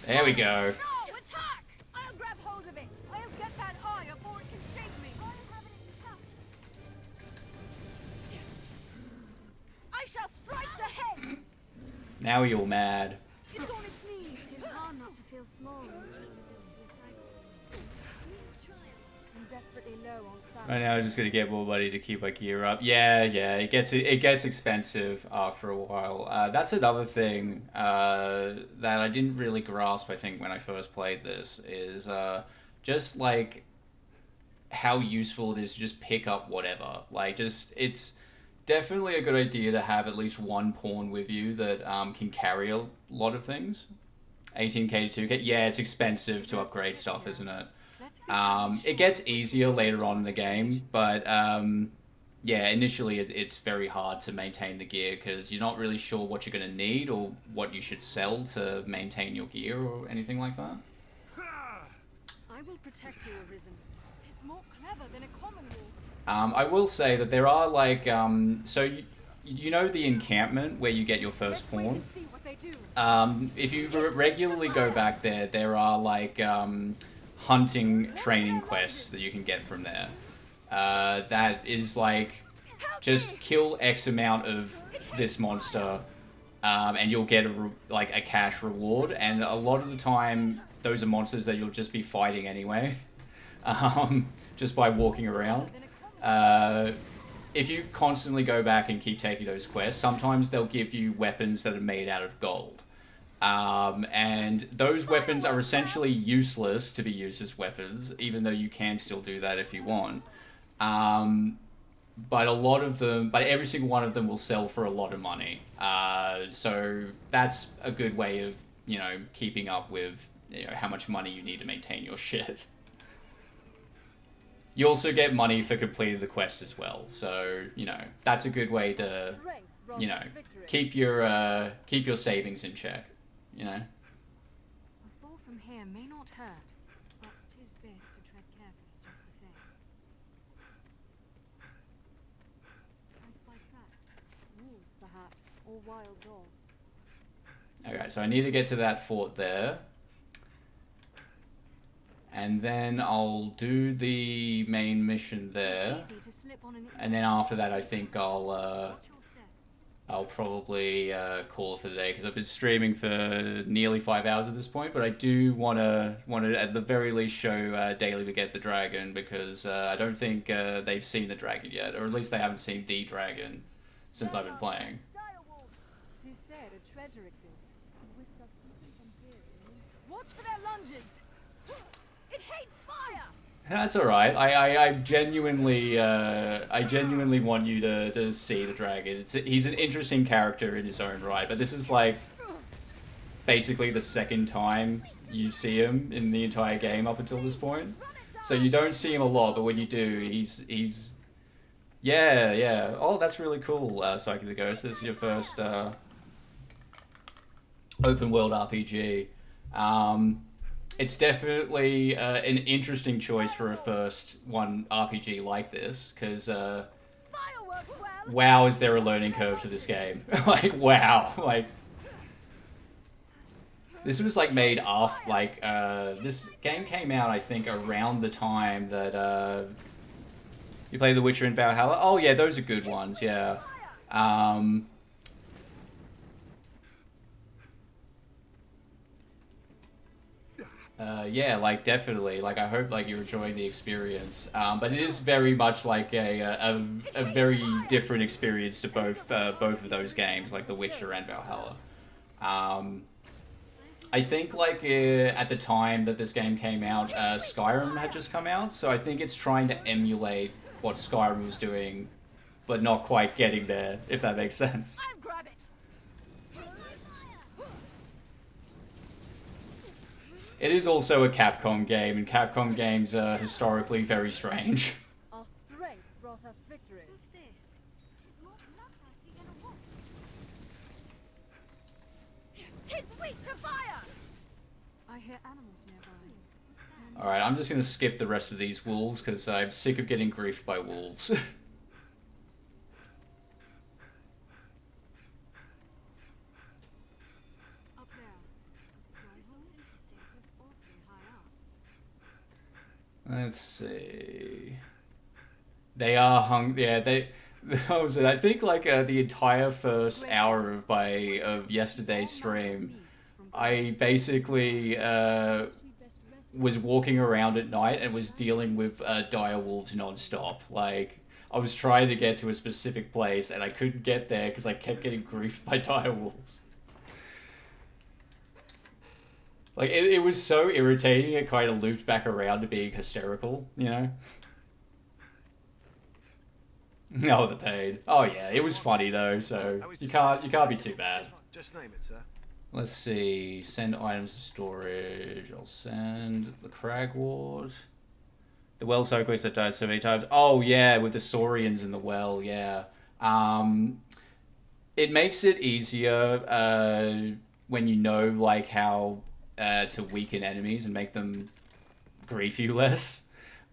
There we go. No! Attack! I'll grab hold of it. I'll get that eye before it can shake me. I'll have it in its tusks. I shall strike the head! Now you're mad. It's on its knees. It's hard not to feel small when trying to build to a Cyclops' escape. I'm desperately low on stamina. Right now, I'm just gonna get more money to keep my gear up. Yeah, it gets expensive after a while. That's another thing that I didn't really grasp. I think when I first played this is just like how useful it is to just pick up whatever. Like, it's definitely a good idea to have at least one pawn with you that can carry a lot of things. 18k to 2k. Yeah, it's expensive to upgrade stuff, isn't it? It gets easier later on in the game, but yeah, initially it's very hard to maintain the gear because you're not really sure what you're going to need or what you should sell to maintain your gear or anything like that. I will protect you, Arisen. Tis more clever than a common wolf. I will say that there are like so you know the encampment where you get your first pawn. If you regularly go back there, there are like hunting training quests that you can get from there. That is like just kill X amount of this monster, and you'll get a cash reward. And a lot of the time, those are monsters that you'll just be fighting anyway, just by walking around. If you constantly go back and keep taking those quests, sometimes they'll give you weapons that are made out of gold. And those weapons are essentially useless to be used as weapons, even though you can still do that if you want. But a lot of them, but every single one of them will sell for a lot of money. So that's a good way of, keeping up with, how much money you need to maintain your shit. You also get money for completing the quest as well. So, that's a good way to, keep your savings in check. A fall from here may not hurt, but 'tis best to tread carefully just the same. I spy tracks. Wolves, perhaps, or wild dogs. Okay, so I need to get to that fort there. And then I'll do the main mission there. And then after that, I think I'll probably call it for the day, because I've been streaming for nearly 5 hours at this point. But I do want to at the very least show Daily to get the dragon, because I don't think they've seen the dragon yet, or at least they haven't seen the dragon since I've been playing. Tis said a treasure exists. Watch for their lunges. It hates fire. That's all right. I genuinely want you to see the dragon. He's an interesting character in his own right, but this is like basically the second time you see him in the entire game up until this point. So you don't see him a lot, but when you do, he's yeah. Oh, that's really cool, Psyche the Ghost. This is your first open world RPG. it's definitely an interesting choice for a first one RPG like this, because wow, is there a learning curve to this game? Like, wow, like this was like made off like this game came out I think around the time that you play The Witcher and Valhalla. Oh yeah, those are good ones. Yeah. Yeah, like definitely. Like I hope like you're enjoying the experience. But it is very much like a very different experience to both of those games, like The Witcher and Valhalla. I think like at the time that this game came out, Skyrim had just come out, so I think it's trying to emulate what Skyrim was doing, but not quite getting there, if that makes sense. It is also a Capcom game, and Capcom games are historically very strange. Our strength brought us victory. Who's this? He's more bloodthirsty than a wolf. 'Tis weak to fire! I hear animals nearby. Alright, I'm just gonna skip the rest of these wolves, because I'm sick of getting griefed by wolves. Let's see. They are hung. Yeah, they. I think like the entire first hour of yesterday's stream, I basically was walking around at night and was dealing with dire wolves non-stop. Like I was trying to get to a specific place and I couldn't get there because I kept getting griefed by dire wolves. Like, it was so irritating, it kind of looped back around to being hysterical, you know? Oh, the pain. Oh, yeah, it was funny, though, so you can't be too bad. Just name it, sir. Let's see. Send items to storage. I'll send the Crag Ward. The well Soquist that died so many times. Oh, yeah, with the Saurians in the well, yeah. It makes it easier when you know, like, how to weaken enemies and make them grief you less.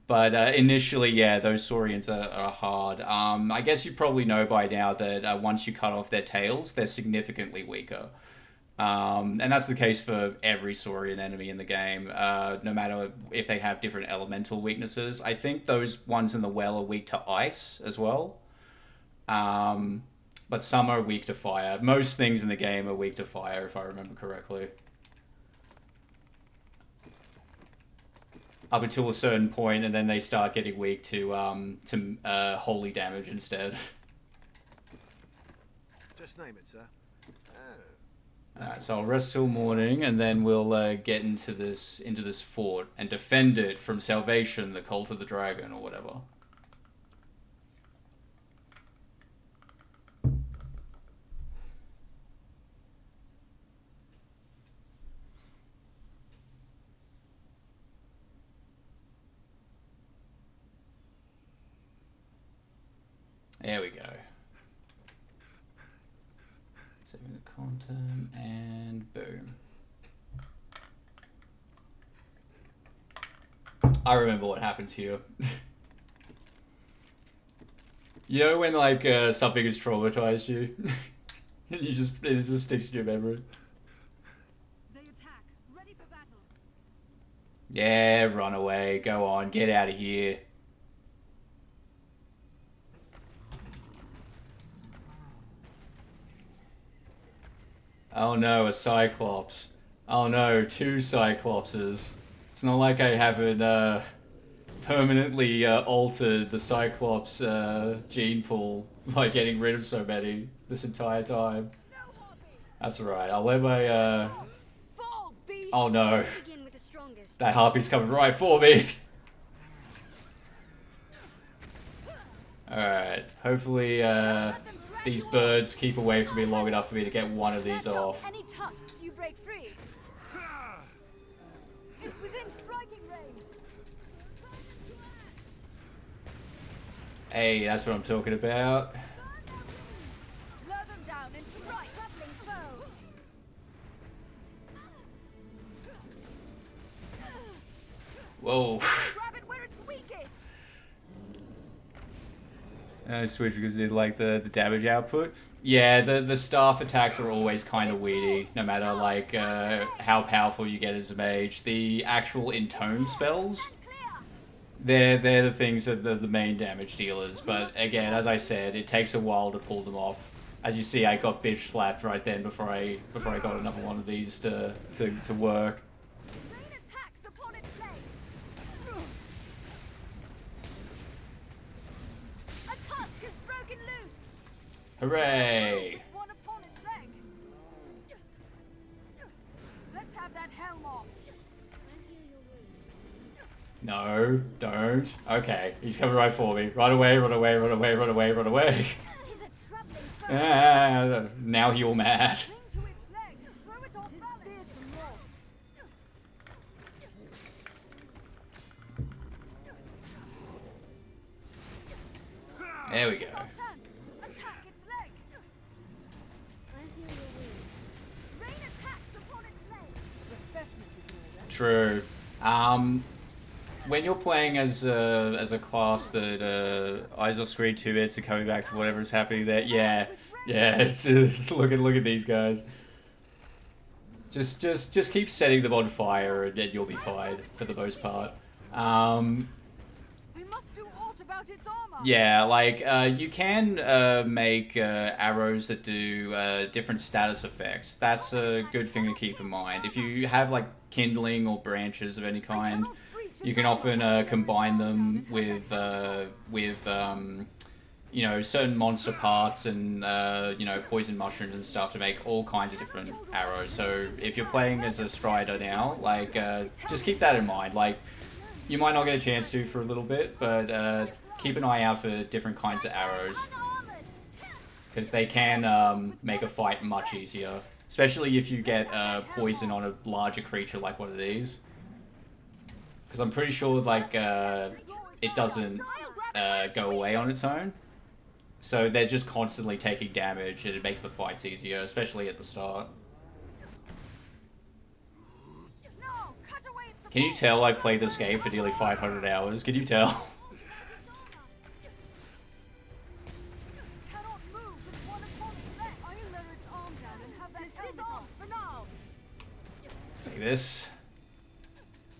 But initially, yeah, those Saurians are hard. I guess you probably know by now that once you cut off their tails, they're significantly weaker. And that's the case for every Saurian enemy in the game, no matter if they have different elemental weaknesses. I think those ones in the well are weak to ice as well. But some are weak to fire. Most things in the game are weak to fire, if I remember correctly. Up until a certain point, and then they start getting weak to holy damage instead. Just name it, sir. Alright, so I'll rest till morning, and then we'll get into this fort and defend it from Salvation, the Cult of the Dragon, or whatever. There we go. Saving the content, and boom. I remember what happens here. You know when like something has traumatized you, and it just sticks in your memory. They attack. Ready for battle. Yeah, run away. Go on, get out of here. Oh no, a Cyclops. Oh no, 2 Cyclopses. It's not like I haven't permanently altered the Cyclops gene pool by getting rid of so many this entire time. That's right, I'll let my oh no. That harpy's coming right for me. Alright, hopefully these birds keep away from me long enough for me to get one of these off. Any tusks you break free. It's within striking range. Hey, that's what I'm talking about. Lure them down and strike. Grappling foe. Whoa. Grab it where it's weakest. I switched because I did like the damage output. Yeah, the staff attacks are always kind of weedy, no matter like how powerful you get as a mage. The actual intone spells, they're the things that are the main damage dealers. But again, as I said, it takes a while to pull them off. As you see, I got bitch slapped right then before I got another one of these to work. Rain attacks upon its legs. A tusk is broken loose. Hooray! One upon its leg. Let's have that helm off. No, don't. Okay, he's coming right for me. Run away, run away, run away, run away, run away. Ah, now you're mad. There we go. True. When you're playing as a class that Eyes Off Screen 2 bits are coming back to whatever's happening there, yeah, it's look at these guys. Just keep setting them on fire and then you'll be fine for the most part. We must do aught about its armor. Yeah, like you can make arrows that do different status effects. That's a good thing to keep in mind. If you have like kindling or branches of any kind, you can often combine them with you know, certain monster parts and you know, poison mushrooms and stuff to make all kinds of different arrows. So if you're playing as a Strider now, like just keep that in mind. Like you might not get a chance to for a little bit, but keep an eye out for different kinds of arrows because they can make a fight much easier, especially if you get poison on a larger creature like one of these. Because I'm pretty sure like it doesn't go away on its own. So they're just constantly taking damage and it makes the fights easier, especially at the start. Can you tell I've played this game for nearly 500 hours? Can you tell? Take this.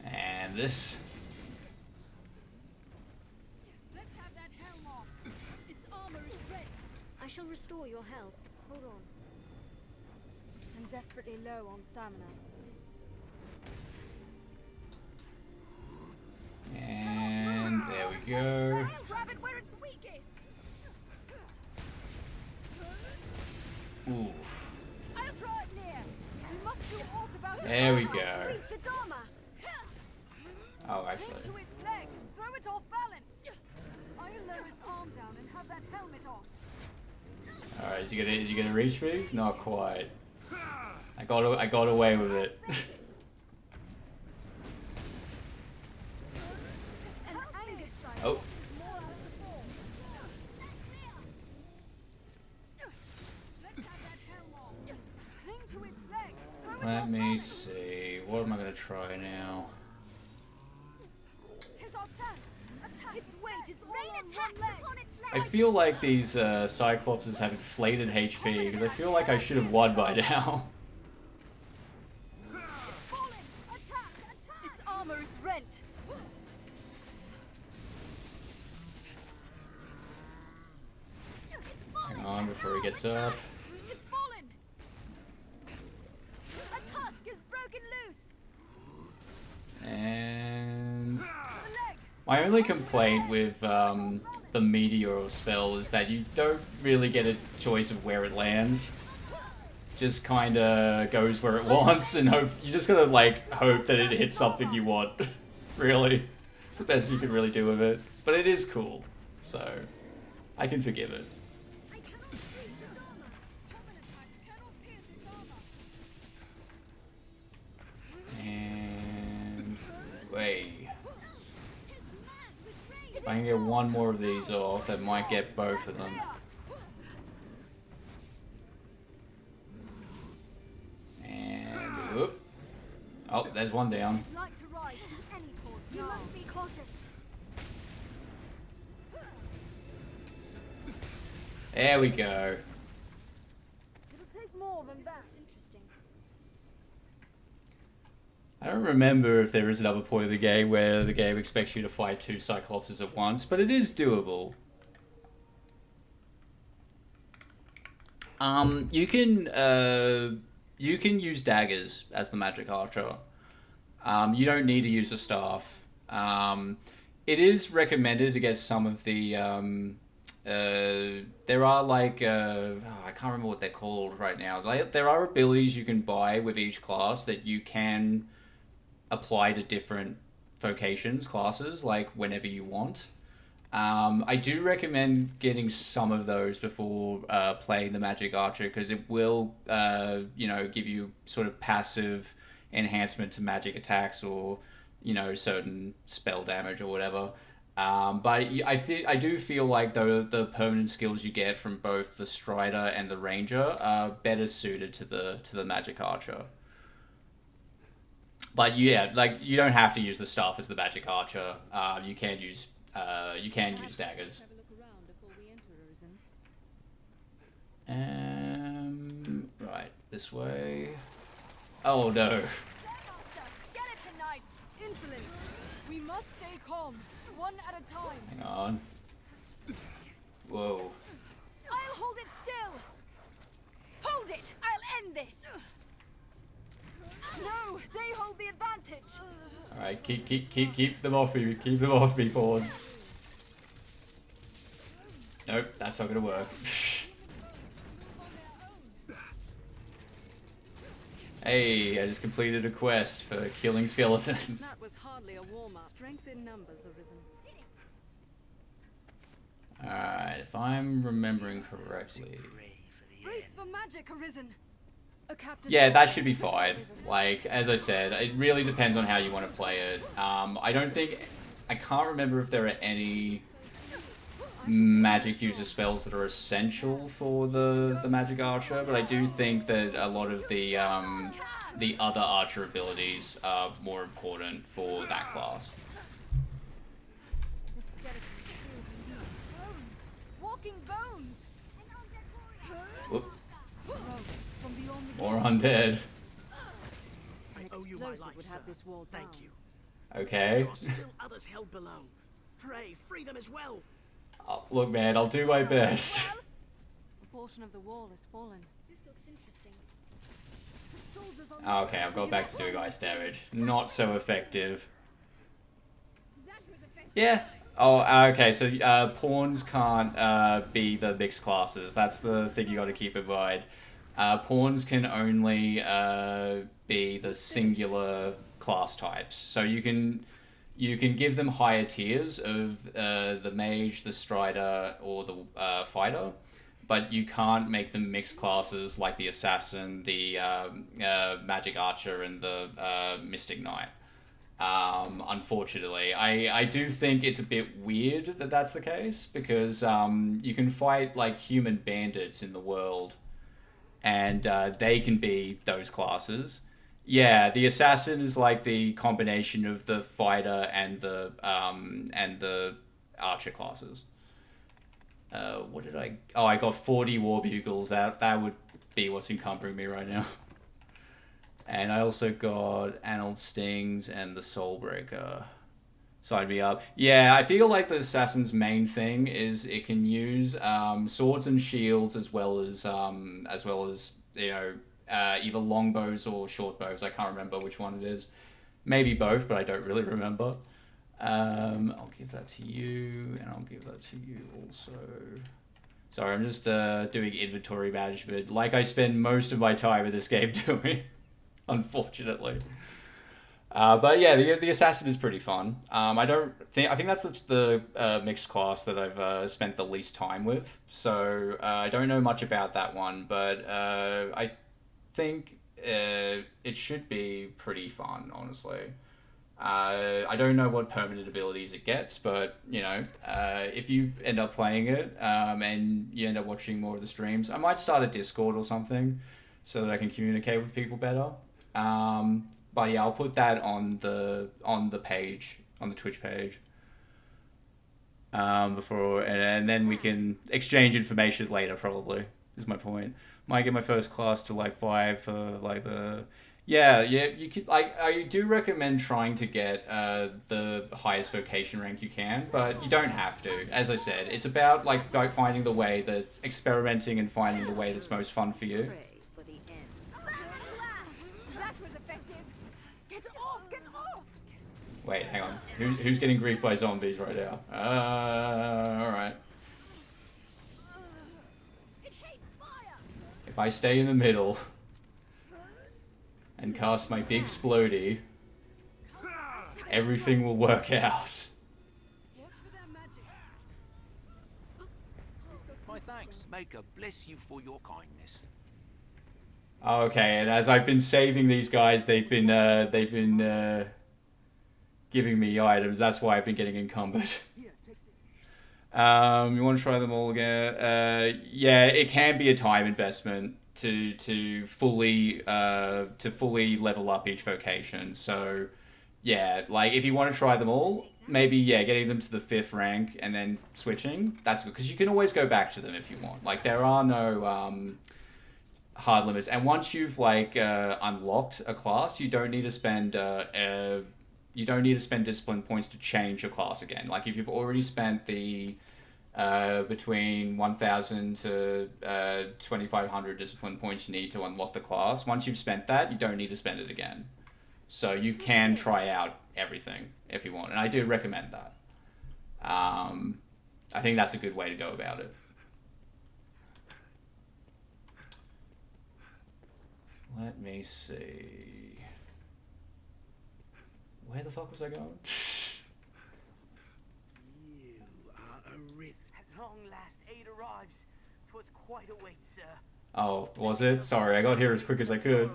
And this. Let's have that helm off. Its armor is rent. I shall restore your health. Hold on. I'm desperately low on stamina. And there we go. Grab it where it's weakest. Oof. I'll draw it near. We must do aught about it. There we go. Reach its armor. Oh, actually. Into its leg. Throw it off balance. I'll lower its arm down and have that helmet off. Alright, is he gonna reach me? Not quite. I got away with it. Oh. Let me see. What am I gonna try now? I feel like these Cyclopses have inflated HP because I feel like I should have won by now. Its armor is rent. Hang on before he gets up. It's fallen. A tusk is broken loose. And my only complaint with the meteor spell is that you don't really get a choice of where it lands. Just kind of goes where it wants, and hope you just gotta like hope that it hits something you want. Really, it's the best you can really do with it. But it is cool, so I can forgive it. And wait. If I can get one more of these off, that might get both of them. And whoop. Oh, there's one down. It's like to rise to any torch You must be cautious. There we go. It'll take more than that. Interesting. I don't remember if there is another point of the game where the game expects you to fight 2 Cyclopses at once, but it is doable. You can use daggers as the magic archer. You don't need to use a staff. It is recommended to get some of the there are like I can't remember what they're called right now. There are abilities you can buy with each class that you can apply to different vocations, classes, like whenever you want. I do recommend getting some of those before playing the Magic Archer, because it will, give you sort of passive enhancement to magic attacks or, certain spell damage or whatever. But I do feel like the permanent skills you get from both the Strider and the Ranger are better suited to the Magic Archer. But yeah, like you don't have to use the staff as the Magic Archer. You can use daggers. Right, this way. Oh no. Master, skeleton knights, insolence. We must stay calm, one at a time. Hang on. Whoa. I'll hold it still. Hold it. I'll end this. No, they hold the advantage. All right, keep them off me. Keep them off me, pawns. Nope, that's not gonna work. Hey, I just completed a quest for killing skeletons. That was hardly a warm-up. Strength in numbers, Arisen. Alright, if I'm remembering correctly. Brace for magic, Arisen. A captain. Yeah, that should be fine. Like, as I said, it really depends on how you want to play it. I can't remember if there are any magic user spells that are essential for the Magic Archer, but I do think that a lot of the other archer abilities are more important for that class. Walking bones. Whoop. More undead. I owe you my life, would have this wall down. Thank you. Okay. There are still others held below. Pray, free them as well. Look, man, I'll do my best. A portion of the wall has fallen. This looks interesting. Okay, I've got back to doing ice damage. Not so effective. Yeah. Oh, okay, so pawns can't be the mixed classes. That's the thing you got to keep in mind. Pawns can only be the singular class types. So you can give them higher tiers of the mage, the strider, or the fighter, but you can't make them mixed classes like the assassin, the magic archer, and the mystic knight. Unfortunately, I do think it's a bit weird that that's the case, because you can fight like human bandits in the world, and they can be those classes. Yeah, the assassin is like the combination of the fighter and the archer classes. What did I? Oh, I got 40 war bugles. That would be what's encumbering me right now. And I also got Annulled Stings and the Soulbreaker. Side me up. Yeah, I feel like the assassin's main thing is it can use swords and shields as well as either longbows or short bows. I can't remember which one it is. Maybe both, but I don't really remember. I'll give that to you, and I'll give that to you also. Sorry, I'm just doing inventory management, like I spend most of my time in this game doing, unfortunately. But yeah, the assassin is pretty fun. I think that's the mixed class that I've spent the least time with. So I don't know much about that one, but I think it should be pretty fun, honestly. I don't know what permanent abilities it gets, but if you end up playing it and you end up watching more of the streams, I might start a Discord or something so that I can communicate with people better. But yeah, I'll put that on the page on the Twitch page. Before and then we can exchange information later. Probably is my point. Might get my first class to like 5 for like the. Yeah. You could like. I do recommend trying to get the highest vocation rank you can, but you don't have to. As I said, it's about like finding the way that's experimenting and finding the way that's most fun for you. That was effective. Get off! Get off! Wait, hang on. Who's getting griefed by zombies right now? Alright. If I stay in the middle and cast my big splody, everything will work out. My thanks. Maker, bless you for your kindness. Okay, and as I've been saving these guys, they've been giving me items. That's why I've been getting encumbered. You want to try them all again? Yeah, it can be a time investment to fully level up each vocation. So, yeah, like if you want to try them all, maybe getting them to the 5th rank and then switching. That's good because you can always go back to them if you want. Like there are no hard limits, and once you've like unlocked a class, you don't need to spend discipline points to change your class again. Like if you've already spent the between 1,000 to 2,500 discipline points you need to unlock the class, once you've spent that, you don't need to spend it again. So you can try out everything if you want, and I do recommend that. I think that's a good way to go about it. Let me see. Where the fuck was I going? You are Arisen. At long last, aid arrives. 'Twas quite a wait, sir. Oh, was it? Sorry, I got here as quick as I could.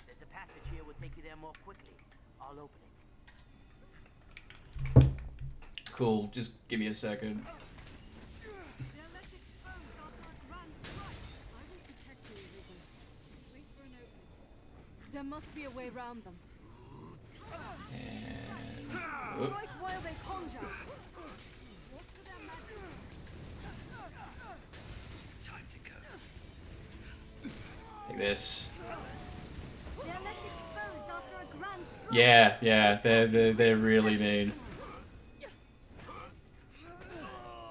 There's a passage here will take you there more quickly. I'll open it. Cool, just give me a second. There must be a way around them. And... Strike while they conjure. Watch for their magic. Time to go. Take this. They're left exposed after a grand strike. Yeah, they're really mean.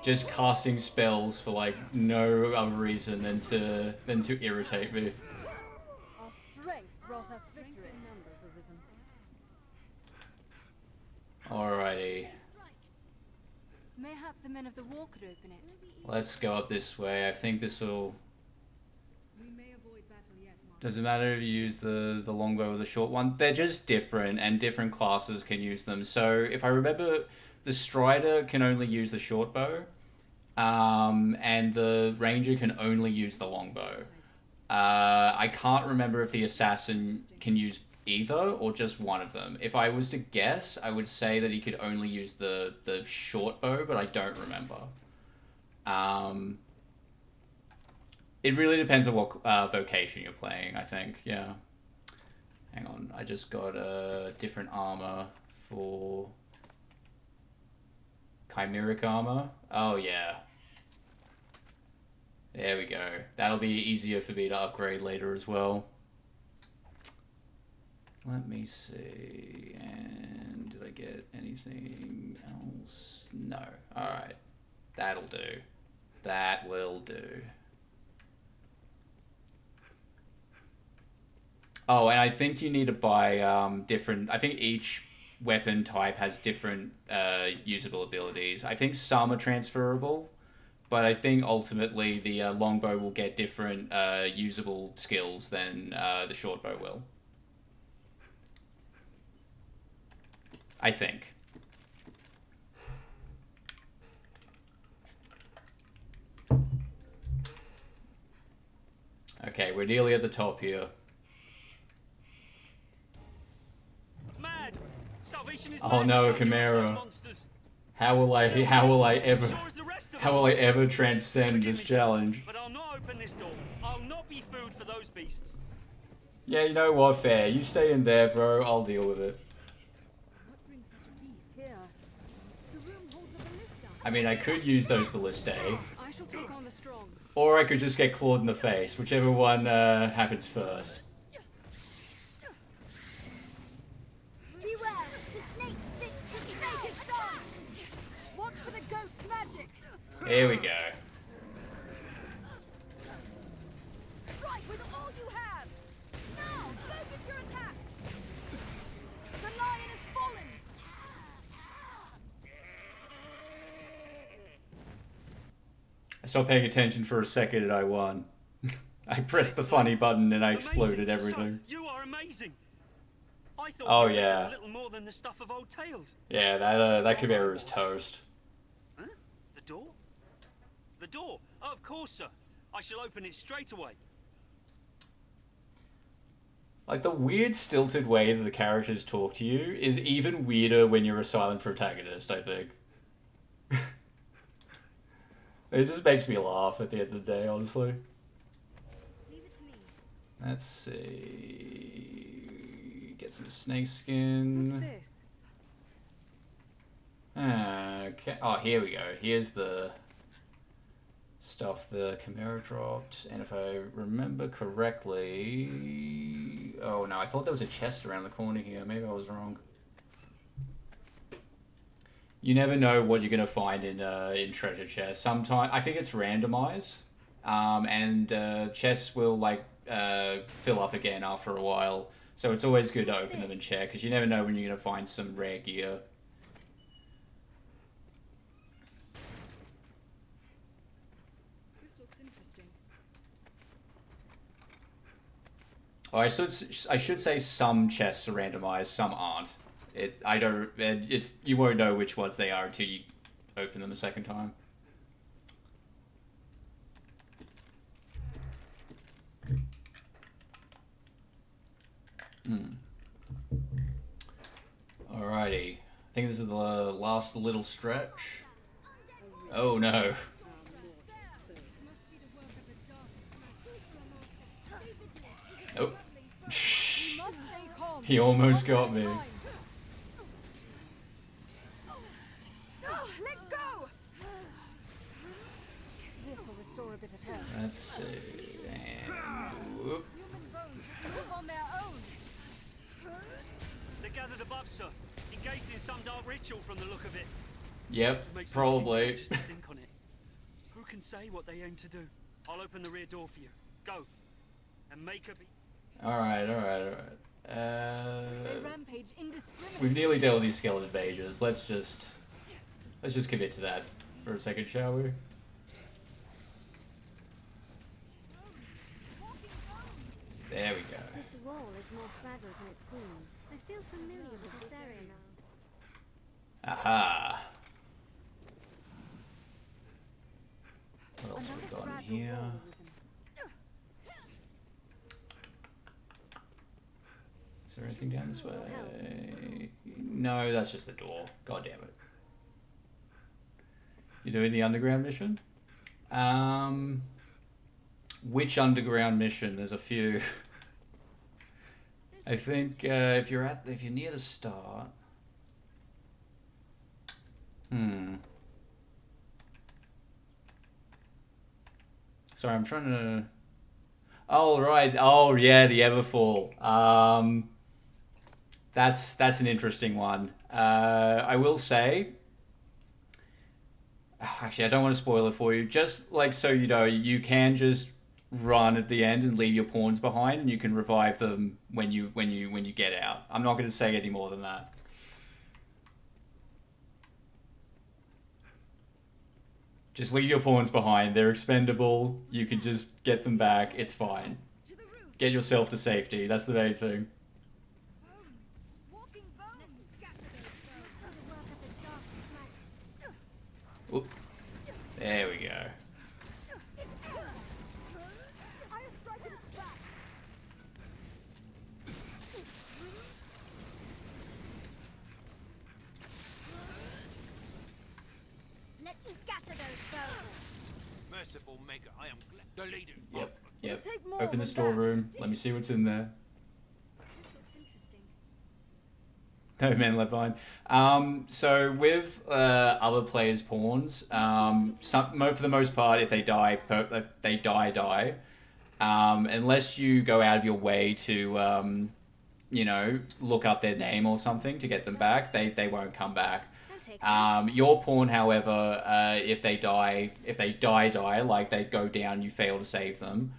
Just casting spells for like no other reason than to irritate me. Our strength brought us victory in numbers, Arisen. Alrighty. Mayhap the men of the wall could open it. Let's go up this way. I think this will... Does it matter if you use the longbow or the short one? They're just different, and different classes can use them. So if I remember, the Strider can only use the short bow, and the Ranger can only use the longbow. I can't remember if the Assassin can use either or just one of them. If I was to guess, I would say that he could only use the short bow, but I don't remember. It really depends on what vocation you're playing, I think, yeah. Hang on, I just got a different armor for chimeric armor. Oh, yeah. There we go. That'll be easier for me to upgrade later as well. Let me see. And did I get anything else? No. Alright. That'll do. That will do. Oh, and I think you need to buy different... I think each weapon type has different usable abilities. I think some are transferable, but I think ultimately the longbow will get different usable skills than the shortbow will. I think. Okay, we're nearly at the top here. Mad! Salvation is Oh no, Chimera. How will I ever transcend this challenge? But I'll not open this door. I'll not be food for those beasts. Yeah, you know what, fair. You stay in there, bro. I'll deal with it. What brings such a I mean, I could use those ballistae, I shall take on the strong. or I could just get clawed in the face, whichever one happens first. Beware! The snake spits. The snake is done. Watch for the goat's magic. Here we go. Strike with all you have. Now, focus your attack. The lion has fallen. I stopped paying attention for a second and I won. I pressed the funny button and I exploded everything. So, you are amazing. I thought Oh you were yeah. a little more than the stuff of old tales. Yeah, that Chimera is toast. Huh? The door? The door? Oh, of course, sir. I shall open it straight away. Like, the weird stilted way that the characters talk to you is even weirder when you're a silent protagonist, I think. It just makes me laugh at the end of the day, honestly. Leave it to me. Let's see. Get some snake skin. What's this? Okay. Oh, here we go. Here's the stuff the Chimera dropped. And if I remember correctly... Oh, no. I thought there was a chest around the corner here. Maybe I was wrong. You never know what you're going to find in treasure chests. Sometimes... I think it's randomized. And chests will, like, fill up again after a while. So it's always good to open them and check, because you never know when you're going to find some rare gear. This looks interesting. Oh, I should say some chests are randomized, some aren't. You won't know which ones they are until you open them a second time. Alrighty. I think this is the last little stretch. Oh no. Oh. He almost got me. No, let go. This will restore a bit of health. Let's see. And whoop. Human bones move on their own. They're gathered above, sir. Engaged in some dark ritual from the look of it. Yep, Makes me probably. just to think on it. Who can say what they aim to do? I'll open the rear door for you. Go. And make a... Alright. They rampage indiscriminately. We've nearly dealt with these skeleton mages. Let's just commit to that for a second, shall we? There we go. This wall is more fragile than it seems. I feel familiar with this area now. Aha. What else have we got in here? Is there anything down this way? No, that's just the door. God damn it. You doing the underground mission? Which underground mission? There's a few. I think if you're near the start. Sorry, I'm trying to. Oh right. Oh yeah, the Everfall. That's an interesting one. I will say. Actually, I don't want to spoil it for you. Just like so you know, you can just run at the end and leave your pawns behind, and you can revive them when you get out. I'm not going to say any more than that. Just leave your pawns behind. They're expendable. You can just get them back. It's fine. Get yourself to safety. That's the main thing. Oop. There we go. Let's scatter those bones. Merciful Maker, I am glad. The leader. Yep. Open the storeroom. Let me see what's in there. This looks interesting. No men left behind. So with other players' pawns, for the most part, if they die, die. Unless you go out of your way to, you know, look up their name or something to get them back, they won't come back. Your pawn, however, if they die, like they go down, you fail to save them,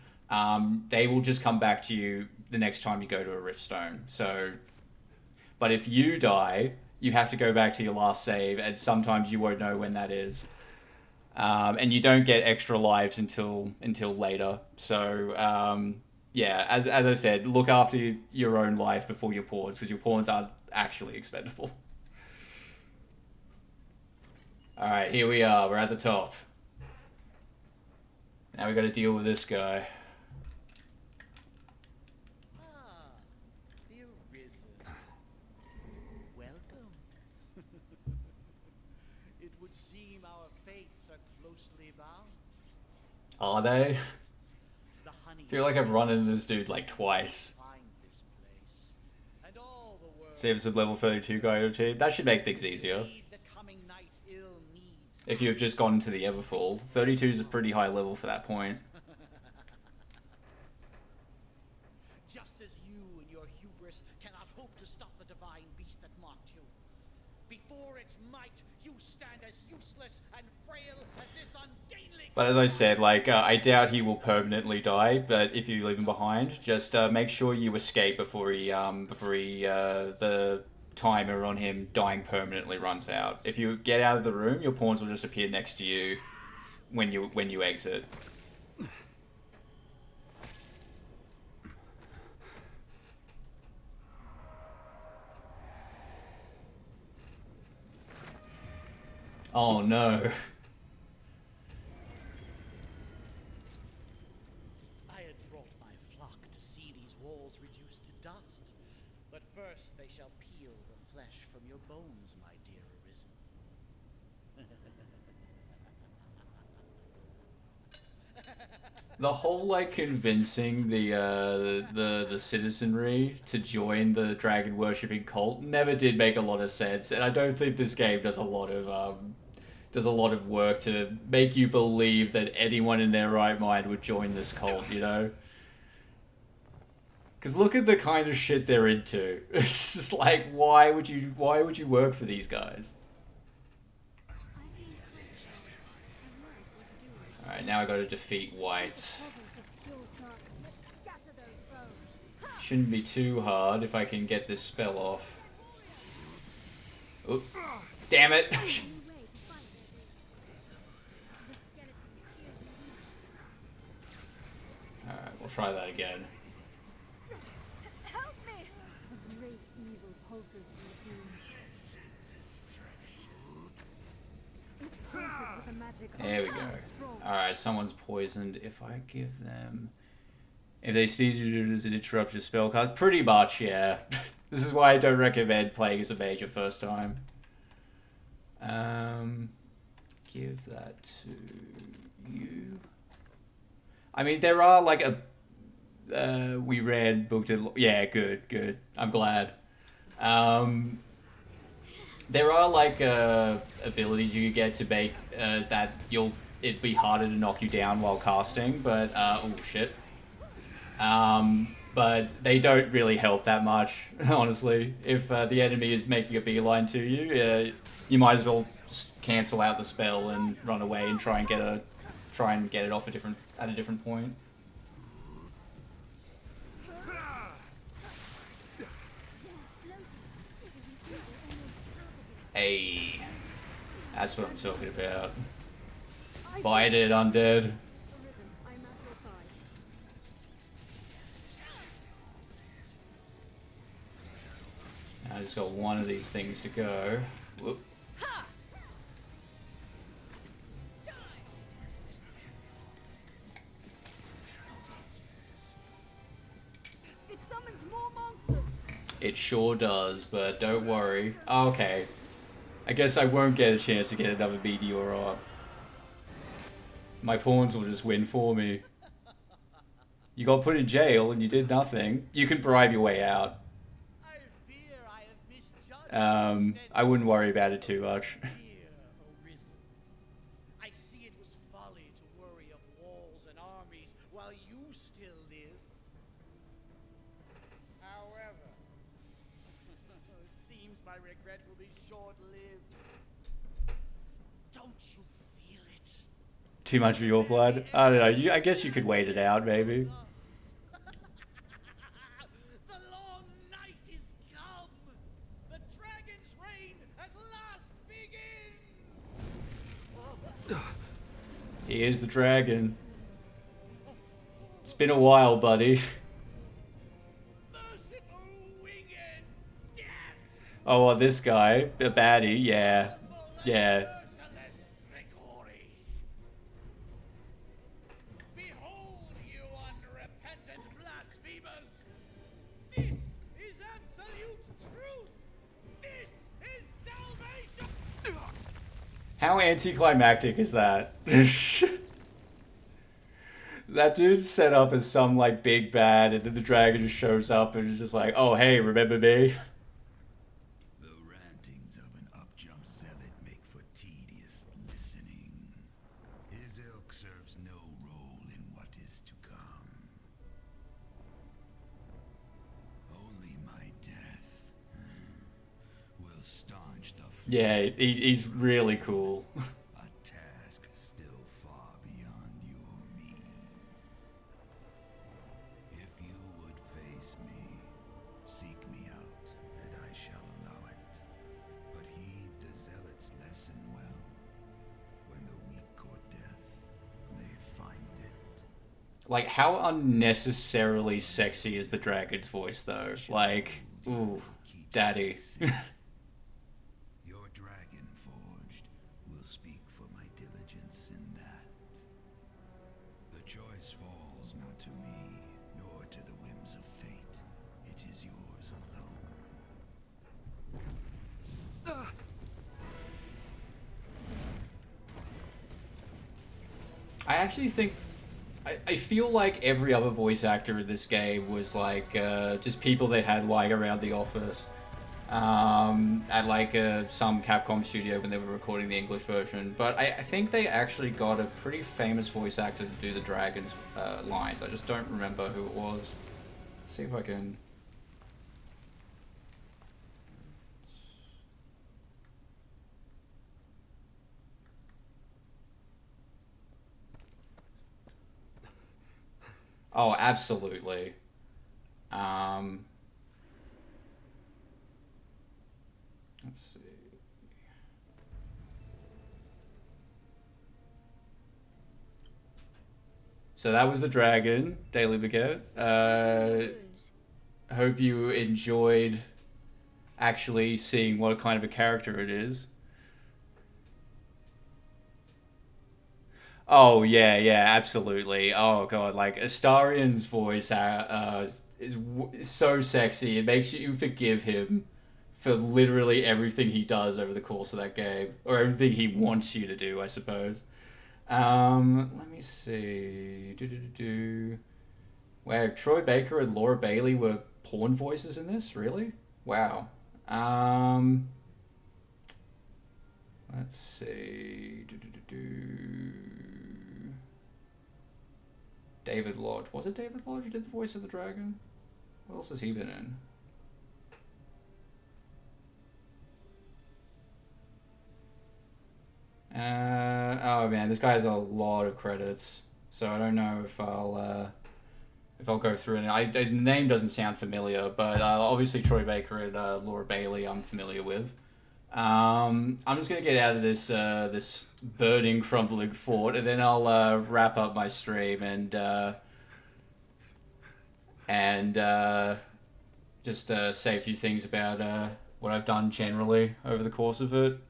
they will just come back to you the next time you go to a Riftstone. So, but if you die, you have to go back to your last save, and sometimes you won't know when that is. And you don't get extra lives until later. So, yeah, as I said, look after your own life before your pawns, because your pawns are actually expendable. Alright, here we are. We're at the top. Now we got to deal with this guy. The Arisen. Welcome. It would seem our fates are closely bound. Are they? I feel like I've run into this dude like twice. See if it's a level 32 guy or two. That should make things easier. If you've just gone into the Everfall. 32 is a pretty high level for that point. Just as you and your hubris cannot hope to stop the divine beast that mocked you. Before its might, you stand as useless and frail as this ungainly... But as I said, like, I doubt he will permanently die, but if you leave him behind, just make sure you escape before the timer on him dying permanently runs out. If you get out of the room, your pawns will just appear next to you when you exit. Oh no. I had brought my flock to see these walls reduced to dust, but first they shall peel the flesh from your bones, my dear Arisen. The whole, like, convincing the citizenry to join the dragon worshipping cult never did make a lot of sense, and I don't think this game does a lot of work to make you believe that anyone in their right mind would join this cult, you know? Because look at the kind of shit they're into. It's just like, why would you work for these guys? Alright, now I gotta defeat white. Shouldn't be too hard if I can get this spell off. Oop. Damn it! Alright, we'll try that again. Help me! A great evil pulses through the fuse. It pulses with a magic There we go. Alright, someone's poisoned. If I give them... If they sneeze you, does it interrupt your spell card? Pretty much, yeah. This is why I don't recommend playing as a mage your first time. Give that to you. I mean, there are like a... we read, booked it... Yeah, good. I'm glad. There are like abilities you get to make that it'd be harder to knock you down while casting, but oh shit. But they don't really help that much, honestly. If the enemy is making a beeline to you, you might as well cancel out the spell and run away and try and get it off at a different point. Hey, that's what I'm talking about. Bite it, undead. I just got one of these things to go. Whoop. It summons more monsters. It sure does, but don't worry. Okay. I guess I won't get a chance to get another meteor up. My pawns will just win for me. You got put in jail and you did nothing. You can bribe your way out. I wouldn't worry about it too much. Dear Arisen, I see it was folly to worry of walls and armies while you still live. However, it seems my regret will be short-lived. Don't you feel it? Too much for your blood? I don't know. I guess you could wait it out, maybe. The long night is come. The dragon's reign at last begins. He is the dragon. It's been a while, buddy. Oh, well, this guy, the baddie, yeah. Yeah. Behold, you unrepentant blasphemers! This is absolute truth! This is salvation! How anticlimactic is that? That dude's set up as some, like, big bad, and then the dragon just shows up and is just like, oh, hey, remember me? The rantings of an up-jump zealot make for tedious listening. His ilk serves no role in what is to come. Only my death will staunch the... Yeah, he's really cool. A task still far beyond your means. If you would face me, seek me out, and I shall allow it. But heed the zealot's lesson well. When the weak court death, may find it. Like, how unnecessarily sexy is the dragon's voice, though? Like, ooh, daddy. Your dragon forged will speak for my diligence in that. The choice falls not to me, nor to the whims of fate. It is yours alone. I actually think... I feel like every other voice actor in this game was like just people they had like around the office at like some Capcom studio when they were recording the English version. But I think they actually got a pretty famous voice actor to do the dragon's lines. I just don't remember who it was. Let's see if I can... Oh, absolutely. Let's see. So that was the dragon, Daily Baguette. Hope you enjoyed actually seeing what kind of a character it is. Oh yeah, yeah, absolutely. Oh god, like Astarion's voice is so sexy. It makes you forgive him for literally everything he does over the course of that game, or everything he wants you to do, I suppose. Let me see. Wow, Troy Baker and Laura Bailey were porn voices in this, really? Wow. Let's see. David Lodge. Was it David Lodge who did the voice of the dragon? What else has he been in? Oh man, this guy has a lot of credits, so I don't know if I'll go through it. The name doesn't sound familiar, but obviously Troy Baker and Laura Bailey I'm familiar with. I'm just gonna get out of this this burning, crumbling fort, and then I'll wrap up my stream and just say a few things about what I've done generally over the course of it.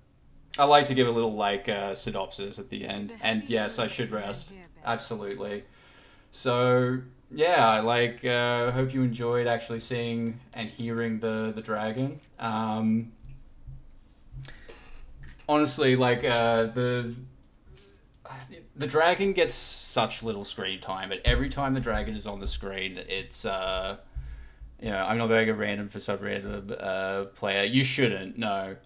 I like to give a little like synopsis at the end, and yes, I should rest. Absolutely. So yeah, I like hope you enjoyed actually seeing and hearing the dragon. Honestly, like the dragon gets such little screen time, but every time the dragon is on the screen, it's you know, I'm not going a random for sub-random player. You shouldn't, no.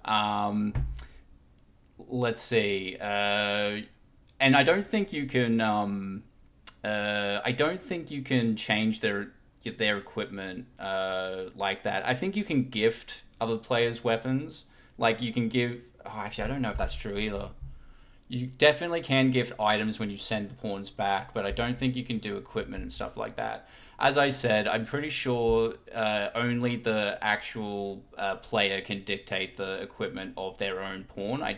Let's see. And I don't think you can. I don't think you can change their equipment like that. I think you can gift other players weapons. Like you can give. Oh, actually, I don't know if that's true either. You definitely can gift items when you send the pawns back, but I don't think you can do equipment and stuff like that. As I said, I'm pretty sure only the actual player can dictate the equipment of their own pawn. I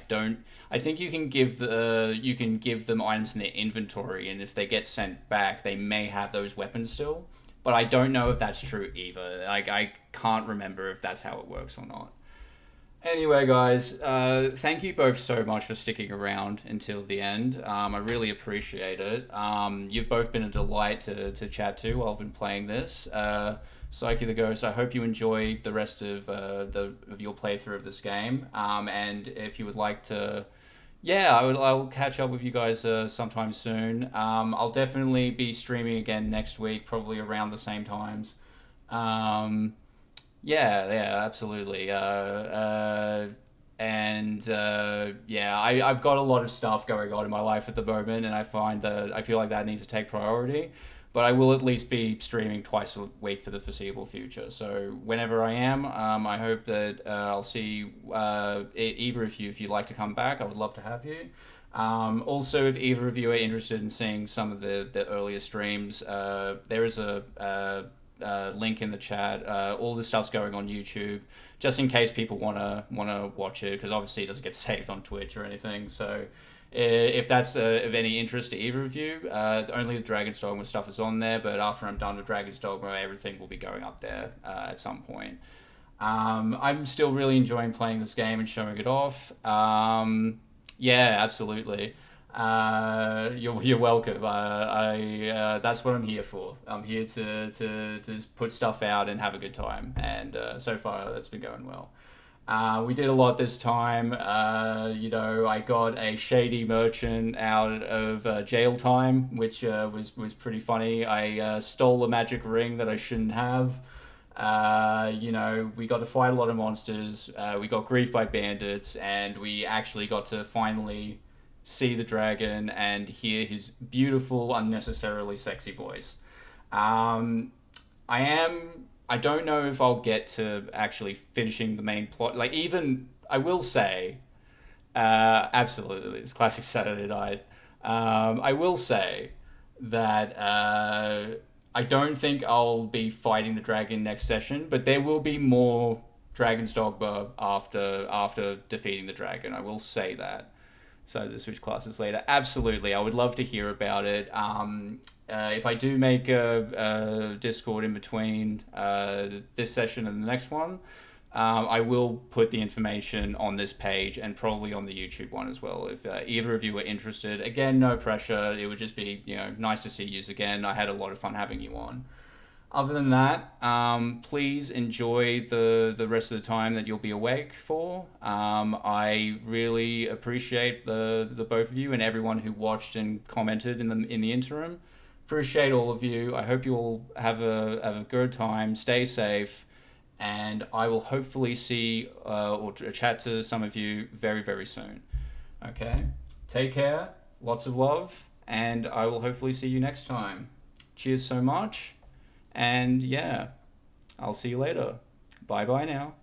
think you can give them items in their inventory, and if they get sent back, they may have those weapons still. But I don't know if that's true either. Like I can't remember if that's how it works or not. Anyway, guys, thank you both so much for sticking around until the end. I really appreciate it. You've both been a delight to chat to while I've been playing this. Psyche the Ghost, I hope you enjoy the rest of your playthrough of this game. And if you would like to, yeah, I'll catch up with you guys sometime soon. I'll definitely be streaming again next week, probably around the same times. Yeah, absolutely. Yeah, I've got a lot of stuff going on in my life at the moment, and I feel like that needs to take priority. But I will at least be streaming twice a week for the foreseeable future. So whenever I am, I hope that I'll see either of you if you'd like to come back. I would love to have you. Also, if either of you are interested in seeing some of the earlier streams, there is a link in the chat. All this stuff's going on YouTube, just in case people wanna watch it, because obviously it doesn't get saved on Twitch or anything. So if that's of any interest to either of you, only the Dragon's Dogma stuff is on there. But after I'm done with Dragon's Dogma, everything will be going up there at some point. I'm still really enjoying playing this game and showing it off. Yeah, absolutely. You're welcome. That's what I'm here for. I'm here to just put stuff out and have a good time, and so far that's been going well. We did a lot this time. I got a shady merchant out of jail time, which was pretty funny. I stole a magic ring that I shouldn't have. We got to fight a lot of monsters. We got griefed by bandits, and we actually got to finally see the dragon and hear his beautiful, unnecessarily sexy voice. I don't know if I'll get to actually finishing the main plot. Like, even, I will say, absolutely, it's classic Saturday night. I will say that I don't think I'll be fighting the dragon next session, but there will be more Dragon's Dogma after defeating the dragon. I will say that. So to switch classes later. Absolutely, I would love to hear about it. If I do make a Discord in between this session and the next one, I will put the information on this page and probably on the YouTube one as well. If either of you are interested, again, no pressure. It would just be nice to see you again. I had a lot of fun having you on. Other than that, please enjoy the rest of the time that you'll be awake for. I really appreciate the both of you and everyone who watched and commented in the interim. Appreciate all of you. I hope you all have a good time. Stay safe, and I will hopefully see or chat to some of you very, very soon. Okay, take care. Lots of love, and I will hopefully see you next time. Cheers so much. And yeah, I'll see you later. Bye bye now.